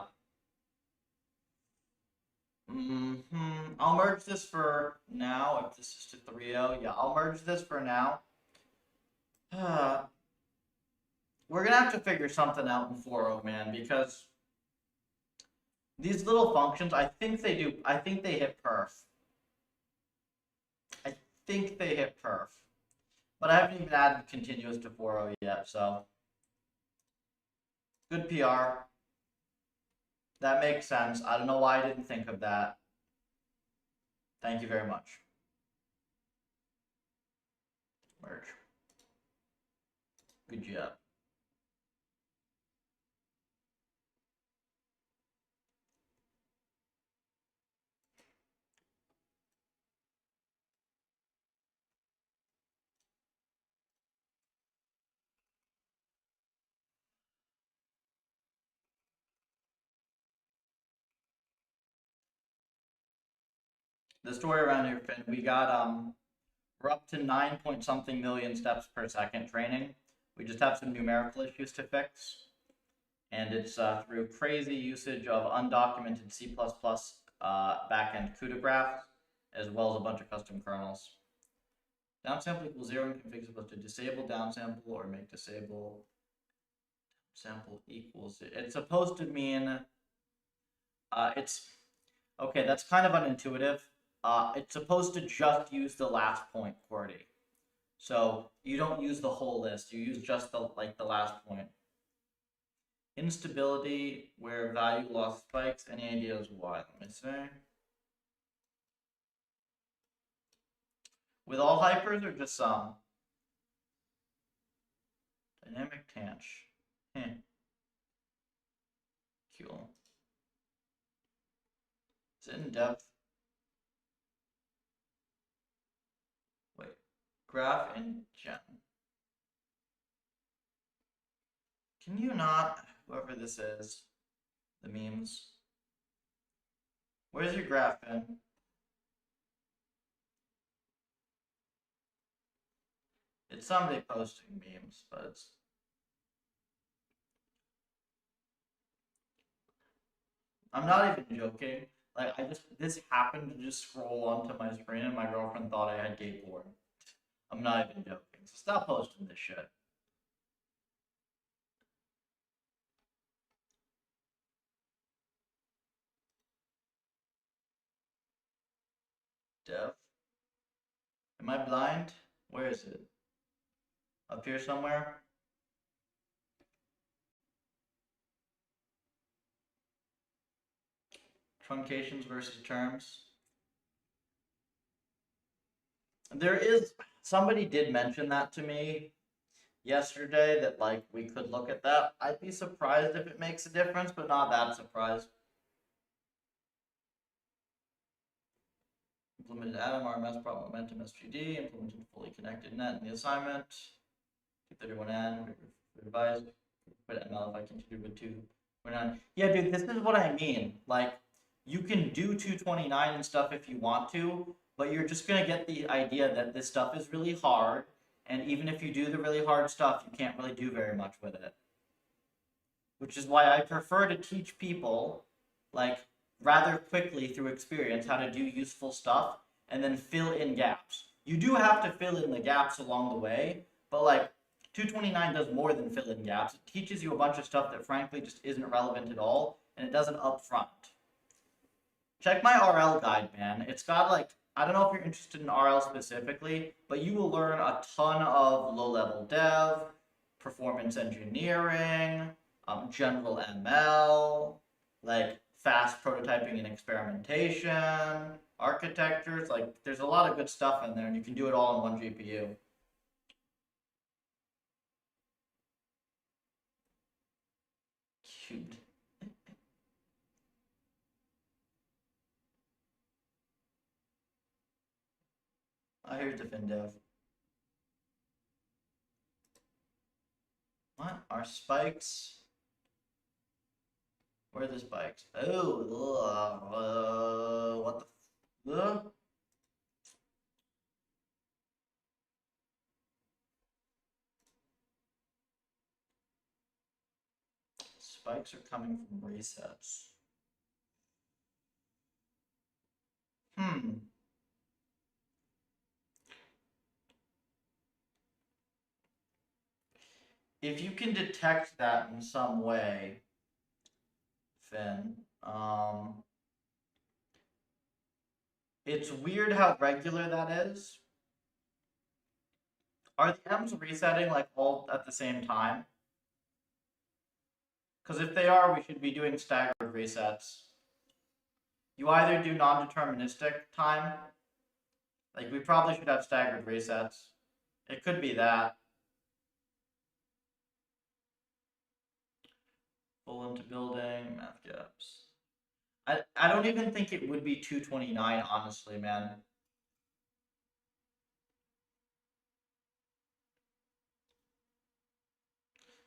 I'll merge this for now. If this is to 3.0, yeah, I'll merge this for now. We're gonna have to figure something out in 4.0, man, because these little functions, I think they hit perf. I think they hit perf. But I haven't even added continuous to 4.0 yet, so. Good PR. That makes sense. I don't know why I didn't think of that. Thank you very much. Merge. Good job. The story around here, Finn, we're up to 9 point something million steps per second training. We just have some numerical issues to fix. And it's through crazy usage of undocumented C++ backend CUDA graphs, as well as a bunch of custom kernels. Downsample equals 0 and config is supposed to disable downsample or make disable sample equals. It's supposed to mean it's okay. That's kind of unintuitive. It's supposed to just use the last point QWERTY. So you don't use the whole list. You use just the last point. Instability where value loss spikes. Any ideas why? Let me see. With all hypers or just some? Dynamic tanch. Cool. It's in depth. Wait, graph in gen. Can you not, whoever this is, the memes? Where's your graph in? It's somebody posting memes, but it's. I'm not even joking. Like, this happened to just scroll onto my screen and my girlfriend thought I had gay porn. I'm not even joking. So stop posting this shit. Dev. Am I blind? Where is it? Up here somewhere? Truncations versus terms. There is, somebody did mention that to me yesterday, that like we could look at that. I'd be surprised if it makes a difference, but not that surprised. Implemented Atom, RMS, prop momentum, SGD, implemented fully connected net in the assignment. 231N, revised, put ML if I continue with 229. Yeah, dude, this is what I mean. Like, you can do 229 and stuff if you want to, but you're just gonna get the idea that this stuff is really hard, and even if you do the really hard stuff, you can't really do very much with it. Which is why I prefer to teach people, like, rather quickly through experience how to do useful stuff and then fill in gaps. You do have to fill in the gaps along the way, but like 229 does more than fill in gaps. It teaches you a bunch of stuff that frankly just isn't relevant at all, and it does it up front. Check my RL guide, man. It's got like, I don't know if you're interested in RL specifically, but you will learn a ton of low-level dev, performance engineering, general ML, like fast prototyping and experimentation, architectures. Like, there's a lot of good stuff in there, and you can do it all on one GPU. Cute. Here's the FinDev. What are spikes? Where are the spikes? Oh, what the? Spikes are coming from resets. If you can detect that in some way, Finn, it's weird how regular that is. Are the M's resetting like all at the same time? Because if they are, we should be doing staggered resets. You either do non-deterministic time, like we probably should have staggered resets. It could be that. Full into building, math gaps. I don't even think it would be 229, honestly, man.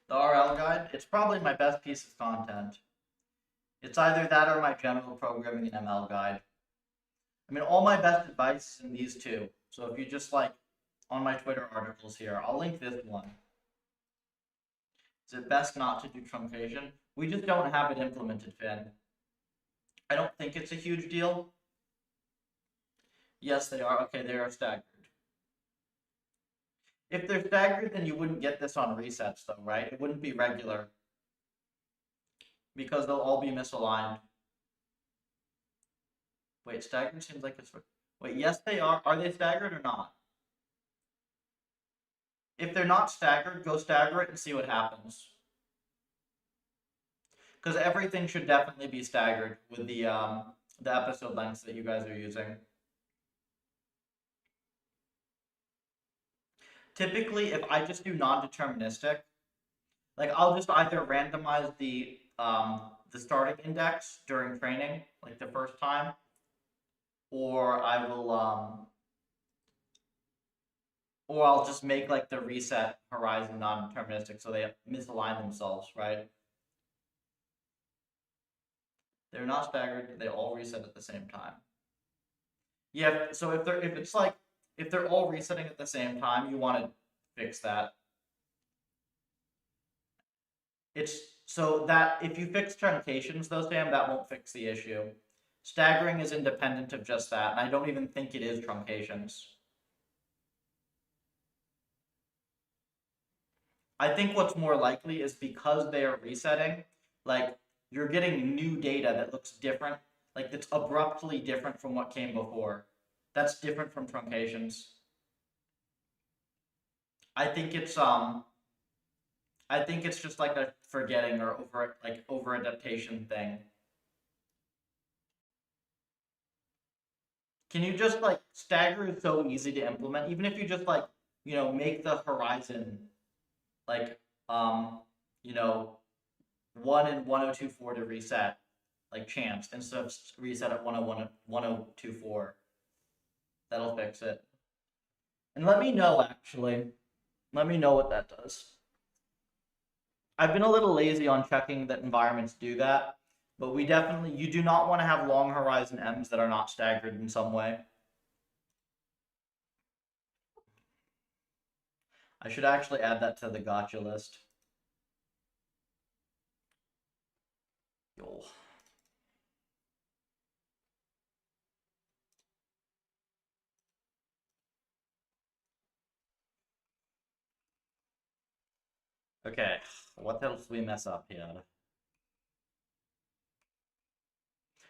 The RL guide, it's probably my best piece of content. It's either that or my general programming and ML guide. I mean, all my best advice is in these two. So if you just like on my Twitter articles here, I'll link this one. Is it best not to do truncation? We just don't have it implemented, Finn. I don't think it's a huge deal. Yes, they are. Okay, they are staggered. If they're staggered, then you wouldn't get this on resets, though, right? It wouldn't be regular. Because they'll all be misaligned. Wait, staggered seems like it's... Wait, yes, they are. Are they staggered or not? If they're not staggered, go stagger it and see what happens. Because everything should definitely be staggered with the episode lengths that you guys are using. Typically, if I just do non-deterministic, like I'll just either randomize the starting index during training, like the first time, or or I'll just make like the reset horizon non-deterministic so they misalign themselves, right? They're not staggered, they all reset at the same time. Yeah, so if they're all resetting at the same time, you want to fix that. It's so that if you fix truncations though, Sam, that won't fix the issue. Staggering is independent of just that, and I don't even think it is truncations. I think what's more likely is because they are resetting, like you're getting new data that looks different, like that's abruptly different from what came before. That's different from truncations. I think it's um I think it's just like a forgetting or over adaptation thing. Can you just like stagger is so easy to implement, even if you just like, make the horizon like um, you know, 1 and 1024 to reset, like chance, instead of reset at 101 1024. That'll fix it. And let me know actually. Let me know what that does. I've been a little lazy on checking that environments do that, but you do not want to have long horizon M's that are not staggered in some way. I should actually add that to the gotcha list. Yo. Okay, what else we mess up here?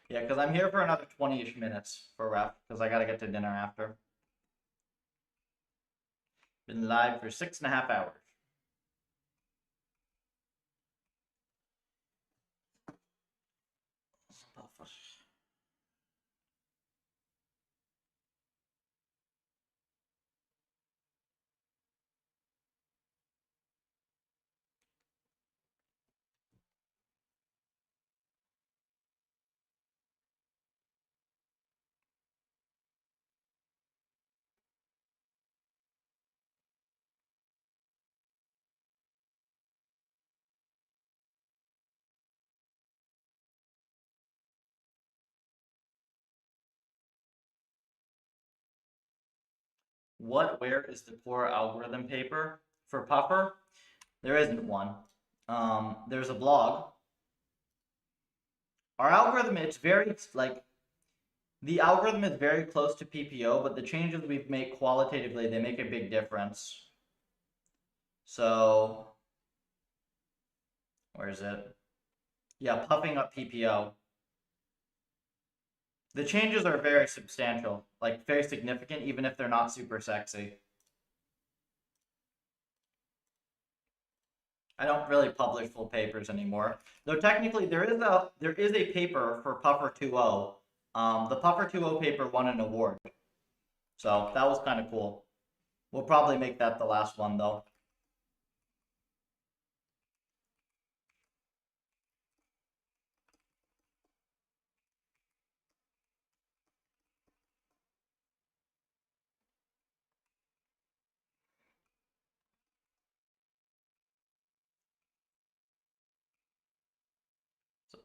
Yeah, because I'm here for another 20-ish minutes for ref, because I gotta get to dinner after. Been live for 6.5 hours. Where is the core algorithm paper for Puffer? There isn't one. There's a blog. Our algorithm, it's very, like, the algorithm is very close to PPO, but the changes we've made qualitatively, they make a big difference. So, where is it? Yeah, puffing up PPO. The changes are very substantial, like very significant, even if they're not super sexy. I don't really publish full papers anymore. Though technically there is a paper for Puffer 2.0. The Puffer 2.0 paper won an award. So that was kind of cool. We'll probably make that the last one though. So,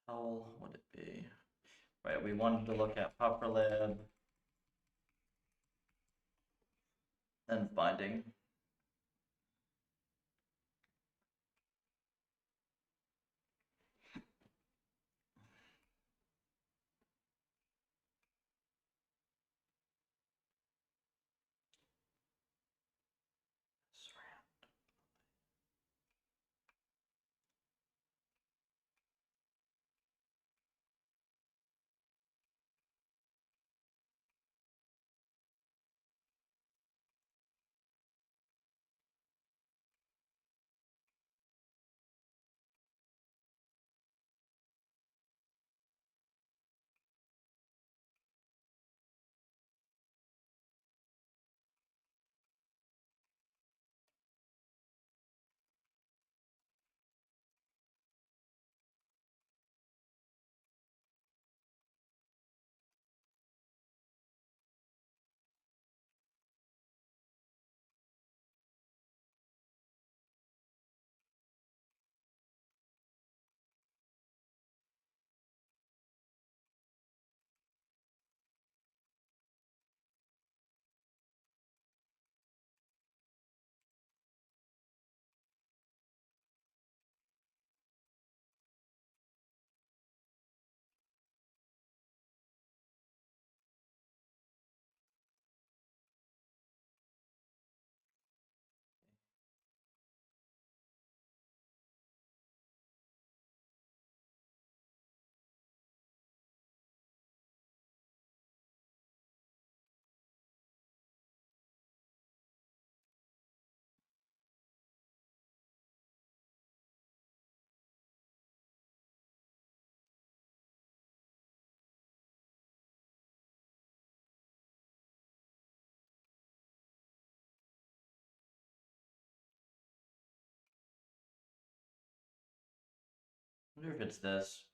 how would it be? Right, we wanted to look at Pufferlib and finding. wonder if it's this.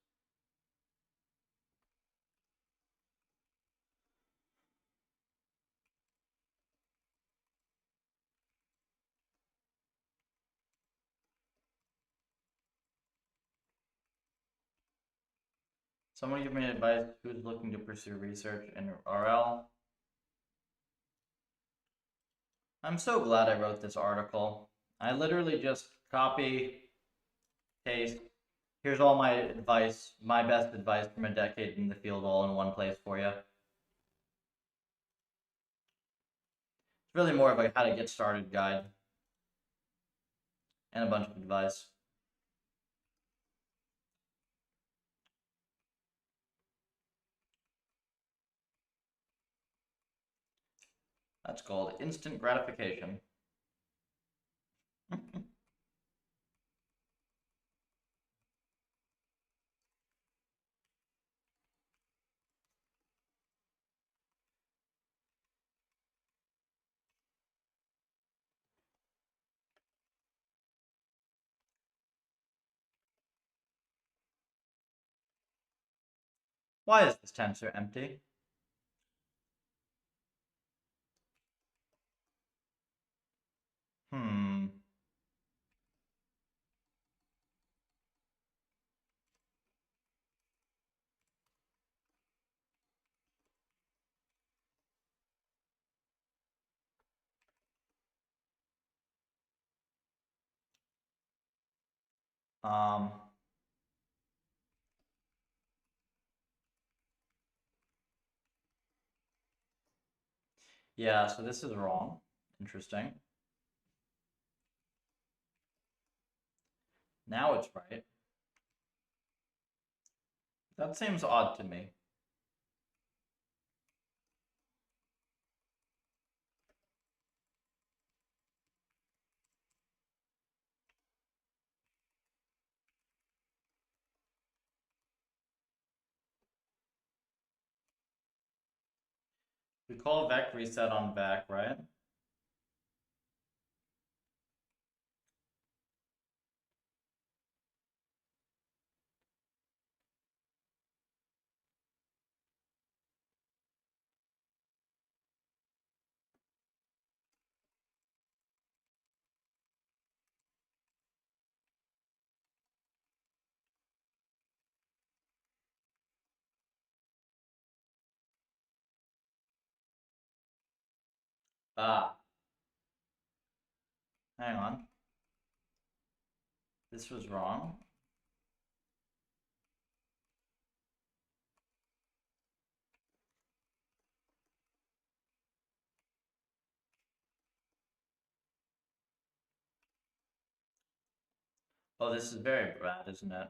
Someone give me advice who's looking to pursue research in RL. I'm so glad I wrote this article. I literally just copy, paste. Here's all my advice, my best advice from a decade in the field, all in one place for you. It's really more of a how to get started guide and a bunch of advice. That's called instant gratification. Why is this tensor empty? Hmm. Um. Yeah, so this is wrong. Interesting. Now it's right. That seems odd to me. We call vec reset on vec, right? Ah, hang on. This was wrong. Oh, this is very bad, isn't it?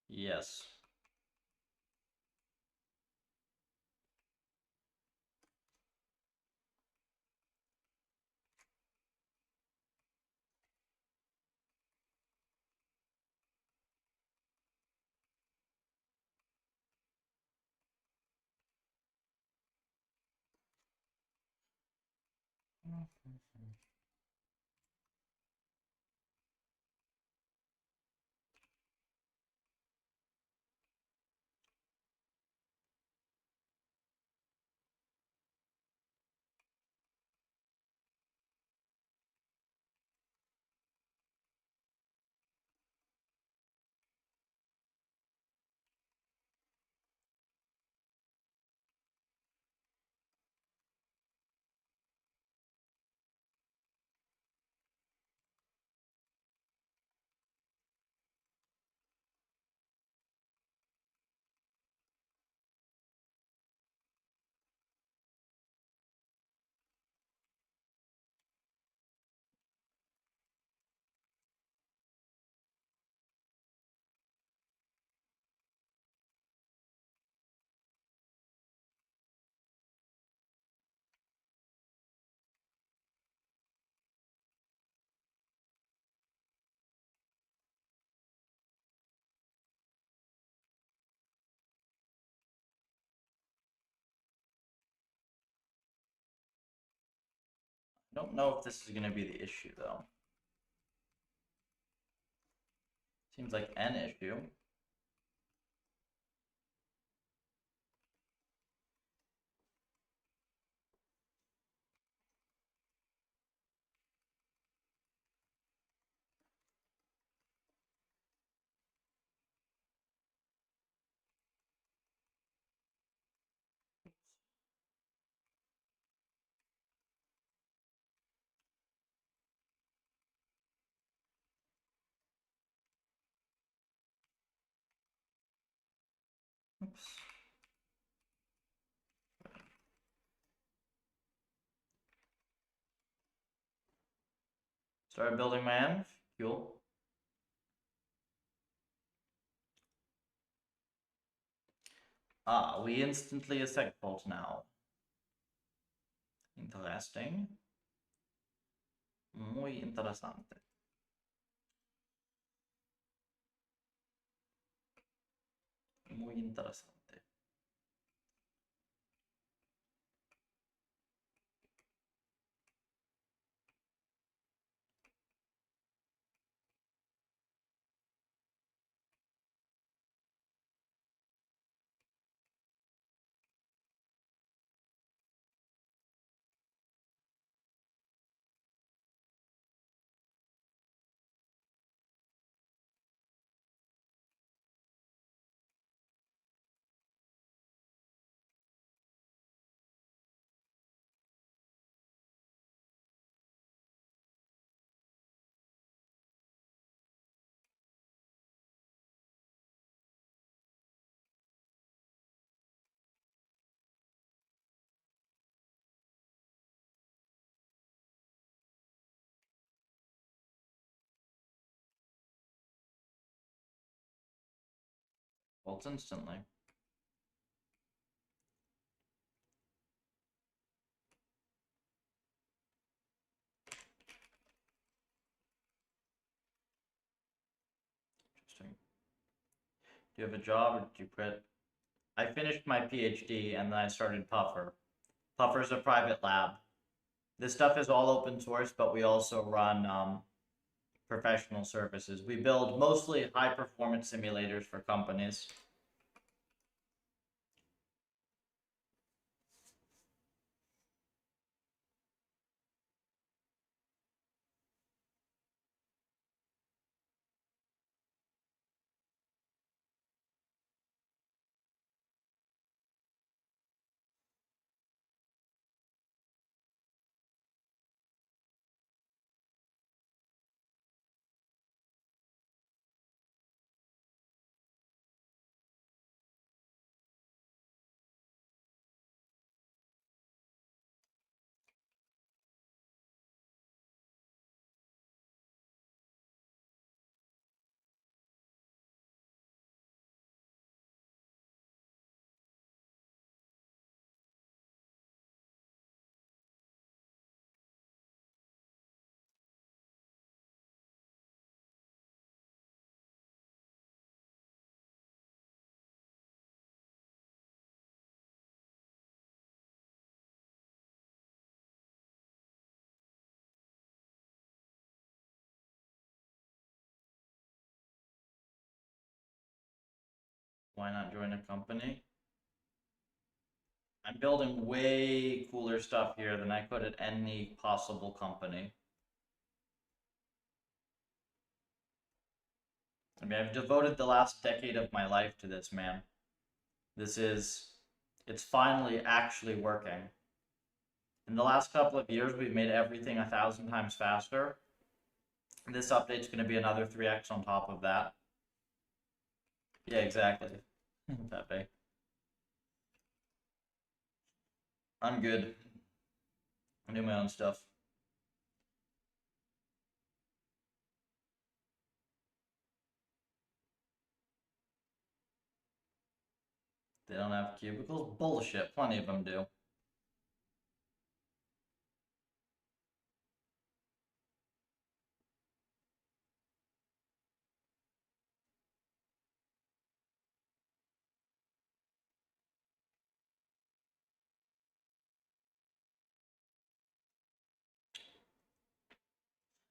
Yes. I don't know if this is going to be the issue, though. Seems like an issue. Oops. Started building my env. Cool. Ah, we instantly a segfault now. Interesting. Muy interesante. Muy interesante. Faults instantly. Interesting. Do you have a job or did you quit? I finished my PhD and then I started Puffer. Puffer's a private lab. This stuff is all open source, but we also run professional services. We build mostly high performance simulators for companies. Why not join a company? I'm building way cooler stuff here than I could at any possible company. I mean, I've devoted the last decade of my life to this, man. It's finally actually working. In the last couple of years, we've made everything 1,000 times faster. This update's going to be another 3x on top of that. Yeah, exactly. Pepe. I'm good. I do my own stuff. They don't have cubicles? Bullshit. Plenty of them do.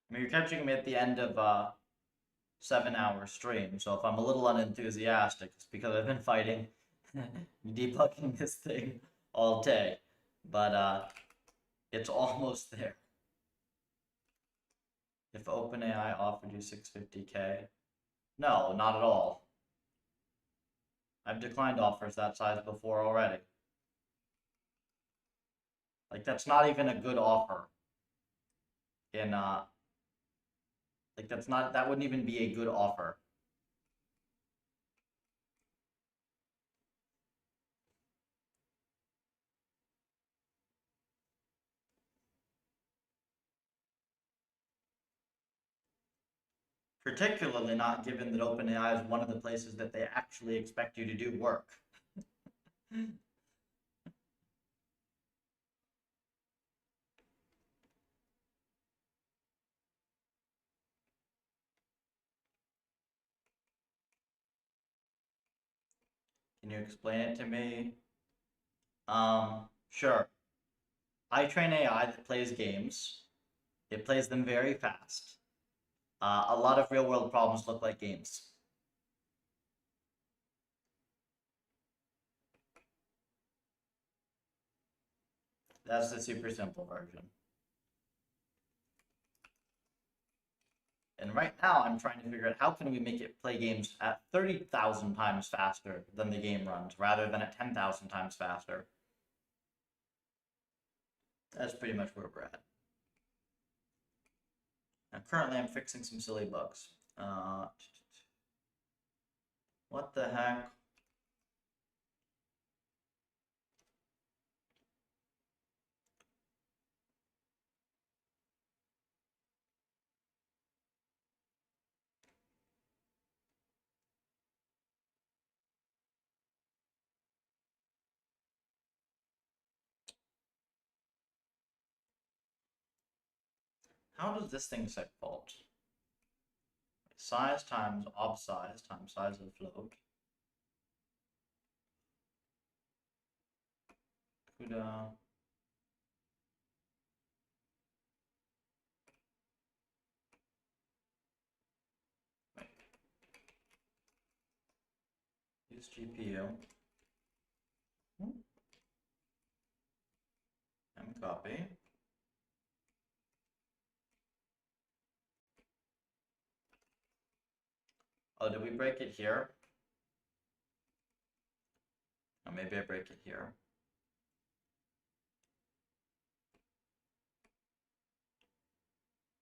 I mean, you're catching me at the end of 7-hour stream. So if I'm a little unenthusiastic, it's because I've been fighting, debugging this thing all day. But it's almost there. If OpenAI offered you $650K, no, not at all. I've declined offers that size before already. Like, that's not even a good offer. Like, that wouldn't even be a good offer. Particularly not given that OpenAI is one of the places that they actually expect you to do work. Can you explain it to me? Sure. I train AI that plays games. It plays them very fast. A lot of real world problems look like games. That's the super simple version. And right now I'm trying to figure out how can we make it play games at 30,000 times faster than the game runs, rather than at 10,000 times faster. That's pretty much where we're at. Now currently I'm fixing some silly bugs. What the heck? How does this thing set fault? Size times ob size times size of the float. CUDA. Wait. Use GPU. Copy. Oh, did we break it here? Oh, maybe I break it here.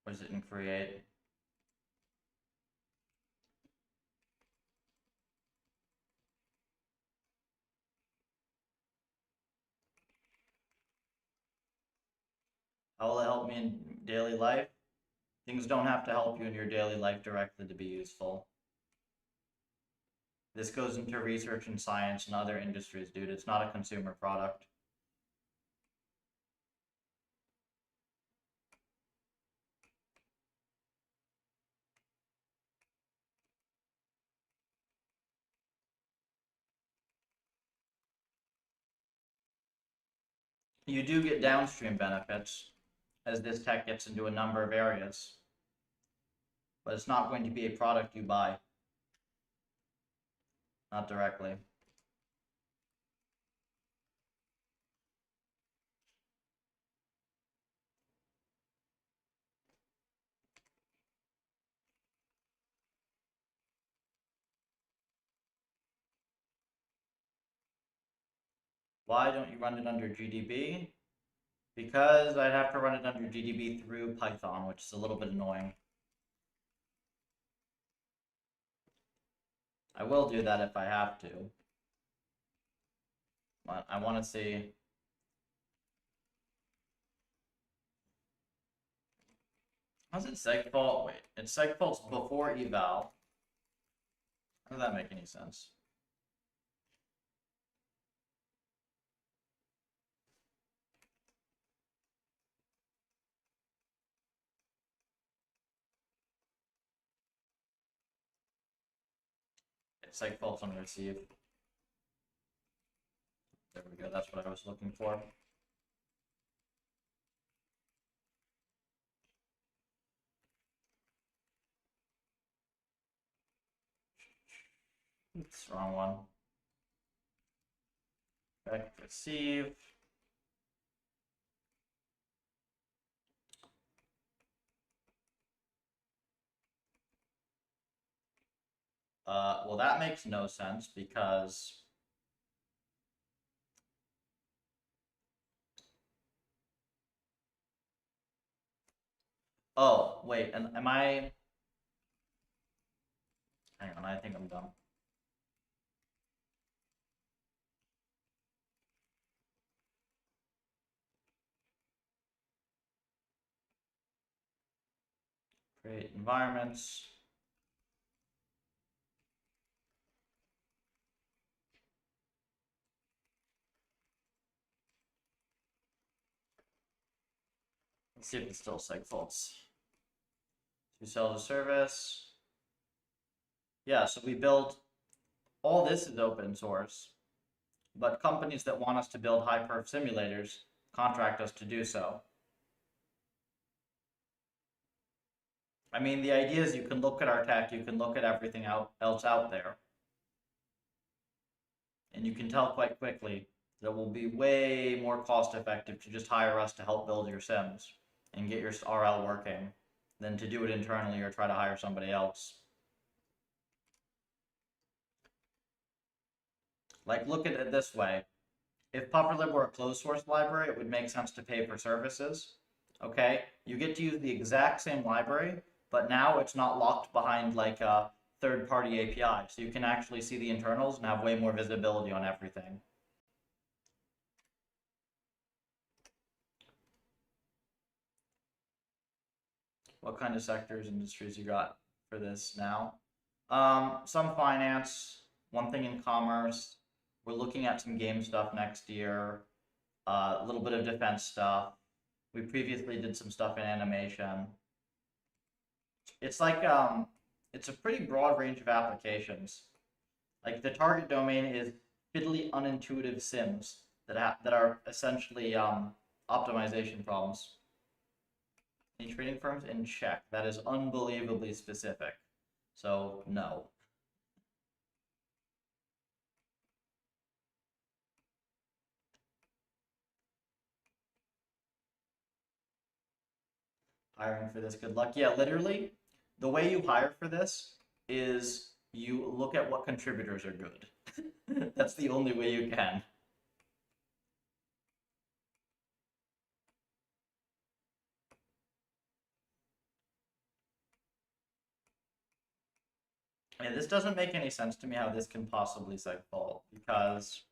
Or is it in create? How will it help me in daily life? Things don't have to help you in your daily life directly to be useful. This goes into research and science and other industries, dude. It's not a consumer product. You do get downstream benefits as this tech gets into a number of areas, but it's not going to be a product you buy. Not directly. Why don't you run it under GDB? Because I'd have to run it under GDB through Python, which is a little bit annoying. I will do that if I have to. But I want to see. How's it segfault? Wait, it's segfaults before eval. How does that make any sense? It's segfaults on receive. There we go, that's what I was looking for. Oops, wrong one. Back receive. Well, that makes no sense because oh, wait, and am I hang on, I think I'm dumb. Create environments. Let's see if it's still segfaults. To sell the service. Yeah, so we build all this is open source, but companies that want us to build high perf simulators contract us to do so. I mean, the idea is you can look at our tech, you can look at everything else out there, and you can tell quite quickly that it will be way more cost effective to just hire us to help build your sims and get your RL working than to do it internally or try to hire somebody else. Like, look at it this way. If Pufferlib were a closed source library, it would make sense to pay for services. Okay, you get to use the exact same library, but now it's not locked behind like a third-party API, so you can actually see the internals and have way more visibility on everything. What kind of sectors, industries you got for this now? Some finance, one thing in commerce. We're looking at some game stuff next year. A little bit of defense stuff. We previously did some stuff in animation. It's like it's a pretty broad range of applications. Like the target domain is fiddly, unintuitive sims that are essentially optimization problems. Any trading firms in Czech? That is unbelievably specific. So no. Hiring for this, good luck. Yeah, literally, the way you hire for this is you look at what contributors are good. That's the only way you can. And this doesn't make any sense to me how this can possibly segfault, because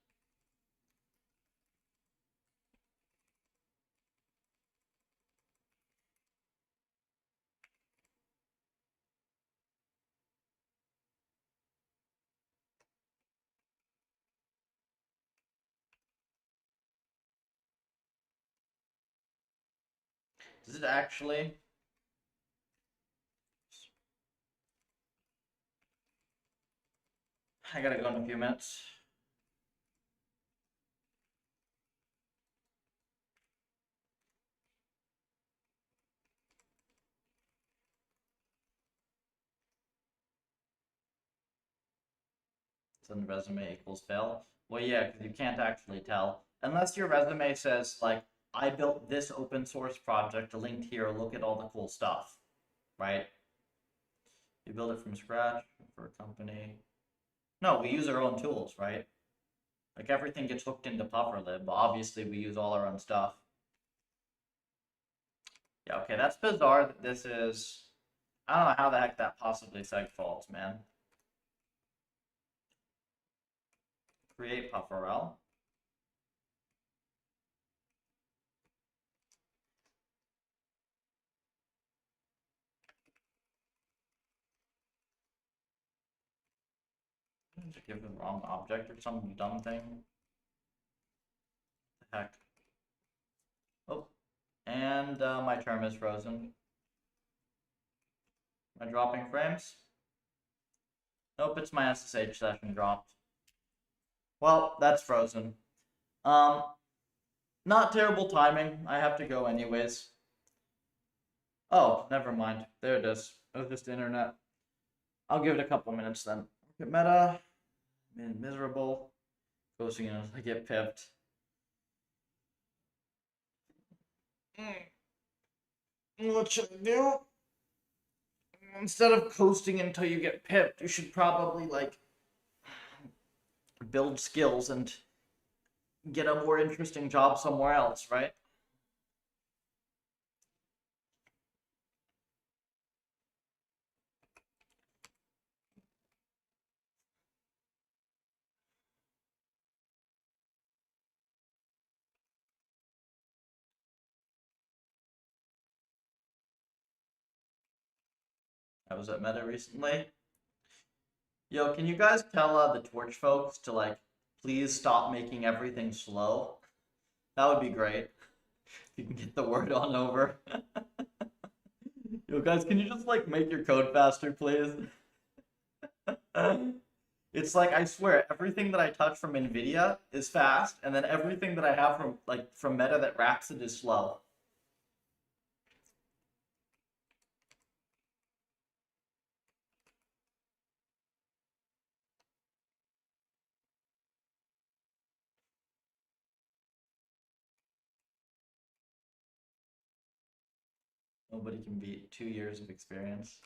does it actually? I gotta go in a few minutes. Send resume equals fail. Well, yeah, because you can't actually tell. Unless your resume says, like, I built this open source project linked here, look at all the cool stuff, right? You build it from scratch for a company. No, we use our own tools, right? Like everything gets hooked into Pufferlib, but obviously we use all our own stuff. Yeah, okay, that's bizarre that this is... I don't know how the heck that possibly segfaults, man. Create Pufferl. Just give the wrong object or some dumb thing. What the heck? Oh, and my term is frozen. Am I dropping frames? Nope, it's my SSH session dropped. Well, that's frozen. Not terrible timing. I have to go anyways. Oh, never mind. There it is. It was just internet. I'll give it a couple minutes then. Okay, meta. been miserable. Posting until I get pipped. What should I do? Instead of coasting until you get pipped, you should probably like build skills and get a more interesting job somewhere else, right? I was at Meta recently. Yo, can you guys tell the Torch folks to like please stop making everything slow? That would be great. If you can get the word on over. Yo, guys, can you just like make your code faster, please? It's like I swear everything that I touch from Nvidia is fast, and then everything that I have from Meta that wraps it is slow. Nobody can beat 2 years of experience.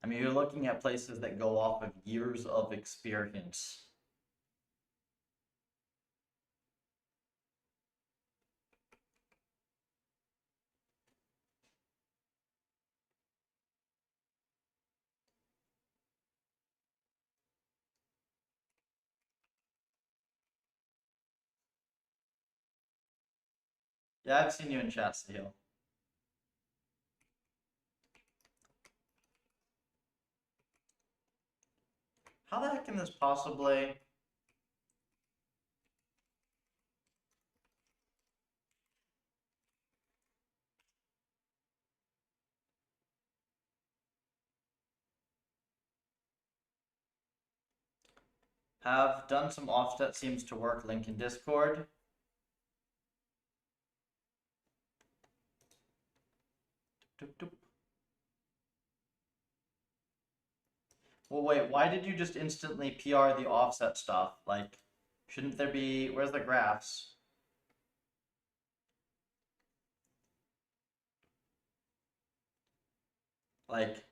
I mean, you're looking at places that go off of years of experience. Yeah, I've seen you in chat, Sahil. How the heck can this possibly... Have done some offset, seems to work, link in Discord. Doop, doop. Well, wait, why did you just instantly PR the offset stuff? Like, shouldn't there be... Where's the graphs? Like,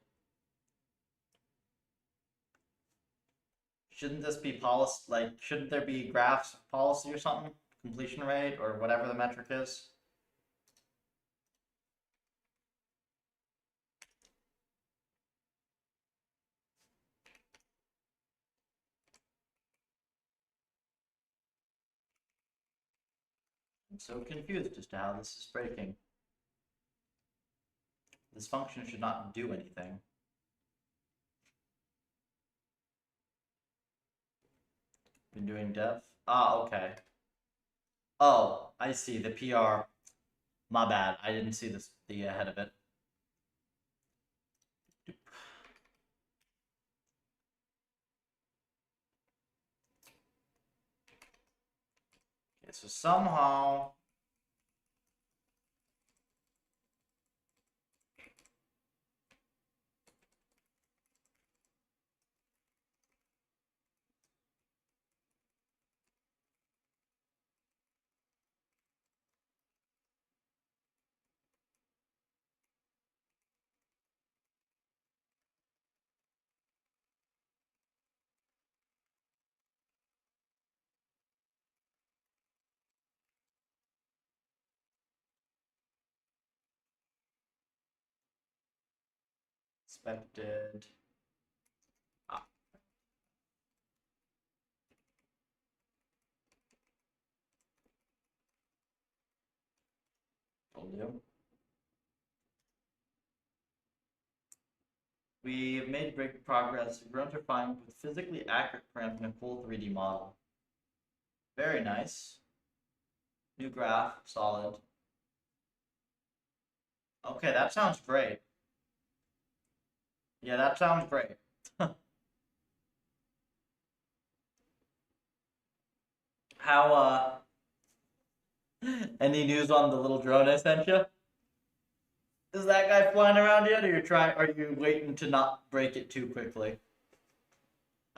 shouldn't this be policy? Like, shouldn't there be graphs of policy or something? Completion rate or whatever the metric is? I'm so confused as to how this is breaking. This function should not do anything. Been doing dev? Ah, okay. Oh, I see, the PR. My bad, I didn't see this, the head of it. Okay, so somehow... Expected. Ah. Told you. We've made great progress. Drones are fine with physically accurate parameters in a full 3D model. Very nice. New graph, solid. Okay, that sounds great. Yeah, that sounds great. How, any news on the little drone I sent you? Is that guy flying around yet, or are you waiting to not break it too quickly?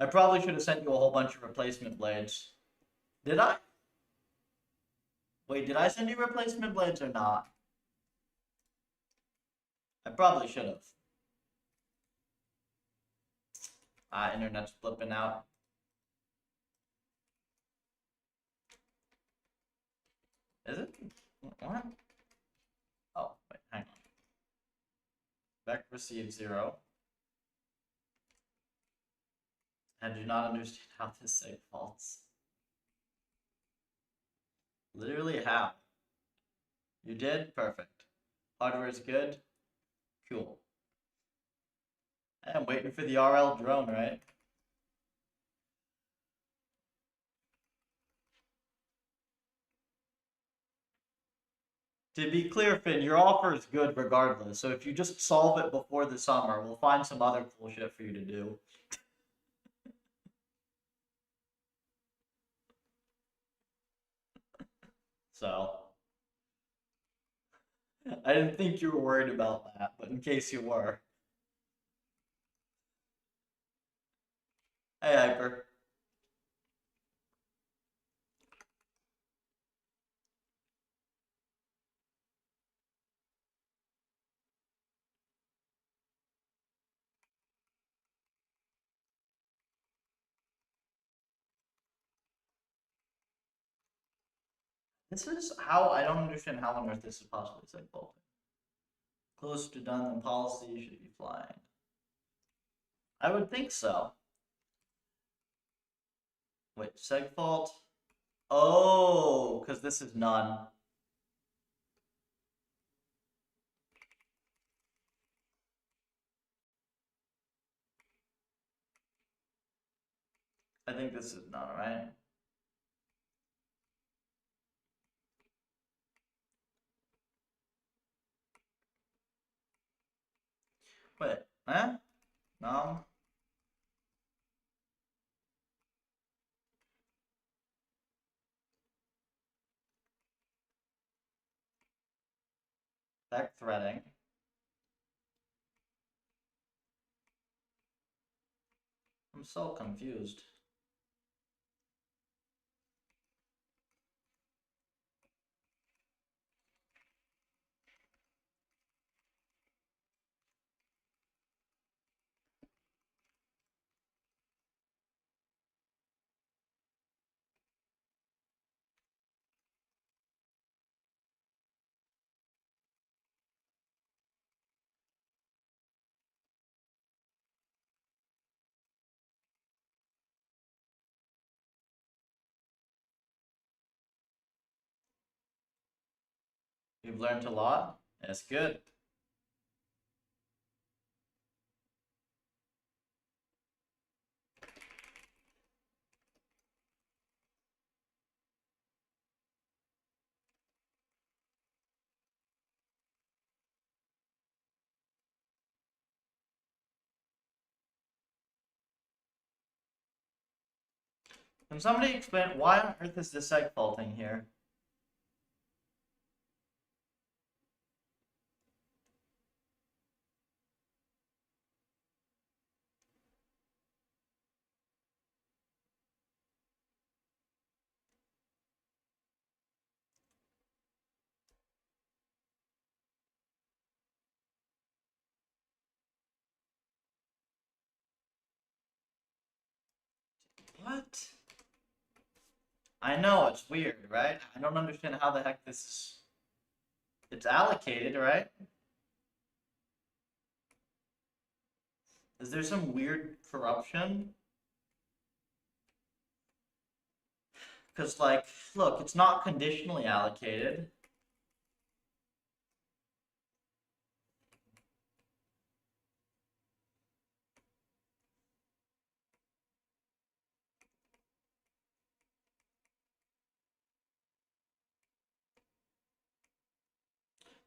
I probably should have sent you a whole bunch of replacement blades. Did I? Wait, did I send you replacement blades or not? I probably should have. Internet's flipping out. Is it? What? Oh, wait, hang on. Back receive 0. I do not understand how this seg faults. Literally how? You did? Perfect. Hardware is good? Cool. I'm waiting for the RL drone, right? To be clear, Finn, your offer is good regardless. So if you just solve it before the summer, we'll find some other cool shit for you to do. So I didn't think you were worried about that, but in case you were. Hey, Hyper. This is how I don't understand how on earth this is possibly seg faulting. Close to done, the policy should be flying. I would think so. Wait, seg fault? Oh, because this is none. I think this is none, right? Wait, eh? No. Back threading. I'm so confused. You've learned a lot. That's good. Can somebody explain why on earth is this seg faulting here? What? I know, it's weird, right? I don't understand how the heck this is... It's allocated, right? Is there some weird corruption? Because, like, look, it's not conditionally allocated.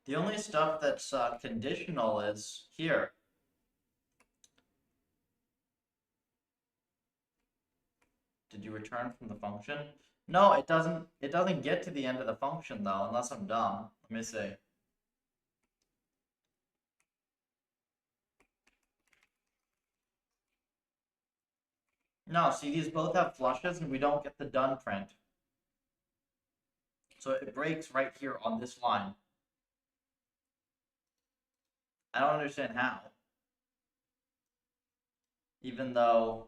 The only stuff that's conditional is here. Did you return from the function? No, it doesn't. It doesn't get to the end of the function though, unless I'm dumb. Let me see. No, see, these both have flushes and we don't get the done print. So it breaks right here on this line. I don't understand how. Even though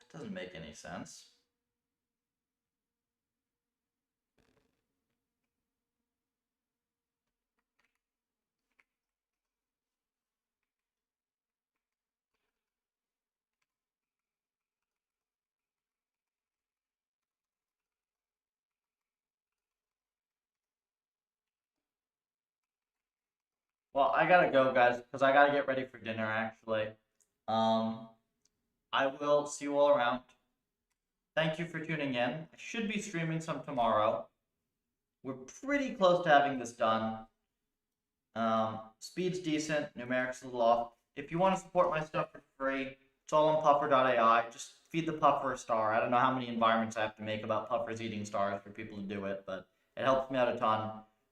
it doesn't make any sense. Well, I gotta go, guys, because I gotta get ready for dinner, actually. Um, I will see you all around. Thank you for tuning in. I should be streaming some tomorrow. We're pretty close to having this done. Speed's decent, numerics a little off. If you want to support my stuff for free, it's all on puffer.ai. Just feed the puffer a star. I don't know how many environments I have to make about puffers eating stars for people to do it, but it helps me out a ton.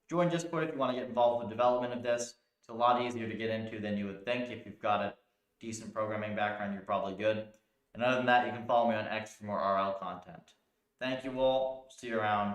Join Discord if you want to get involved with the development of this. It's a lot easier to get into than you would think. If you've got a decent programming background, you're probably good. And other than that, you can follow me on X for more RL content. Thank you all. See you around.